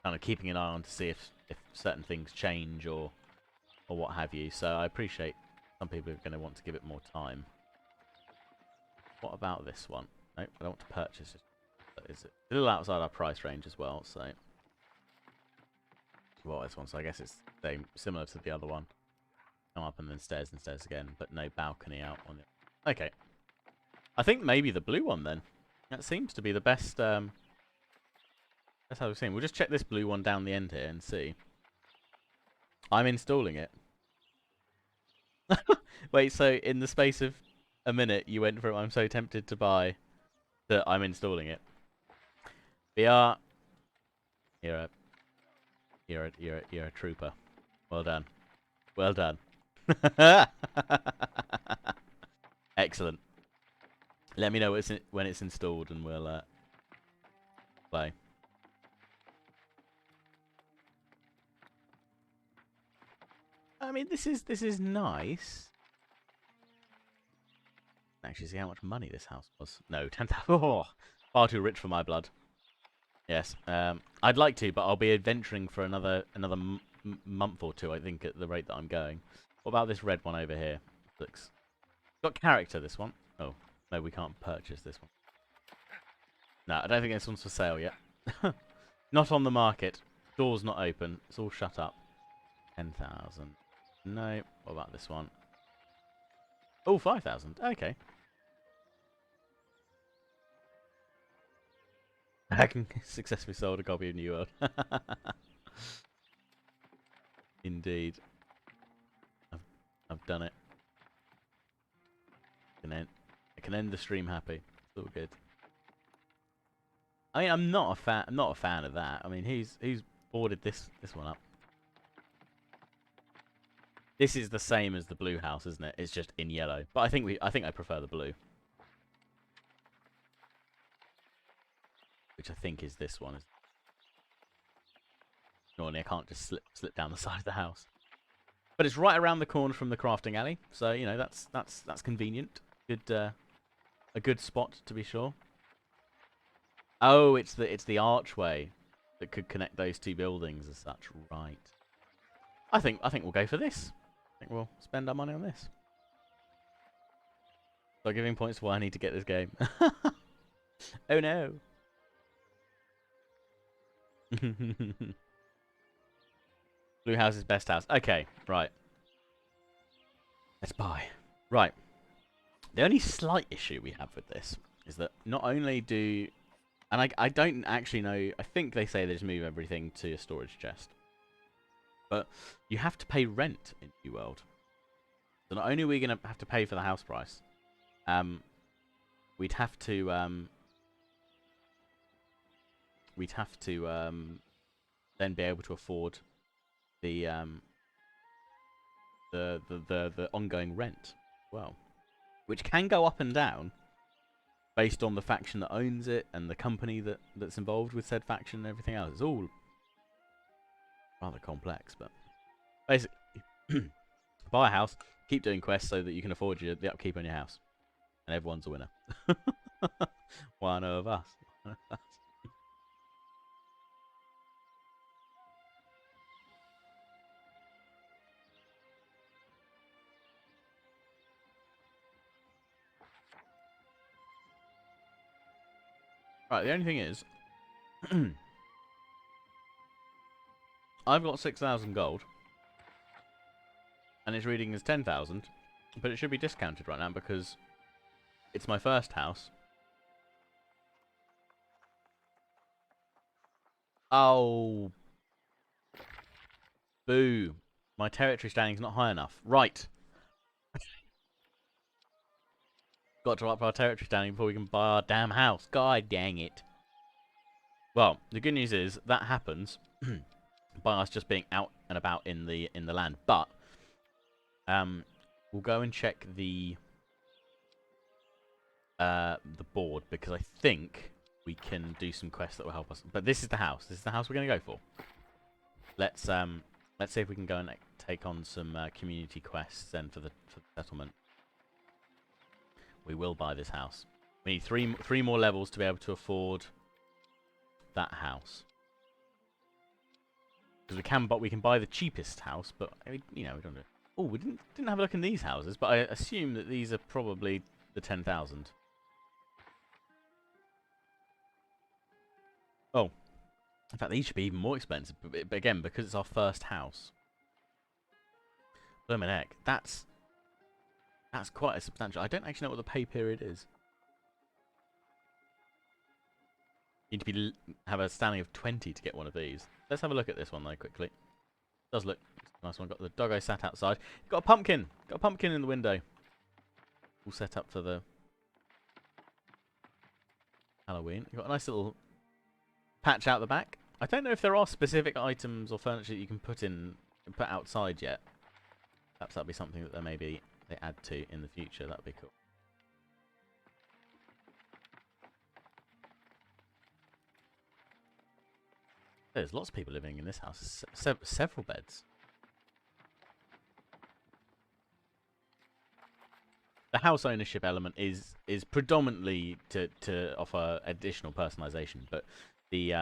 kind of keeping an eye on to see if certain things change or what have you. So I appreciate some people are going to want to give it more time. What about this one? Nope, I don't want to purchase it. It's a little outside our price range as well, so this one. So I guess it's similar to the other one. Come up and then stairs again, but no balcony out on it. Okay, I think maybe the blue one then. That seems to be the best. That's how we've seen. We'll just check this blue one down the end here and see. I'm installing it. Wait, so in the space of a minute, you went from I'm so tempted to buy to I'm installing it. BR, you're a trooper. Well done. Well done. Excellent. Let me know when it's installed, and we'll play. I mean, this is nice. Actually, see how much money this house was. No, 10,000. Oh, far too rich for my blood. Yes, I'd like to, but I'll be adventuring for another month or 2, I think, at the rate that I'm going. What about this red one over here? Looks got character. This one. Oh no, we can't purchase this one. No, I don't think this one's for sale yet. Not on the market. Door's not open. It's all shut up. 10,000. No. What about this one? Oh, 5,000. Okay. I can successfully sold a copy of New World. Indeed. I've done it. I can end the stream happy. It's all good. I mean, I'm not a fan of that. I mean, who's boarded this one up? This is the same as the blue house, isn't it? It's just in yellow. But I think I prefer the blue. Which I think is this one. Normally, I can't just slip down the side of the house. But it's right around the corner from the crafting alley, so you know that's convenient. Good, a good spot to be sure. Oh, it's the archway that could connect those two buildings as such, right? I think we'll go for this. I think we'll spend our money on this. So giving points to why I need to get this game. Oh no. Blue house is best house. Okay, right. Let's buy. Right. The only slight issue we have with this is that not only do... And I don't actually know... I think they say they just move everything to a storage chest. But you have to pay rent in New World. So not only are we going to have to pay for the house price, we'd have to... then be able to afford the ongoing rent as well, which can go up and down based on the faction that owns it and the company that's involved with said faction and everything else. It's all rather complex, but basically, buy a house, keep doing quests so that you can afford the upkeep on your house, and everyone's a winner. One of us. Right, the only thing is, I've got 6,000 gold, and it's reading as 10,000, but it should be discounted right now because it's my first house. Oh, boo! My territory standing's not high enough. Right, got to up our territory standing before we can buy our damn house. God dang it! Well, the good news is that happens by us just being out and about in the land. But we'll go and check the board because I think we can do some quests that will help us. But this is the house. This is the house we're going to go for. Let's see if we can go and take on some community quests then for the settlement. We will buy this house. We need three more levels to be able to afford that house. Because we can buy the cheapest house, but you know we don't. Oh, we didn't have a look in these houses, but I assume that these are probably the 10,000. Oh, in fact, these should be even more expensive. But again, because it's our first house. Blimmin' heck, that's quite a substantial. I don't actually know what the pay period is. You need to have a standing of 20 to get one of these. Let's have a look at this one though quickly. Does look nice one. Got the doggo sat outside. Got a pumpkin. Got a pumpkin in the window. All set up for the Halloween. You've got a nice little patch out the back. I don't know if there are specific items or furniture that you can put outside yet. Perhaps that'll be something that they add to in the future. That'd be cool. There's lots of people living in this house. Several beds. The house ownership element is predominantly to offer additional personalization, but the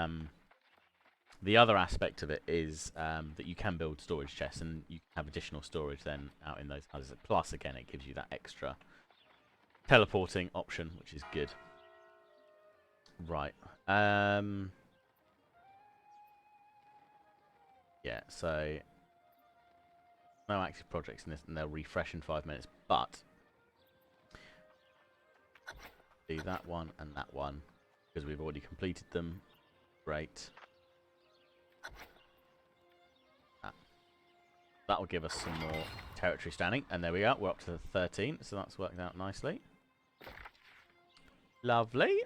other aspect of it is that you can build storage chests and you have additional storage then out in those houses. Plus, again, it gives you that extra teleporting option, which is good. Right. Yeah, so no active projects in this, and they'll refresh in 5 minutes, but do that one and that one because we've already completed them. Great. That'll give us some more territory standing, and there we are. We're up to 13, so that's worked out nicely. Lovely.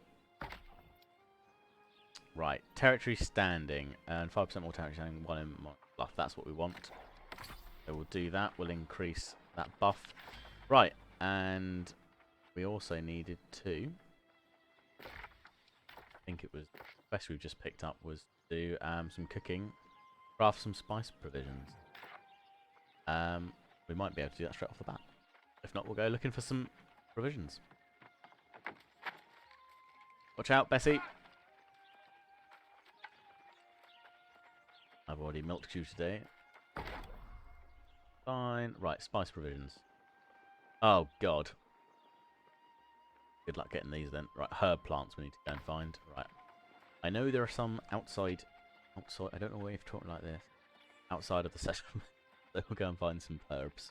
Right, territory standing, and 5% more territory standing, 1 in more buff. That's what we want. So we'll do that. We'll increase that buff. Right, and we also needed to... I think it was the quest we've just picked up was to do some cooking Craft some spice provisions. We might be able to do that straight off the bat. If not, we'll go looking for some provisions. Watch out, Bessie. I've already milked you today. Fine. Right, spice provisions. Oh, God. Good luck getting these then. Right, herb plants we need to go and find. Right. I know there are some outside... I don't know why you've talked like this. Outside of the session. So we'll go and find some herbs.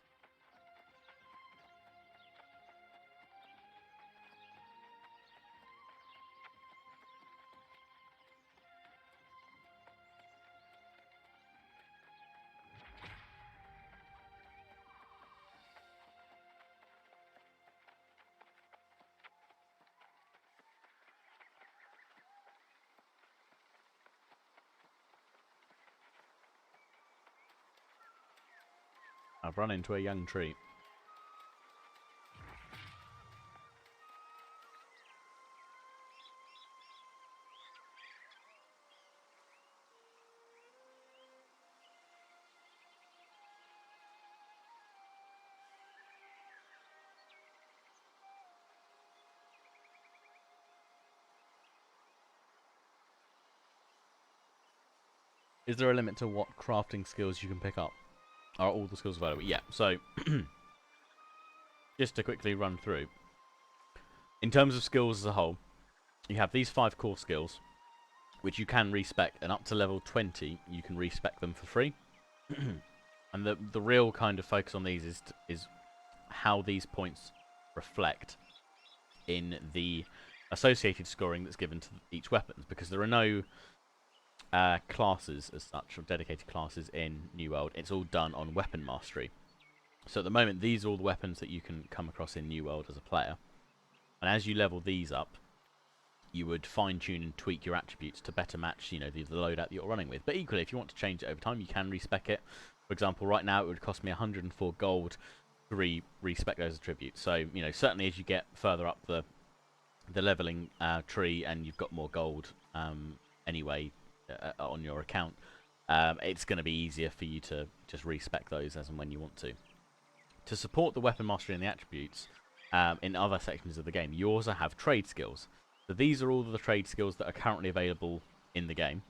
I've run into a young tree. Is there a limit to what crafting skills you can pick up? Are all the skills available? Yeah, so just to quickly run through. In terms of skills as a whole, you have these 5 core skills, which you can respec, and up to level 20, you can respec them for free. And the real kind of focus on these is how these points reflect in the associated scoring that's given to each weapon, because there are no classes as such, or dedicated classes in New World. It's all done on weapon mastery. So at the moment, these are all the weapons that you can come across in New World as a player. And as you level these up, you would fine-tune and tweak your attributes to better match, you know, the loadout that you're running with. But equally, if you want to change it over time, you can respec it. For example, right now it would cost me 104 gold to respec those attributes. So, you know, certainly as you get further up the leveling tree and you've got more gold anyway on your account, it's going to be easier for you to just respec those as and when you want to. To support the weapon mastery and the attributes in other sections of the game, you also have trade skills. So these are all the trade skills that are currently available in the game.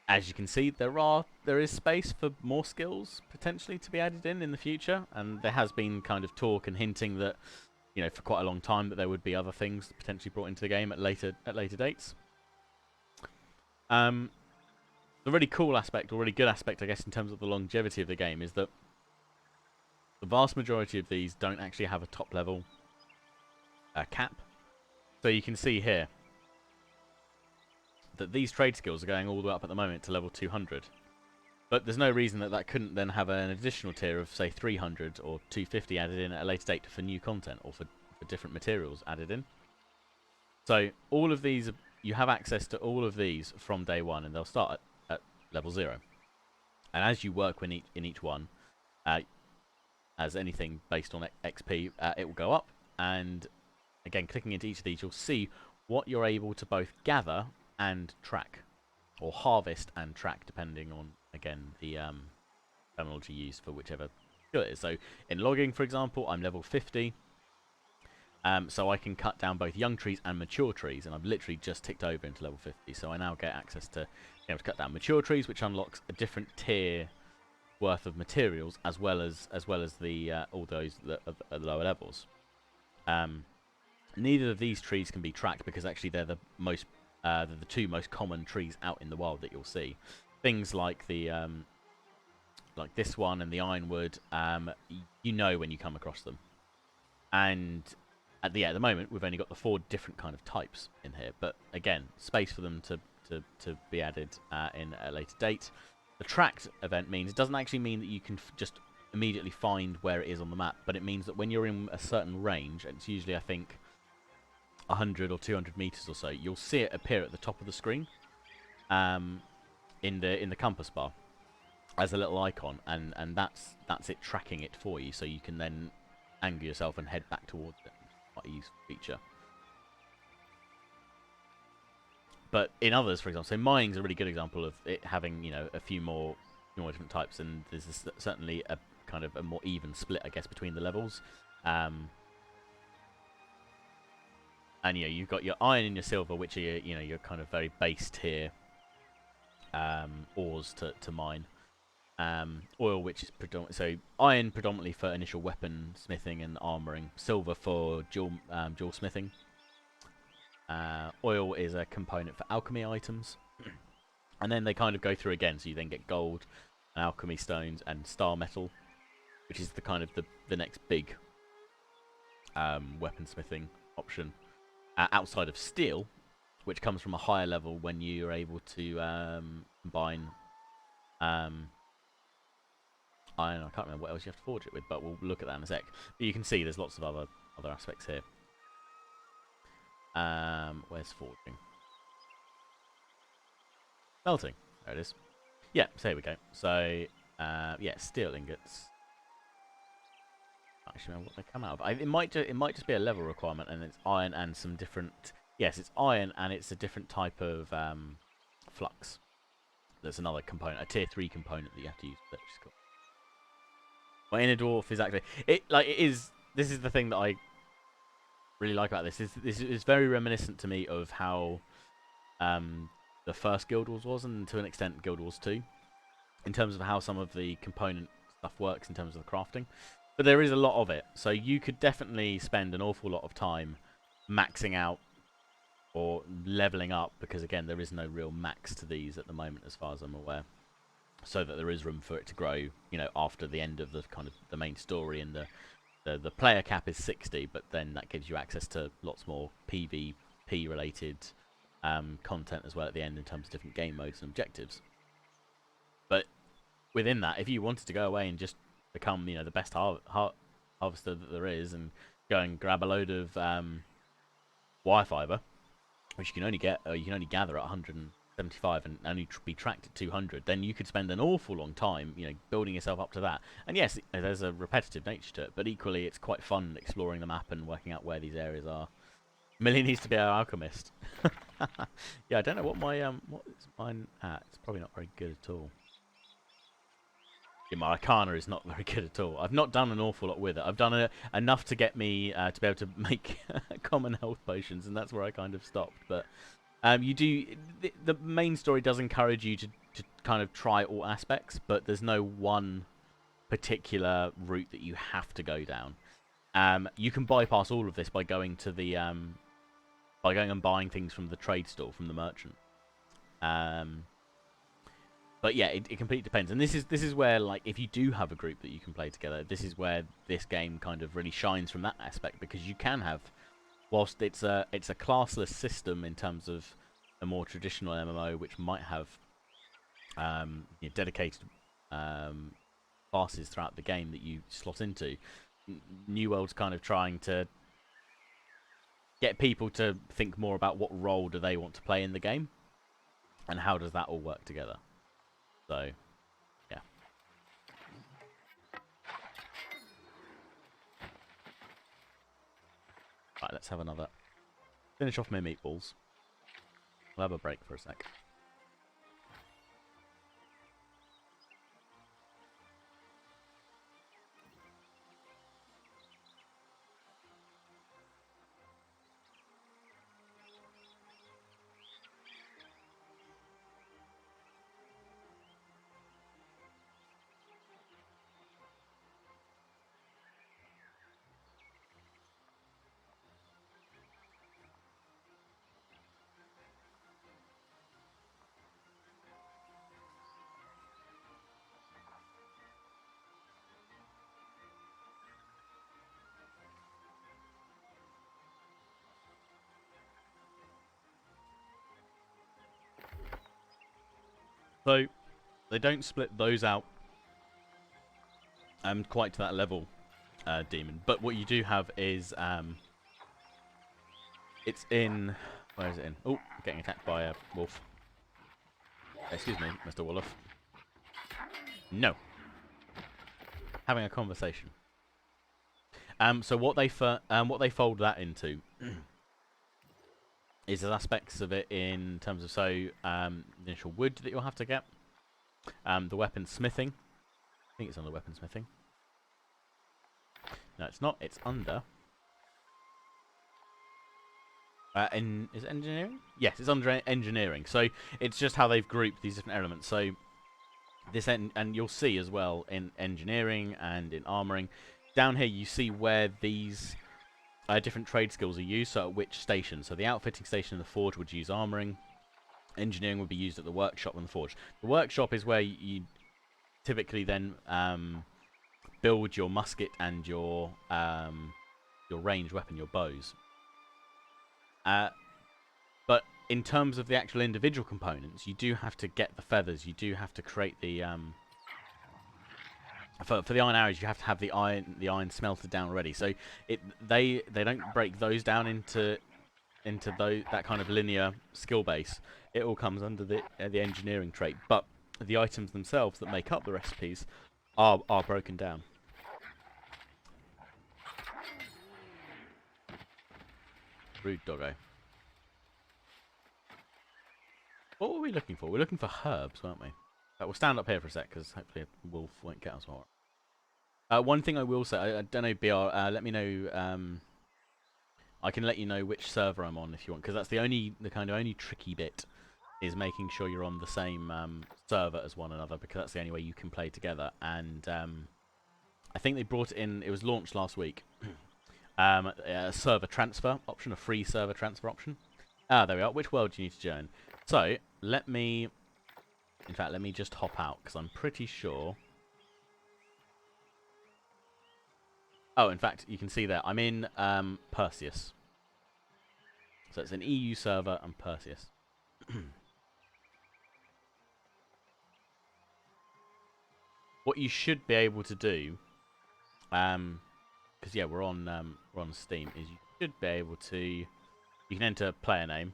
As you can see, there is space for more skills potentially to be added in the future, and there has been kind of talk and hinting that, you know, for quite a long time that there would be other things potentially brought into the game at later dates. The really cool aspect, or really good aspect, I guess, in terms of the longevity of the game, is that the vast majority of these don't actually have a top level cap. So you can see here that these trade skills are going all the way up at the moment to level 200. But there's no reason that couldn't then have an additional tier of, say, 300 or 250 added in at a later date for new content, or for different materials added in. So all of these, you have access to all of these from day one, and they'll start at level 0. And as you work in each one, as anything based on XP, it will go up. And again, clicking into each of these, you'll see what you're able to both gather and track, or harvest and track, depending on, again, the terminology used for whichever skill it is. So in logging, for example, I'm level 50. So I can cut down both young trees and mature trees, and I've literally just ticked over into level 50. So I now get access to being able to cut down mature trees, which unlocks a different tier worth of materials, as well as the all those that are at lower levels. Neither of these trees can be tracked because actually they're the two most common trees out in the wild that you'll see. Things like the like this one and the ironwood, you know when you come across them. And at the moment, we've only got the 4 different kind of types in here. But again, space for them to be added in a later date. The tracked event means, it doesn't actually mean that you can just immediately find where it is on the map, but it means that when you're in a certain range, and it's usually, I think, 100 or 200 meters or so, you'll see it appear at the top of the screen in the compass bar as a little icon, and that's it tracking it for you, so you can then angle yourself and head back towards it. Quite a useful feature. But in others, for example, so mining's a really good example of it having, you know, a few more different types, and there's certainly a kind of a more even split, I guess, between the levels. And you know, you've got your iron and your silver, which are your kind of very base tier ores to mine. Oil, which is so iron predominantly for initial weapon smithing and armoring. Silver for dual smithing. Oil is a component for alchemy items. And then they kind of go through again, so you then get gold, alchemy stones, and star metal, which is the kind of the next big weaponsmithing option. Outside of steel, which comes from a higher level when you're able to combine iron. I can't remember what else you have to forge it with, but we'll look at that in a sec. But you can see there's lots of other aspects here. Where's forging? Melting. There it is. Yeah, so here we go. So, yeah, steel ingots. I actually remember what they come out of. It might just be a level requirement, and it's iron and some different. Yes, it's iron, and it's a different type of flux. There's another component, a tier 3 component that you have to use. Which is cool. My inner dwarf is actually it is. This is the thing that I really like about this. This is very reminiscent to me of how the first Guild Wars was, and to an extent Guild Wars 2, in terms of how some of the component stuff works in terms of the crafting. But there is a lot of it, so you could definitely spend an awful lot of time maxing out or leveling up, because again there is no real max to these at the moment as far as I'm aware, so that there is room for it to grow, you know, after the end of the kind of the main story. And the player cap is 60, but then that gives you access to lots more PvP related content as well at the end in terms of different game modes and objectives. But within that, if you wanted to go away and just become, you know, the best harvester that there is, and go and grab a load of wire fiber, which you can only get, you can only gather at 175 and only be tracked at 200, then you could spend an awful long time, you know, building yourself up to that. And yes, there's a repetitive nature to it, but equally it's quite fun exploring the map and working out where these areas are. Millie needs to be our alchemist. Yeah, I don't know what what is mine at. It's probably not very good at all. Yeah, my Arcana is not very good at all. I've not done an awful lot with it. I've done enough to get me to be able to make common health potions, and that's where I kind of stopped. But you do the main story does encourage you to kind of try all aspects, but there's no one particular route that you have to go down. You can bypass all of this by going to the by going and buying things from the trade store, from the merchant. But yeah, it completely depends. And this is where, like, if you do have a group that you can play together, this is where this game kind of really shines from that aspect, because you can have, whilst it's a classless system in terms of a more traditional MMO, which might have dedicated classes throughout the game that you slot into. New World's kind of trying to get people to think more about what role do they want to play in the game, and how does that all work together. So, yeah. Right, let's have another. Finish off my meatballs. We'll have a break for a sec. So, they don't split those out quite to that level, Demon. But what you do have is, it's in... Where is it in? Oh, getting attacked by a wolf. Excuse me, Mr. Wolof. No. Having a conversation. So what they fold that into is there's aspects of it in terms of the initial wood that you'll have to get, the weapon smithing. I think it's under weapon smithing. No, it's not. It's under. Is it engineering? Yes, it's under engineering. So it's just how they've grouped these different elements. So this and you'll see as well in engineering and in armoring. Down here you see where these different trade skills are used. So at which station? So the outfitting station and the forge would use armoring. Engineering would be used at the workshop and the forge. The workshop is where you typically then build your musket and your ranged weapon, your bows. But in terms of the actual individual components, you do have to get the feathers. You do have to create the for the iron arrows. You have to have the iron smelted down already. So they don't break those down into that kind of linear skill base. It all comes under the engineering trait. But the items themselves that make up the recipes are broken down. Rude doggo. What were we looking for? We're looking for herbs, weren't we? We'll stand up here for a sec, because hopefully a wolf won't get us more. One thing I will say, I don't know, BR, let me know, I can let you know which server I'm on if you want, because that's the kind of only tricky bit, is making sure you're on the same server as one another, because that's the only way you can play together. And I think they brought it in, it was launched last week, a server transfer option, a free server transfer option. Ah, there we are. Which world do you need to join? So, let me just hop out, because I'm pretty sure... Oh, in fact, you can see there, I'm in Perseus. So it's an EU server and Perseus. What you should be able to do, because yeah, we're on Steam, is you should be able to, you can enter player name.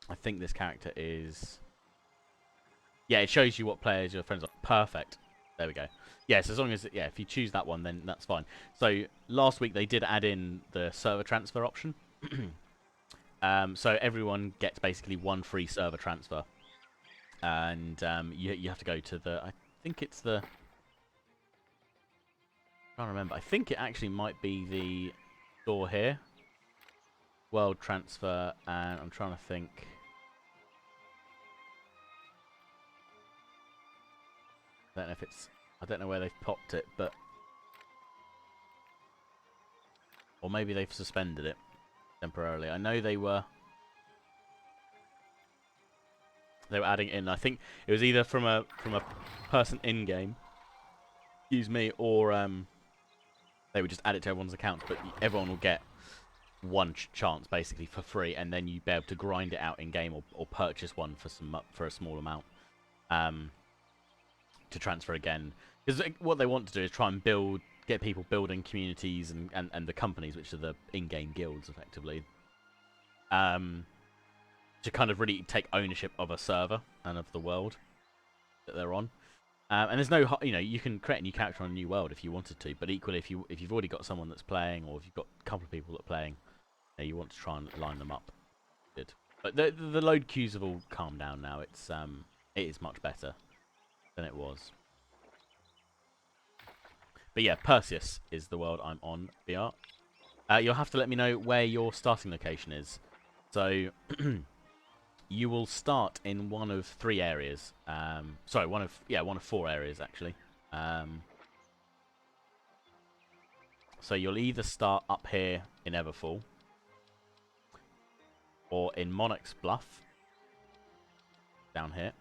I think this character is, yeah, it shows you what players your friends are. Perfect. There we go. Yes, as long as, yeah, if you choose that one, then that's fine. So last week they did add in the server transfer option. So everyone gets basically one free server transfer. And you have to go to the, I think it's the, I'm trying to remember. I think it actually might be the store here. World transfer, and I'm trying to think. I don't know if it's, I don't know where they've popped it, but, or maybe they've suspended it temporarily. I know they were adding it in. I think it was either from a person in game, excuse me, or they would just add it to everyone's account. But everyone will get one chance basically for free, and then you'd be able to grind it out in game or purchase one for a small amount to transfer again. Because what they want to do is try and get people building communities and the companies, which are the in-game guilds, effectively, to kind of really take ownership of a server and of the world that they're on. And there's no, you know, you can create a new character on a new world if you wanted to, but equally, if you've already got someone that's playing, or if you've got a couple of people that are playing, you want to try and line them up. Good. But the load queues have all calmed down now. It is much better than it was. But yeah, Perseus is the world I'm on, BR. You'll have to let me know where your starting location is. So you will start in one of 3 areas. Sorry, one of 4 areas actually. So you'll either start up here in Everfall, or in Monarch's Bluff, down here.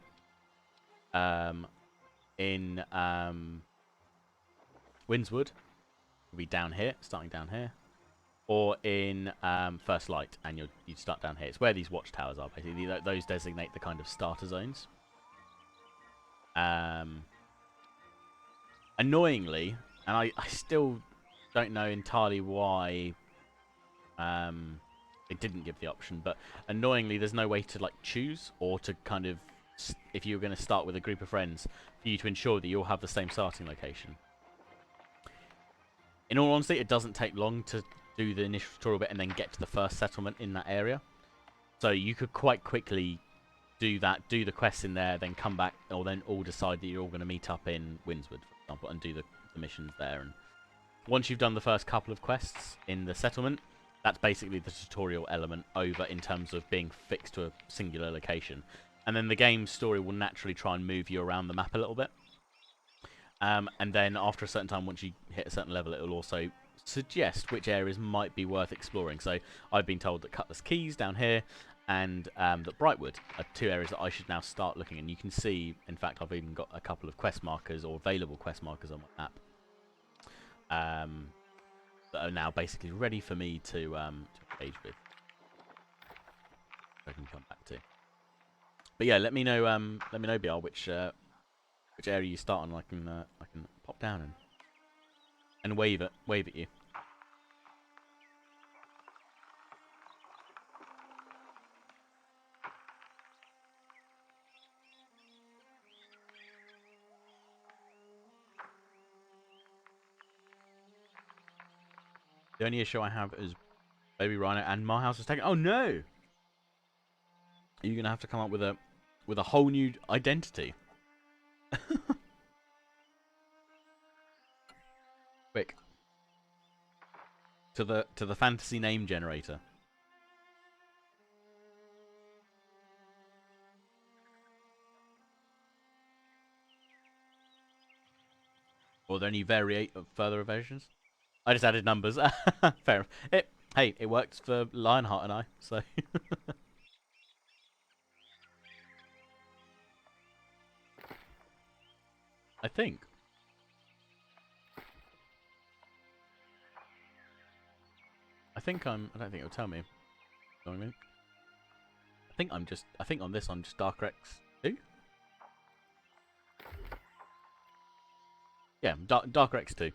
In Windswood will be down here, starting down here, or in First Light, and you'd start down here. It's where these watchtowers are, basically. Those designate the kind of starter zones. Annoyingly, and I still don't know entirely why it didn't give the option, but annoyingly there's no way to like choose, or to kind of, if you're going to start with a group of friends, for you to ensure that you'll have the same starting location. In all honesty, it doesn't take long to do the initial tutorial bit and then get to the first settlement in that area. So you could quite quickly do that, do the quests in there, then come back, or then all decide that you're all going to meet up in Windswood, for example, and do the missions there. And once you've done the first couple of quests in the settlement, that's basically the tutorial element over in terms of being fixed to a singular location. And then the game's story will naturally try and move you around the map a little bit. And then after a certain time, once you hit a certain level, it will also suggest which areas might be worth exploring. So I've been told that Cutlass Keys down here and that Brightwood are two areas that I should now start looking. And you can see, in fact, I've even got a couple of quest markers or available quest markers on my map that are now basically ready for me to engage with. I can come back to. But yeah, let me know, BR, which area you start on. I can pop down and wave at you. The only issue I have is Baby Rhino and my house is taken. Oh no! Are you gonna have to come up with a whole new identity? Quick. To the fantasy name generator. Or are there any further versions? I just added numbers. Fair. Hey, it worked for Lionheart and I, so. I think. I don't think it'll tell me. You know what I mean? I think on this I'm just Dark Rex 2? Yeah, Dark Rex 2.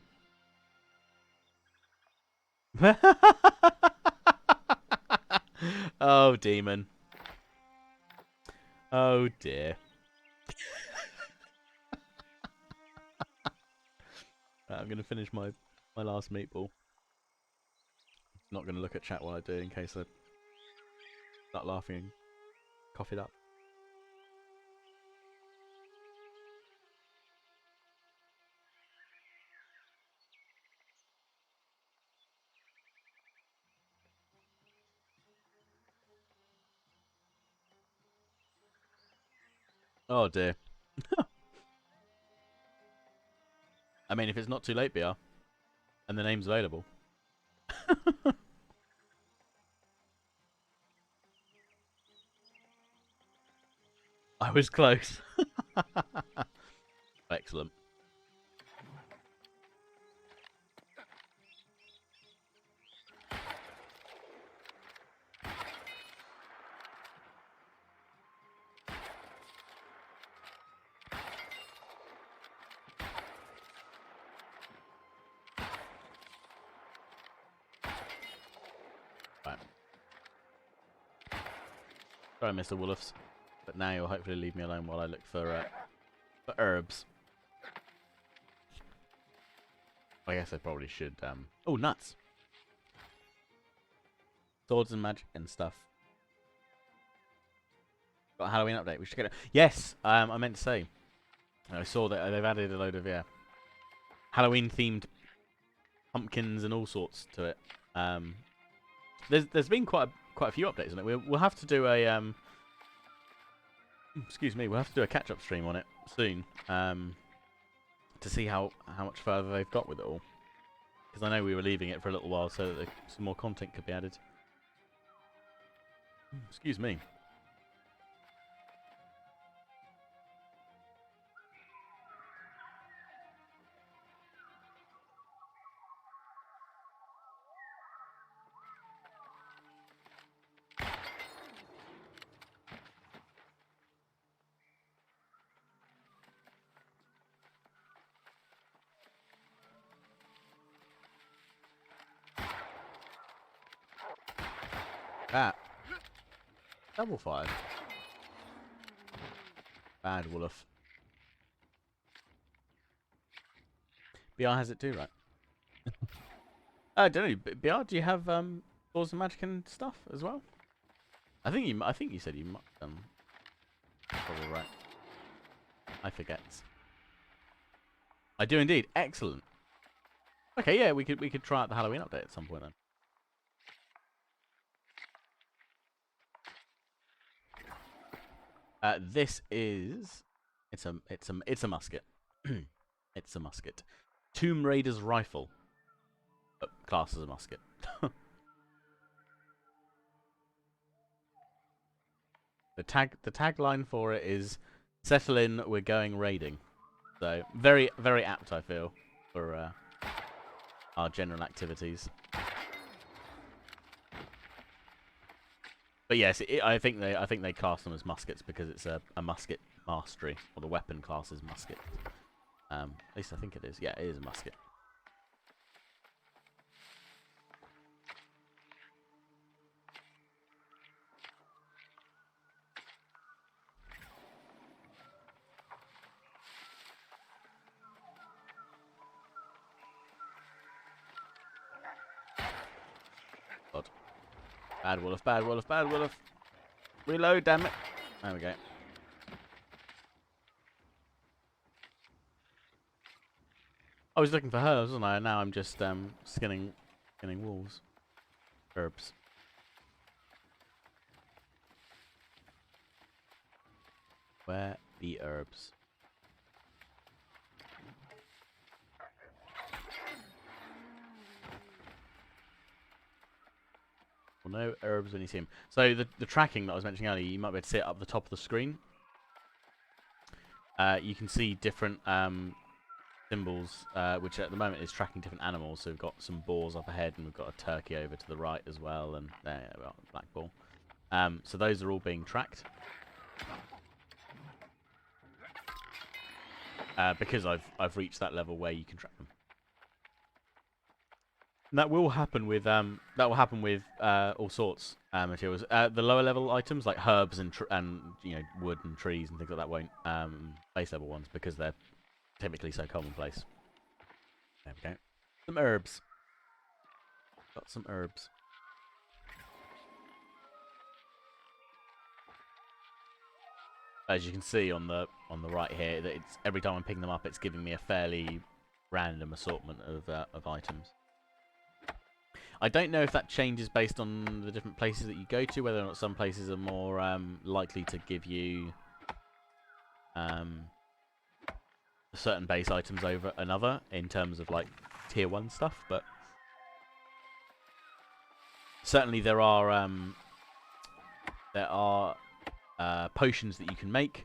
Oh, demon. Oh, dear. I'm going to finish my last meatball. Not going to look at chat while I do in case I start laughing and cough it up. Oh, dear. I mean, if it's not too late, BR, and the name's available. I was close. Excellent. Right. Sorry, Mr. Wolfs, but now you'll hopefully leave me alone while I look for herbs. I guess I probably should. Oh, nuts! Swords and magic and stuff. Got a Halloween update. We should get it. Yes, I meant to say. I saw that they've added a load of Halloween themed pumpkins and all sorts to it. There's been quite a few updates on it. We'll have to do a excuse me. We'll have to do a catch up stream on it soon. To see how much further they've got with it all. Because I know we were leaving it for a little while so that some more content could be added. Excuse me. Ah. Double fire. Bad Wolf. BR has it too, right? I don't know. BR, do you have swords and magic and stuff as well? I think you said you might. Probably right. I forget. I do indeed. Excellent. Okay, yeah, we could try out the Halloween update at some point then. This is it's a musket. It's a musket. Tomb Raider's rifle. Class as a musket. The tagline for it is "Settle in, we're going raiding." So very apt, I feel, for our general activities. But yes, I think they class them as muskets because it's a musket mastery, or the weapon class is musket. At least I think it is. Yeah, it is a musket. God. Bad wolf, bad wolf, bad wolf. Reload, damn it. There we go. I was looking for herbs, wasn't I? Now I'm just skinning wolves. Herbs. Where the herbs? Well, no herbs when you see them. So the tracking that I was mentioning earlier, you might be able to see it up the top of the screen. You can see different symbols, which at the moment is tracking different animals. So we've got some boars up ahead, and we've got a turkey over to the right as well, and there, well, black bull. So those are all being tracked. Because I've reached that level where you can track them. And that will happen with all sorts materials. The lower level items like herbs and wood and trees and things like that won't base level ones because they're typically so commonplace. There we go. Some herbs. Got some herbs. As you can see on the right here, that it's every time I'm picking them up, it's giving me a fairly random assortment of items. I don't know if that changes based on the different places that you go to, whether or not some places are more likely to give you certain base items over another in terms of like tier 1 stuff, but certainly there are potions that you can make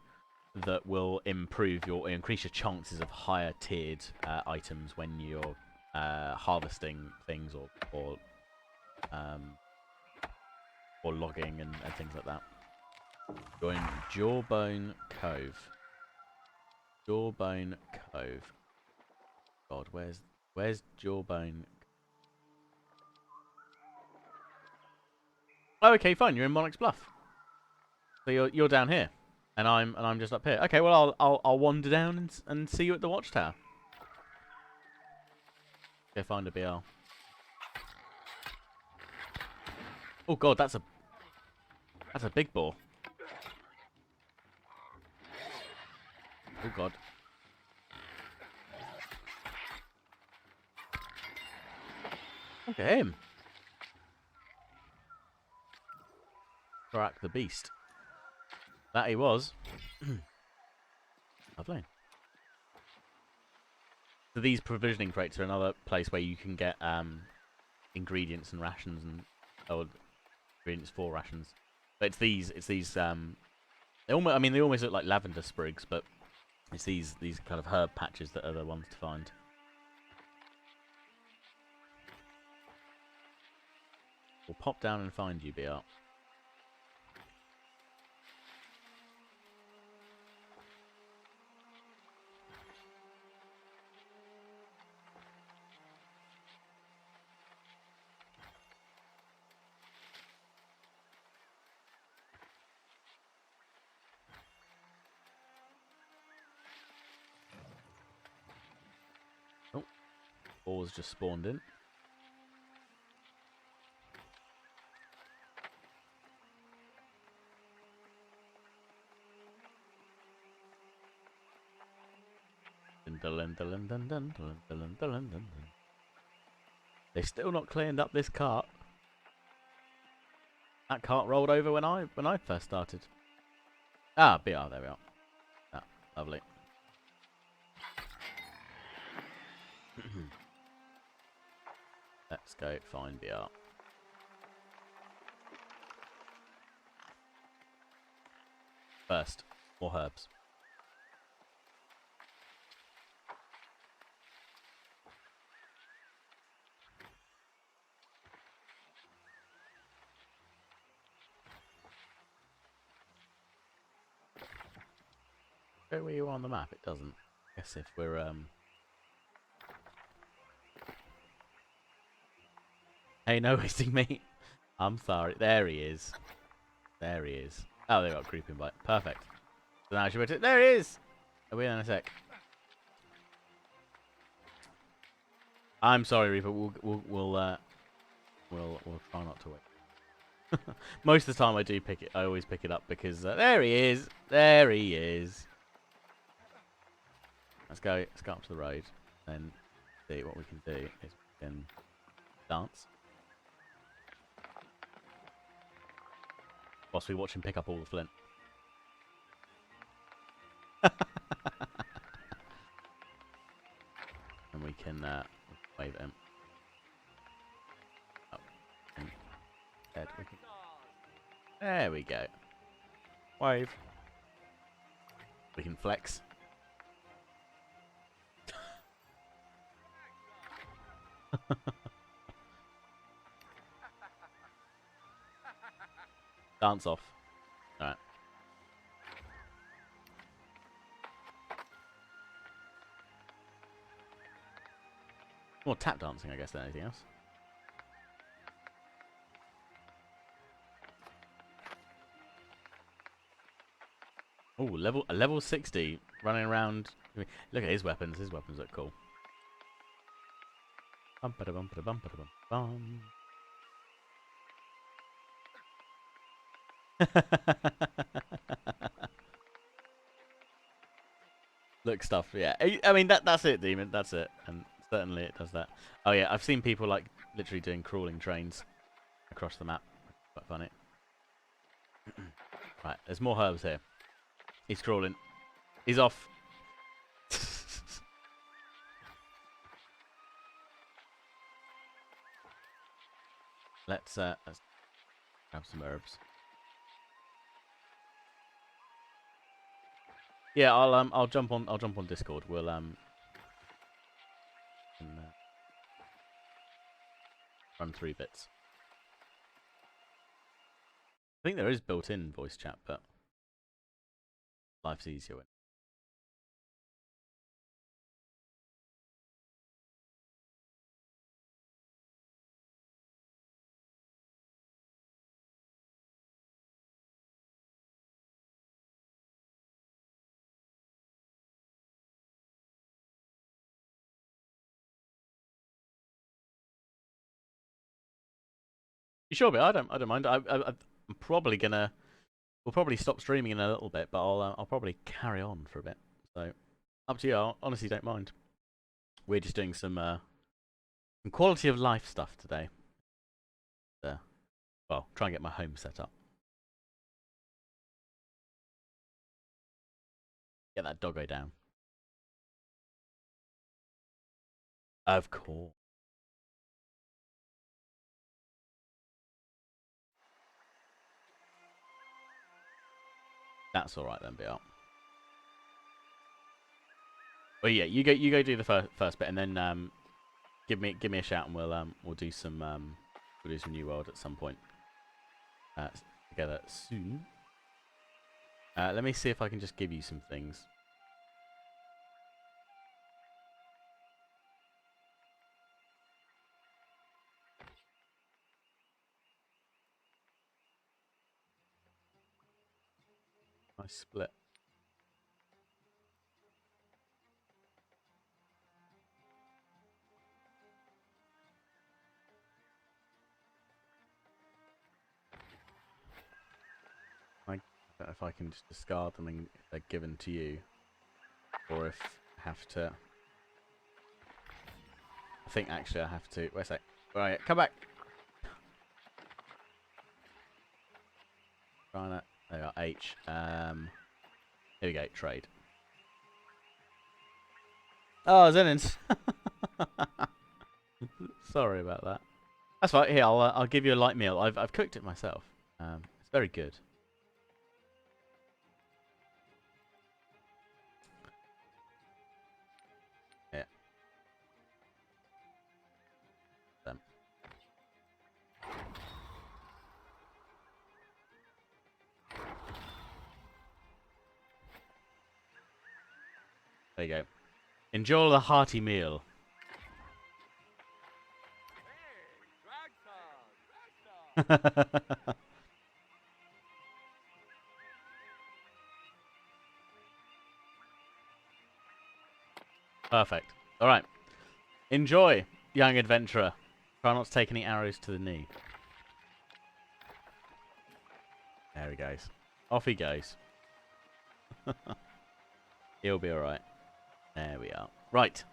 that will increase your chances of higher tiered items when you're harvesting things or logging and things like that. Join Jawbone Cove. Jawbone Cove. God, where's Jawbone? Oh, okay, fine. You're in Monarch's Bluff. So you're down here, and I'm just up here. Okay, well I'll wander down and see you at the watchtower. Go find a BR. Oh God, that's a big boar. Oh God. Look at him. Thorak the Beast. That he was. Lovely. So these provisioning crates are another place where you can get ingredients and rations or ingredients for rations. But it's these they almost look like lavender sprigs, but it's these kind of herb patches that are the ones to find. We'll pop down and find you, BR. Oh, boar's just spawned in. They've still not cleaned up this cart. That cart rolled over when I first started. Ah, BR, there we are. Ah, lovely. Let's go find BR. First, more herbs. Go where you are on the map, it doesn't. I guess if we're Hey, no wasting meat. I'm sorry. There he is. There he is. Oh, they got a creeping bite. Perfect. So now I should wait. There he is! I'll be in a sec. I'm sorry, Reaper. We'll try not to wait. Most of the time I do pick it. I always pick it up because there he is. There he is. Let's go up to the road and see what we can do. Is we can dance whilst we watch him pick up all the flint. And we can wave at him. Oh, and dead. We can... There we go. Wave. We can flex. Dance off. Alright. More tap dancing, I guess, than anything else. Oh, level 60 running around. Look at his weapons. His weapons look cool. Bum ba da bum ba da bum ba da bum bum. Look stuff, yeah. I mean that's it, Demon. That's it, and certainly it does that. Oh yeah, I've seen people like literally doing crawling trains across the map. Quite funny. Right, there's more herbs here. He's crawling. He's off. Let's grab some herbs. Yeah, I'll jump on Discord. We'll run through bits. I think there is built-in voice chat, but life's easier when. You sure, but I don't mind. I'm probably gonna. We'll probably stop streaming in a little bit, but I'll probably carry on for a bit. So up to you. I honestly don't mind. We're just doing some quality of life stuff today. Well, try and get my home set up. Get that doggo down. Of course. That's all right then, BR. Well, yeah, you go do the first bit, and then give me a shout, and we'll do some New World at some point together soon. Let me see if I can just give you some things. Nice split. I don't know if I can just discard them and if they're given to you, or if I have to I think actually I have to. Wait a sec. Right, come back. Trying to. There we are. H. Here we go. Trade. Oh, Zenins. Sorry about that. That's right. Here, I'll give you a light meal. I've cooked it myself. It's very good. Yeah. There you go. Enjoy the hearty meal. Perfect. All right. Enjoy, young adventurer. Try not to take any arrows to the knee. There he goes. Off he goes. He'll be all right. There we are. Right.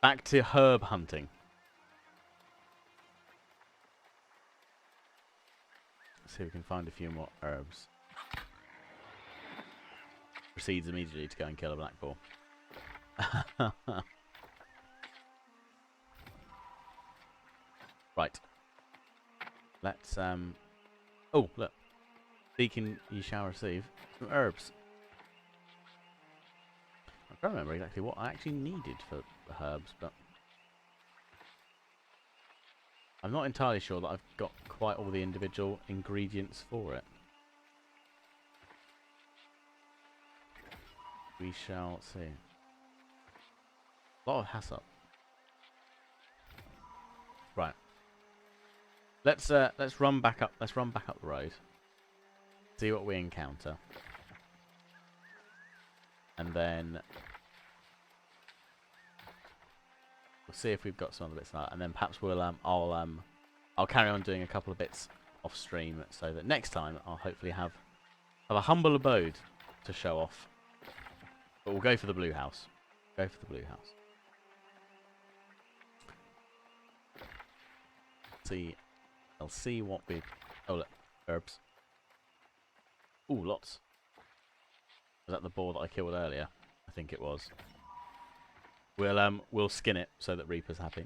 Back to herb hunting. Let's see if we can find a few more herbs. Proceeds immediately to go and kill a black boar. Right. Let's oh, look. Seeking you shall receive some herbs. I don't remember exactly what I actually needed for the herbs, but I'm not entirely sure that I've got quite all the individual ingredients for it. We shall see. A lot of hassle. Right. Let's run back up. Let's run back up the road. See what we encounter, and then we'll see if we've got some other bits like that. And then perhaps we'll I'll carry on doing a couple of bits off stream, so that next time I'll hopefully have a humble abode to show off. But we'll go for the blue house. Go for the blue house. See, I'll see what we. Oh look, herbs. Ooh, lots. Was that the boar that I killed earlier? I think it was. We'll skin it so that Reaper's happy.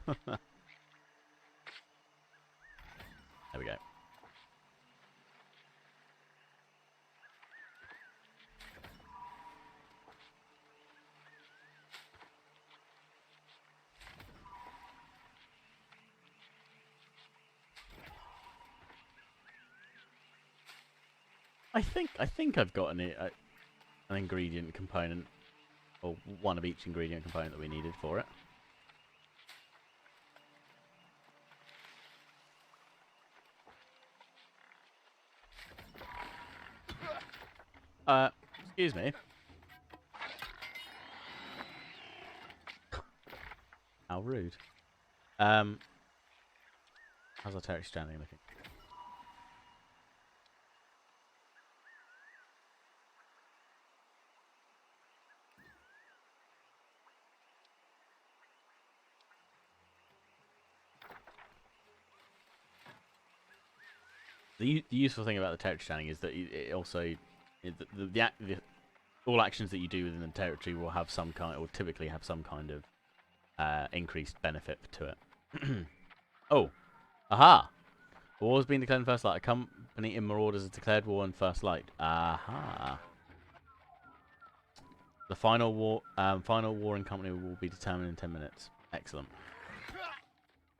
There we go. I think I've got an ingredient component, or one of each ingredient component that we needed for it. Excuse me. How rude. How's our territory standing looking? The useful thing about the territory standing is that it also all actions that you do within the territory will have some kind, or typically have some kind of increased benefit to it. Oh, aha! War has been declared in First Light. A company in Marauders has declared war in First Light. Aha! The final warring company will be determined in 10 minutes. Excellent.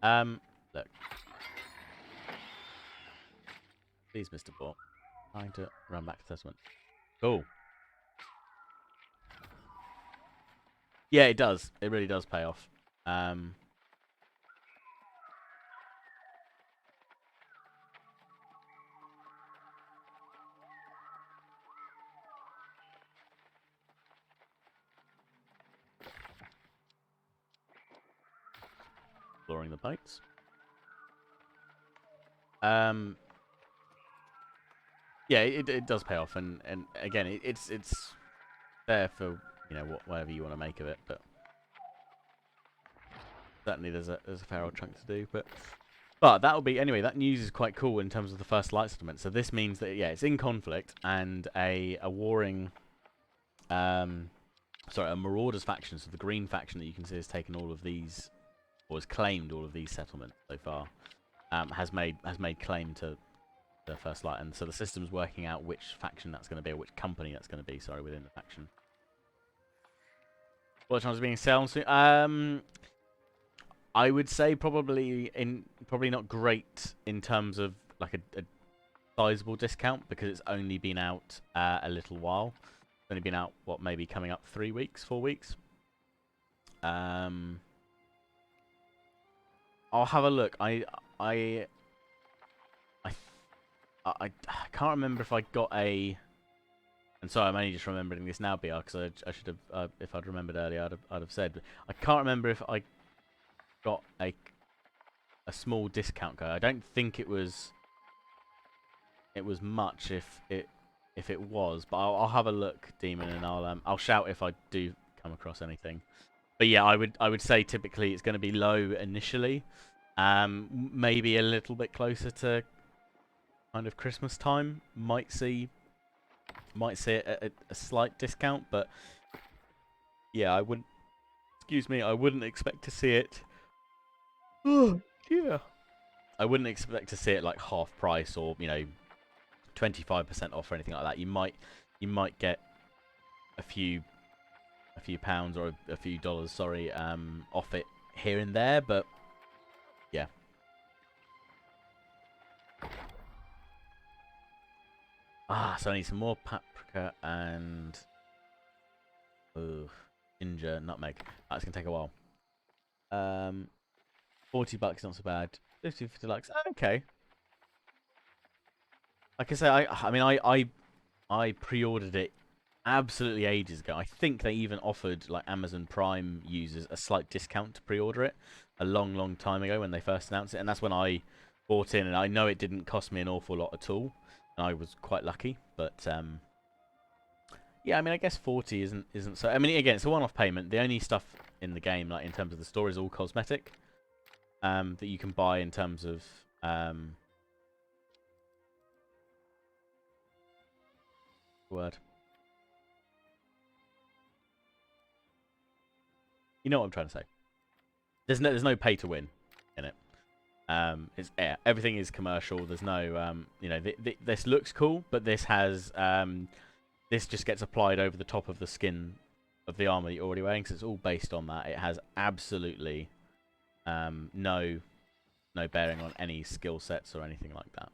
Look. Please, Mr. Boar. Trying to run back to settlement. Cool. Yeah, it does. It really does pay off. Exploring the boats. Yeah, it does pay off, and again, it's there for, you know, whatever you want to make of it, but certainly there's a fair old chunk to do, but that'll be anyway. That news is quite cool in terms of the first light settlement. So this means that it's in conflict, and a warring, a marauders faction. So the green faction that you can see has taken all of these, or has claimed all of these settlements so far. Has made claim to the first light, and so the system's working out which faction that's going to be, or which company that's going to be. Sorry, within the faction. What chance of being sold soon? I would say probably not great in terms of like a sizable discount, because it's only been out a little while. It's only been out maybe coming up 3 weeks, 4 weeks. I'll have a look. I can't remember if I got a. And sorry, I'm only just remembering this now, BR, because I should have, if I'd remembered earlier, I'd have said. But I can't remember if I got a small discount code. I don't think it was much if it was, but I'll have a look, Demon, and I'll shout if I do come across anything. But yeah, I would say typically it's going to be low initially, maybe a little bit closer to kind of Christmas time. Might see a slight discount, but yeah, I wouldn't. Excuse me, I wouldn't expect to see it. Oh yeah, I wouldn't expect to see it like half price, or 25% off or anything like that. You might get a few pounds or a few dollars, sorry, off it here and there, but yeah. So I need some more paprika and ginger, nutmeg. That's gonna take a while. $40, not so bad. 50 for deluxe. Okay. Like I say, I pre-ordered it absolutely ages ago. I think they even offered like Amazon Prime users a slight discount to pre-order it a long time ago when they first announced it, and that's when I bought in. And I know it didn't cost me an awful lot at all, and I was quite lucky. But yeah, I mean, I guess 40 isn't so. I mean, again, it's a one-off payment. The only stuff in the game, like in terms of the store, is all cosmetic that you can buy in terms of word. You know what I'm trying to say. There's no pay to win in it. Everything is commercial. There's no this looks cool, but this has this just gets applied over the top of the skin of the armor that you're already wearing, because it's all based on that. It has absolutely no bearing on any skill sets or anything like that.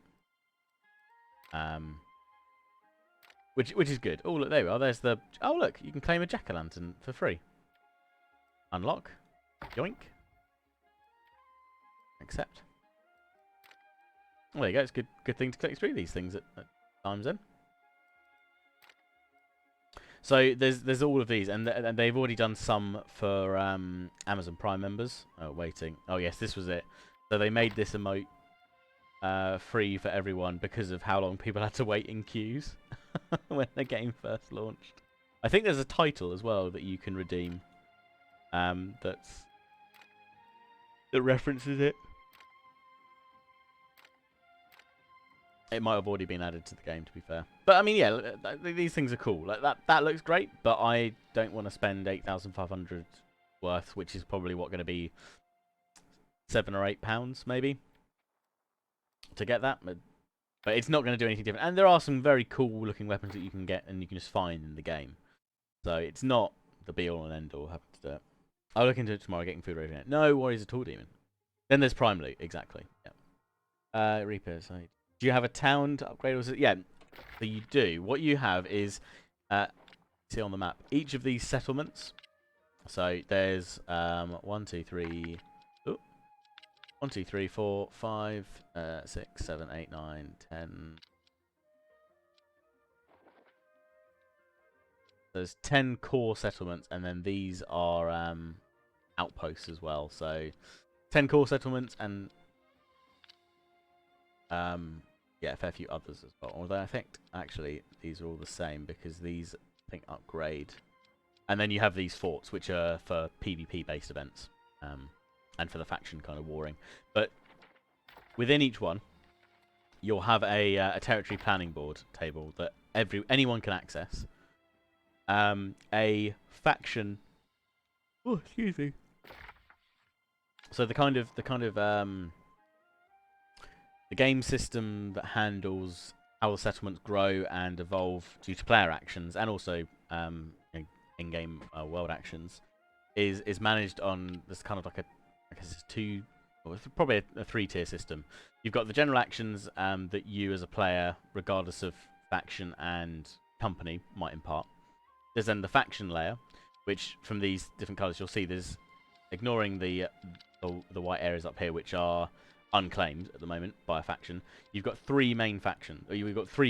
Which is good. Oh look, there we are. There's the. Oh look, you can claim a jack-o'-lantern for free. Unlock. Yoink. Accept. Well, there you go. It's a good thing to click through these things at times then. So there's all of these, and they've already done some for Amazon Prime members. Oh, waiting. Oh yes, this was it. So they made this emote free for everyone because of how long people had to wait in queues when the game first launched. I think there's a title as well that you can redeem. That references it. It might have already been added to the game, to be fair. But I mean, yeah, these things are cool. Like that looks great, but I don't want to spend 8,500 worth, which is probably going to be £7 or £8 maybe, to get that. But it's not going to do anything different. And there are some very cool looking weapons that you can get and you can just find in the game. So it's not the be all and end all. Having to do it. I'll look into it tomorrow. Getting food ready. No worries at all, Demon. Then there's Prime Loot, exactly. Yeah. Reaper. So do you have a town to upgrade? Or is it? Yeah. So you do. What you have is, see on the map, each of these settlements. So there's 1, 2, 3. 1, 2, 3, 4, 5, 6, 7, 8, 9, 10. There's 10 core settlements, and then these are outposts as well. So 10 core settlements, and yeah, a fair few others as well. Although I think actually these are all the same, because these I think upgrade. And then you have these forts, which are for PvP based events. and for the faction kind of warring. But within each one, you'll have a territory planning board table that anyone can access. A faction. Oh, excuse me. So the game system that handles how the settlements grow and evolve due to player actions, and also in-game world actions, is managed on this kind of like I guess it's probably a 3-tier system. You've got the general actions that you as a player, regardless of faction and company, might impart. There's then the faction layer, which from these different colours you'll see there's, ignoring the white areas up here, which are unclaimed at the moment by a faction. You've got three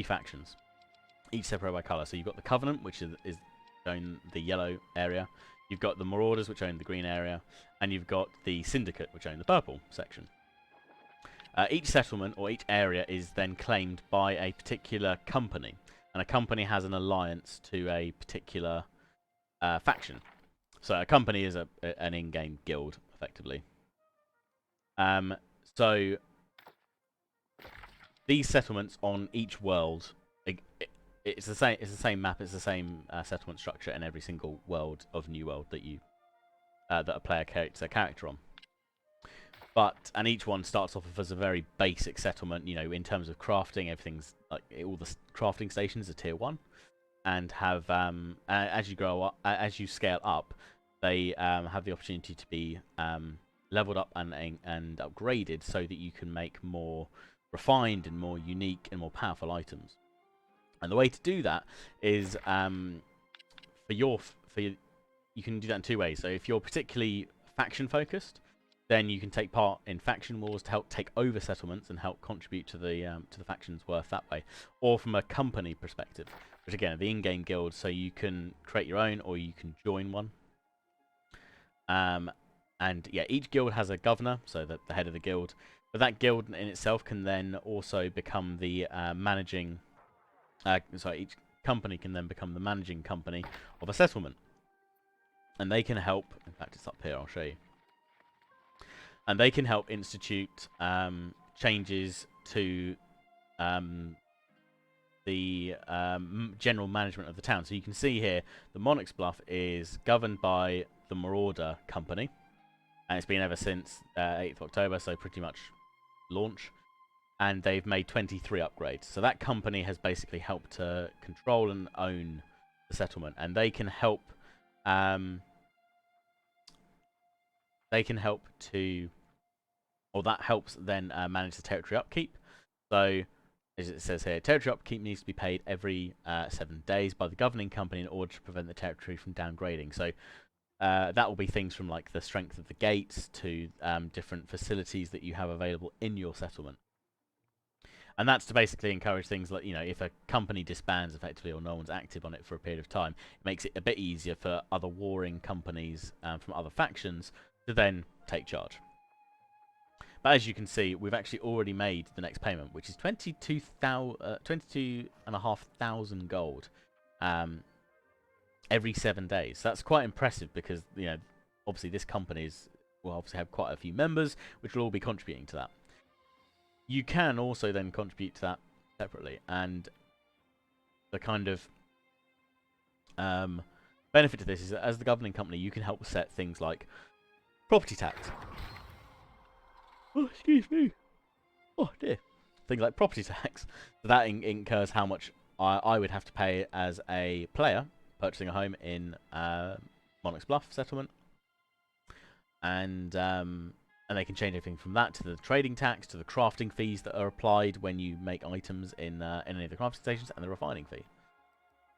factions, each separated by colour. So you've got the Covenant, which is own the yellow area. You've got the Marauders, which own the green area, and you've got the Syndicate, which own the purple section. Each settlement or each area is then claimed by a particular company, and a company has an alliance to a particular faction. So a company is an in-game guild, effectively. So these settlements on each world, it's the same map, it's the same settlement structure in every single world of New World that a player creates their character on. And each one starts off as a very basic settlement. You know, in terms of crafting, everything's like all the crafting stations are tier 1, and have as you grow up, as you scale up, they have the opportunity to be leveled up and upgraded so that you can make more refined and more unique and more powerful items. And the way to do that is you can do that in 2 ways. So if you're particularly faction focused, then you can take part in faction wars to help take over settlements and help contribute to the faction's worth that way. Or from a company perspective, which again, the in-game guild, so you can create your own or you can join one. And yeah, each guild has a governor, so the head of the guild. But that guild in itself can then also become the managing. Each company can then become the managing company of a settlement, and they can help. In fact, it's up here. I'll show you. And they can help institute changes to the general management of the town. So you can see here, the Monarch's Bluff is governed by the Marauder Company, and it's been ever since 8th of October, so pretty much launch. And they've made 23 upgrades. So that company has basically helped to control and own the settlement, and they can help. That helps then manage the territory upkeep. So, as it says here, territory upkeep needs to be paid every 7 days by the governing company in order to prevent the territory from downgrading. So, that will be things from like the strength of the gates to different facilities that you have available in your settlement. And that's to basically encourage things like, you know, if a company disbands effectively or no one's active on it for a period of time, it makes it a bit easier for other warring companies from other factions to then take charge. But as you can see, we've actually already made the next payment, which is 22,500 gold every 7 days. So that's quite impressive because, you know, obviously this company will obviously have quite a few members, which will all be contributing to that. You can also then contribute to that separately, and the kind of benefit to this is that as the governing company, you can help set things like property tax. Oh, excuse me. Oh dear. Things like property tax. So that incurs how much I would have to pay as a player purchasing a home in Monarch's Bluff settlement, and they can change everything from that to the trading tax to the crafting fees that are applied when you make items in any of the crafting stations, and the refining fee.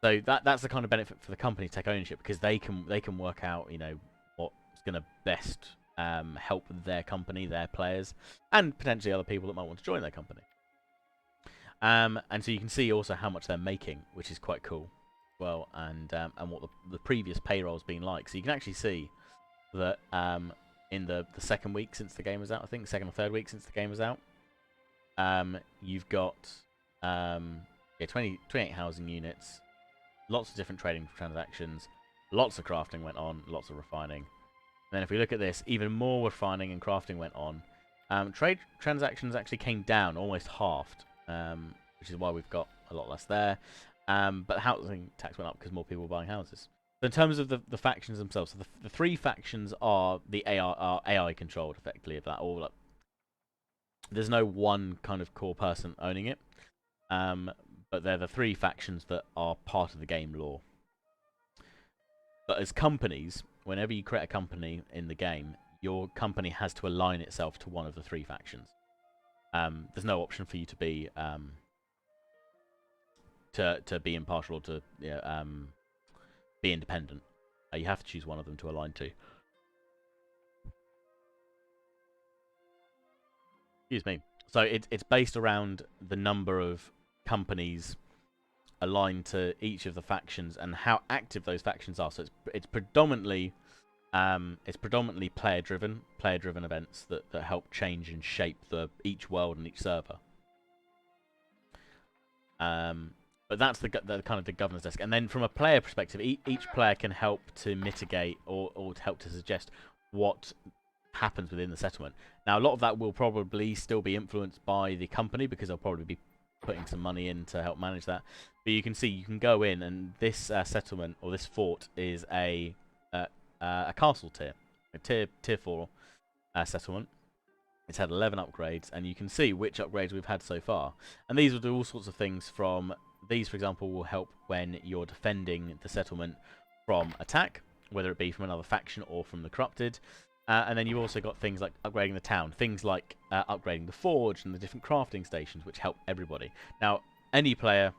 So that's the kind of benefit for the company to take ownership, because they can work out, you know, what's going to best help their company, their players, and potentially other people that might want to join their company. And so you can see also how much they're making, which is quite cool. Well, and what the previous payroll's been like. So you can actually see that in the second week since the game was out, I think, second or third week since the game was out, you've got 28 housing units, lots of different trading transactions, lots of crafting went on, lots of refining. then if we look at this, even more refining and crafting went on. Trade transactions actually came down, almost halved, which is why we've got a lot less there. But housing tax went up because more people were buying houses. So in terms of the factions themselves, so the three factions are the AI controlled, effectively, of that. Or like, there's no one kind of core person owning it, but they're the three factions that are part of the game lore. But as companies, whenever you create a company in the game, your company has to align itself to one of the three factions. There's no option for you to be be impartial or to be independent. You have to choose one of them to align to. Excuse me. So it's based around the number of companies aligned to each of the factions and how active those factions are. So it's predominantly player driven events that help change and shape each world and each server. But that's the kind of the governor's desk. And then from a player perspective, each player can help to mitigate or to help to suggest what happens within the settlement. Now, a lot of that will probably still be influenced by the company because they'll probably be putting some money in to help manage that. But you can see, you can go in, and this settlement or this fort is a castle tier, a tier 4 settlement. It's had 11 upgrades, and you can see which upgrades we've had so far. And these will do all sorts of things from... These, for example, will help when you're defending the settlement from attack, whether it be from another faction or from the corrupted. And then you've also got things like upgrading the town, things like upgrading the forge and the different crafting stations, which help everybody. Now, any player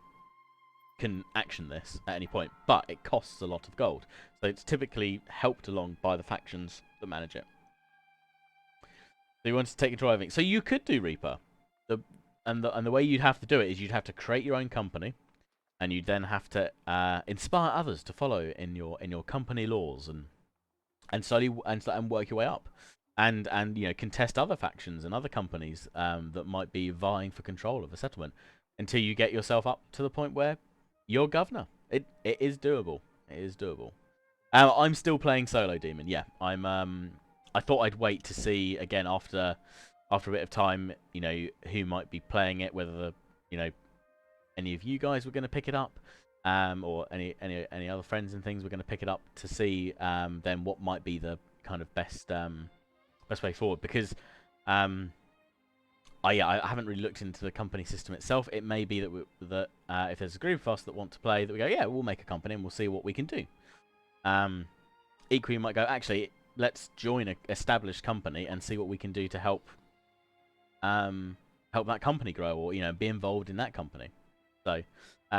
can action this at any point, but it costs a lot of gold. So it's typically helped along by the factions that manage it. So you want to take control of everything. So you could do Reaper. And the way you'd have to do it is you'd have to create your own company, and you'd then have to inspire others to follow in your company laws and slowly and work your way up, and contest other factions and other companies that might be vying for control of a settlement until you get yourself up to the point where you're governor. It is doable. It is doable. I'm still playing solo demon. Yeah, I thought I'd wait to see again after a bit of time, who might be playing it, whether any of you guys were going to pick it up, or any other friends and things were going to pick it up to see then what might be the kind of best way forward. Because I haven't really looked into the company system itself. It may be that if there's a group of us that want to play, that we go, yeah, we'll make a company and we'll see what we can do. Equally, we might go, actually, let's join an established company and see what we can do to help that company grow, or be involved in that company. So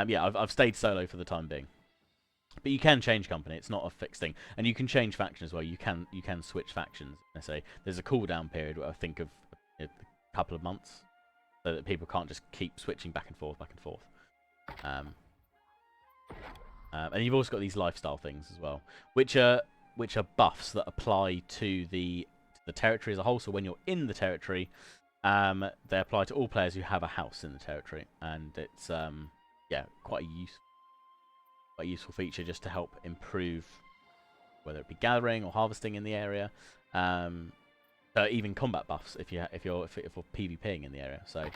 yeah, I've stayed solo for the time being, but you can change company. It's not a fixed thing, and you can change faction as well. You can switch factions. I say there's a cooldown period, I think, of a couple of months, so that people can't just keep switching back and forth. And you've also got these lifestyle things as well, which are buffs that apply to the territory as a whole. So when you're in the territory, they apply to all players who have a house in the territory, and it's quite a useful feature just to help improve whether it be gathering or harvesting in the area. Even combat buffs if you're PvPing in the area. So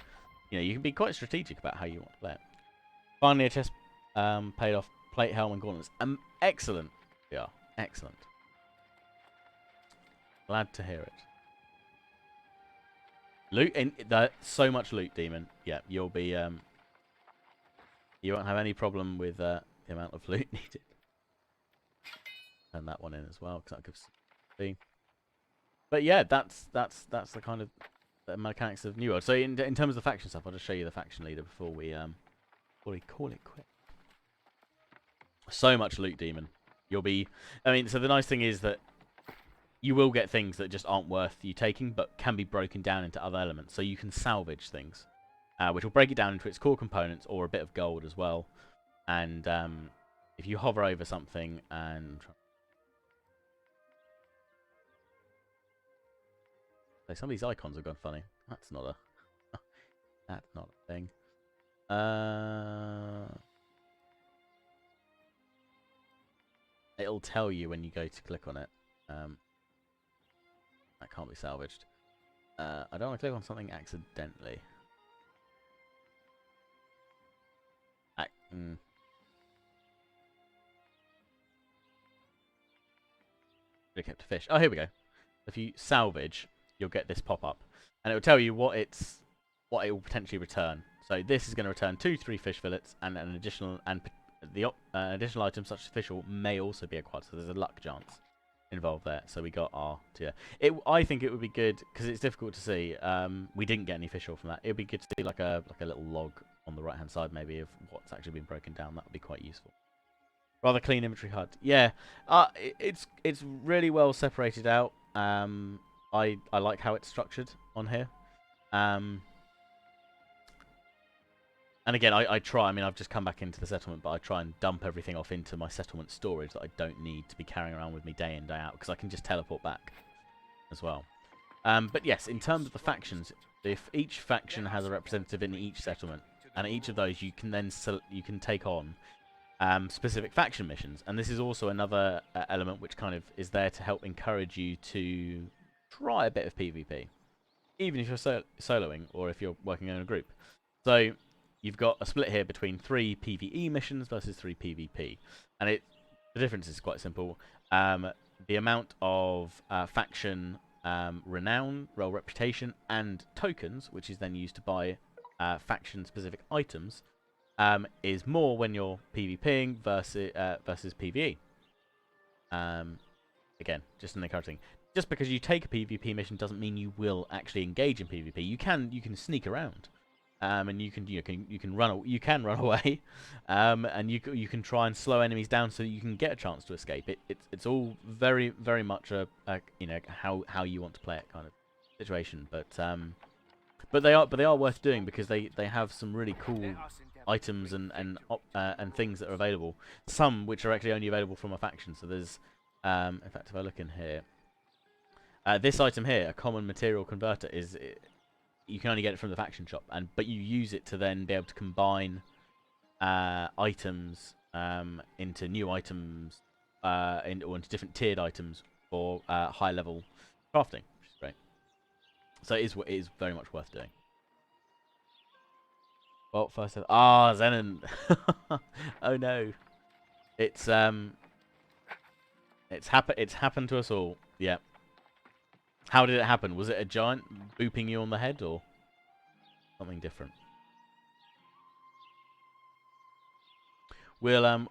you can be quite strategic about how you want to play it. Finally, a chest paid off. Plate, helm, and gauntlets. Excellent. Yeah, excellent. Glad to hear it. Loot in so much loot, demon. Yeah, you'll be you won't have any problem with the amount of loot needed. And that one in as well, because that gives the. But yeah, that's the kind of the mechanics of New World. So in terms of the faction stuff, I'll just show you the faction leader before we call it quit. So much loot, demon. You'll be. So the nice thing is that you will get things that just aren't worth you taking, but can be broken down into other elements. So you can salvage things, which will break it down into its core components or a bit of gold as well. And if you hover over something and some of these icons have gone funny. That's not a thing. It'll tell you when you go to click on it. That can't be salvaged. I don't want to click on something accidentally. They kept a fish. Oh, here we go. If you salvage, you'll get this pop up, and it will tell you what it will potentially return. So this is going to return 2-3 fish fillets and an additional additional item such as fish may also be acquired. So there's a luck chance involved there. So we got our tier. I think it would be good because it's difficult to see. We didn't get any fish oil from that. It would be good to see like a little log on the right hand side maybe of what's actually been broken down. That would be quite useful. Rather clean inventory HUD. Yeah, it's really well separated out. I like how it's structured on here. And again, I try. I mean, I've just come back into the settlement, but I try and dump everything off into my settlement storage that I don't need to be carrying around with me day in, day out, because I can just teleport back as well. But yes, in terms of the factions, if each faction has a representative in each settlement, and each of those you can then take on specific faction missions. And this is also another element which kind of is there to help encourage you to try a bit of PvP, even if you're soloing or if you're working in a group. So you've got a split here between 3 PvE missions versus 3 PvP, and the difference is quite simple. The amount of faction renown, role reputation, and tokens, which is then used to buy faction-specific items, is more when you're PvPing versus PvE. Again, just an encouraging. Just because you take a PvP mission doesn't mean you will actually engage in PvP. You can sneak around, and you can run away, and you can try and slow enemies down so that you can get a chance to escape. It's all very much a how you want to play it kind of situation. But they are worth doing because they have some really cool items and things that are available. Some which are actually only available from a faction. So there's, in fact, if I look in here, this item here, a common material converter, you can only get it from the faction shop, but you use it to then be able to combine items into new items, or into different tiered items for high level crafting, which is great. So it is very much worth doing. Well, first, Zenon. Oh no, it's happened to us all. Yeah. How did it happen? Was it a giant booping you on the head or something different? We'll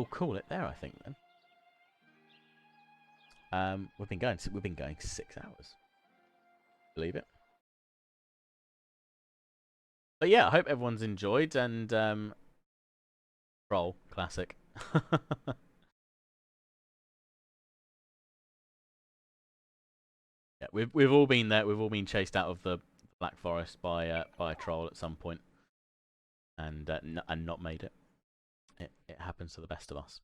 call it there, I think then. We've been going 6 hours. Believe it. But yeah, I hope everyone's enjoyed, and roll classic. Yeah, we've all been there. We've all been chased out of the Black Forest by a troll at some point, and not made it. It happens to the best of us.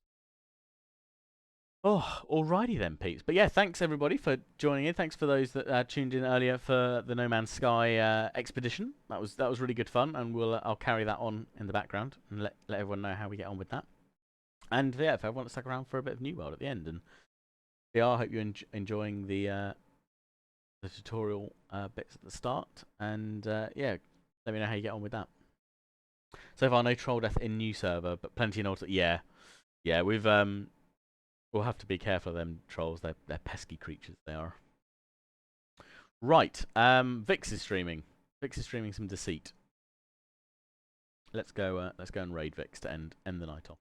Oh, alrighty then, peeps. But yeah, thanks everybody for joining in. Thanks for those that tuned in earlier for the No Man's Sky expedition. That was really good fun, and I'll carry that on in the background and let everyone know how we get on with that. And yeah, if everyone stuck around for a bit of New World at the end, and yeah, I hope you're enjoying the tutorial bits at the start, and yeah, let me know how you get on with that. So far, no troll death in new server, but plenty in old. Yeah, we've we'll have to be careful of them trolls. They're pesky creatures. They are. Right. Vix is streaming. Vix is streaming some Deceit. Let's go and raid Vix to end the night off.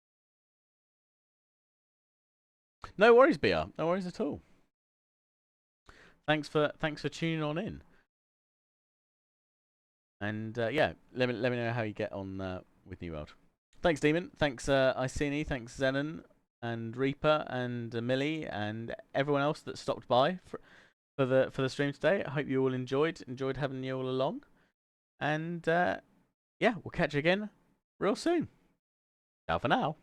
No worries, BR. No worries at all. Thanks for tuning on in. And yeah, let me know how you get on with New World. Thanks, Demon. Thanks, Iceni. Thanks, Zenon and Reaper and Millie and everyone else that stopped by for the stream today. I hope you all enjoyed having you all along. And yeah, we'll catch you again real soon. Ciao for now.